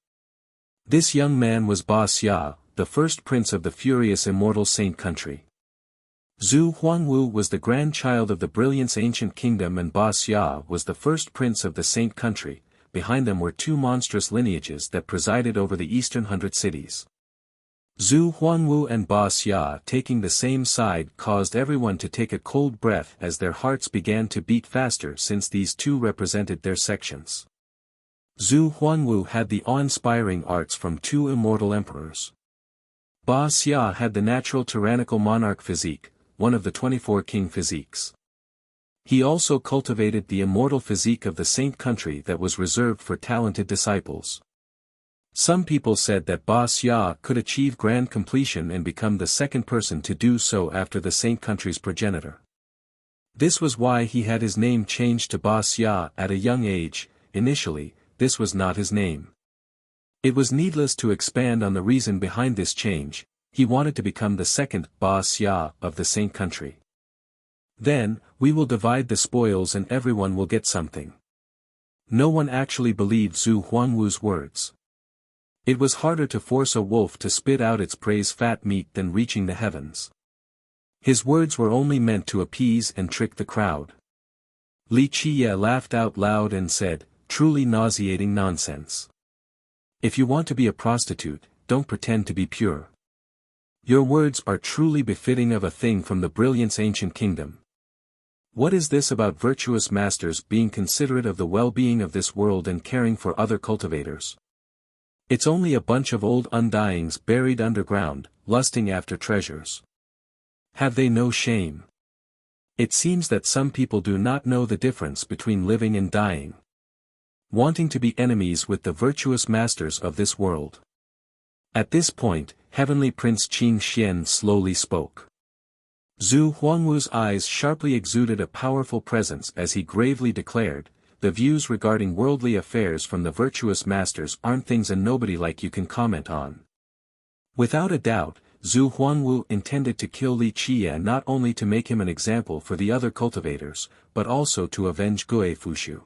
This young man was Ba Xia, the first prince of the furious immortal Saint Country. Zhu Huangwu was the grandchild of the Brilliance Ancient Kingdom, and Ba Xia was the first prince of the Saint Country. Behind them were two monstrous lineages that presided over the eastern 100 cities. Zhu Huangwu and Ba Xia taking the same side caused everyone to take a cold breath as their hearts began to beat faster, since these two represented their sections. Zhu Huangwu had the awe-inspiring arts from two immortal emperors. Ba Xia had the natural tyrannical monarch physique, one of the 24 king physiques. He also cultivated the immortal physique of the Saint Country that was reserved for talented disciples. Some people said that Ba Xia could achieve grand completion and become the second person to do so after the Saint Country's progenitor. This was why he had his name changed to Ba Xia at a young age. Initially, this was not his name. It was needless to expand on the reason behind this change. He wanted to become the second Ba Xia of the Saint Country. Then, we will divide the spoils and everyone will get something. No one actually believed Zhu Huangwu's words. It was harder to force a wolf to spit out its prey's fat meat than reaching the heavens. His words were only meant to appease and trick the crowd. Li Qiye laughed out loud and said, "Truly nauseating nonsense. If you want to be a prostitute, don't pretend to be pure. Your words are truly befitting of a thing from the Brilliance Ancient Kingdom. What is this about virtuous masters being considerate of the well-being of this world and caring for other cultivators? It's only a bunch of old undyings buried underground, lusting after treasures. Have they no shame? It seems that some people do not know the difference between living and dying. wanting to be enemies with the virtuous masters of this world. At this point, Heavenly Prince Qing Xian slowly spoke. Zhu Huangwu's eyes sharply exuded a powerful presence as he gravely declared, "The views regarding worldly affairs from the virtuous masters aren't things a nobody like you can comment on." Without a doubt, Zhu Huangwu intended to kill Li Qie not only to make him an example for the other cultivators, but also to avenge Gue Fushu.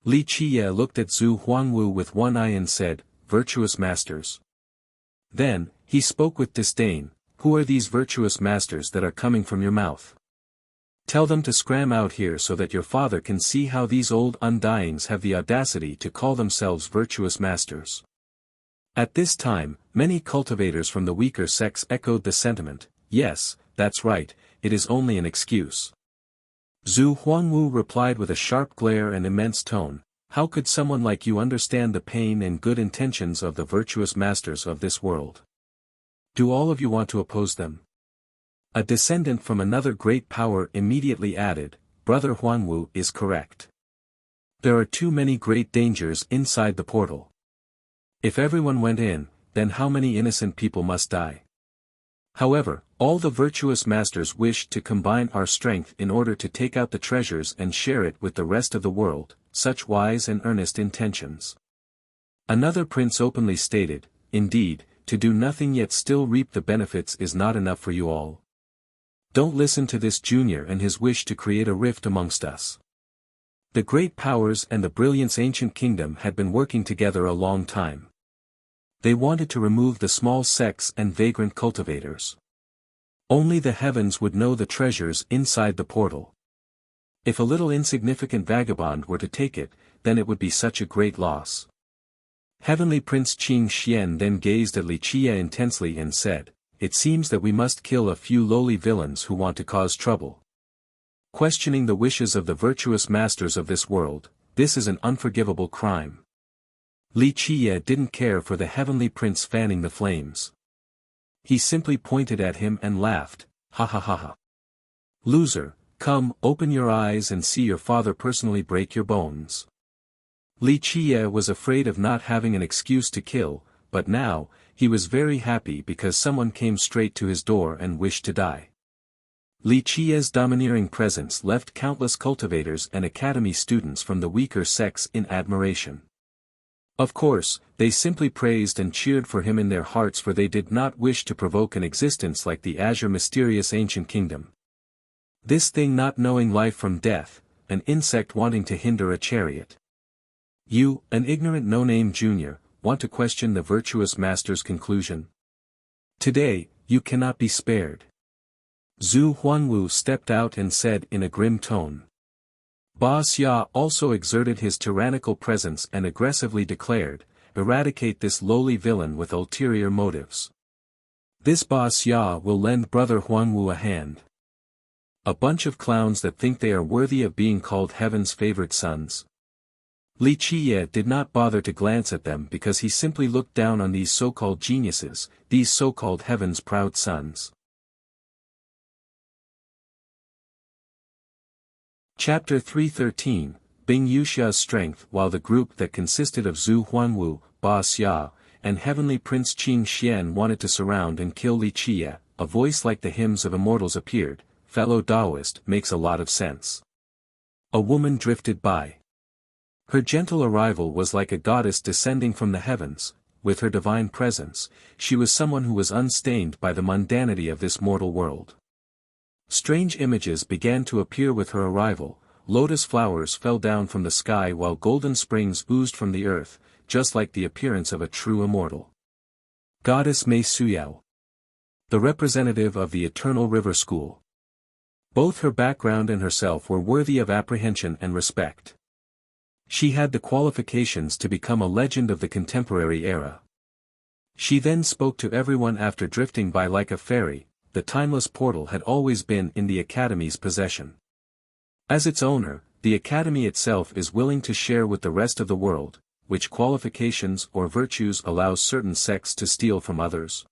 Li Qie looked at Zhu Huangwu with one eye and said, "Virtuous masters." Then, he spoke with disdain, "Who are these virtuous masters that are coming from your mouth? Tell them to scram out here so that your father can see how these old undyings have the audacity to call themselves virtuous masters." At this time, many cultivators from the weaker sects echoed the sentiment, "Yes, that's right, it is only an excuse." Zhu Huangwu replied with a sharp glare and immense tone, "How could someone like you understand the pain and good intentions of the virtuous masters of this world? Do all of you want to oppose them?" A descendant from another great power immediately added, "Brother Huangwu is correct. There are too many great dangers inside the portal. If everyone went in, then how many innocent people must die? However, all the virtuous masters wish to combine our strength in order to take out the treasures and share it with the rest of the world, such wise and earnest intentions." Another prince openly stated, "Indeed, to do nothing yet still reap the benefits is not enough for you all. Don't listen to this junior and his wish to create a rift amongst us. The great powers and the brilliance ancient kingdom had been working together a long time. They wanted to remove the small sects and vagrant cultivators. Only the heavens would know the treasures inside the portal. If a little insignificant vagabond were to take it, then it would be such a great loss." Heavenly Prince Qing Xian then gazed at Li Qie intensely and said, "It seems that we must kill a few lowly villains who want to cause trouble. Questioning the wishes of the virtuous masters of this world, this is an unforgivable crime." Li Qie didn't care for the heavenly prince fanning the flames. He simply pointed at him and laughed, "Ha ha ha ha. Loser, come, open your eyes and see your father personally break your bones." Li Qie was afraid of not having an excuse to kill, but now, he was very happy because someone came straight to his door and wished to die. Li Qie's domineering presence left countless cultivators and academy students from the weaker sects in admiration. Of course, they simply praised and cheered for him in their hearts, for they did not wish to provoke an existence like the azure mysterious ancient kingdom. This thing not knowing life from death, an insect wanting to hinder a chariot. You, an ignorant no-name junior, want to question the virtuous master's conclusion? Today, you cannot be spared. Zhu Huangwu stepped out and said in a grim tone. Ba Xia also exerted his tyrannical presence and aggressively declared, "Eradicate this lowly villain with ulterior motives. This Ba Xia will lend Brother Huangwu a hand. A bunch of clowns that think they are worthy of being called heaven's favored sons." Li Qie did not bother to glance at them because he simply looked down on these so-called geniuses, these so-called heaven's proud sons. Chapter 313, Bing Yuxia's Strength. While the group that consisted of Zhu Huangwu, Ba Xia, and Heavenly Prince Qing Xian wanted to surround and kill Li Qie, a voice like the hymns of immortals appeared, "Fellow Taoist, makes a lot of sense." A woman drifted by. Her gentle arrival was like a goddess descending from the heavens. With her divine presence, she was someone who was unstained by the mundanity of this mortal world. Strange images began to appear with her arrival. Lotus flowers fell down from the sky while golden springs oozed from the earth, just like the appearance of a true immortal. Goddess Mei Suyao, the representative of the Eternal River School. Both her background and herself were worthy of apprehension and respect. She had the qualifications to become a legend of the contemporary era. She then spoke to everyone after drifting by like a fairy. The timeless portal had always been in the Academy's possession. As its owner, the Academy itself is willing to share with the rest of the world, which qualifications or virtues allows certain sects to steal from others.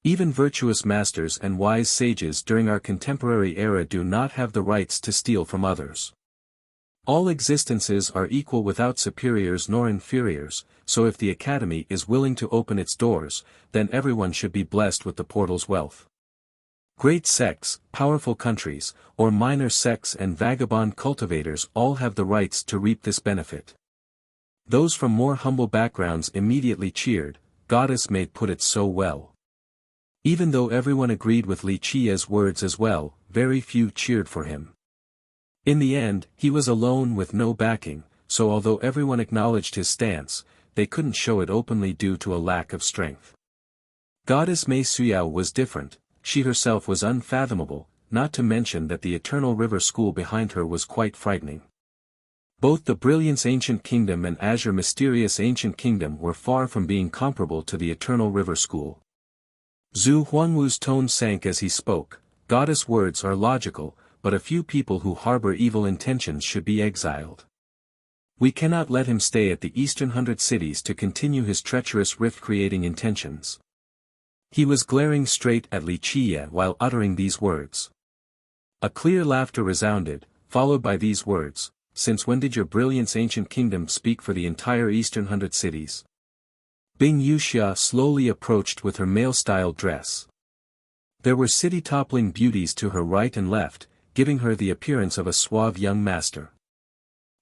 Even virtuous masters and wise sages during our contemporary era do not have the rights to steal from others. All existences are equal without superiors nor inferiors, so if the academy is willing to open its doors, then everyone should be blessed with the portal's wealth. Great sects, powerful countries, or minor sects and vagabond cultivators all have the rights to reap this benefit. Those from more humble backgrounds immediately cheered. Goddess May put it so well. Even though everyone agreed with Li Qia's words as well, very few cheered for him. In the end, he was alone with no backing, so although everyone acknowledged his stance, they couldn't show it openly due to a lack of strength. Goddess Mei Suyao was different. She herself was unfathomable, not to mention that the Eternal River School behind her was quite frightening. Both the Brilliance Ancient Kingdom and Azure Mysterious Ancient Kingdom were far from being comparable to the Eternal River School. Zhu Huangwu's tone sank as he spoke. Goddess words are logical, but a few people who harbor evil intentions should be exiled. We cannot let him stay at the Eastern 100 Cities to continue his treacherous rift-creating intentions. He was glaring straight at Li Qia while uttering these words. A clear laughter resounded, followed by these words, "Since when did your Brilliance Ancient Kingdom speak for the entire Eastern 100 Cities?" Bing Yuxia slowly approached with her male-style dress. There were city-toppling beauties to her right and left, giving her the appearance of a suave young master.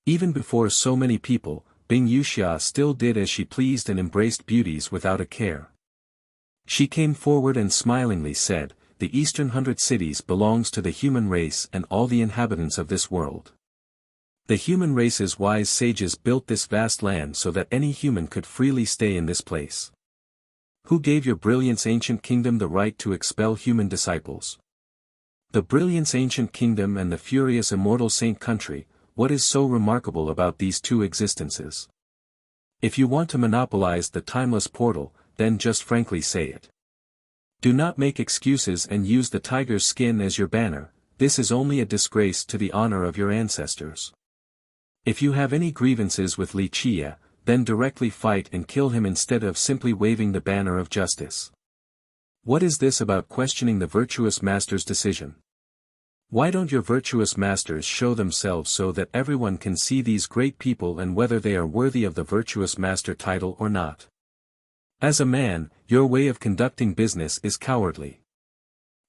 Even before so many people, Bing Yuxia still did as she pleased and embraced beauties without a care. She came forward and smilingly said, "The Eastern 100 Cities belongs to the human race and all the inhabitants of this world. The human race's wise sages built this vast land so that any human could freely stay in this place. Who gave your Brilliance Ancient Kingdom the right to expel human disciples? The Brilliance Ancient Kingdom and the Furious Immortal Saint Country, what is so remarkable about these two existences? If you want to monopolize the timeless portal, then just frankly say it. Do not make excuses and use the tiger's skin as your banner. This is only a disgrace to the honor of your ancestors. If you have any grievances with Li Qia, then directly fight and kill him instead of simply waving the banner of justice. What is this about questioning the virtuous master's decision? Why don't your virtuous masters show themselves so that everyone can see these great people and whether they are worthy of the virtuous master title or not? As a man, your way of conducting business is cowardly.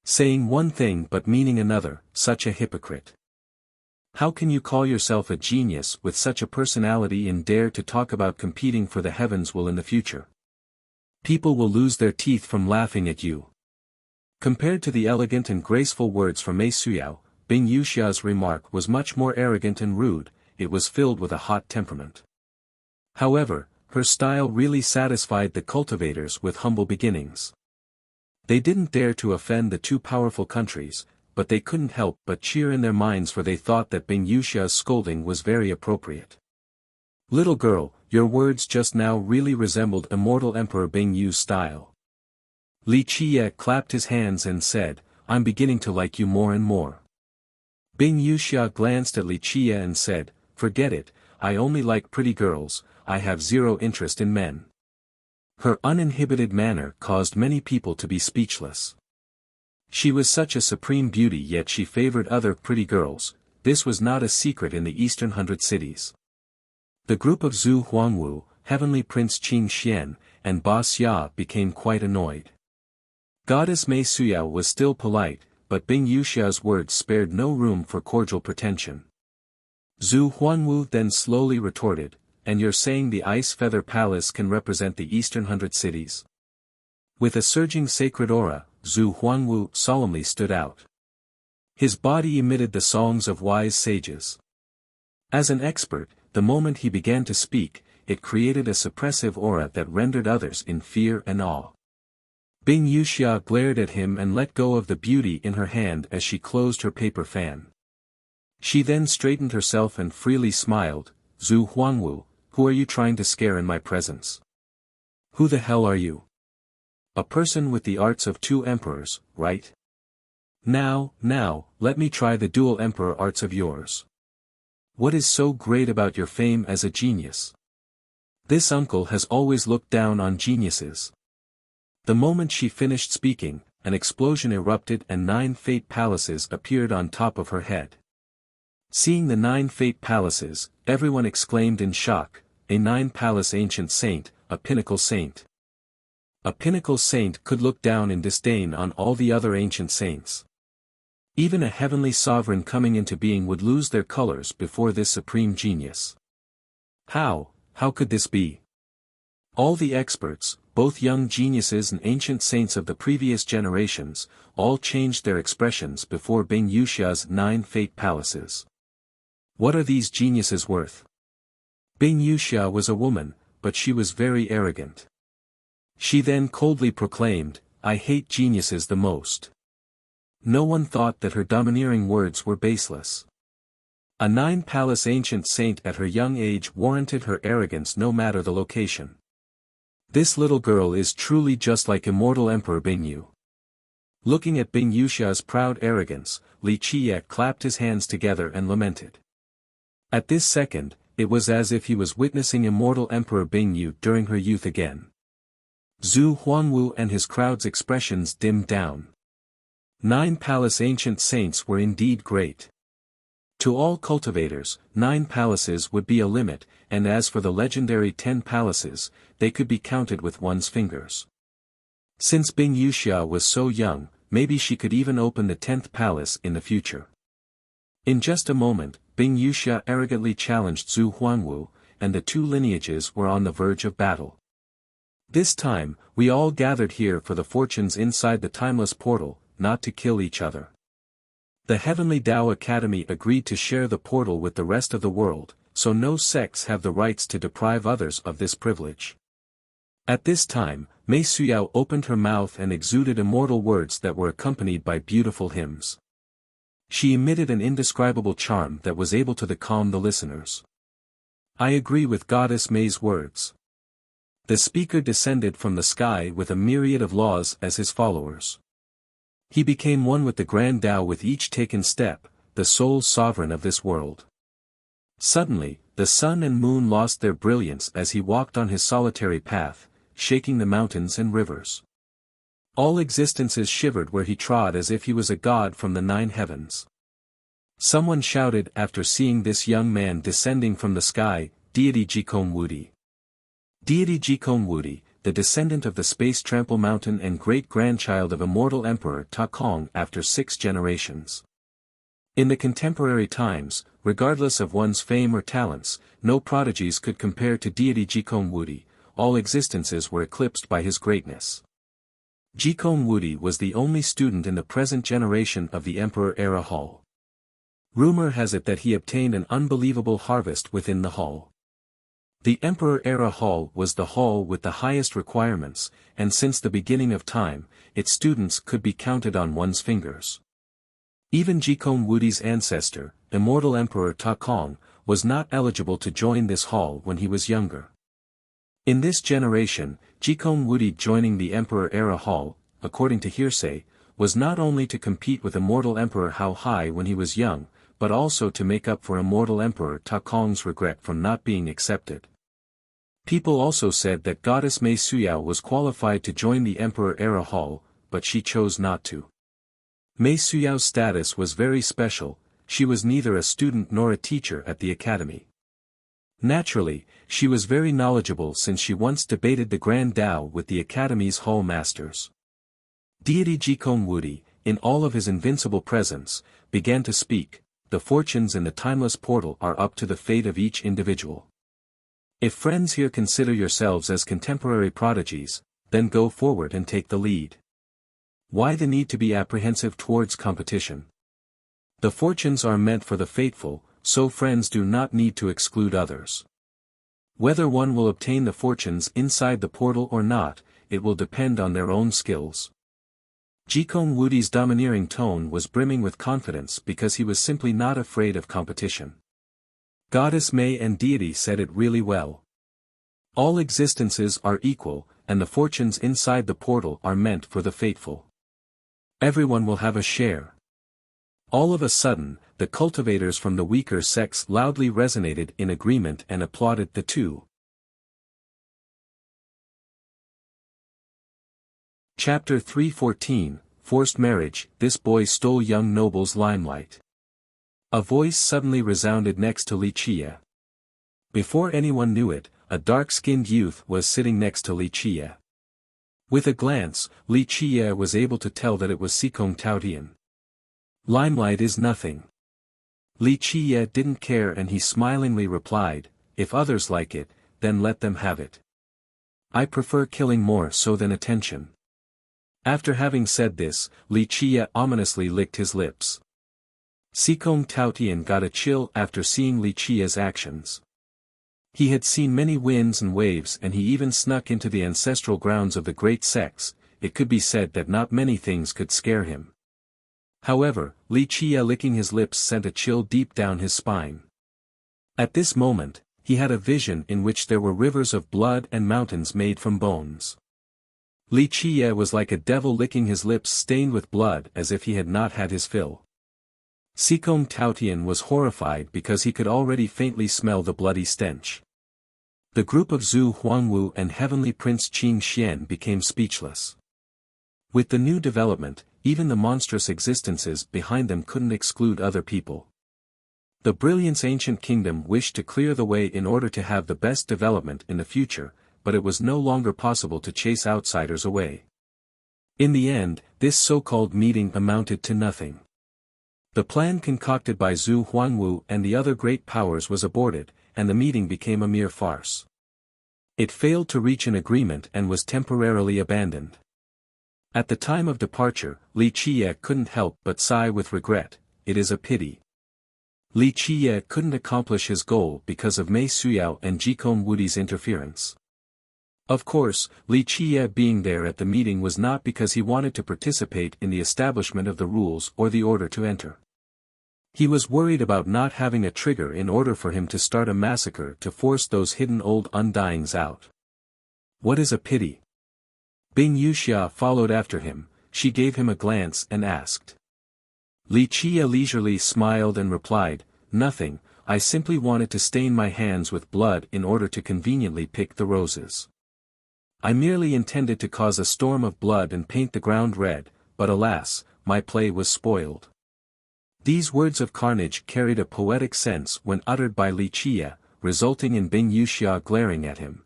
Saying one thing but meaning another, such a hypocrite. How can you call yourself a genius with such a personality and dare to talk about competing for the heavens will in the future? People will lose their teeth from laughing at you. Compared to the elegant and graceful words from Mei Suyao, Bing Yuxia's remark was much more arrogant and rude. It was filled with a hot temperament. However, her style really satisfied the cultivators with humble beginnings. They didn't dare to offend the two powerful countries, but they couldn't help but cheer in their minds for they thought that Bing Yuxia's scolding was very appropriate. Little girl, your words just now really resembled immortal Emperor Bing Yu's style. Li Qia clapped his hands and said, "I'm beginning to like you more and more." Bing Yuxia glanced at Li Qia and said, "Forget it, I only like pretty girls, I have zero interest in men." Her uninhibited manner caused many people to be speechless. She was such a supreme beauty yet she favored other pretty girls. This was not a secret in the Eastern 100 Cities. The group of Zhu Huangwu, Heavenly Prince Qing Xian, and Ba Xia became quite annoyed. Goddess Mei Suyao was still polite, but Bing Yuxia's words spared no room for cordial pretension. Zhu Huangwu then slowly retorted, "And you're saying the Ice Feather Palace can represent the Eastern 100 Cities?" With a surging sacred aura, Zhu Huangwu solemnly stood out. His body emitted the songs of wise sages. As an expert, the moment he began to speak, it created a suppressive aura that rendered others in fear and awe. Bing Yuxia glared at him and let go of the beauty in her hand as she closed her paper fan. She then straightened herself and freely smiled. "Zhu Huangwu, who are you trying to scare in my presence? Who the hell are you? A person with the arts of two emperors, right? Now, let me try the dual emperor arts of yours. What is so great about your fame as a genius? This uncle has always looked down on geniuses." The moment she finished speaking, an explosion erupted and 9 fate palaces appeared on top of her head. Seeing the 9 fate palaces, everyone exclaimed in shock, a 9-palace ancient saint, a pinnacle saint. A pinnacle saint could look down in disdain on all the other ancient saints. Even a heavenly sovereign coming into being would lose their colors before this supreme genius. How could this be? All the experts, both young geniuses and ancient saints of the previous generations, all changed their expressions before Bing Yuxia's 9 fate palaces. What are these geniuses worth? Bing Yuxia was a woman, but she was very arrogant. She then coldly proclaimed, "I hate geniuses the most." No one thought that her domineering words were baseless. A 9-palace ancient saint at her young age warranted her arrogance no matter the location. This little girl is truly just like immortal Emperor Bingyu. Looking at Bing Yuxia's proud arrogance, Li Qiye clapped his hands together and lamented. At this second, it was as if he was witnessing immortal Emperor Bingyu during her youth again. Zhu Huanwu and his crowd's expressions dimmed down. 9 palace ancient saints were indeed great. To all cultivators, 9 palaces would be a limit, and as for the legendary 10 palaces, they could be counted with one's fingers. Since Bing Yuxia was so young, maybe she could even open the 10th palace in the future. In just a moment, Bing Yuxia arrogantly challenged Zhu Huanwu, and the 2 lineages were on the verge of battle. This time, we all gathered here for the fortunes inside the timeless portal, not to kill each other. The Heavenly Tao Academy agreed to share the portal with the rest of the world, so no sects have the rights to deprive others of this privilege. At this time, Mei Suyao opened her mouth and exuded immortal words that were accompanied by beautiful hymns. She emitted an indescribable charm that was able to calm the listeners. I agree with Goddess Mei's words. The speaker descended from the sky with a myriad of laws as his followers. He became one with the Grand Tao with each taken step, the sole sovereign of this world. Suddenly, the sun and moon lost their brilliance as he walked on his solitary path, shaking the mountains and rivers. All existences shivered where he trod as if he was a god from the 9 heavens. Someone shouted after seeing this young man descending from the sky, "Deity Jikong Wudi." Deity Jikong Wudi, the descendant of the Space Trample Mountain and great-grandchild of immortal Emperor Ta Kong after 6 generations. In the contemporary times, regardless of one's fame or talents, no prodigies could compare to Deity Jikong Wudi, all existences were eclipsed by his greatness. Jikong Wudi was the only student in the present generation of the Emperor-era hall. Rumor has it that he obtained an unbelievable harvest within the hall. The Emperor-era hall was the hall with the highest requirements, and since the beginning of time, its students could be counted on one's fingers. Even Jikong Wudi's ancestor, immortal Emperor Ta Kong, was not eligible to join this hall when he was younger. In this generation, Jikong Wudi joining the Emperor-era hall, according to hearsay, was not only to compete with immortal Emperor Hao Hai when he was young, but also to make up for immortal Emperor Ta Kong's regret from not being accepted. People also said that Goddess Mei Suyao was qualified to join the Emperor-era hall, but she chose not to. Mei Suyao's status was very special, she was neither a student nor a teacher at the academy. Naturally, she was very knowledgeable since she once debated the Grand Tao with the Academy's hall masters. Deity Jikong Wudi, in all of his invincible presence, began to speak, "The fortunes in the timeless portal are up to the fate of each individual. If friends here consider yourselves as contemporary prodigies, then go forward and take the lead. Why the need to be apprehensive towards competition? The fortunes are meant for the faithful, so friends do not need to exclude others. Whether one will obtain the fortunes inside the portal or not, it will depend on their own skills." Jikong Wudi's domineering tone was brimming with confidence because he was simply not afraid of competition. Goddess Mei and Deity said it really well. All existences are equal, and the fortunes inside the portal are meant for the faithful. Everyone will have a share. All of a sudden, the cultivators from the weaker sects loudly resonated in agreement and applauded the two. Chapter 314, Forced Marriage. This boy stole young noble's limelight. A voice suddenly resounded next to Li Chia. Before anyone knew it, a dark-skinned youth was sitting next to Li Chia. With a glance, Li Chia was able to tell that it was Sikong Taotian. Limelight is nothing. Li Chia didn't care and he smilingly replied, if others like it, then let them have it. I prefer killing more so than attention. After having said this, Li Chia ominously licked his lips. Sikong Taotian got a chill after seeing Li Chia's actions. He had seen many winds and waves and he even snuck into the ancestral grounds of the great sects. It could be said that not many things could scare him. However, Li Chia licking his lips sent a chill deep down his spine. At this moment, he had a vision in which there were rivers of blood and mountains made from bones. Li Chia was like a devil licking his lips stained with blood as if he had not had his fill. Sikong Taotian was horrified because he could already faintly smell the bloody stench. The group of Zhu Huangwu and Heavenly Prince Qing Xian became speechless. With the new development, even the monstrous existences behind them couldn't exclude other people. The Brilliance Ancient Kingdom wished to clear the way in order to have the best development in the future, but it was no longer possible to chase outsiders away. In the end, this so-called meeting amounted to nothing. The plan concocted by Zhu Huangwu and the other great powers was aborted, and the meeting became a mere farce. It failed to reach an agreement and was temporarily abandoned. At the time of departure, Li Chia couldn't help but sigh with regret. It is a pity. Li Chia couldn't accomplish his goal because of Mei Suyao and Jikong Wudi's interference. Of course, Li Chia being there at the meeting was not because he wanted to participate in the establishment of the rules or the order to enter. He was worried about not having a trigger in order for him to start a massacre to force those hidden old undyings out. What is a pity? Bing Yuxia followed after him. She gave him a glance and asked. Li Chia leisurely smiled and replied, nothing, I simply wanted to stain my hands with blood in order to conveniently pick the roses. I merely intended to cause a storm of blood and paint the ground red, but alas, my play was spoiled. These words of carnage carried a poetic sense when uttered by Li Chia, resulting in Bing Yuxia glaring at him.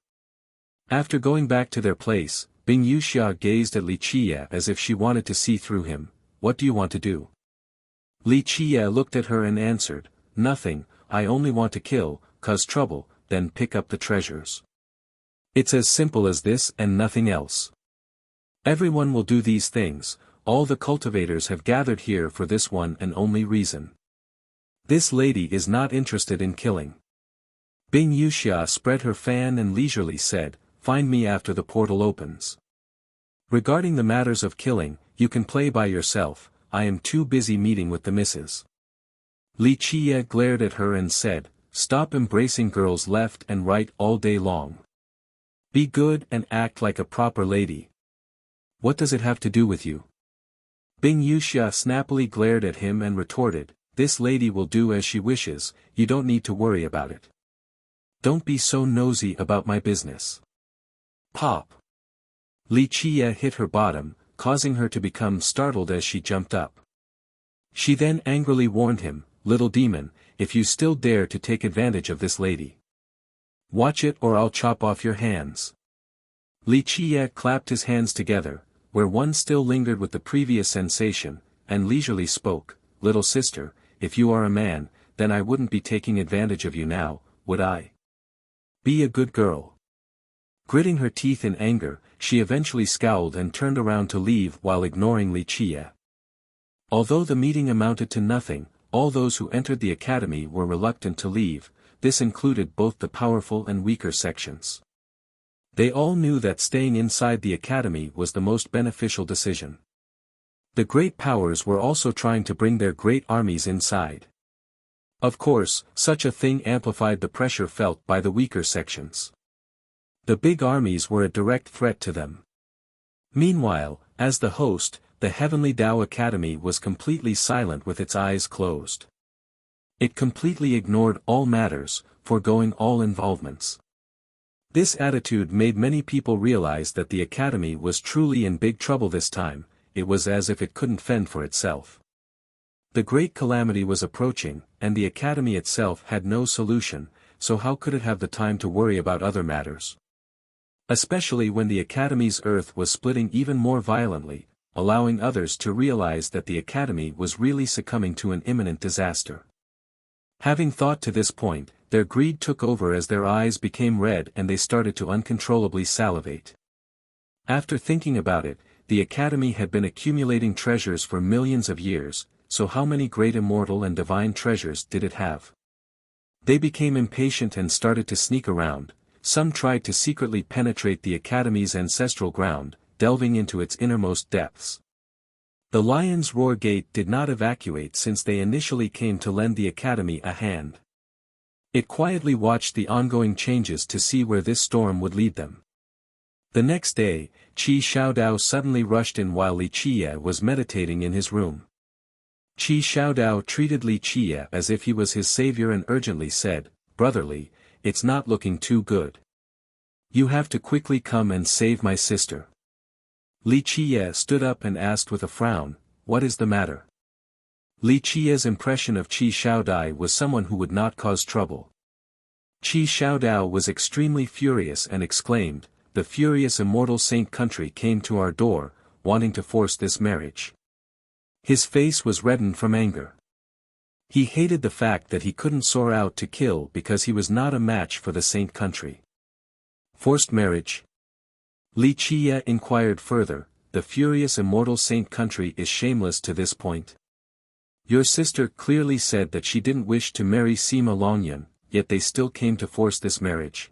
After going back to their place, Bing Yuxia gazed at Li Chia as if she wanted to see through him. What do you want to do? Li Chia looked at her and answered, nothing, I only want to kill, cause trouble, then pick up the treasures. It's as simple as this and nothing else. Everyone will do these things, all the cultivators have gathered here for this one and only reason. This lady is not interested in killing. Bing Yuxia spread her fan and leisurely said, find me after the portal opens. Regarding the matters of killing, you can play by yourself, I am too busy meeting with the missus. Li Chia glared at her and said, stop embracing girls left and right all day long. Be good and act like a proper lady. What does it have to do with you? Bing Yuxia snappily glared at him and retorted, this lady will do as she wishes, you don't need to worry about it. Don't be so nosy about my business. Pop. Li Chia hit her bottom, causing her to become startled as she jumped up. She then angrily warned him, little demon, if you still dare to take advantage of this lady. Watch it or I'll chop off your hands. Li Chia clapped his hands together, where one still lingered with the previous sensation, and leisurely spoke, little sister, if you are a man, then I wouldn't be taking advantage of you now, would I? Be a good girl. Gritting her teeth in anger, she eventually scowled and turned around to leave while ignoring Li Chia. Although the meeting amounted to nothing, all those who entered the academy were reluctant to leave. This included both the powerful and weaker sections. They all knew that staying inside the academy was the most beneficial decision. The great powers were also trying to bring their great armies inside. Of course, such a thing amplified the pressure felt by the weaker sections. The big armies were a direct threat to them. Meanwhile, as the host, the Heavenly Tao Academy was completely silent with its eyes closed. It completely ignored all matters, foregoing all involvements. This attitude made many people realize that the academy was truly in big trouble this time. It was as if it couldn't fend for itself. The great calamity was approaching, and the academy itself had no solution, so how could it have the time to worry about other matters? Especially when the academy's earth was splitting even more violently, allowing others to realize that the academy was really succumbing to an imminent disaster. Having thought to this point, their greed took over as their eyes became red and they started to uncontrollably salivate. After thinking about it, the academy had been accumulating treasures for millions of years, so how many great immortal and divine treasures did it have? They became impatient and started to sneak around. Some tried to secretly penetrate the academy's ancestral ground, delving into its innermost depths. The Lion's Roar Gate did not evacuate since they initially came to lend the academy a hand. It quietly watched the ongoing changes to see where this storm would lead them. The next day, Qi Xiaodao suddenly rushed in while Li Qiye was meditating in his room. Qi Xiaodao treated Li Qiye as if he was his savior and urgently said, "Brotherly, it's not looking too good. You have to quickly come and save my sister." Li Qiye stood up and asked with a frown, "What is the matter?" Li Qiye's impression of Qi Xiaodai was someone who would not cause trouble. Qi Xiaodao was extremely furious and exclaimed, "The furious immortal saint country came to our door, wanting to force this marriage." His face was reddened from anger. He hated the fact that he couldn't soar out to kill because he was not a match for the saint country. Forced marriage? Li Qiye inquired further, "The furious immortal saint country is shameless to this point. Your sister clearly said that she didn't wish to marry Sima Longyan, yet they still came to force this marriage."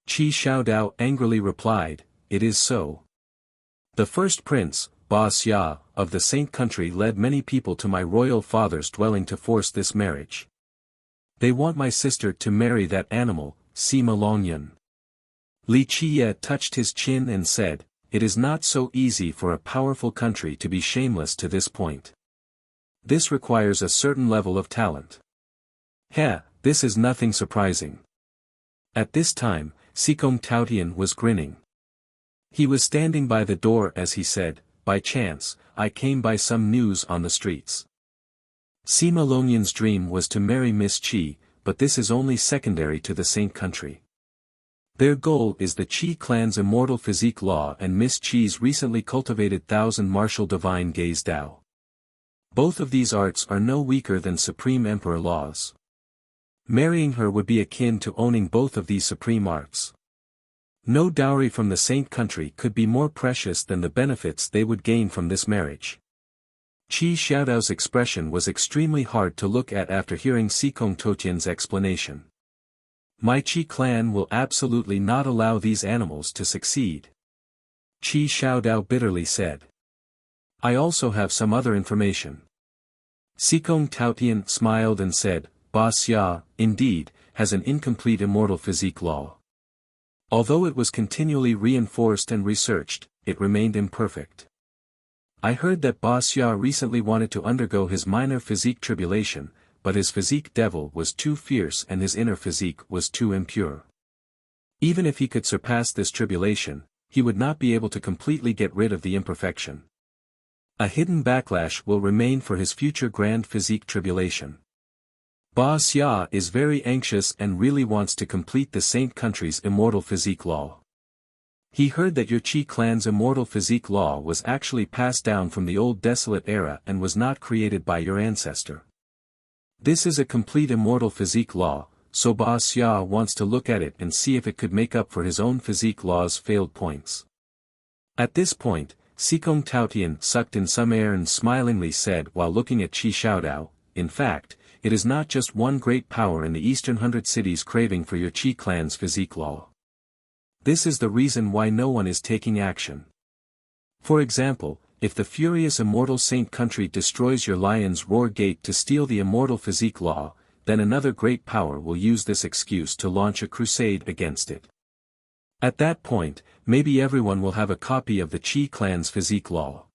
Qi Xiaodao angrily replied, "It is so. The first prince, Ba Xia, of the saint country led many people to my royal father's dwelling to force this marriage. They want my sister to marry that animal, Sima Longyan." Li Qiye touched his chin and said, "It is not so easy for a powerful country to be shameless to this point. This requires a certain level of talent." This is nothing surprising. At this time, Sikong Taotian was grinning. He was standing by the door as he said, "By chance, I came by some news on the streets. Sima Longyan's dream was to marry Miss Qi, but this is only secondary to the saint country. Their goal is the Qi clan's immortal physique law and Miss Qi's recently cultivated thousand martial divine gaze Dao. Both of these arts are no weaker than supreme emperor laws. Marrying her would be akin to owning both of these supreme arts. No dowry from the saint country could be more precious than the benefits they would gain from this marriage." Qi Xiaodao's expression was extremely hard to look at after hearing Sikong Totian's explanation. "My Qi clan will absolutely not allow these animals to succeed," Qi Xiaodao bitterly said. "I also have some other information." Sikong Taotian smiled and said, "Ba Xia, indeed, has an incomplete immortal physique law. Although it was continually reinforced and researched, it remained imperfect. I heard that Ba Xia recently wanted to undergo his minor physique tribulation, but his physique devil was too fierce and his inner physique was too impure. Even if he could surpass this tribulation, he would not be able to completely get rid of the imperfection. A hidden backlash will remain for his future grand physique tribulation. Ba Xia is very anxious and really wants to complete the saint country's immortal physique law. He heard that your Qi clan's immortal physique law was actually passed down from the old desolate era and was not created by your ancestor. This is a complete immortal physique law, so Ba Xia wants to look at it and see if it could make up for his own physique law's failed points." At this point, Sikong Taotian sucked in some air and smilingly said while looking at Qi Xiaodao, "In fact, it is not just one great power in the eastern 100 cities craving for your Qi clan's physique law. This is the reason why no one is taking action. For example, if the furious immortal saint country destroys your Lion's Roar Gate to steal the immortal physique law, then another great power will use this excuse to launch a crusade against it. At that point, maybe everyone will have a copy of the Qi clan's physique law."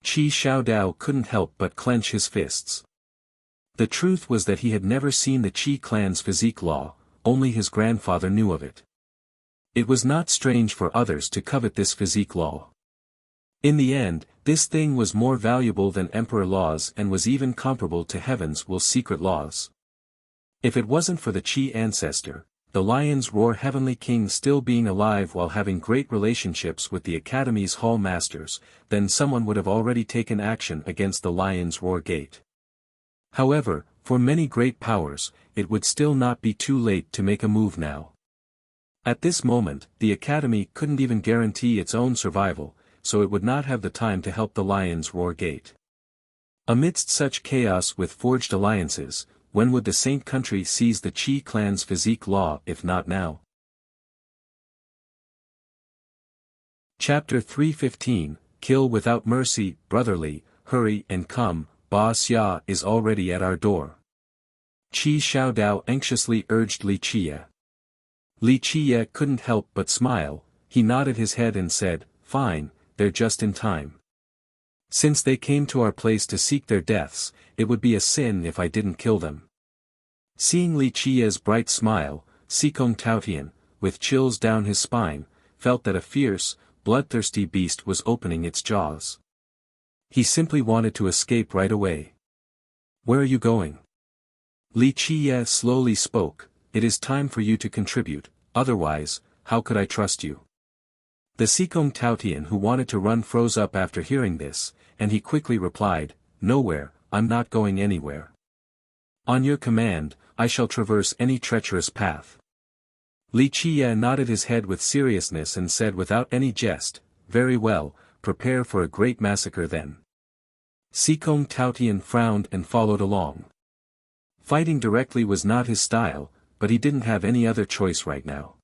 Qi Xiaodao couldn't help but clench his fists. The truth was that he had never seen the Qi clan's physique law, only his grandfather knew of it. It was not strange for others to covet this physique law. In the end, this thing was more valuable than emperor laws and was even comparable to heaven's will secret laws. If it wasn't for the Qi ancestor, the Lion's Roar Heavenly King still being alive while having great relationships with the Academy's Hall Masters, then someone would have already taken action against the Lion's Roar Gate. However, for many great powers, it would still not be too late to make a move now. At this moment, the Academy couldn't even guarantee its own survival, so it would not have the time to help the Lion's Roar Gate. Amidst such chaos with forged alliances, when would the Saint Country seize the Qi clan's physique law if not now? Chapter 315, Kill Without Mercy, Brotherly, Hurry and Come, Ba Xia is already at our door. Qi Xiaodao anxiously urged Li Qie. Li Qie couldn't help but smile, he nodded his head and said, "Fine, they're just in time. Since they came to our place to seek their deaths, it would be a sin if I didn't kill them." Seeing Li Qie's bright smile, Sikong Taotian, with chills down his spine, felt that a fierce, bloodthirsty beast was opening its jaws. He simply wanted to escape right away. "Where are you going?" Li Qie slowly spoke, "It is time for you to contribute, otherwise, how could I trust you?" The Sikong Taotian who wanted to run froze up after hearing this, and he quickly replied, "Nowhere, I'm not going anywhere. On your command, I shall traverse any treacherous path." Li Qie nodded his head with seriousness and said without any jest, "Very well, prepare for a great massacre then." Sikong Taotian frowned and followed along. Fighting directly was not his style, but he didn't have any other choice right now.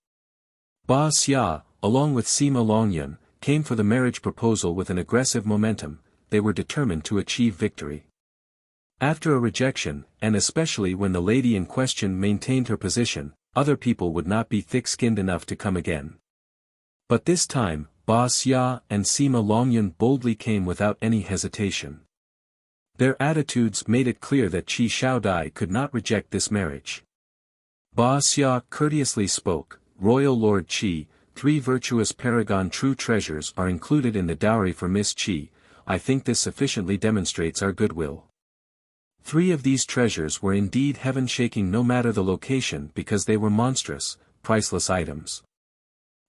Ba Xia, along with Sima Longyun, came for the marriage proposal with an aggressive momentum. They were determined to achieve victory. After a rejection, and especially when the lady in question maintained her position, other people would not be thick-skinned enough to come again. But this time, Ba Xia and Sima Longyun boldly came without any hesitation. Their attitudes made it clear that Qi Xiaodai could not reject this marriage. Ba Xia courteously spoke, "Royal Lord Qi, 3 virtuous paragon true treasures are included in the dowry for Miss Qi. I think this sufficiently demonstrates our goodwill." 3 of these treasures were indeed heaven-shaking no matter the location because they were monstrous, priceless items.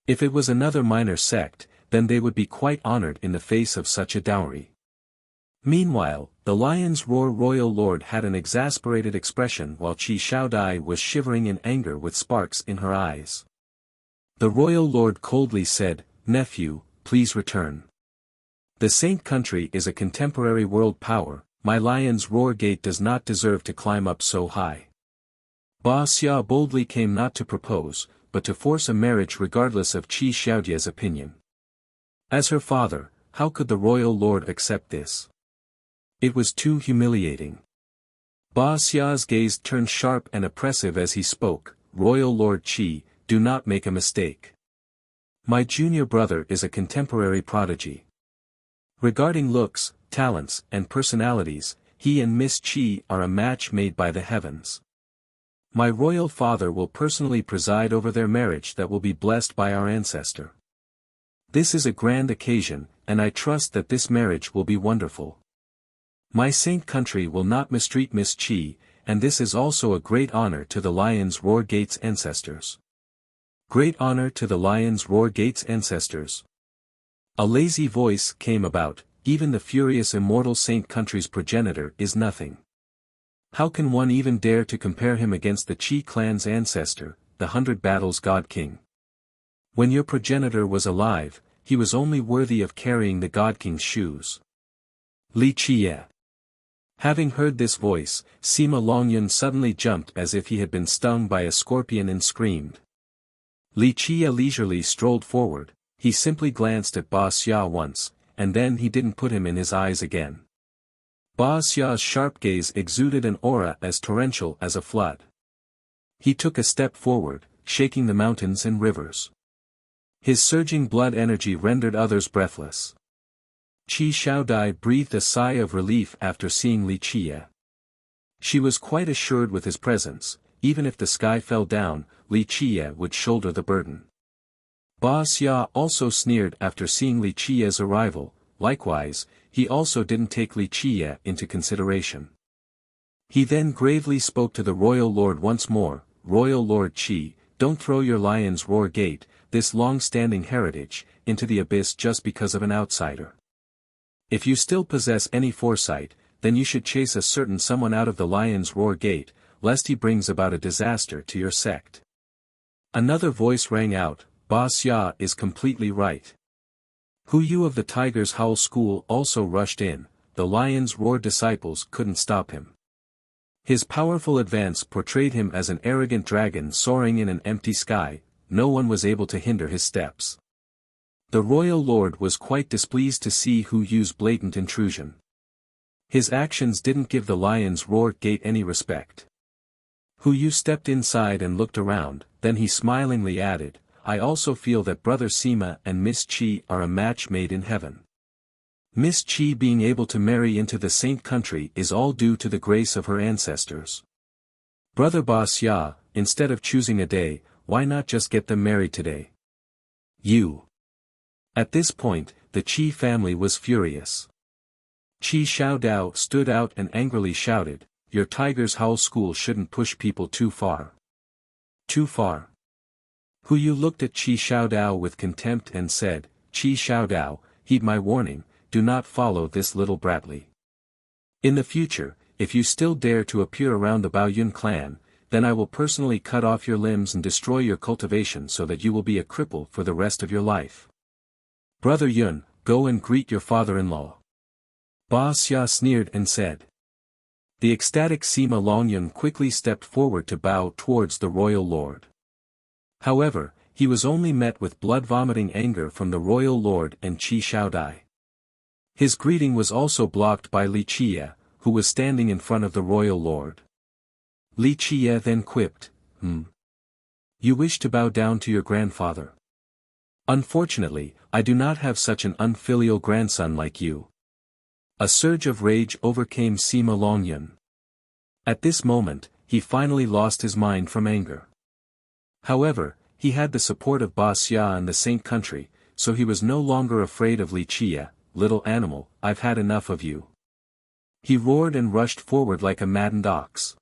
If it was another minor sect, then they would be quite honored in the face of such a dowry. Meanwhile, the Lion's Roar Royal Lord had an exasperated expression while Qi Xiaodai was shivering in anger with sparks in her eyes. The Royal Lord coldly said, "Nephew, please return. The Saint Country is a contemporary world power, my Lion's Roar Gate does not deserve to climb up so high." Ba Xia boldly came not to propose, but to force a marriage regardless of Qi Xiaodie's opinion. As her father, how could the Royal Lord accept this? It was too humiliating. Ba Xia's gaze turned sharp and oppressive as he spoke, "Royal Lord Qi, do not make a mistake. My junior brother is a contemporary prodigy. Regarding looks, talents, and personalities, he and Miss Qi are a match made by the heavens. My royal father will personally preside over their marriage that will be blessed by our ancestor. This is a grand occasion, and I trust that this marriage will be wonderful. My Saint Country will not mistreat Miss Qi, and this is also a great honor to the Lion's Roar Gate's ancestors." Great honor to the Lion's Roar Gate's ancestors. A lazy voice came about, "Even the furious immortal Saint Country's progenitor is nothing. How can one even dare to compare him against the Qi clan's ancestor, the 100 Battles God King? When your progenitor was alive, he was only worthy of carrying the God King's shoes." Li Qie. Having heard this voice, Sima Longyun suddenly jumped as if he had been stung by a scorpion and screamed. Li Qie leisurely strolled forward, he simply glanced at Ba Xia once, and then he didn't put him in his eyes again. Ba Xia's sharp gaze exuded an aura as torrential as a flood. He took a step forward, shaking the mountains and rivers. His surging blood energy rendered others breathless. Qi Xiaodai breathed a sigh of relief after seeing Li Qie. She was quite assured with his presence, even if the sky fell down, Li Qie would shoulder the burden. Ba Xia also sneered after seeing Li Qie's arrival, likewise, he also didn't take Li Qie into consideration. He then gravely spoke to the royal lord once more, "Royal Lord Qi, don't throw your lion's roar gate, this long-standing heritage, into the abyss just because of an outsider. If you still possess any foresight, then you should chase a certain someone out of the lion's roar gate, lest he brings about a disaster to your sect." Another voice rang out, "Ba Xia is completely right." Hu Yu of the Tiger's Howl School also rushed in, the lion's roar disciples couldn't stop him. His powerful advance portrayed him as an arrogant dragon soaring in an empty sky, no one was able to hinder his steps. The royal lord was quite displeased to see Hu Yu's blatant intrusion. His actions didn't give the lion's roar gate any respect. Hu Yu stepped inside and looked around, then he smilingly added, "I also feel that Brother Sima and Miss Qi are a match made in heaven. Miss Qi being able to marry into the Saint country is all due to the grace of her ancestors. Brother Ba Xia, instead of choosing a day, why not just get them married today? You." At this point, the Qi family was furious. Qi Xiaodao stood out and angrily shouted, "Your Tiger's Howl School shouldn't push people too far." Too far. Hu Yu looked at Qi Xiaodao with contempt and said, "Qi Xiaodao, heed my warning, do not follow this little bratly. In the future, if you still dare to appear around the Baoyun clan, then I will personally cut off your limbs and destroy your cultivation so that you will be a cripple for the rest of your life. Brother Yun, go and greet your father-in-law." Ba Xia sneered and said. The ecstatic Sima Longyun quickly stepped forward to bow towards the royal lord. However, he was only met with blood-vomiting anger from the royal lord and Qi Xiaodai. His greeting was also blocked by Li Qie, who was standing in front of the royal lord. Li Qie then quipped, You wish to bow down to your grandfather? Unfortunately, I do not have such an unfilial grandson like you." A surge of rage overcame Sima Longyun. At this moment, he finally lost his mind from anger. However, he had the support of Ba Xia and the Saint country, so he was no longer afraid of Li Qie. "Little animal, I've had enough of you." He roared and rushed forward like a maddened ox.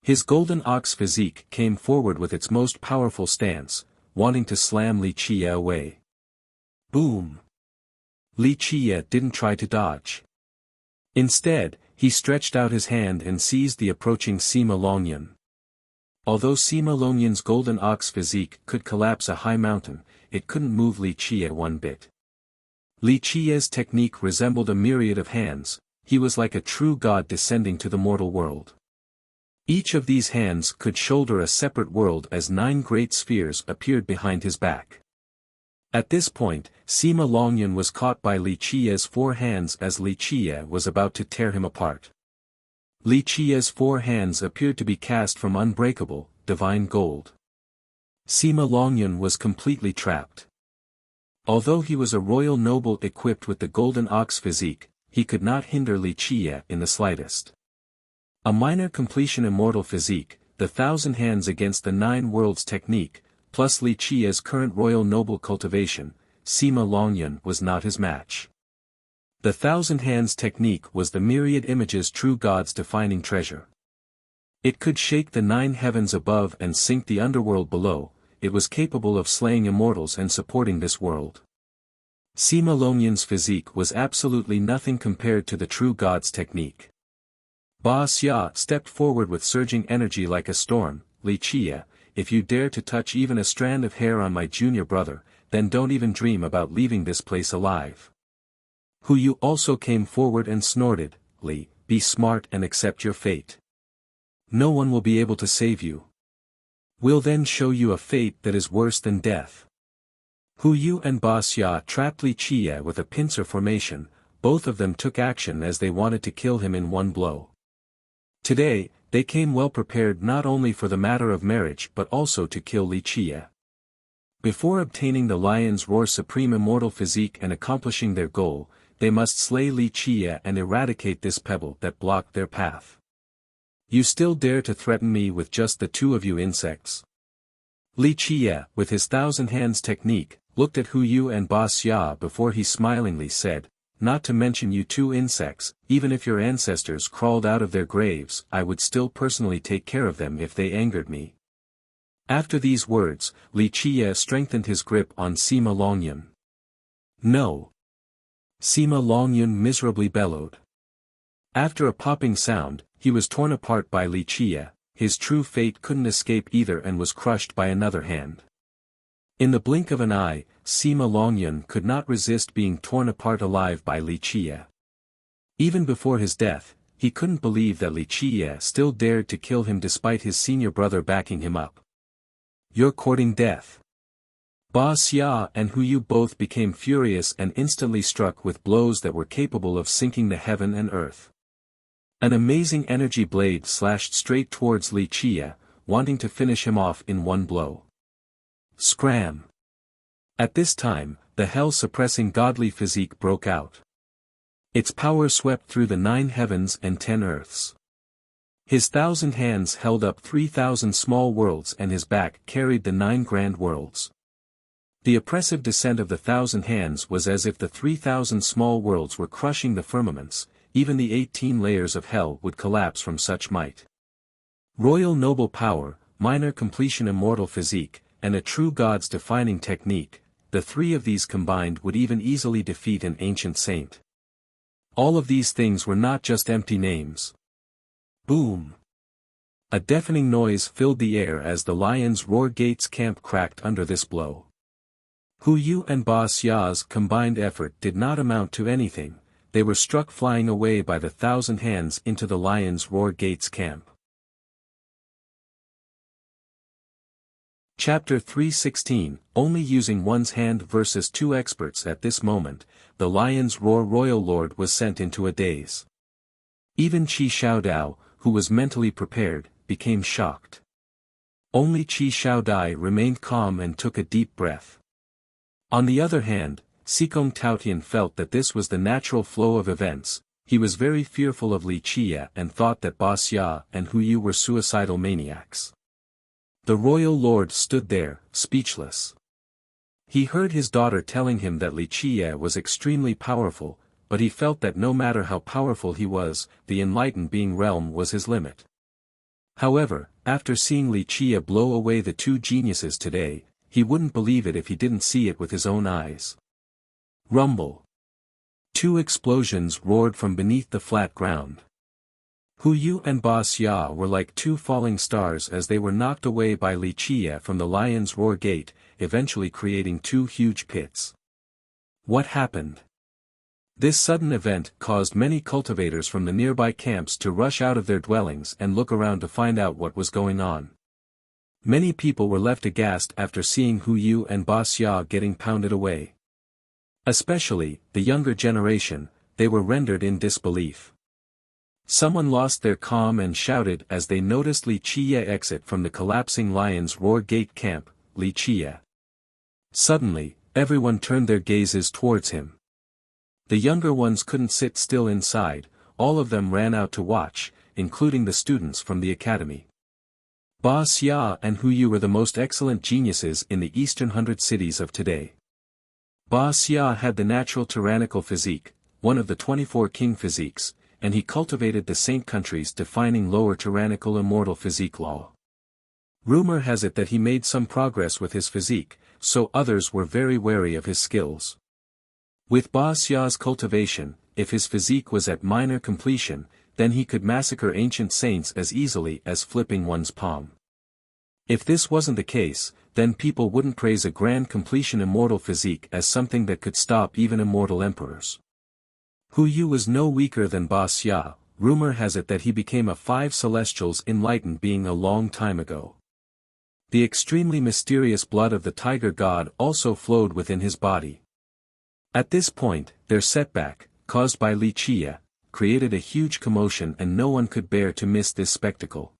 His golden ox physique came forward with its most powerful stance, wanting to slam Li Qie away. Boom! Li Qie didn't try to dodge. Instead, he stretched out his hand and seized the approaching Sima Longyun. Although Sima Longyun's golden ox physique could collapse a high mountain, it couldn't move Li Qie one bit. Li Qie's technique resembled a myriad of hands, he was like a true god descending to the mortal world. Each of these hands could shoulder a separate world as 9 great spheres appeared behind his back. At this point, Sima Longyun was caught by Li Qie's 4 hands as Li Qie was about to tear him apart. Li Qie's 4 hands appeared to be cast from unbreakable, divine gold. Sima Longyun was completely trapped. Although he was a royal noble equipped with the golden ox physique, he could not hinder Li Qie in the slightest. A minor completion immortal physique, the 1,000 hands against the 9 worlds technique, plus Li Qie's current royal noble cultivation, Sima Longyun was not his match. The 1,000 hands technique was the myriad images true gods defining treasure. It could shake the 9 heavens above and sink the underworld below, it was capable of slaying immortals and supporting this world. Sima Longyun's physique was absolutely nothing compared to the true god's technique. Ba Xia stepped forward with surging energy like a storm. "Li Qie, if you dare to touch even a strand of hair on my junior brother, then don't even dream about leaving this place alive." Hu Yu also came forward and snorted, "Li, be smart and accept your fate. No one will be able to save you. We'll then show you a fate that is worse than death." Hu Yu and Ba Xia trapped Li Qie with a pincer formation, both of them took action as they wanted to kill him in one blow. Today, they came well prepared not only for the matter of marriage but also to kill Li Qie. Before obtaining the Lion's Roar supreme immortal physique and accomplishing their goal, they must slay Li Qie and eradicate this pebble that blocked their path. "You still dare to threaten me with just the 2 of you insects?" Li Qie, with his 1,000 hands technique, looked at Hu Yu and Ba Xia before he smilingly said, not to mention you two insects, even if your ancestors crawled out of their graves, I would still personally take care of them if they angered me. After these words, Li Qiye strengthened his grip on Sima Longyun. No! Sima Longyun miserably bellowed. After a popping sound, he was torn apart by Li Qiye. His true fate couldn't escape either and was crushed by another hand. In the blink of an eye, Sima Longyun could not resist being torn apart alive by Li Qiye. Even before his death, he couldn't believe that Li Qiye still dared to kill him despite his senior brother backing him up. You're courting death. Ba Xia and Hu Yu both became furious and instantly struck with blows that were capable of sinking the heaven and earth. An amazing energy blade slashed straight towards Li Qiye, wanting to finish him off in one blow. Scram! At this time, the hell-suppressing godly physique broke out. Its power swept through the 9 heavens and 10 earths. His 1,000 hands held up 3,000 small worlds and his back carried the 9 grand worlds. The oppressive descent of the 1,000 hands was as if the 3,000 small worlds were crushing the firmaments. Even the 18 layers of hell would collapse from such might. Royal noble power, minor completion immortal physique, and a true god's defining technique, the 3 of these combined would even easily defeat an ancient saint. All of these things were not just empty names. Boom! A deafening noise filled the air as the Lion's Roar Gates camp cracked under this blow. Hu Yu and Ba Xia's combined effort did not amount to anything. They were struck flying away by the 1,000 hands into the Lion's Roar Gates camp. Chapter 316, Only using one's hand versus 2 experts. At this moment, the Lion's Roar Royal Lord was sent into a daze. Even Qi Xiaodao, who was mentally prepared, became shocked. Only Qi Xiaodai remained calm and took a deep breath. On the other hand, Sikong Taotian felt that this was the natural flow of events. He was very fearful of Li Qiye and thought that Ba Xia and Hu Yu were suicidal maniacs. The royal lord stood there, speechless. He heard his daughter telling him that Li Qiye was extremely powerful, but he felt that no matter how powerful he was, the enlightened being realm was his limit. However, after seeing Li Qiye blow away the 2 geniuses today, he wouldn't believe it if he didn't see it with his own eyes. Rumble. 2 explosions roared from beneath the flat ground. Hu Yu and Ba Xia were like 2 falling stars as they were knocked away by Li Qiye from the Lion's Roar Gate, eventually creating 2 huge pits. What happened? This sudden event caused many cultivators from the nearby camps to rush out of their dwellings and look around to find out what was going on. Many people were left aghast after seeing Hu Yu and Ba Xia getting pounded away. Especially, the younger generation, they were rendered in disbelief. Someone lost their calm and shouted as they noticed Li Qiye exit from the collapsing Lion's Roar Gate camp, Li Qiye. Suddenly, everyone turned their gazes towards him. The younger ones couldn't sit still inside, all of them ran out to watch, including the students from the academy. Ba Xia and Hu Yu were the most excellent geniuses in the eastern 100 cities of today. Ba Xia had the natural tyrannical physique, one of the 24 king physiques, and he cultivated the saint countries defining lower tyrannical immortal physique law. Rumor has it that he made some progress with his physique, so others were very wary of his skills. With Ba Xia's cultivation, if his physique was at minor completion, then he could massacre ancient saints as easily as flipping one's palm. If this wasn't the case, then people wouldn't praise a grand completion immortal physique as something that could stop even immortal emperors. Hu Yu was no weaker than Ba Xia. Rumor has it that he became a 5 celestials enlightened being a long time ago. The extremely mysterious blood of the tiger god also flowed within his body. At this point, their setback, caused by Li Qiye, created a huge commotion and no one could bear to miss this spectacle.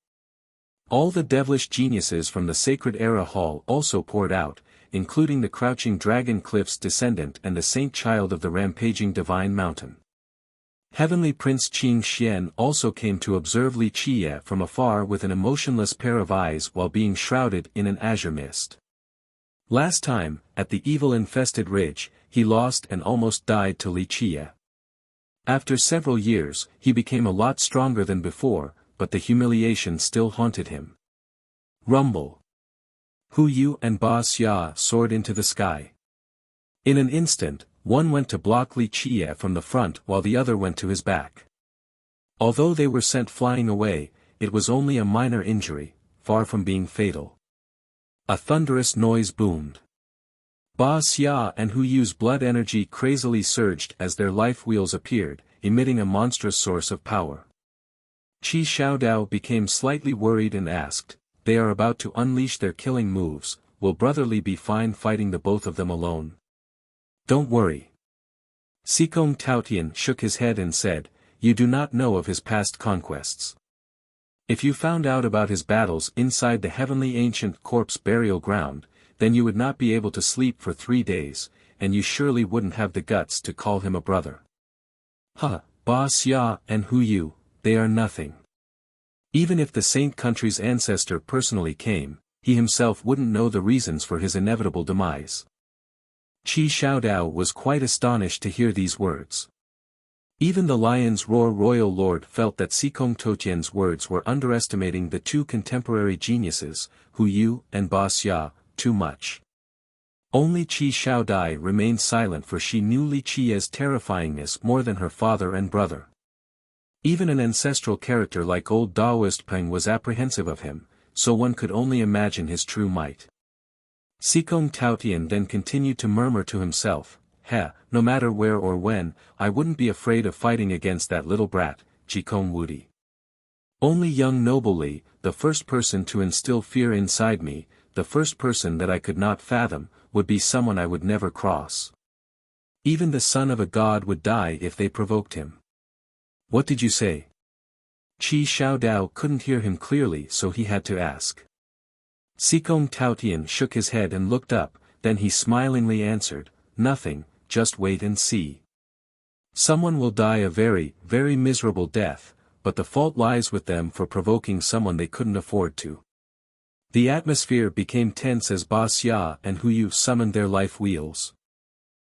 All the devilish geniuses from the Sacred Era Hall also poured out, including the Crouching Dragon Cliff's descendant and the Saint Child of the Rampaging Divine Mountain. Heavenly Prince Qing Xian also came to observe Li Qiye from afar with an emotionless pair of eyes while being shrouded in an azure mist. Last time, at the evil-infested ridge, he lost and almost died to Li Qiye. After several years, he became a lot stronger than before, but the humiliation still haunted him. Rumble. Hu Yu and Ba Xia soared into the sky. In an instant, one went to block Li Qie from the front while the other went to his back. Although they were sent flying away, it was only a minor injury, far from being fatal. A thunderous noise boomed. Ba Xia and Hu Yu's blood energy crazily surged as their life wheels appeared, emitting a monstrous source of power. Qi Xiaodao became slightly worried and asked, "They are about to unleash their killing moves, will Brotherly be fine fighting the both of them alone?" "Don't worry." Sikong Taotian shook his head and said, "You do not know of his past conquests. If you found out about his battles inside the heavenly ancient corpse burial ground, then you would not be able to sleep for 3 days, and you surely wouldn't have the guts to call him a brother." Ba Xia and Hu Yu, they are nothing. Even if the saint country's ancestor personally came, he himself wouldn't know the reasons for his inevitable demise. Qi Xiaodao was quite astonished to hear these words. Even the Lion's Roar royal lord felt that Sikong Totian's words were underestimating the two contemporary geniuses, Hu Yu and Ba Xia, too much. Only Qi Xiaodai remained silent, for she knew Li Qie's terrifyingness more than her father and brother. Even an ancestral character like old Daoist Peng was apprehensive of him, so one could only imagine his true might. Sikong Taotian then continued to murmur to himself, no matter where or when, I wouldn't be afraid of fighting against that little brat, Jikong Wudi. Only young noble Li, the first person to instill fear inside me, the first person that I could not fathom, would be someone I would never cross. Even the son of a god would die if they provoked him." "What did you say?" Qi Xiaodao couldn't hear him clearly, so he had to ask. Sikong Taotian shook his head and looked up, then he smilingly answered, "Nothing, just wait and see. Someone will die a very, very miserable death, but the fault lies with them for provoking someone they couldn't afford to." The atmosphere became tense as Ba Xia and Hu Yu summoned their life wheels.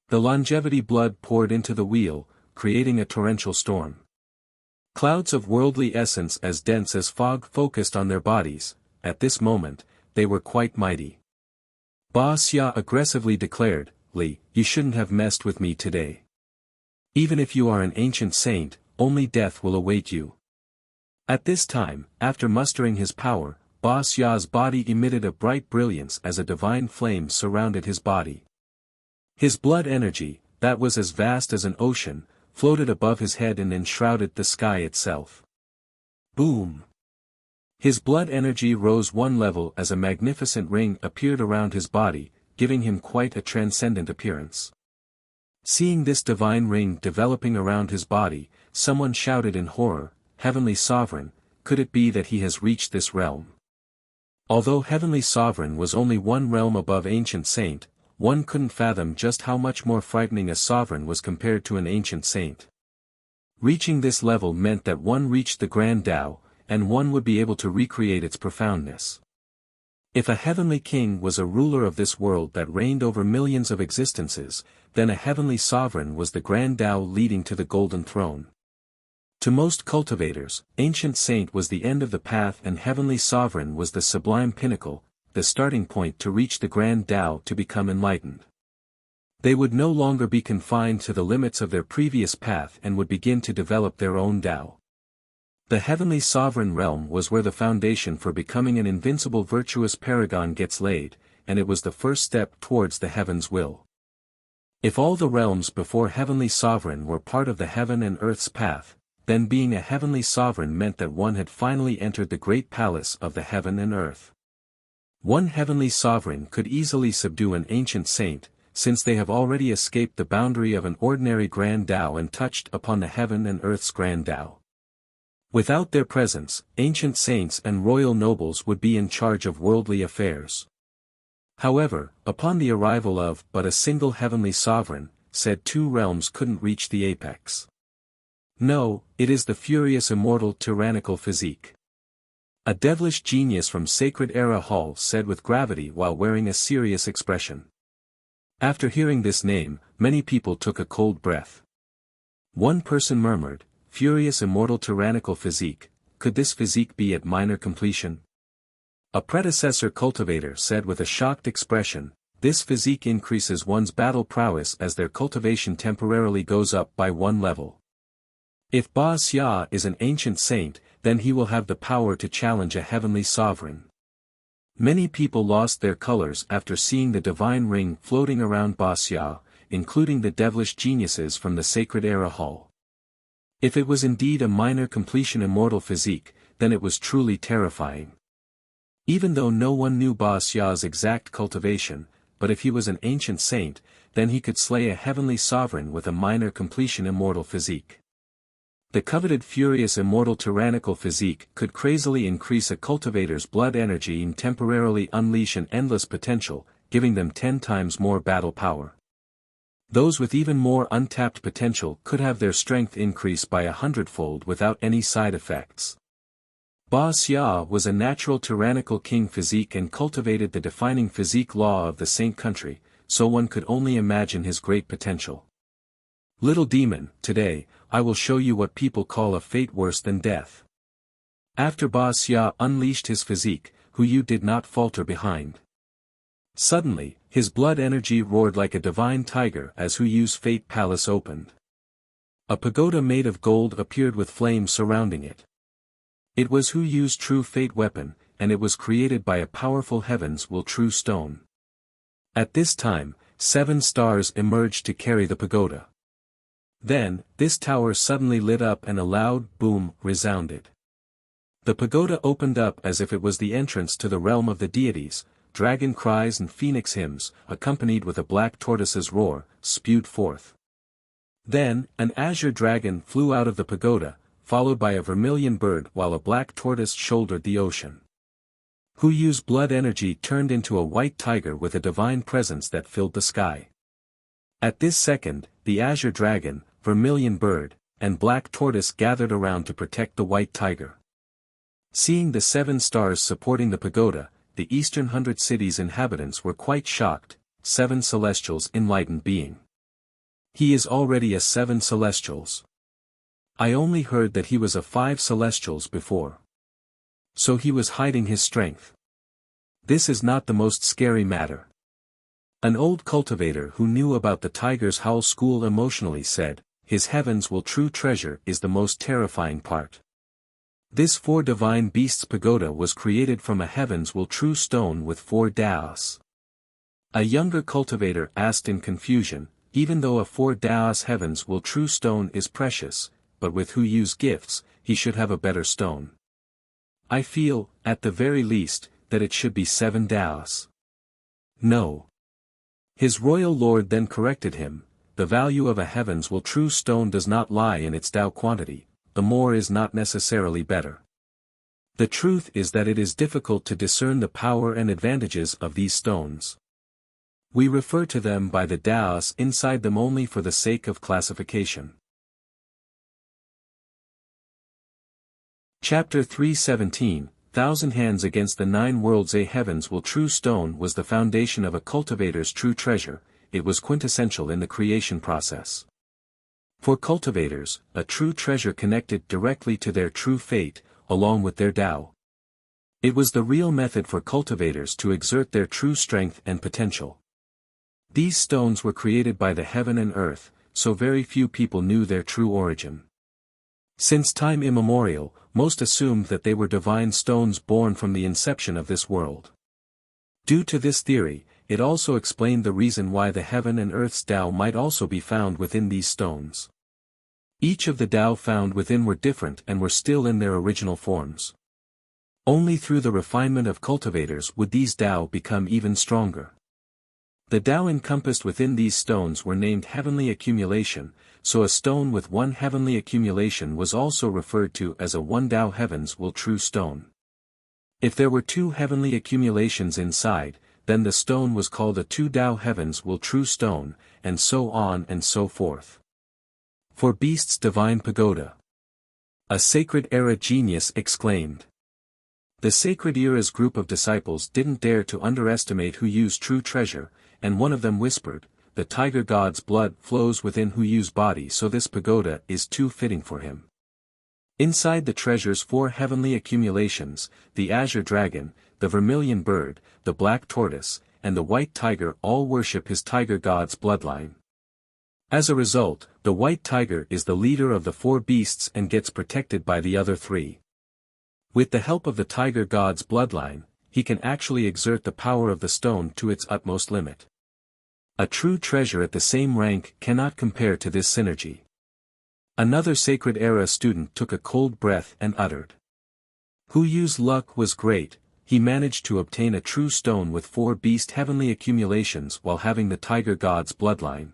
The longevity blood poured into the wheel, creating a torrential storm. Clouds of worldly essence as dense as fog focused on their bodies. At this moment, they were quite mighty. Ba Xia aggressively declared, "Li, you shouldn't have messed with me today. Even if you are an ancient saint, only death will await you." At this time, after mustering his power, Ba Xia's body emitted a bright brilliance as a divine flame surrounded his body. His blood energy, that was as vast as an ocean, floated above his head and enshrouded the sky itself. Boom! His blood energy rose one level as a magnificent ring appeared around his body, giving him quite a transcendent appearance. Seeing this divine ring developing around his body, someone shouted in horror, "Heavenly Sovereign, could it be that he has reached this realm?" Although Heavenly Sovereign was only one realm above Ancient Saint, one couldn't fathom just how much more frightening a sovereign was compared to an ancient saint. Reaching this level meant that one reached the Grand Tao, and one would be able to recreate its profoundness. If a heavenly king was a ruler of this world that reigned over millions of existences, then a heavenly sovereign was the Grand Tao leading to the Golden Throne. To most cultivators, Ancient Saint was the end of the path and Heavenly Sovereign was the sublime pinnacle, the starting point to reach the Grand Tao to become enlightened. They would no longer be confined to the limits of their previous path and would begin to develop their own Tao. The Heavenly Sovereign realm was where the foundation for becoming an invincible virtuous paragon gets laid, and it was the first step towards the Heaven's will. If all the realms before Heavenly Sovereign were part of the heaven and earth's path, then being a Heavenly Sovereign meant that one had finally entered the great palace of the heaven and earth. One Heavenly Sovereign could easily subdue an ancient saint, since they have already escaped the boundary of an ordinary Grand Tao and touched upon the heaven and earth's Grand Tao. Without their presence, ancient saints and royal nobles would be in charge of worldly affairs. However, upon the arrival of but a single Heavenly Sovereign, said two realms couldn't reach the apex. No, it is the furious immortal tyrannical physique. A devilish genius from Sacred Era Hall said with gravity while wearing a serious expression. After hearing this name, many people took a cold breath. One person murmured, "Furious immortal tyrannical physique, could this physique be at minor completion?" A predecessor cultivator said with a shocked expression, "This physique increases one's battle prowess as their cultivation temporarily goes up by one level. If Ba Xia is an ancient saint, then he will have the power to challenge a heavenly sovereign." Many people lost their colors after seeing the divine ring floating around Ba Xia, including the devilish geniuses from the Sacred Era Hall. If it was indeed a minor completion immortal physique, then it was truly terrifying. Even though no one knew Ba Xia's exact cultivation, but if he was an ancient saint, then he could slay a heavenly sovereign with a minor completion immortal physique. The coveted furious immortal tyrannical physique could crazily increase a cultivator's blood energy and temporarily unleash an endless potential, giving them 10 times more battle power. Those with even more untapped potential could have their strength increase by 100-fold without any side effects. Ba Xia was a natural tyrannical king physique and cultivated the defining physique law of the saint country, so one could only imagine his great potential. Little demon, today, I will show you what people call a fate worse than death. After Ba Xia unleashed his physique, Hu Yu did not falter behind. Suddenly, his blood energy roared like a divine tiger as Hu Yu's fate palace opened. A pagoda made of gold appeared with flames surrounding it. It was Hu Yu's true fate weapon, and it was created by a powerful heavens will true stone. At this time, 7 stars emerged to carry the pagoda. Then, this tower suddenly lit up and a loud boom resounded. The pagoda opened up as if it was the entrance to the realm of the deities. Dragon cries and phoenix hymns, accompanied with a black tortoise's roar, spewed forth. Then, an azure dragon flew out of the pagoda, followed by a vermilion bird while a black tortoise shouldered the ocean. Hu Yu's blood energy turned into a white tiger with a divine presence that filled the sky. At this second, the azure dragon, vermilion bird, and black tortoise gathered around to protect the white tiger. Seeing the 7 stars supporting the pagoda, the eastern 100 cities' inhabitants were quite shocked. 7 celestials enlightened being. He is already a 7 celestials. I only heard that he was a 5 celestials before. So he was hiding his strength. This is not the most scary matter. An old cultivator who knew about the tiger's howl school emotionally said, "His heavens will true treasure is the most terrifying part." This 4 divine beasts pagoda was created from a heavens will true stone with 4 daos. A younger cultivator asked in confusion, even though a 4 daos heavens will true stone is precious, but with Hu Yu's gifts, he should have a better stone. I feel, at the very least, that it should be 7 daos. No. His royal lord then corrected him, the value of a heavens will true stone does not lie in its dao quantity. The more is not necessarily better. The truth is that it is difficult to discern the power and advantages of these stones. We refer to them by the daos inside them only for the sake of classification. Chapter 317, 1,000 Hands Against the 9 Worlds. A heavens will true stone was the foundation of a cultivator's true treasure, it was quintessential in the creation process. For cultivators, a true treasure connected directly to their true fate, along with their Tao. It was the real method for cultivators to exert their true strength and potential. These stones were created by the heaven and earth, so very few people knew their true origin. Since time immemorial, most assumed that they were divine stones born from the inception of this world. Due to this theory, it also explained the reason why the heaven and earth's Tao might also be found within these stones. Each of the Tao found within were different and were still in their original forms. Only through the refinement of cultivators would these Tao become even stronger. The Tao encompassed within these stones were named heavenly accumulation, so a stone with 1 heavenly accumulation was also referred to as a 1 Tao heavens will true stone. If there were 2 heavenly accumulations inside, then the stone was called a 2 Tao heavens will true stone, and so on and so forth. For beasts divine pagoda. A Sacred Era genius exclaimed. The Sacred Era's group of disciples didn't dare to underestimate Hu Yu's true treasure, and one of them whispered, the tiger god's blood flows within Hu Yu's body, so this pagoda is too fitting for him. Inside the treasure's 4 heavenly accumulations, the azure dragon, the vermilion bird, the black tortoise, and the white tiger all worship his tiger god's bloodline. As a result, the white tiger is the leader of the 4 beasts and gets protected by the other 3. With the help of the tiger god's bloodline, he can actually exert the power of the stone to its utmost limit. A true treasure at the same rank cannot compare to this synergy. Another Sacred Era student took a cold breath and uttered. Hu Yu's luck was great. He managed to obtain a true stone with 4 beast heavenly accumulations while having the tiger god's bloodline.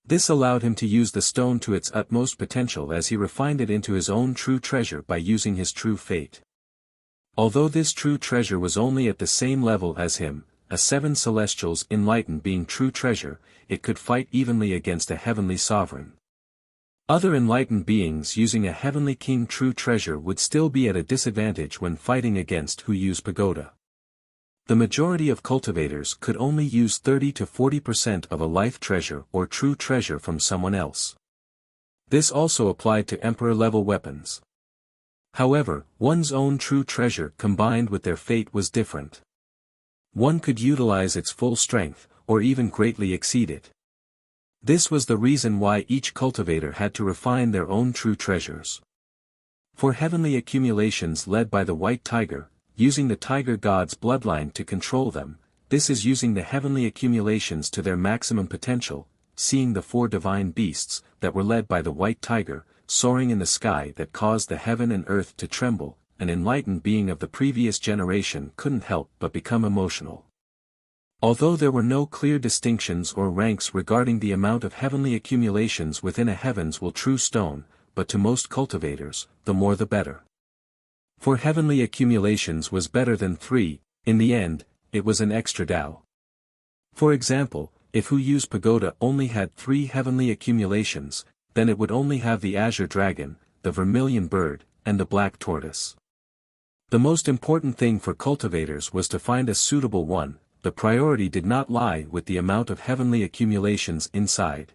This allowed him to use the stone to its utmost potential as he refined it into his own true treasure by using his true fate. Although this true treasure was only at the same level as him, a 7 celestials enlightened being true treasure, it could fight evenly against a heavenly sovereign. Other enlightened beings using a heavenly king true treasure would still be at a disadvantage when fighting against Hu Yu's pagoda. The majority of cultivators could only use 30 to 40% of a life treasure or true treasure from someone else. This also applied to emperor-level weapons. However, one's own true treasure combined with their fate was different. One could utilize its full strength, or even greatly exceed it. This was the reason why each cultivator had to refine their own true treasures. For heavenly accumulations led by the white tiger, using the tiger god's bloodline to control them, this is using the heavenly accumulations to their maximum potential, seeing the 4 divine beasts, that were led by the white tiger, soaring in the sky that caused the heaven and earth to tremble, an enlightened being of the previous generation couldn't help but become emotional. Although there were no clear distinctions or ranks regarding the amount of heavenly accumulations within a heavens will true stone, but to most cultivators, the more the better. For heavenly accumulations was better than 3, in the end, it was an extra Tao. For example, if Hu Yu's pagoda only had 3 heavenly accumulations, then it would only have the azure dragon, the vermilion bird, and the black tortoise. The most important thing for cultivators was to find a suitable one. The priority did not lie with the amount of heavenly accumulations inside.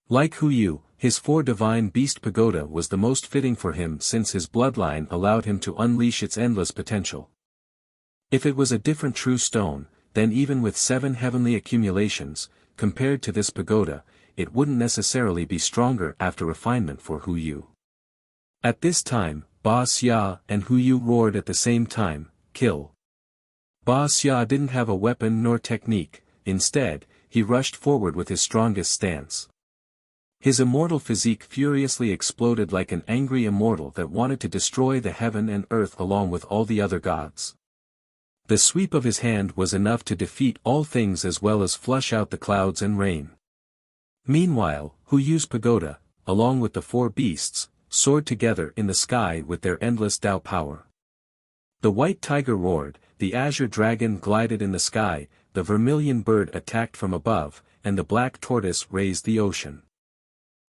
Like Hu Yu, his 4 divine beast pagoda was the most fitting for him since his bloodline allowed him to unleash its endless potential. If it was a different true stone, then even with 7 heavenly accumulations, compared to this pagoda, it wouldn't necessarily be stronger after refinement for Hu Yu. At this time, Ba Xia and Hu Yu roared at the same time, "Kill!" Ba Xia didn't have a weapon nor technique, instead, he rushed forward with his strongest stance. His immortal physique furiously exploded like an angry immortal that wanted to destroy the heaven and earth along with all the other gods. The sweep of his hand was enough to defeat all things as well as flush out the clouds and rain. Meanwhile, Hu Yu's pagoda, along with the 4 beasts, soared together in the sky with their endless Tao power. The white tiger roared, the azure dragon glided in the sky, the vermilion bird attacked from above, and the black tortoise raised the ocean.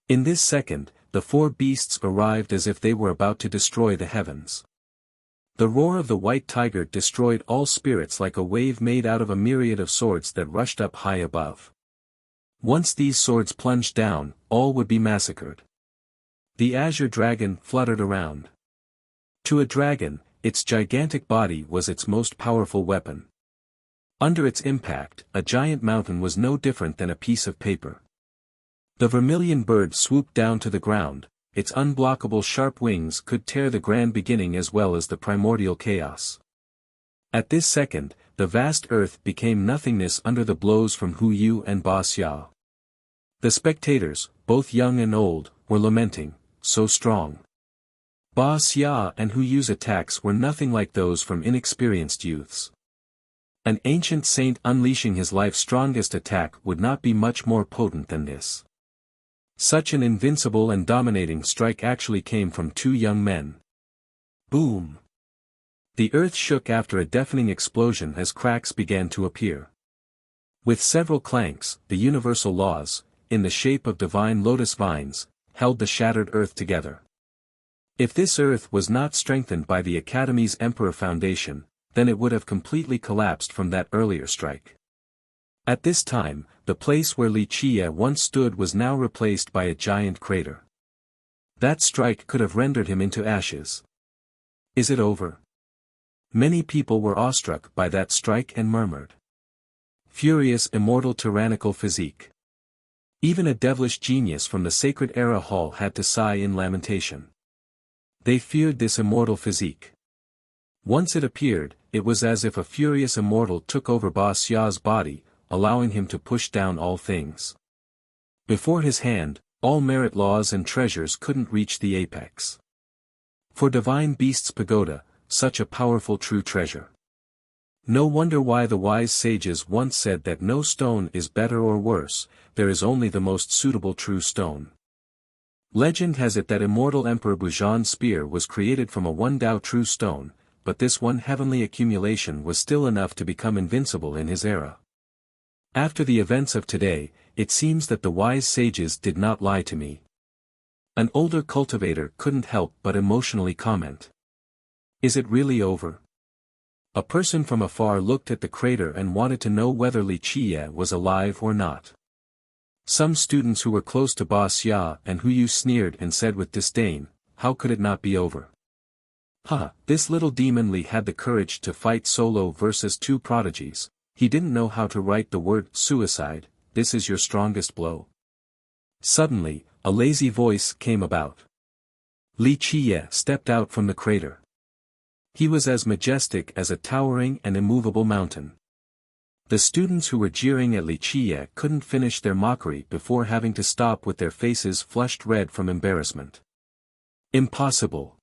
In this second, the 4 beasts arrived as if they were about to destroy the heavens. The roar of the white tiger destroyed all spirits like a wave made out of a myriad of swords that rushed up high above. Once these swords plunged down, all would be massacred. The azure dragon fluttered around. To a dragon, its gigantic body was its most powerful weapon. Under its impact, a giant mountain was no different than a piece of paper. The vermilion bird swooped down to the ground, its unblockable sharp wings could tear the grand beginning as well as the primordial chaos. At this second, the vast earth became nothingness under the blows from Hu Yu and Ba Xia. The spectators, both young and old, were lamenting, so strong. Ba Xia and Hu Yu's attacks were nothing like those from inexperienced youths. An ancient saint unleashing his life's strongest attack would not be much more potent than this. Such an invincible and dominating strike actually came from 2 young men. Boom! The earth shook after a deafening explosion as cracks began to appear. With several clanks, the universal laws, in the shape of divine lotus vines, held the shattered earth together. If this earth was not strengthened by the Academy's Emperor Foundation, then it would have completely collapsed from that earlier strike. At this time, the place where Li Qie once stood was now replaced by a giant crater. That strike could have rendered him into ashes. Is it over? Many people were awestruck by that strike and murmured. Furious immortal tyrannical physique. Even a devilish genius from the Sacred Era Hall had to sigh in lamentation. They feared this immortal physique. Once it appeared, it was as if a furious immortal took over Ba Xia's body, allowing him to push down all things. Before his hand, all merit laws and treasures couldn't reach the apex. For Divine Beast's pagoda, such a powerful true treasure. No wonder why the wise sages once said that no stone is better or worse, there is only the most suitable true stone. Legend has it that immortal Emperor Buzhan's spear was created from a one Dao true stone, but this one heavenly accumulation was still enough to become invincible in his era. After the events of today, it seems that the wise sages did not lie to me. An older cultivator couldn't help but emotionally comment. Is it really over? A person from afar looked at the crater and wanted to know whether Li Qie was alive or not. Some students who were close to Ba Xia and Huyu sneered and said with disdain, how could it not be over? This little demon Li had the courage to fight solo versus two prodigies. He didn't know how to write the word suicide. This is your strongest blow. Suddenly, a lazy voice came about. Li Qie stepped out from the crater. He was as majestic as a towering and immovable mountain. The students who were jeering at Li Qie couldn't finish their mockery before having to stop with their faces flushed red from embarrassment. Impossible.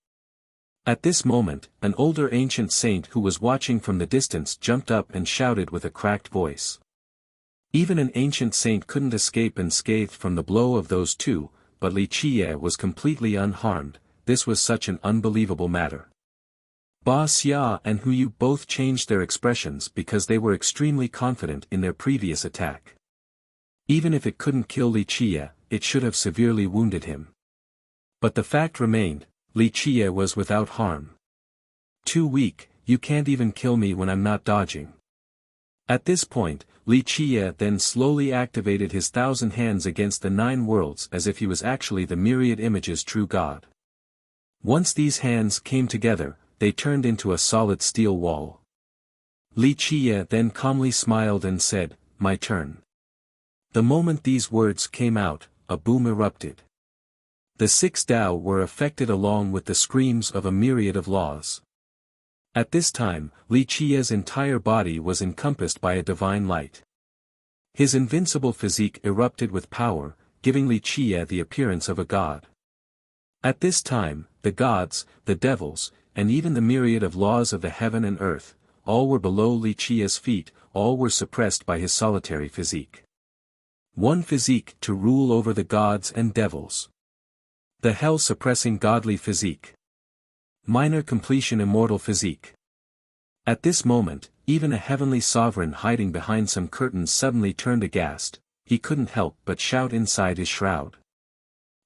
At this moment, an older ancient saint who was watching from the distance jumped up and shouted with a cracked voice. Even an ancient saint couldn't escape unscathed from the blow of those two, but Li Qie was completely unharmed. This was such an unbelievable matter. Ba Xia and Huyu both changed their expressions because they were extremely confident in their previous attack. Even if it couldn't kill Li Qie, it should have severely wounded him. But the fact remained, Li Qie was without harm. Too weak, you can't even kill me when I'm not dodging. At this point, Li Qie then slowly activated his 1,000 hands against the 9 worlds as if he was actually the myriad images true God. Once these hands came together, they turned into a solid steel wall. Li Qie then calmly smiled and said, my turn. The moment these words came out, a boom erupted. The 6 Tao were affected along with the screams of a myriad of laws. At this time, Li Qie's entire body was encompassed by a divine light. His invincible physique erupted with power, giving Li Qie the appearance of a god. At this time, the gods, the devils, and even the myriad of laws of the heaven and earth, all were below Li Qie's feet, all were suppressed by his solitary physique. One physique to rule over the gods and devils. The hell-suppressing godly physique. Minor completion immortal physique. At this moment, even a heavenly sovereign hiding behind some curtains suddenly turned aghast. He couldn't help but shout inside his shroud.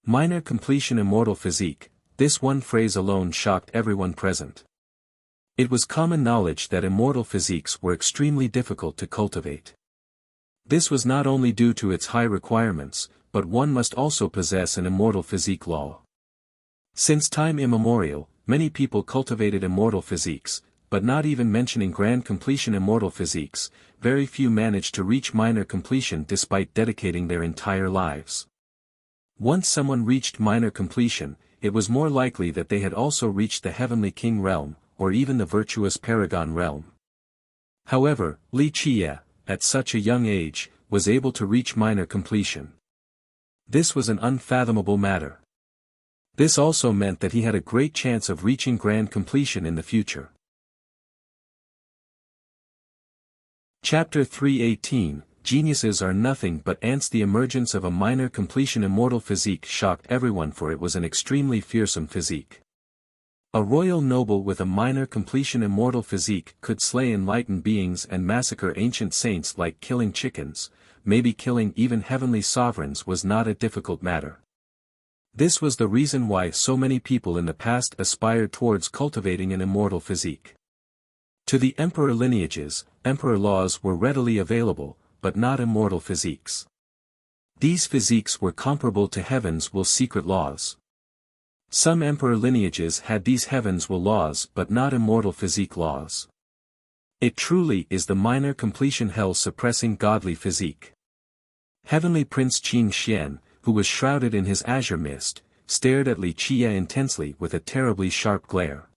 Minor completion immortal physique. This one phrase alone shocked everyone present. It was common knowledge that immortal physiques were extremely difficult to cultivate. This was not only due to its high requirements, but one must also possess an immortal physique law. Since time immemorial, many people cultivated immortal physiques, but not even mentioning grand completion immortal physiques, very few managed to reach minor completion despite dedicating their entire lives. Once someone reached minor completion, it was more likely that they had also reached the heavenly king realm, or even the virtuous paragon realm. However, Li Qie, at such a young age, was able to reach minor completion. This was an unfathomable matter. This also meant that he had a great chance of reaching grand completion in the future. Chapter 318, Geniuses are nothing but ants. The emergence of a minor completion immortal physique shocked everyone, for it was an extremely fearsome physique. A royal noble with a minor completion immortal physique could slay enlightened beings and massacre ancient saints like killing chickens. Maybe killing even heavenly sovereigns was not a difficult matter. This was the reason why so many people in the past aspired towards cultivating an immortal physique. To the emperor lineages, emperor laws were readily available, but not immortal physiques. These physiques were comparable to heaven's will secret laws. Some emperor lineages had these heaven's will laws but not immortal physique laws. It truly is the minor completion hell suppressing godly physique. Heavenly Prince Qing Xian, who was shrouded in his azure mist, stared at Li Qie intensely with a terribly sharp glare.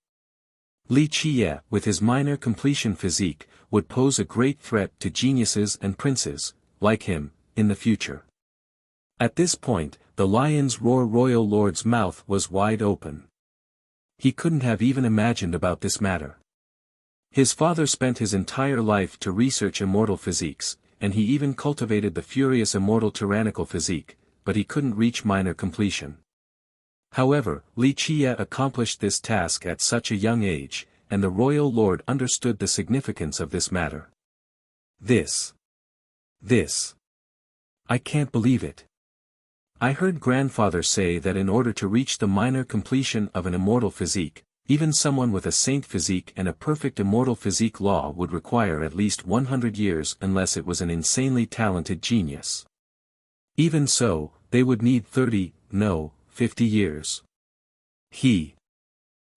Li Qie, with his minor completion physique, would pose a great threat to geniuses and princes, like him, in the future. At this point, the lion's roar royal lord's mouth was wide open. He couldn't have even imagined about this matter. His father spent his entire life to research immortal physiques, and he even cultivated the furious immortal tyrannical physique, but he couldn't reach minor completion. However, Li Qie accomplished this task at such a young age, and the royal lord understood the significance of this matter. This. I can't believe it. I heard grandfather say that in order to reach the minor completion of an immortal physique, even someone with a saint physique and a perfect immortal physique law would require at least 100 years unless it was an insanely talented genius. Even so, they would need 30, no, 50 years.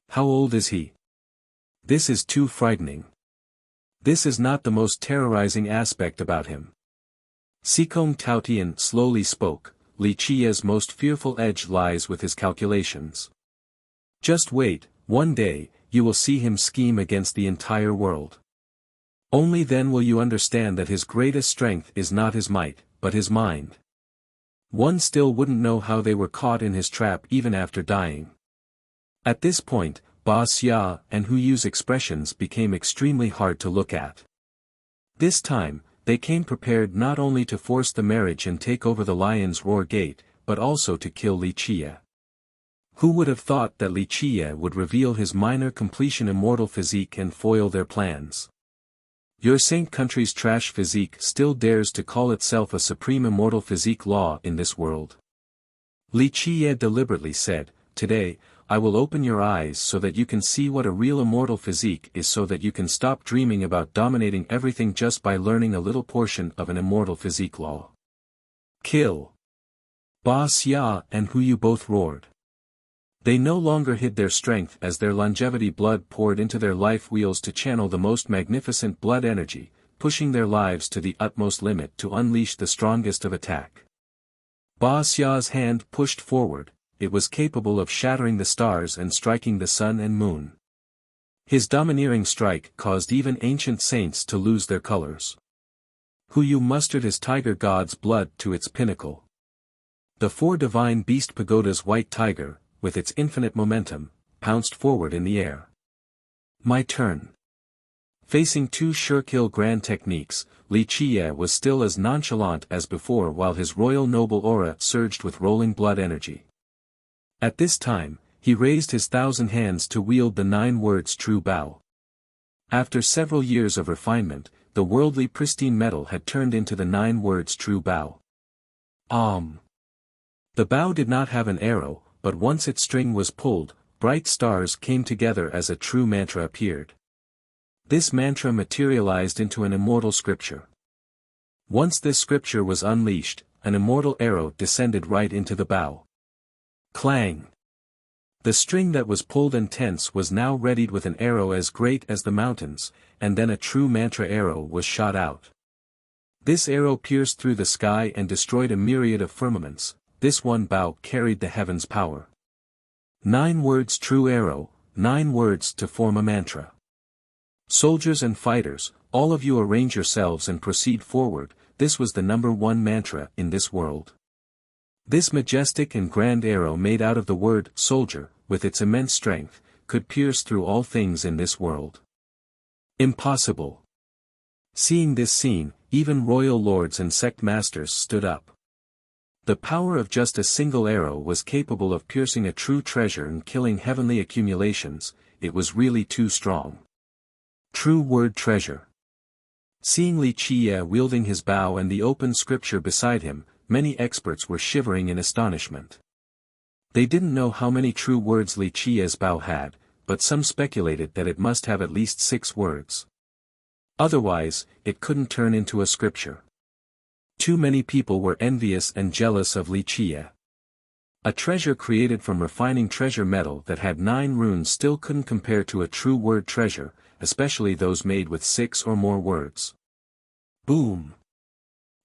How old is he? This is too frightening. This is not the most terrorizing aspect about him. Sikong Taotian slowly spoke, Li Qie's most fearful edge lies with his calculations. Just wait, one day, you will see him scheme against the entire world. Only then will you understand that his greatest strength is not his might, but his mind. One still wouldn't know how they were caught in his trap even after dying. At this point, Ba Xia and Hu Yu's expressions became extremely hard to look at. This time, they came prepared not only to force the marriage and take over the Lion's Roar Gate, but also to kill Li Qie. Who would have thought that Li Qie would reveal his minor completion immortal physique and foil their plans? Your saint country's trash physique still dares to call itself a supreme immortal physique law in this world. Li Qie deliberately said, "Today, I will open your eyes so that you can see what a real immortal physique is, so that you can stop dreaming about dominating everything just by learning a little portion of an immortal physique law." Kill! Ba Xia and Hu Yu both roared. They no longer hid their strength as their longevity blood poured into their life wheels to channel the most magnificent blood energy, pushing their lives to the utmost limit to unleash the strongest of attack. Ba Xia's hand pushed forward. It was capable of shattering the stars and striking the sun and moon. His domineering strike caused even ancient saints to lose their colors. Hu Yu mustered his tiger god's blood to its pinnacle. The four divine beast pagoda's white tiger, with its infinite momentum, pounced forward in the air. My turn. Facing two sure-kill grand techniques, Li Qie was still as nonchalant as before while his royal noble aura surged with rolling blood energy. At this time, he raised his 1,000 hands to wield the 9 words true bow. After several years of refinement, the worldly pristine metal had turned into the 9 words true bow. The bow did not have an arrow, but once its string was pulled, bright stars came together as a true mantra appeared. This mantra materialized into an immortal scripture. Once this scripture was unleashed, an immortal arrow descended right into the bow. Clang! The string that was pulled and tense was now readied with an arrow as great as the mountains, and then a true mantra arrow was shot out. This arrow pierced through the sky and destroyed a myriad of firmaments. This one bow carried the heaven's power. 9 words true arrow, 9 words to form a mantra. Soldiers and fighters, all of you arrange yourselves and proceed forward. This was the #1 mantra in this world. This majestic and grand arrow made out of the word soldier, with its immense strength, could pierce through all things in this world. Impossible. Seeing this scene, even royal lords and sect masters stood up. The power of just a single arrow was capable of piercing a true treasure and killing heavenly accumulations. It was really too strong. True word treasure. Seeing Li Qie wielding his bow and the open scripture beside him, many experts were shivering in astonishment. They didn't know how many true words Li Qie's bow had, but some speculated that it must have at least 6 words. Otherwise, it couldn't turn into a scripture. Too many people were envious and jealous of Li Chia. A treasure created from refining treasure metal that had 9 runes still couldn't compare to a true word treasure, especially those made with 6 or more words. Boom!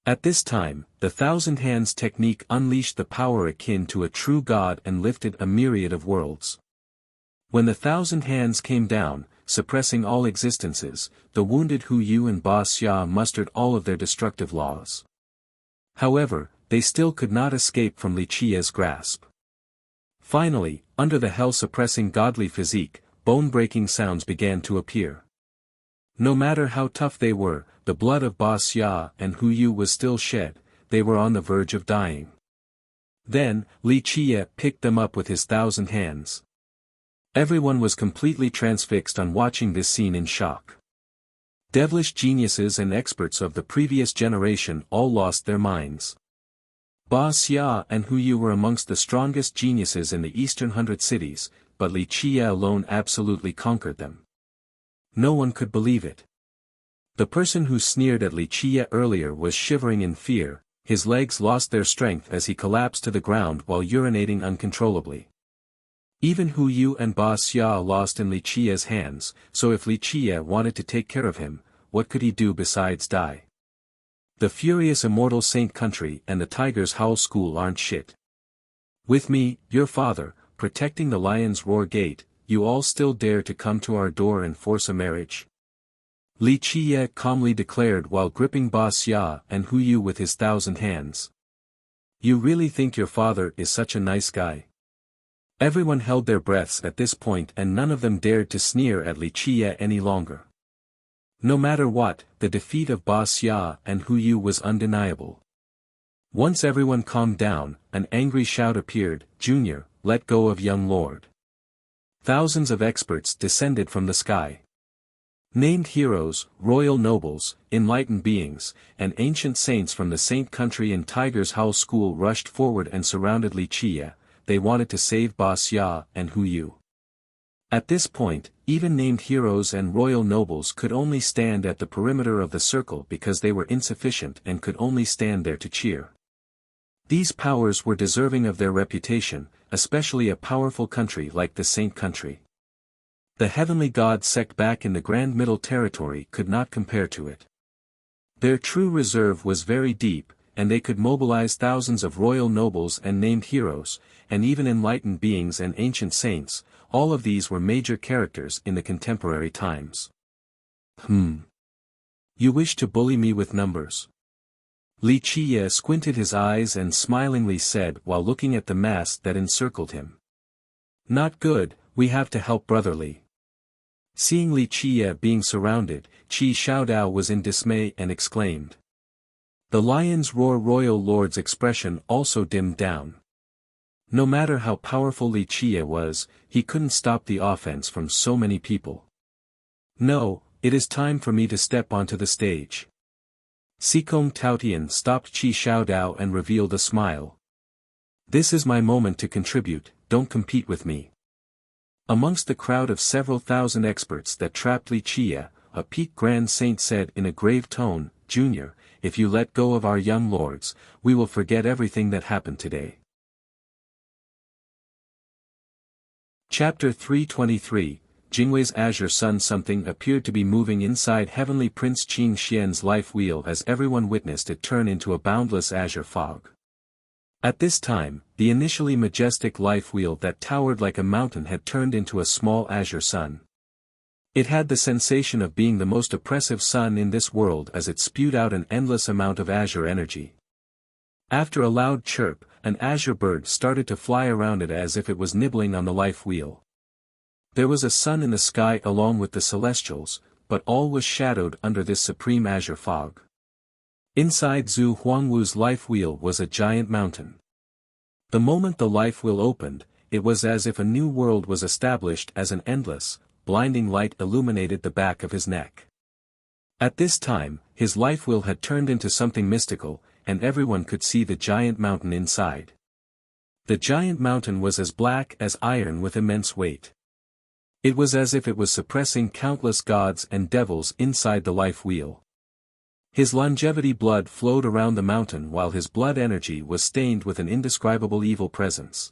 At this time, the thousand hands technique unleashed the power akin to a true god and lifted a myriad of worlds. When the thousand hands came down, suppressing all existences, the wounded Hu Yu and Ba Xia mustered all of their destructive laws. However, they still could not escape from Li Chia's grasp. Finally, under the hell-suppressing godly physique, bone-breaking sounds began to appear. No matter how tough they were, the blood of Ba Xia and Hu Yu was still shed, they were on the verge of dying. Then, Li Chia picked them up with his thousand hands. Everyone was completely transfixed on watching this scene in shock. Devilish geniuses and experts of the previous generation all lost their minds. Ba Xia and Hu Yu were amongst the strongest geniuses in the eastern 100 cities, but Li Chia alone absolutely conquered them. No one could believe it. The person who sneered at Li Chia earlier was shivering in fear, his legs lost their strength as he collapsed to the ground while urinating uncontrollably. Even Hu Yu and Ba Xia lost in Li Chia's hands, so if Li Chia wanted to take care of him, what could he do besides die? The furious immortal Saint Country and the Tiger's Howl School aren't shit. With me, your father, protecting the Lion's Roar Gate, you all still dare to come to our door and force a marriage? Li Chia calmly declared while gripping Ba Xia and Hu Yu with his thousand hands. You really think your father is such a nice guy? Everyone held their breaths at this point and none of them dared to sneer at Li Chia any longer. No matter what, the defeat of Ba Xia and Hu Yu was undeniable. Once everyone calmed down, an angry shout appeared, "Junior, let go of young lord." Thousands of experts descended from the sky. Named heroes, royal nobles, enlightened beings, and ancient saints from the Saint Country and Tiger's Howl School rushed forward and surrounded Li Chia. They wanted to save Ba Xia and Hu Yu. At this point, even named heroes and royal nobles could only stand at the perimeter of the circle because they were insufficient and could only stand there to cheer. These powers were deserving of their reputation, especially a powerful country like the Saint Country. The heavenly god sect back in the Grand Middle Territory could not compare to it. Their true reserve was very deep, and they could mobilize thousands of royal nobles and named heroes, and even enlightened beings and ancient saints. All of these were major characters in the contemporary times. You wish to bully me with numbers? Li Chia squinted his eyes and smilingly said while looking at the mass that encircled him. Not good, we have to help Brother Li. Seeing Li Chia being surrounded, Qi Xiaodao was in dismay and exclaimed. The Lion's Roar royal lord's expression also dimmed down. No matter how powerful Li Chia was, he couldn't stop the offense from so many people. No, it is time for me to step onto the stage. Sikong Taotian stopped Qi Xiaodao and revealed a smile. This is my moment to contribute, don't compete with me. Amongst the crowd of several thousand experts that trapped Li Chia, a peak grand saint said in a grave tone, Junior, if you let go of our young lords, we will forget everything that happened today. Chapter 323, Jingwei's Azure Sun. Something appeared to be moving inside Heavenly Prince Qing Xian's life wheel as everyone witnessed it turn into a boundless azure fog. At this time, the initially majestic life wheel that towered like a mountain had turned into a small azure sun. It had the sensation of being the most oppressive sun in this world as it spewed out an endless amount of azure energy. After a loud chirp, an azure bird started to fly around it as if it was nibbling on the life wheel. There was a sun in the sky along with the celestials, but all was shadowed under this supreme azure fog. Inside Zhu Huangwu's life wheel was a giant mountain. The moment the life wheel opened, it was as if a new world was established as an endless, blinding light illuminated the back of his neck. At this time, his life wheel had turned into something mystical, and everyone could see the giant mountain inside. The giant mountain was as black as iron with immense weight. It was as if it was suppressing countless gods and devils inside the life wheel. His longevity blood flowed around the mountain while his blood energy was stained with an indescribable evil presence.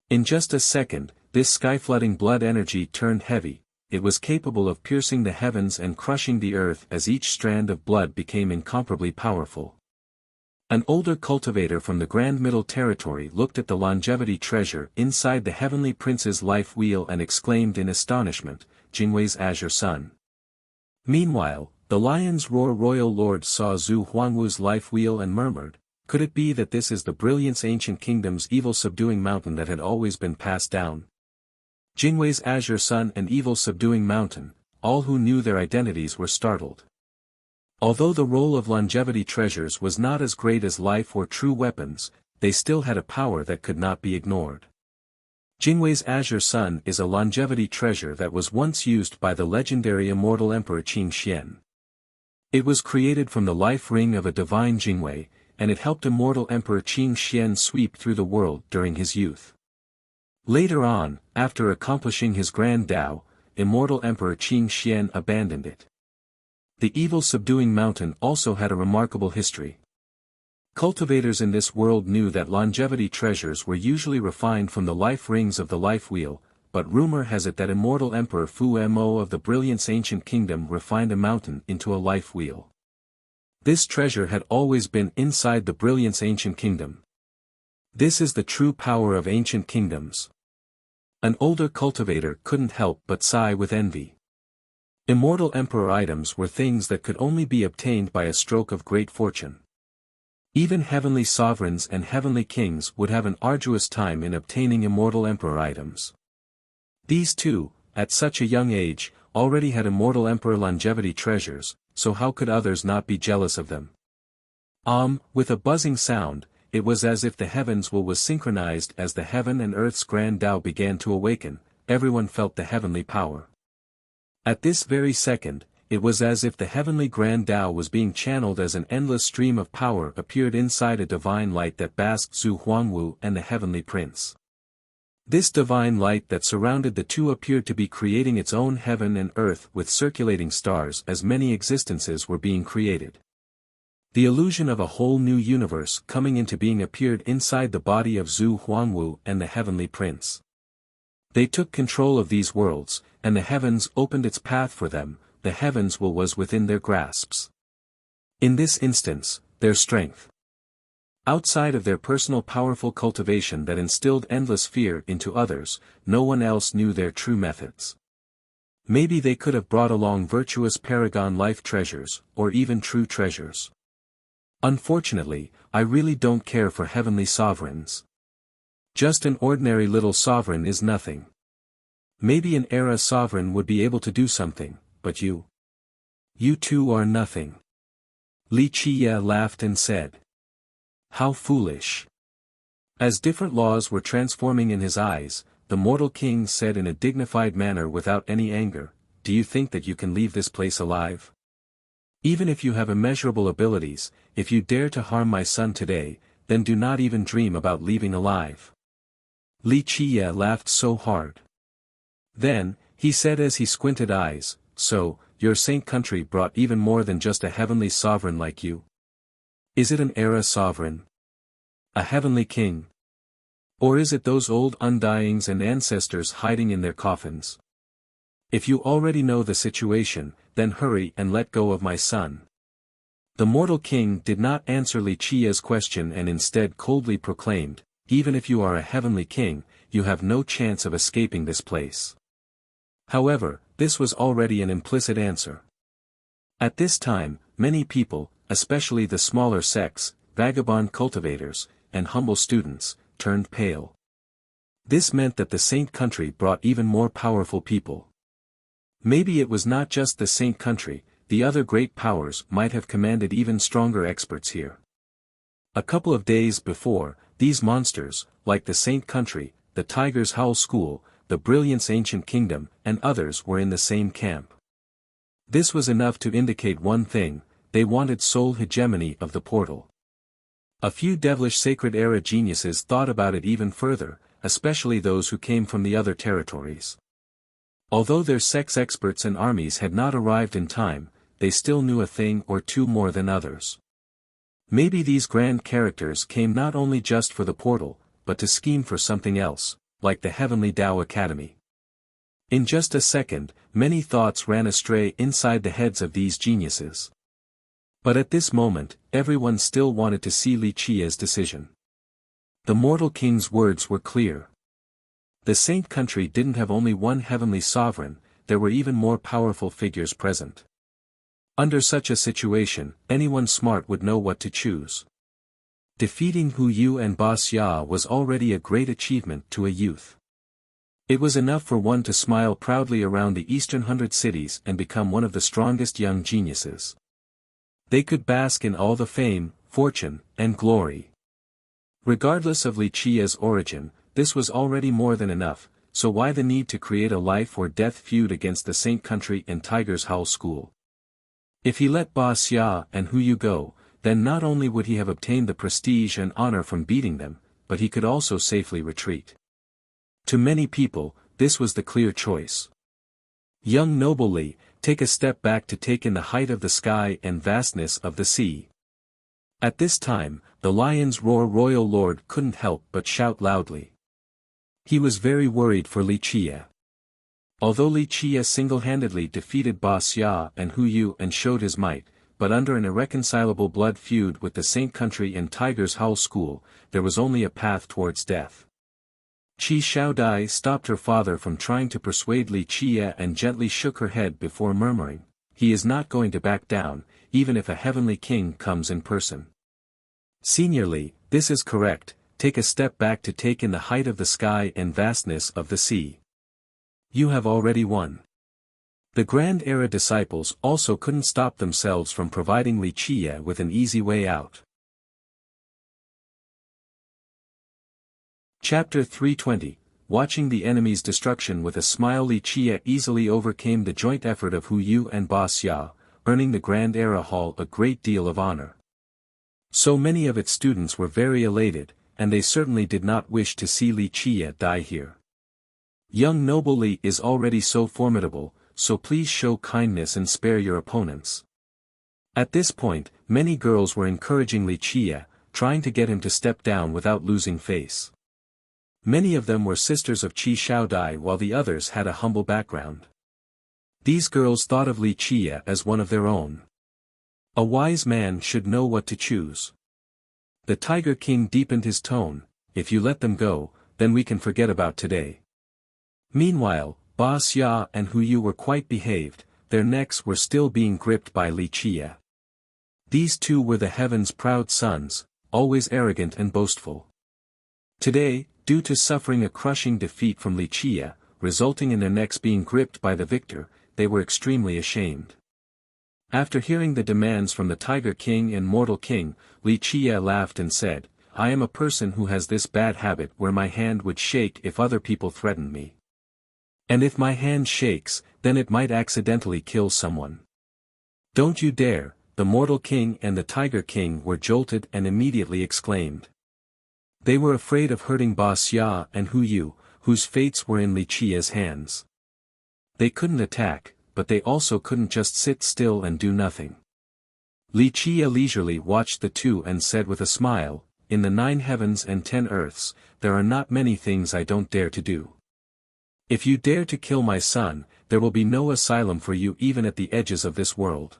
In just a second, this sky-flooding blood energy turned heavy. It was capable of piercing the heavens and crushing the earth as each strand of blood became incomparably powerful. An older cultivator from the Grand Middle Territory looked at the longevity treasure inside the Heavenly Prince's life wheel and exclaimed in astonishment, "Jingwei's azure sun." Meanwhile, the Lion's Roar Royal Lord saw Zhu Huangwu's life wheel and murmured, "Could it be that this is the Brilliance Ancient Kingdom's evil-subduing mountain that had always been passed down?" Jingwei's azure sun and evil-subduing mountain, all who knew their identities were startled. Although the role of longevity treasures was not as great as life or true weapons, they still had a power that could not be ignored. Jingwei's azure sun is a longevity treasure that was once used by the legendary immortal Emperor Qing Xian. It was created from the life ring of a divine Jingwei, and it helped immortal Emperor Qing Xian sweep through the world during his youth. Later on, after accomplishing his grand Tao, immortal Emperor Qing Xian abandoned it. The evil-subduing mountain also had a remarkable history. Cultivators in this world knew that longevity treasures were usually refined from the life rings of the life wheel, but rumor has it that immortal Emperor Fu Mo of the Brilliance Ancient Kingdom refined a mountain into a life wheel. This treasure had always been inside the Brilliance Ancient Kingdom. This is the true power of ancient kingdoms. An older cultivator couldn't help but sigh with envy. Immortal Emperor items were things that could only be obtained by a stroke of great fortune. Even heavenly sovereigns and heavenly kings would have an arduous time in obtaining immortal Emperor items. These two, at such a young age, already had immortal Emperor longevity treasures, so how could others not be jealous of them? With a buzzing sound, it was as if the heavens was synchronized as the heaven and earth's grand Tao began to awaken. Everyone felt the heavenly power. At this very second, it was as if the heavenly grand Tao was being channeled as an endless stream of power appeared inside a divine light that basked Zhu Huangwu and the heavenly prince. This divine light that surrounded the two appeared to be creating its own heaven and earth with circulating stars as many existences were being created. The illusion of a whole new universe coming into being appeared inside the body of Zhu Huangwu and the heavenly prince. They took control of these worlds, and the heavens opened its path for them. The heavens was within their grasps. In this instance, their strength. Outside of their personal powerful cultivation that instilled endless fear into others, no one else knew their true methods. Maybe they could have brought along virtuous paragon life treasures, or even true treasures. Unfortunately, I really don't care for heavenly sovereigns. Just an ordinary little sovereign is nothing. Maybe an era sovereign would be able to do something, but you two are nothing. Li Qiye laughed and said. How foolish. As different laws were transforming in his eyes, the mortal king said in a dignified manner without any anger, "Do you think that you can leave this place alive? Even if you have immeasurable abilities, if you dare to harm my son today, then do not even dream about leaving alive." Li Qiye laughed so hard. Then, he said as he squinted eyes, "So, your saint country brought even more than just a heavenly sovereign like you? Is it an era sovereign? A heavenly king? Or is it those old undyings and ancestors hiding in their coffins? If you already know the situation, then hurry and let go of my son." The mortal king did not answer Li Qiye's question and instead coldly proclaimed, "Even if you are a heavenly king, you have no chance of escaping this place." However, this was already an implicit answer. At this time, many people, especially the smaller sects, vagabond cultivators, and humble students, turned pale. This meant that the saint country brought even more powerful people. Maybe it was not just the saint country, the other great powers might have commanded even stronger experts here. A couple of days before, these monsters, like the saint country, the Tiger's Howl School, the Brilliance Ancient Kingdom, and others were in the same camp. This was enough to indicate one thing: they wanted sole hegemony of the portal. A few devilish sacred era geniuses thought about it even further, especially those who came from the other territories. Although their sect's experts and armies had not arrived in time, they still knew a thing or two more than others. Maybe these grand characters came not only just for the portal, but to scheme for something else, like the Heavenly Tao Academy. In just a second, many thoughts ran astray inside the heads of these geniuses. But at this moment, everyone still wanted to see Li Qia's decision. The mortal king's words were clear. The Saint Country didn't have only one heavenly sovereign, there were even more powerful figures present. Under such a situation, anyone smart would know what to choose. Defeating Hu Yu and Ba Xia was already a great achievement to a youth. It was enough for one to smile proudly around the Eastern 100 cities and become one of the strongest young geniuses. They could bask in all the fame, fortune, and glory. Regardless of Li Qia's origin, this was already more than enough, so why the need to create a life or death feud against the Saint Country and Tiger's Howl School? If he let Ba Xia and Hu Yu go, then not only would he have obtained the prestige and honor from beating them, but he could also safely retreat. To many people, this was the clear choice. Young noble Li, take a step back to take in the height of the sky and vastness of the sea. At this time, the lion's roar royal lord couldn't help but shout loudly. He was very worried for Li Qia. Although Li Qia single-handedly defeated Ba Xia and Hu Yu and showed his might, but under an irreconcilable blood feud with the Saint Country and Tiger's Howl School, there was only a path towards death. Qi Xiaodai stopped her father from trying to persuade Li Qia and gently shook her head before murmuring, "He is not going to back down, even if a heavenly king comes in person." Senior Li, this is correct, take a step back to take in the height of the sky and vastness of the sea. You have already won. The Grand Era disciples also couldn't stop themselves from providing Li Qia with an easy way out. Chapter 320, Watching the enemy's destruction with a smile. Li Qia easily overcame the joint effort of Hu Yu and Ba Xia, earning the Grand Era Hall a great deal of honor. So many of its students were very elated, and they certainly did not wish to see Li Qia die here. Young noble Li is already so formidable, so please show kindness and spare your opponents. At this point, many girls were encouraging Li Qia, trying to get him to step down without losing face. Many of them were sisters of Qi Xiaodai while the others had a humble background. These girls thought of Li Qia as one of their own. A wise man should know what to choose. The Tiger King deepened his tone, "If you let them go, then we can forget about today." Meanwhile, Ba Xia and Hu Yu were quite behaved, their necks were still being gripped by Li Qia. These two were the heaven's proud sons, always arrogant and boastful. Today, due to suffering a crushing defeat from Li Qia, resulting in their necks being gripped by the victor, they were extremely ashamed. After hearing the demands from the Tiger King and Mortal King, Li Qia laughed and said, "I am a person who has this bad habit where my hand would shake if other people threatened me. And if my hand shakes, then it might accidentally kill someone." "Don't you dare!" The Mortal King and the Tiger King were jolted and immediately exclaimed. They were afraid of hurting Ba Xia and Hu Yu, whose fates were in Li Qia's hands. They couldn't attack, but they also couldn't just sit still and do nothing. Li Qia leisurely watched the two and said with a smile, "In the 9 heavens and 10 earths, there are not many things I don't dare to do. If you dare to kill my son, there will be no asylum for you even at the edges of this world.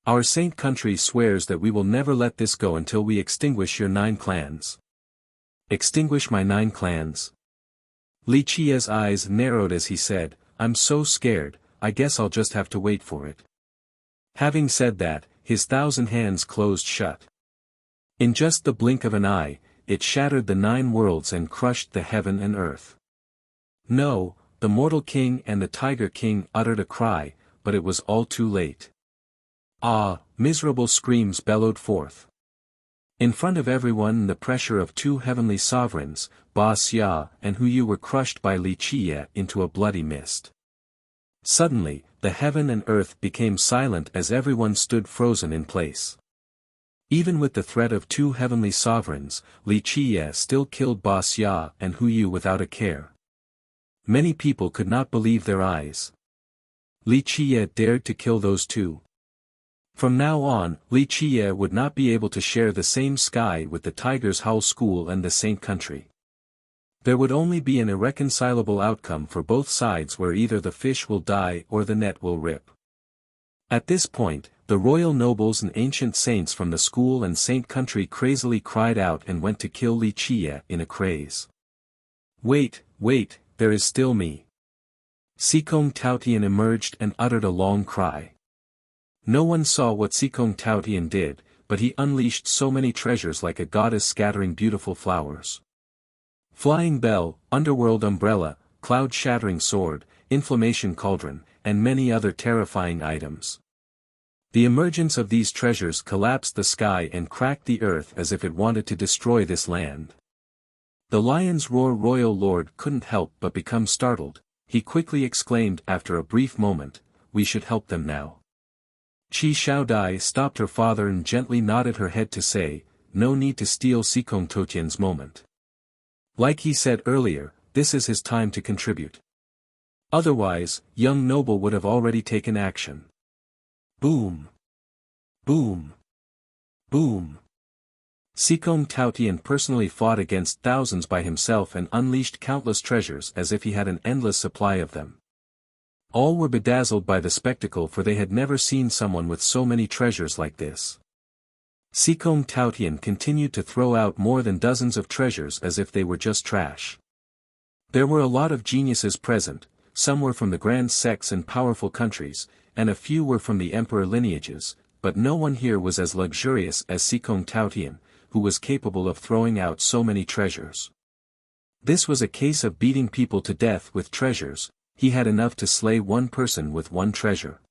Our Saint Country swears that we will never let this go until we extinguish your 9 clans. Extinguish my 9 clans? Li Qia's eyes narrowed as he said, "I'm so scared, I guess I'll just have to wait for it." Having said that, his 1,000 hands closed shut. In just the blink of an eye, it shattered the 9 worlds and crushed the heaven and earth. No, the Mortal King and the Tiger King uttered a cry, but it was all too late. Ah, miserable screams bellowed forth. In front of everyone, the pressure of 2 heavenly sovereigns, Ba Xia and Hu Yu, were crushed by Li Qia into a bloody mist. Suddenly, the heaven and earth became silent as everyone stood frozen in place. Even with the threat of 2 heavenly sovereigns, Li Qia still killed Ba Xia and Hu Yu without a care. Many people could not believe their eyes. Li Qia dared to kill those 2. From now on, Li Qie would not be able to share the same sky with the Tiger's Howl School and the Saint Country. There would only be an irreconcilable outcome for both sides where either the fish will die or the net will rip. At this point, the royal nobles and ancient saints from the school and Saint Country crazily cried out and went to kill Li Qie in a craze. Wait, there is still me. Sikong Taotian emerged and uttered a long cry. No one saw what Sikong Taotian did, but he unleashed so many treasures like a goddess scattering beautiful flowers. Flying bell, underworld umbrella, cloud-shattering sword, inflammation cauldron, and many other terrifying items. The emergence of these treasures collapsed the sky and cracked the earth as if it wanted to destroy this land. The lion's roar royal lord couldn't help but become startled. He quickly exclaimed after a brief moment, "We should help them now." Qi Xiaodai stopped her father and gently nodded her head to say, "No need to steal Sikong Taotian's moment. Like he said earlier, this is his time to contribute. Otherwise, young noble would have already taken action." Boom! Boom! Boom! Sikong Taotian personally fought against thousands by himself and unleashed countless treasures as if he had an endless supply of them. All were bedazzled by the spectacle, for they had never seen someone with so many treasures like this. Sikong Taotian continued to throw out more than dozens of treasures as if they were just trash. There were a lot of geniuses present, some were from the grand sects and powerful countries, and a few were from the emperor lineages, but no one here was as luxurious as Sikong Taotian, who was capable of throwing out so many treasures. This was a case of beating people to death with treasures. He had enough to slay one person with one treasure.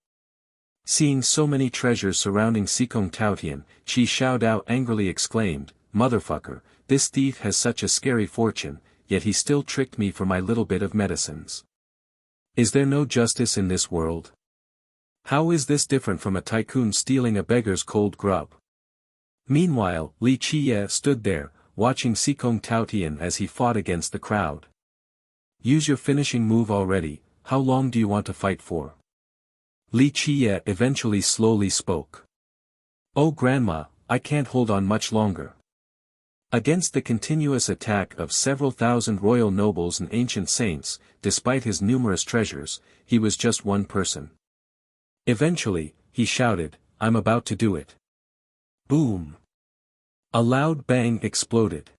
Seeing so many treasures surrounding Sikong Taotian, Qi Xiaodao angrily exclaimed, "Motherfucker, this thief has such a scary fortune, yet he still tricked me for my little bit of medicines. Is there no justice in this world? How is this different from a tycoon stealing a beggar's cold grub?" Meanwhile, Li Qie stood there, watching Sikong Taotian as he fought against the crowd. "Use your finishing move already, how long do you want to fight for?" Li Qie eventually slowly spoke. "Oh grandma, I can't hold on much longer." Against the continuous attack of several thousand royal nobles and ancient saints, despite his numerous treasures, he was just one person. Eventually, he shouted, "I'm about to do it." Boom! A loud bang exploded.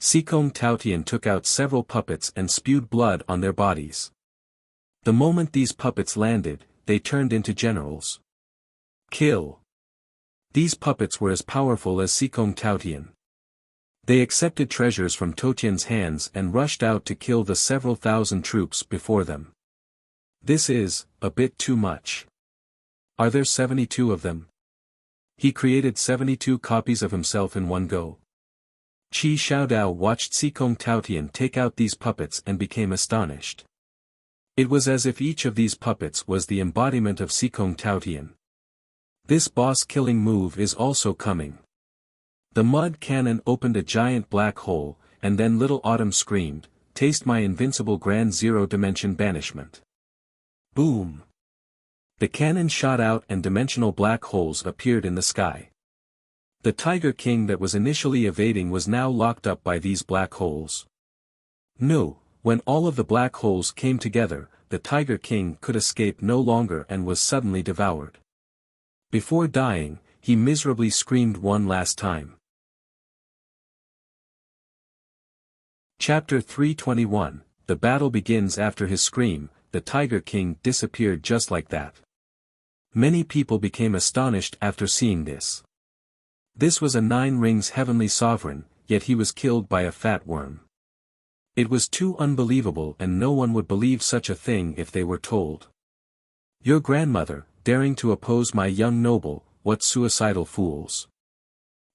Sikong Taotian took out several puppets and spewed blood on their bodies. The moment these puppets landed, they turned into generals. Kill! These puppets were as powerful as Sikong Taotian. They accepted treasures from Taotian's hands and rushed out to kill the several thousand troops before them. This is a bit too much. Are there 72 of them? He created 72 copies of himself in one go. Qi Xiaodao watched Sikong Taotian take out these puppets and became astonished. It was as if each of these puppets was the embodiment of Sikong Taotian. This boss-killing move is also coming. The mud cannon opened a giant black hole, and then Little Autumn screamed, "Taste my invincible grand zero-dimension banishment." Boom! The cannon shot out and dimensional black holes appeared in the sky. The Tiger King that was initially evading was now locked up by these black holes. No, when all of the black holes came together, the Tiger King could escape no longer and was suddenly devoured. Before dying, he miserably screamed one last time. Chapter 321, The battle begins. After his scream, the Tiger King disappeared just like that. Many people became astonished after seeing this. This was a 9 rings heavenly sovereign, yet he was killed by a fat worm. It was too unbelievable, and no one would believe such a thing if they were told. Your grandmother, daring to oppose my young noble, what suicidal fools!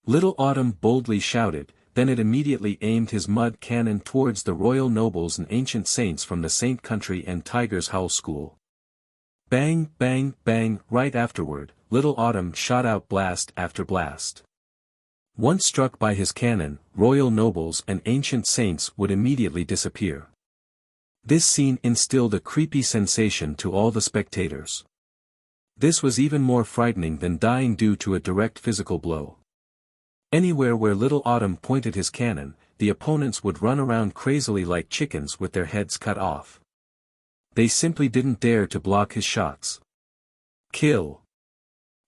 Little Autumn boldly shouted, then it immediately aimed his mud cannon towards the royal nobles and ancient saints from the Saint Country and Tiger's Howl School. Bang, bang, bang, right afterward, Little Autumn shot out blast after blast. Once struck by his cannon, royal nobles and ancient saints would immediately disappear. This scene instilled a creepy sensation to all the spectators. This was even more frightening than dying due to a direct physical blow. Anywhere where Little Autumn pointed his cannon, the opponents would run around crazily like chickens with their heads cut off. They simply didn't dare to block his shots. Kill.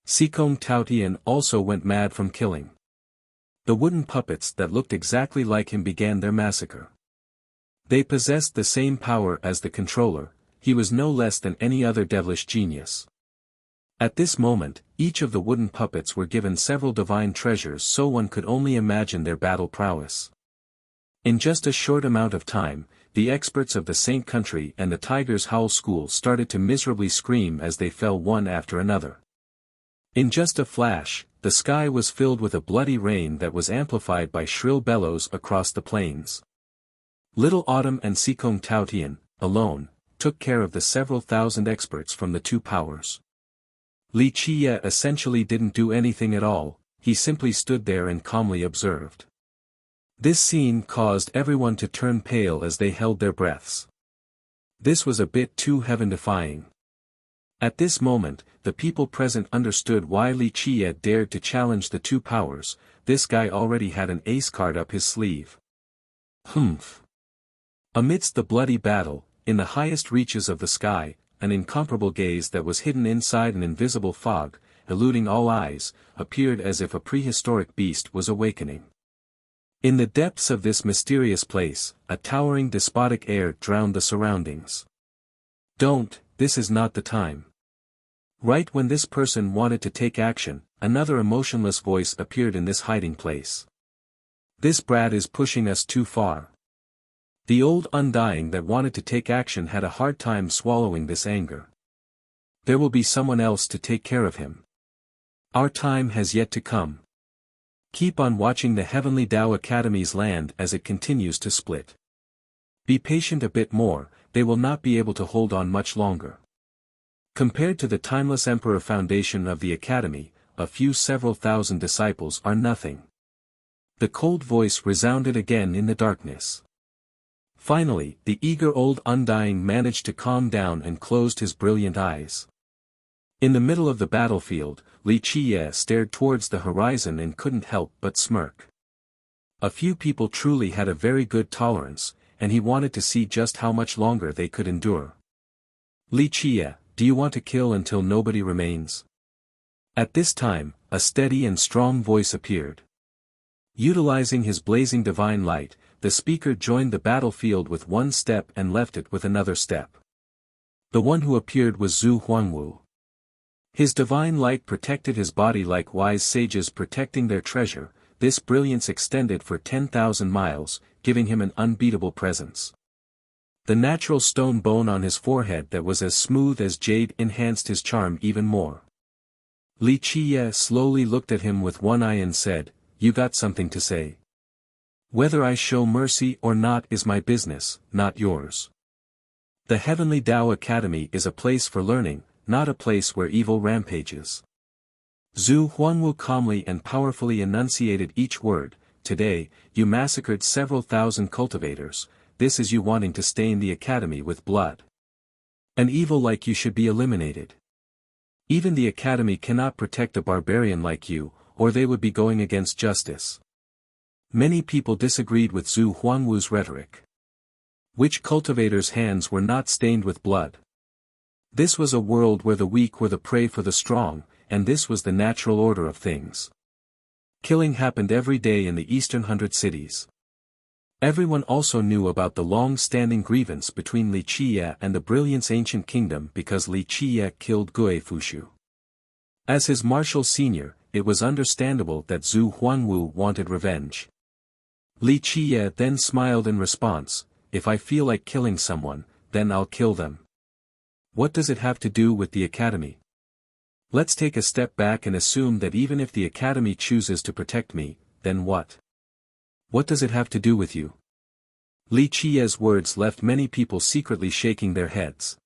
Sikong Taotian also went mad from killing. The wooden puppets that looked exactly like him began their massacre. They possessed the same power as the controller, he was no less than any other devilish genius. At this moment, each of the wooden puppets were given several divine treasures so one could only imagine their battle prowess. In just a short amount of time, the experts of the Saint Country and the Tiger's Howl School started to miserably scream as they fell one after another. In just a flash, the sky was filled with a bloody rain that was amplified by shrill bellows across the plains. Little Autumn and Sikong Taotian, alone, took care of the several thousand experts from the two powers. Li Qie essentially didn't do anything at all, he simply stood there and calmly observed. This scene caused everyone to turn pale as they held their breaths. This was a bit too heaven-defying. At this moment, the people present understood why Li Qie dared to challenge the two powers, this guy already had an ace card up his sleeve. Humph. Amidst the bloody battle, in the highest reaches of the sky, an incomparable gaze that was hidden inside an invisible fog, eluding all eyes, appeared as if a prehistoric beast was awakening. In the depths of this mysterious place, a towering despotic air drowned the surroundings. Don't, this is not the time. Right when this person wanted to take action, another emotionless voice appeared in this hiding place. This brat is pushing us too far. The old undying that wanted to take action had a hard time swallowing this anger. There will be someone else to take care of him. Our time has yet to come. Keep on watching the Heavenly Tao Academy's land as it continues to split. Be patient a bit more, they will not be able to hold on much longer. Compared to the timeless Emperor Foundation of the Academy, a few several thousand disciples are nothing. The cold voice resounded again in the darkness. Finally, the eager old undying managed to calm down and closed his brilliant eyes. In the middle of the battlefield, Li Qie stared towards the horizon and couldn't help but smirk. A few people truly had a very good tolerance, and he wanted to see just how much longer they could endure. Li Qie, do you want to kill until nobody remains? At this time, a steady and strong voice appeared. Utilizing his blazing divine light, the speaker joined the battlefield with one step and left it with another step. The one who appeared was Zhu Huangwu. His divine light protected his body like wise sages protecting their treasure, this brilliance extended for 10,000 miles, giving him an unbeatable presence. The natural stone bone on his forehead that was as smooth as jade enhanced his charm even more. Li Qie slowly looked at him with one eye and said, "You got something to say? Whether I show mercy or not is my business, not yours. The Heavenly Tao Academy is a place for learning, not a place where evil rampages." Zhu Huangwu calmly and powerfully enunciated each word. "Today, you massacred several thousand cultivators, this is you wanting to stain the academy with blood. An evil like you should be eliminated. Even the academy cannot protect a barbarian like you, or they would be going against justice." Many people disagreed with Zhu Huangwu's rhetoric. Which cultivators' hands were not stained with blood? This was a world where the weak were the prey for the strong, and this was the natural order of things. Killing happened every day in the eastern 100 cities. Everyone also knew about the long-standing grievance between Li Qie and the Brilliance Ancient Kingdom because Li Qie killed Gue Fushu. As his martial senior, it was understandable that Zhu Huangwu wanted revenge. Li Qie then smiled in response, "If I feel like killing someone, then I'll kill them. What does it have to do with the academy? Let's take a step back and assume that even if the academy chooses to protect me, then what? What does it have to do with you?" Li Qie's words left many people secretly shaking their heads.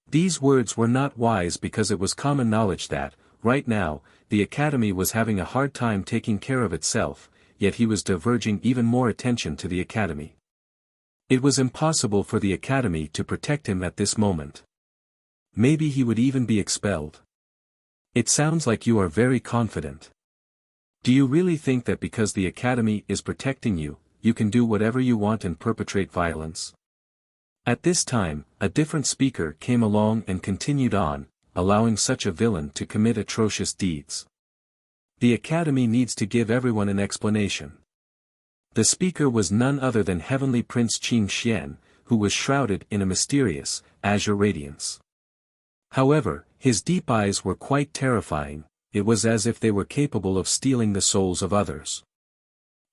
These words were not wise because it was common knowledge that, right now, the academy was having a hard time taking care of itself, yet he was diverging even more attention to the academy. It was impossible for the academy to protect him at this moment. Maybe he would even be expelled. It sounds like you are very confident. Do you really think that because the academy is protecting you, you can do whatever you want and perpetrate violence? At this time, a different speaker came along and continued on, allowing such a villain to commit atrocious deeds. The academy needs to give everyone an explanation. The speaker was none other than Heavenly Prince Qing Xian, who was shrouded in a mysterious, azure radiance. However, his deep eyes were quite terrifying. It was as if they were capable of stealing the souls of others.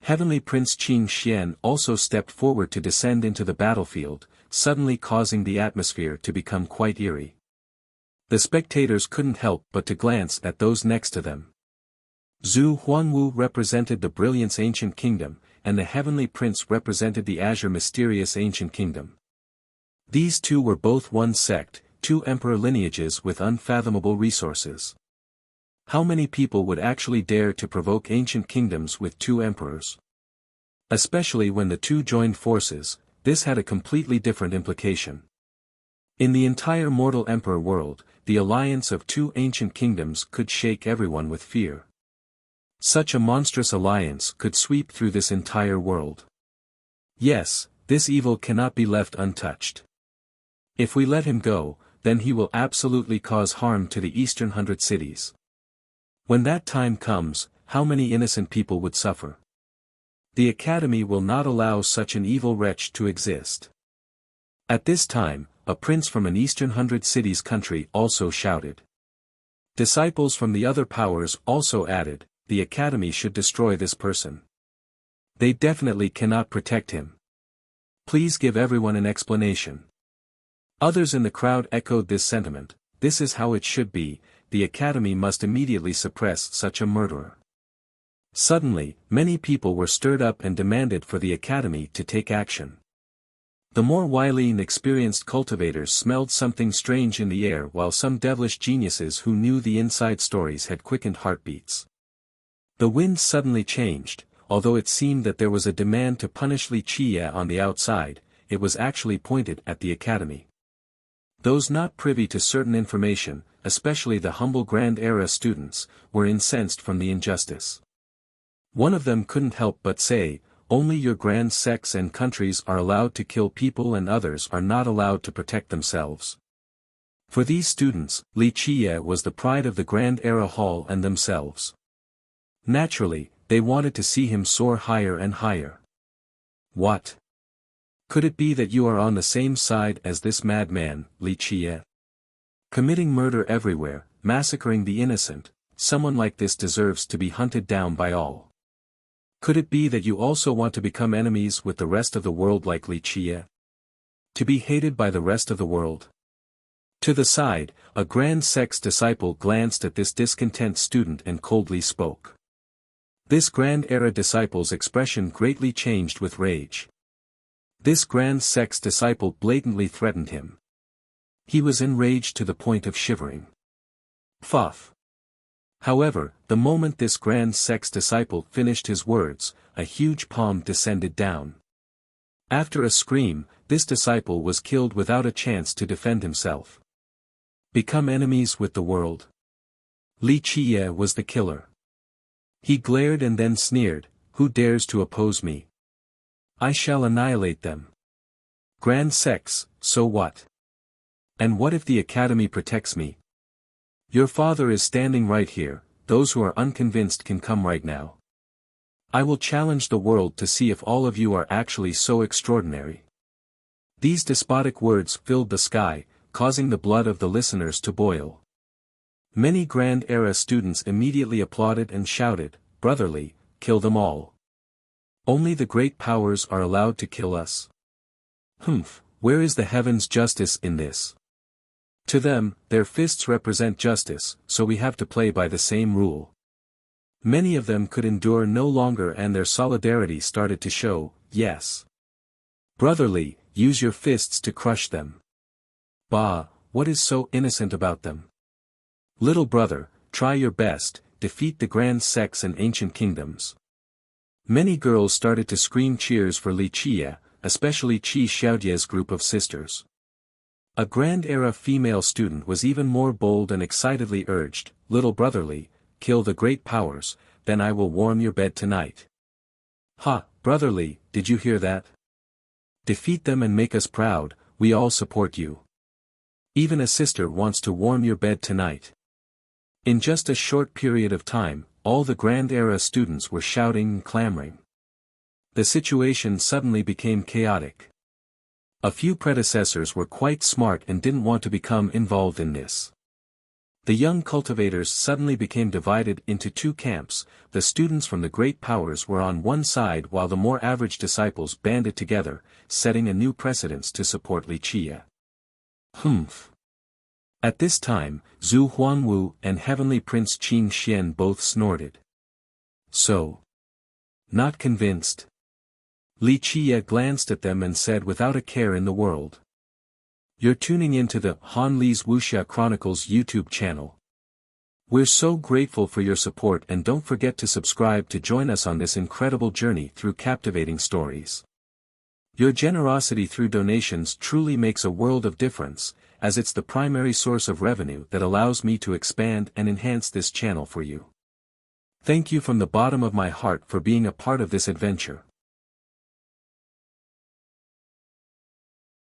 Heavenly Prince Qing Xian also stepped forward to descend into the battlefield, suddenly causing the atmosphere to become quite eerie. The spectators couldn't help but to glance at those next to them. Zhu Huanwu represented the Brilliance Ancient Kingdom, and the Heavenly Prince represented the Azure Mysterious Ancient Kingdom. These two were both one sect, two emperor lineages with unfathomable resources. How many people would actually dare to provoke ancient kingdoms with two emperors? Especially when the two joined forces, this had a completely different implication. In the entire mortal emperor world, the alliance of two ancient kingdoms could shake everyone with fear. Such a monstrous alliance could sweep through this entire world. Yes, this evil cannot be left untouched. If we let him go, then he will absolutely cause harm to the Eastern 100 cities. When that time comes, how many innocent people would suffer? The Academy will not allow such an evil wretch to exist. At this time, a prince from an Eastern 100 cities country also shouted. Disciples from the other powers also added, the Academy should destroy this person. They definitely cannot protect him. Please give everyone an explanation. Others in the crowd echoed this sentiment. This is how it should be, the Academy must immediately suppress such a murderer. Suddenly, many people were stirred up and demanded for the Academy to take action. The more wily and experienced cultivators smelled something strange in the air, while some devilish geniuses who knew the inside stories had quickened heartbeats. The wind suddenly changed. Although it seemed that there was a demand to punish Li Qie on the outside, it was actually pointed at the Academy. Those not privy to certain information, especially the humble Grand Era students, were incensed from the injustice. One of them couldn't help but say, only your grand sects and countries are allowed to kill people and others are not allowed to protect themselves. For these students, Li Qie was the pride of the Grand Era Hall and themselves. Naturally, they wanted to see him soar higher and higher. What? Could it be that you are on the same side as this madman, Li Qie? Committing murder everywhere, massacring the innocent, someone like this deserves to be hunted down by all. Could it be that you also want to become enemies with the rest of the world like Li Qie? To be hated by the rest of the world? To the side, a Grand Sect's disciple glanced at this discontent student and coldly spoke. This Grand Era disciple's expression greatly changed with rage. This Grand Sect's disciple blatantly threatened him. He was enraged to the point of shivering. Pfuff. However, the moment this Grand Sect's disciple finished his words, a huge palm descended down. After a scream, this disciple was killed without a chance to defend himself. Become enemies with the world. Li Qie was the killer. He glared and then sneered, who dares to oppose me? I shall annihilate them. Grand Sects, so what? And what if the Academy protects me? Your father is standing right here, those who are unconvinced can come right now. I will challenge the world to see if all of you are actually so extraordinary. These despotic words filled the sky, causing the blood of the listeners to boil. Many Grand Era students immediately applauded and shouted, brotherly, kill them all. Only the great powers are allowed to kill us. Humph, where is the heaven's justice in this? To them, their fists represent justice, so we have to play by the same rule. Many of them could endure no longer and their solidarity started to show, yes. Brotherly, use your fists to crush them. Bah, what is so innocent about them? Little brother, try your best, defeat the Grand Sects and ancient kingdoms. Many girls started to scream cheers for Li Qie, especially Qi Xiaodie's group of sisters. A Grand Era female student was even more bold and excitedly urged, "Little brotherly, kill the great powers, then I will warm your bed tonight." Ha, brotherly, did you hear that? Defeat them and make us proud, we all support you. Even a sister wants to warm your bed tonight. In just a short period of time, all the Grand Era students were shouting and clamoring. The situation suddenly became chaotic. A few predecessors were quite smart and didn't want to become involved in this. The young cultivators suddenly became divided into two camps. The students from the great powers were on one side while the more average disciples banded together, setting a new precedence to support Li Qie. Humph. At this time, Zhu Huanwu and Heavenly Prince Qing Xian both snorted. So? Not convinced? Li Qie glanced at them and said without a care in the world. You're tuning into the Han Li's Wuxia Chronicles YouTube channel. We're so grateful for your support and don't forget to subscribe to join us on this incredible journey through captivating stories. Your generosity through donations truly makes a world of difference, as it's the primary source of revenue that allows me to expand and enhance this channel for you. Thank you from the bottom of my heart for being a part of this adventure.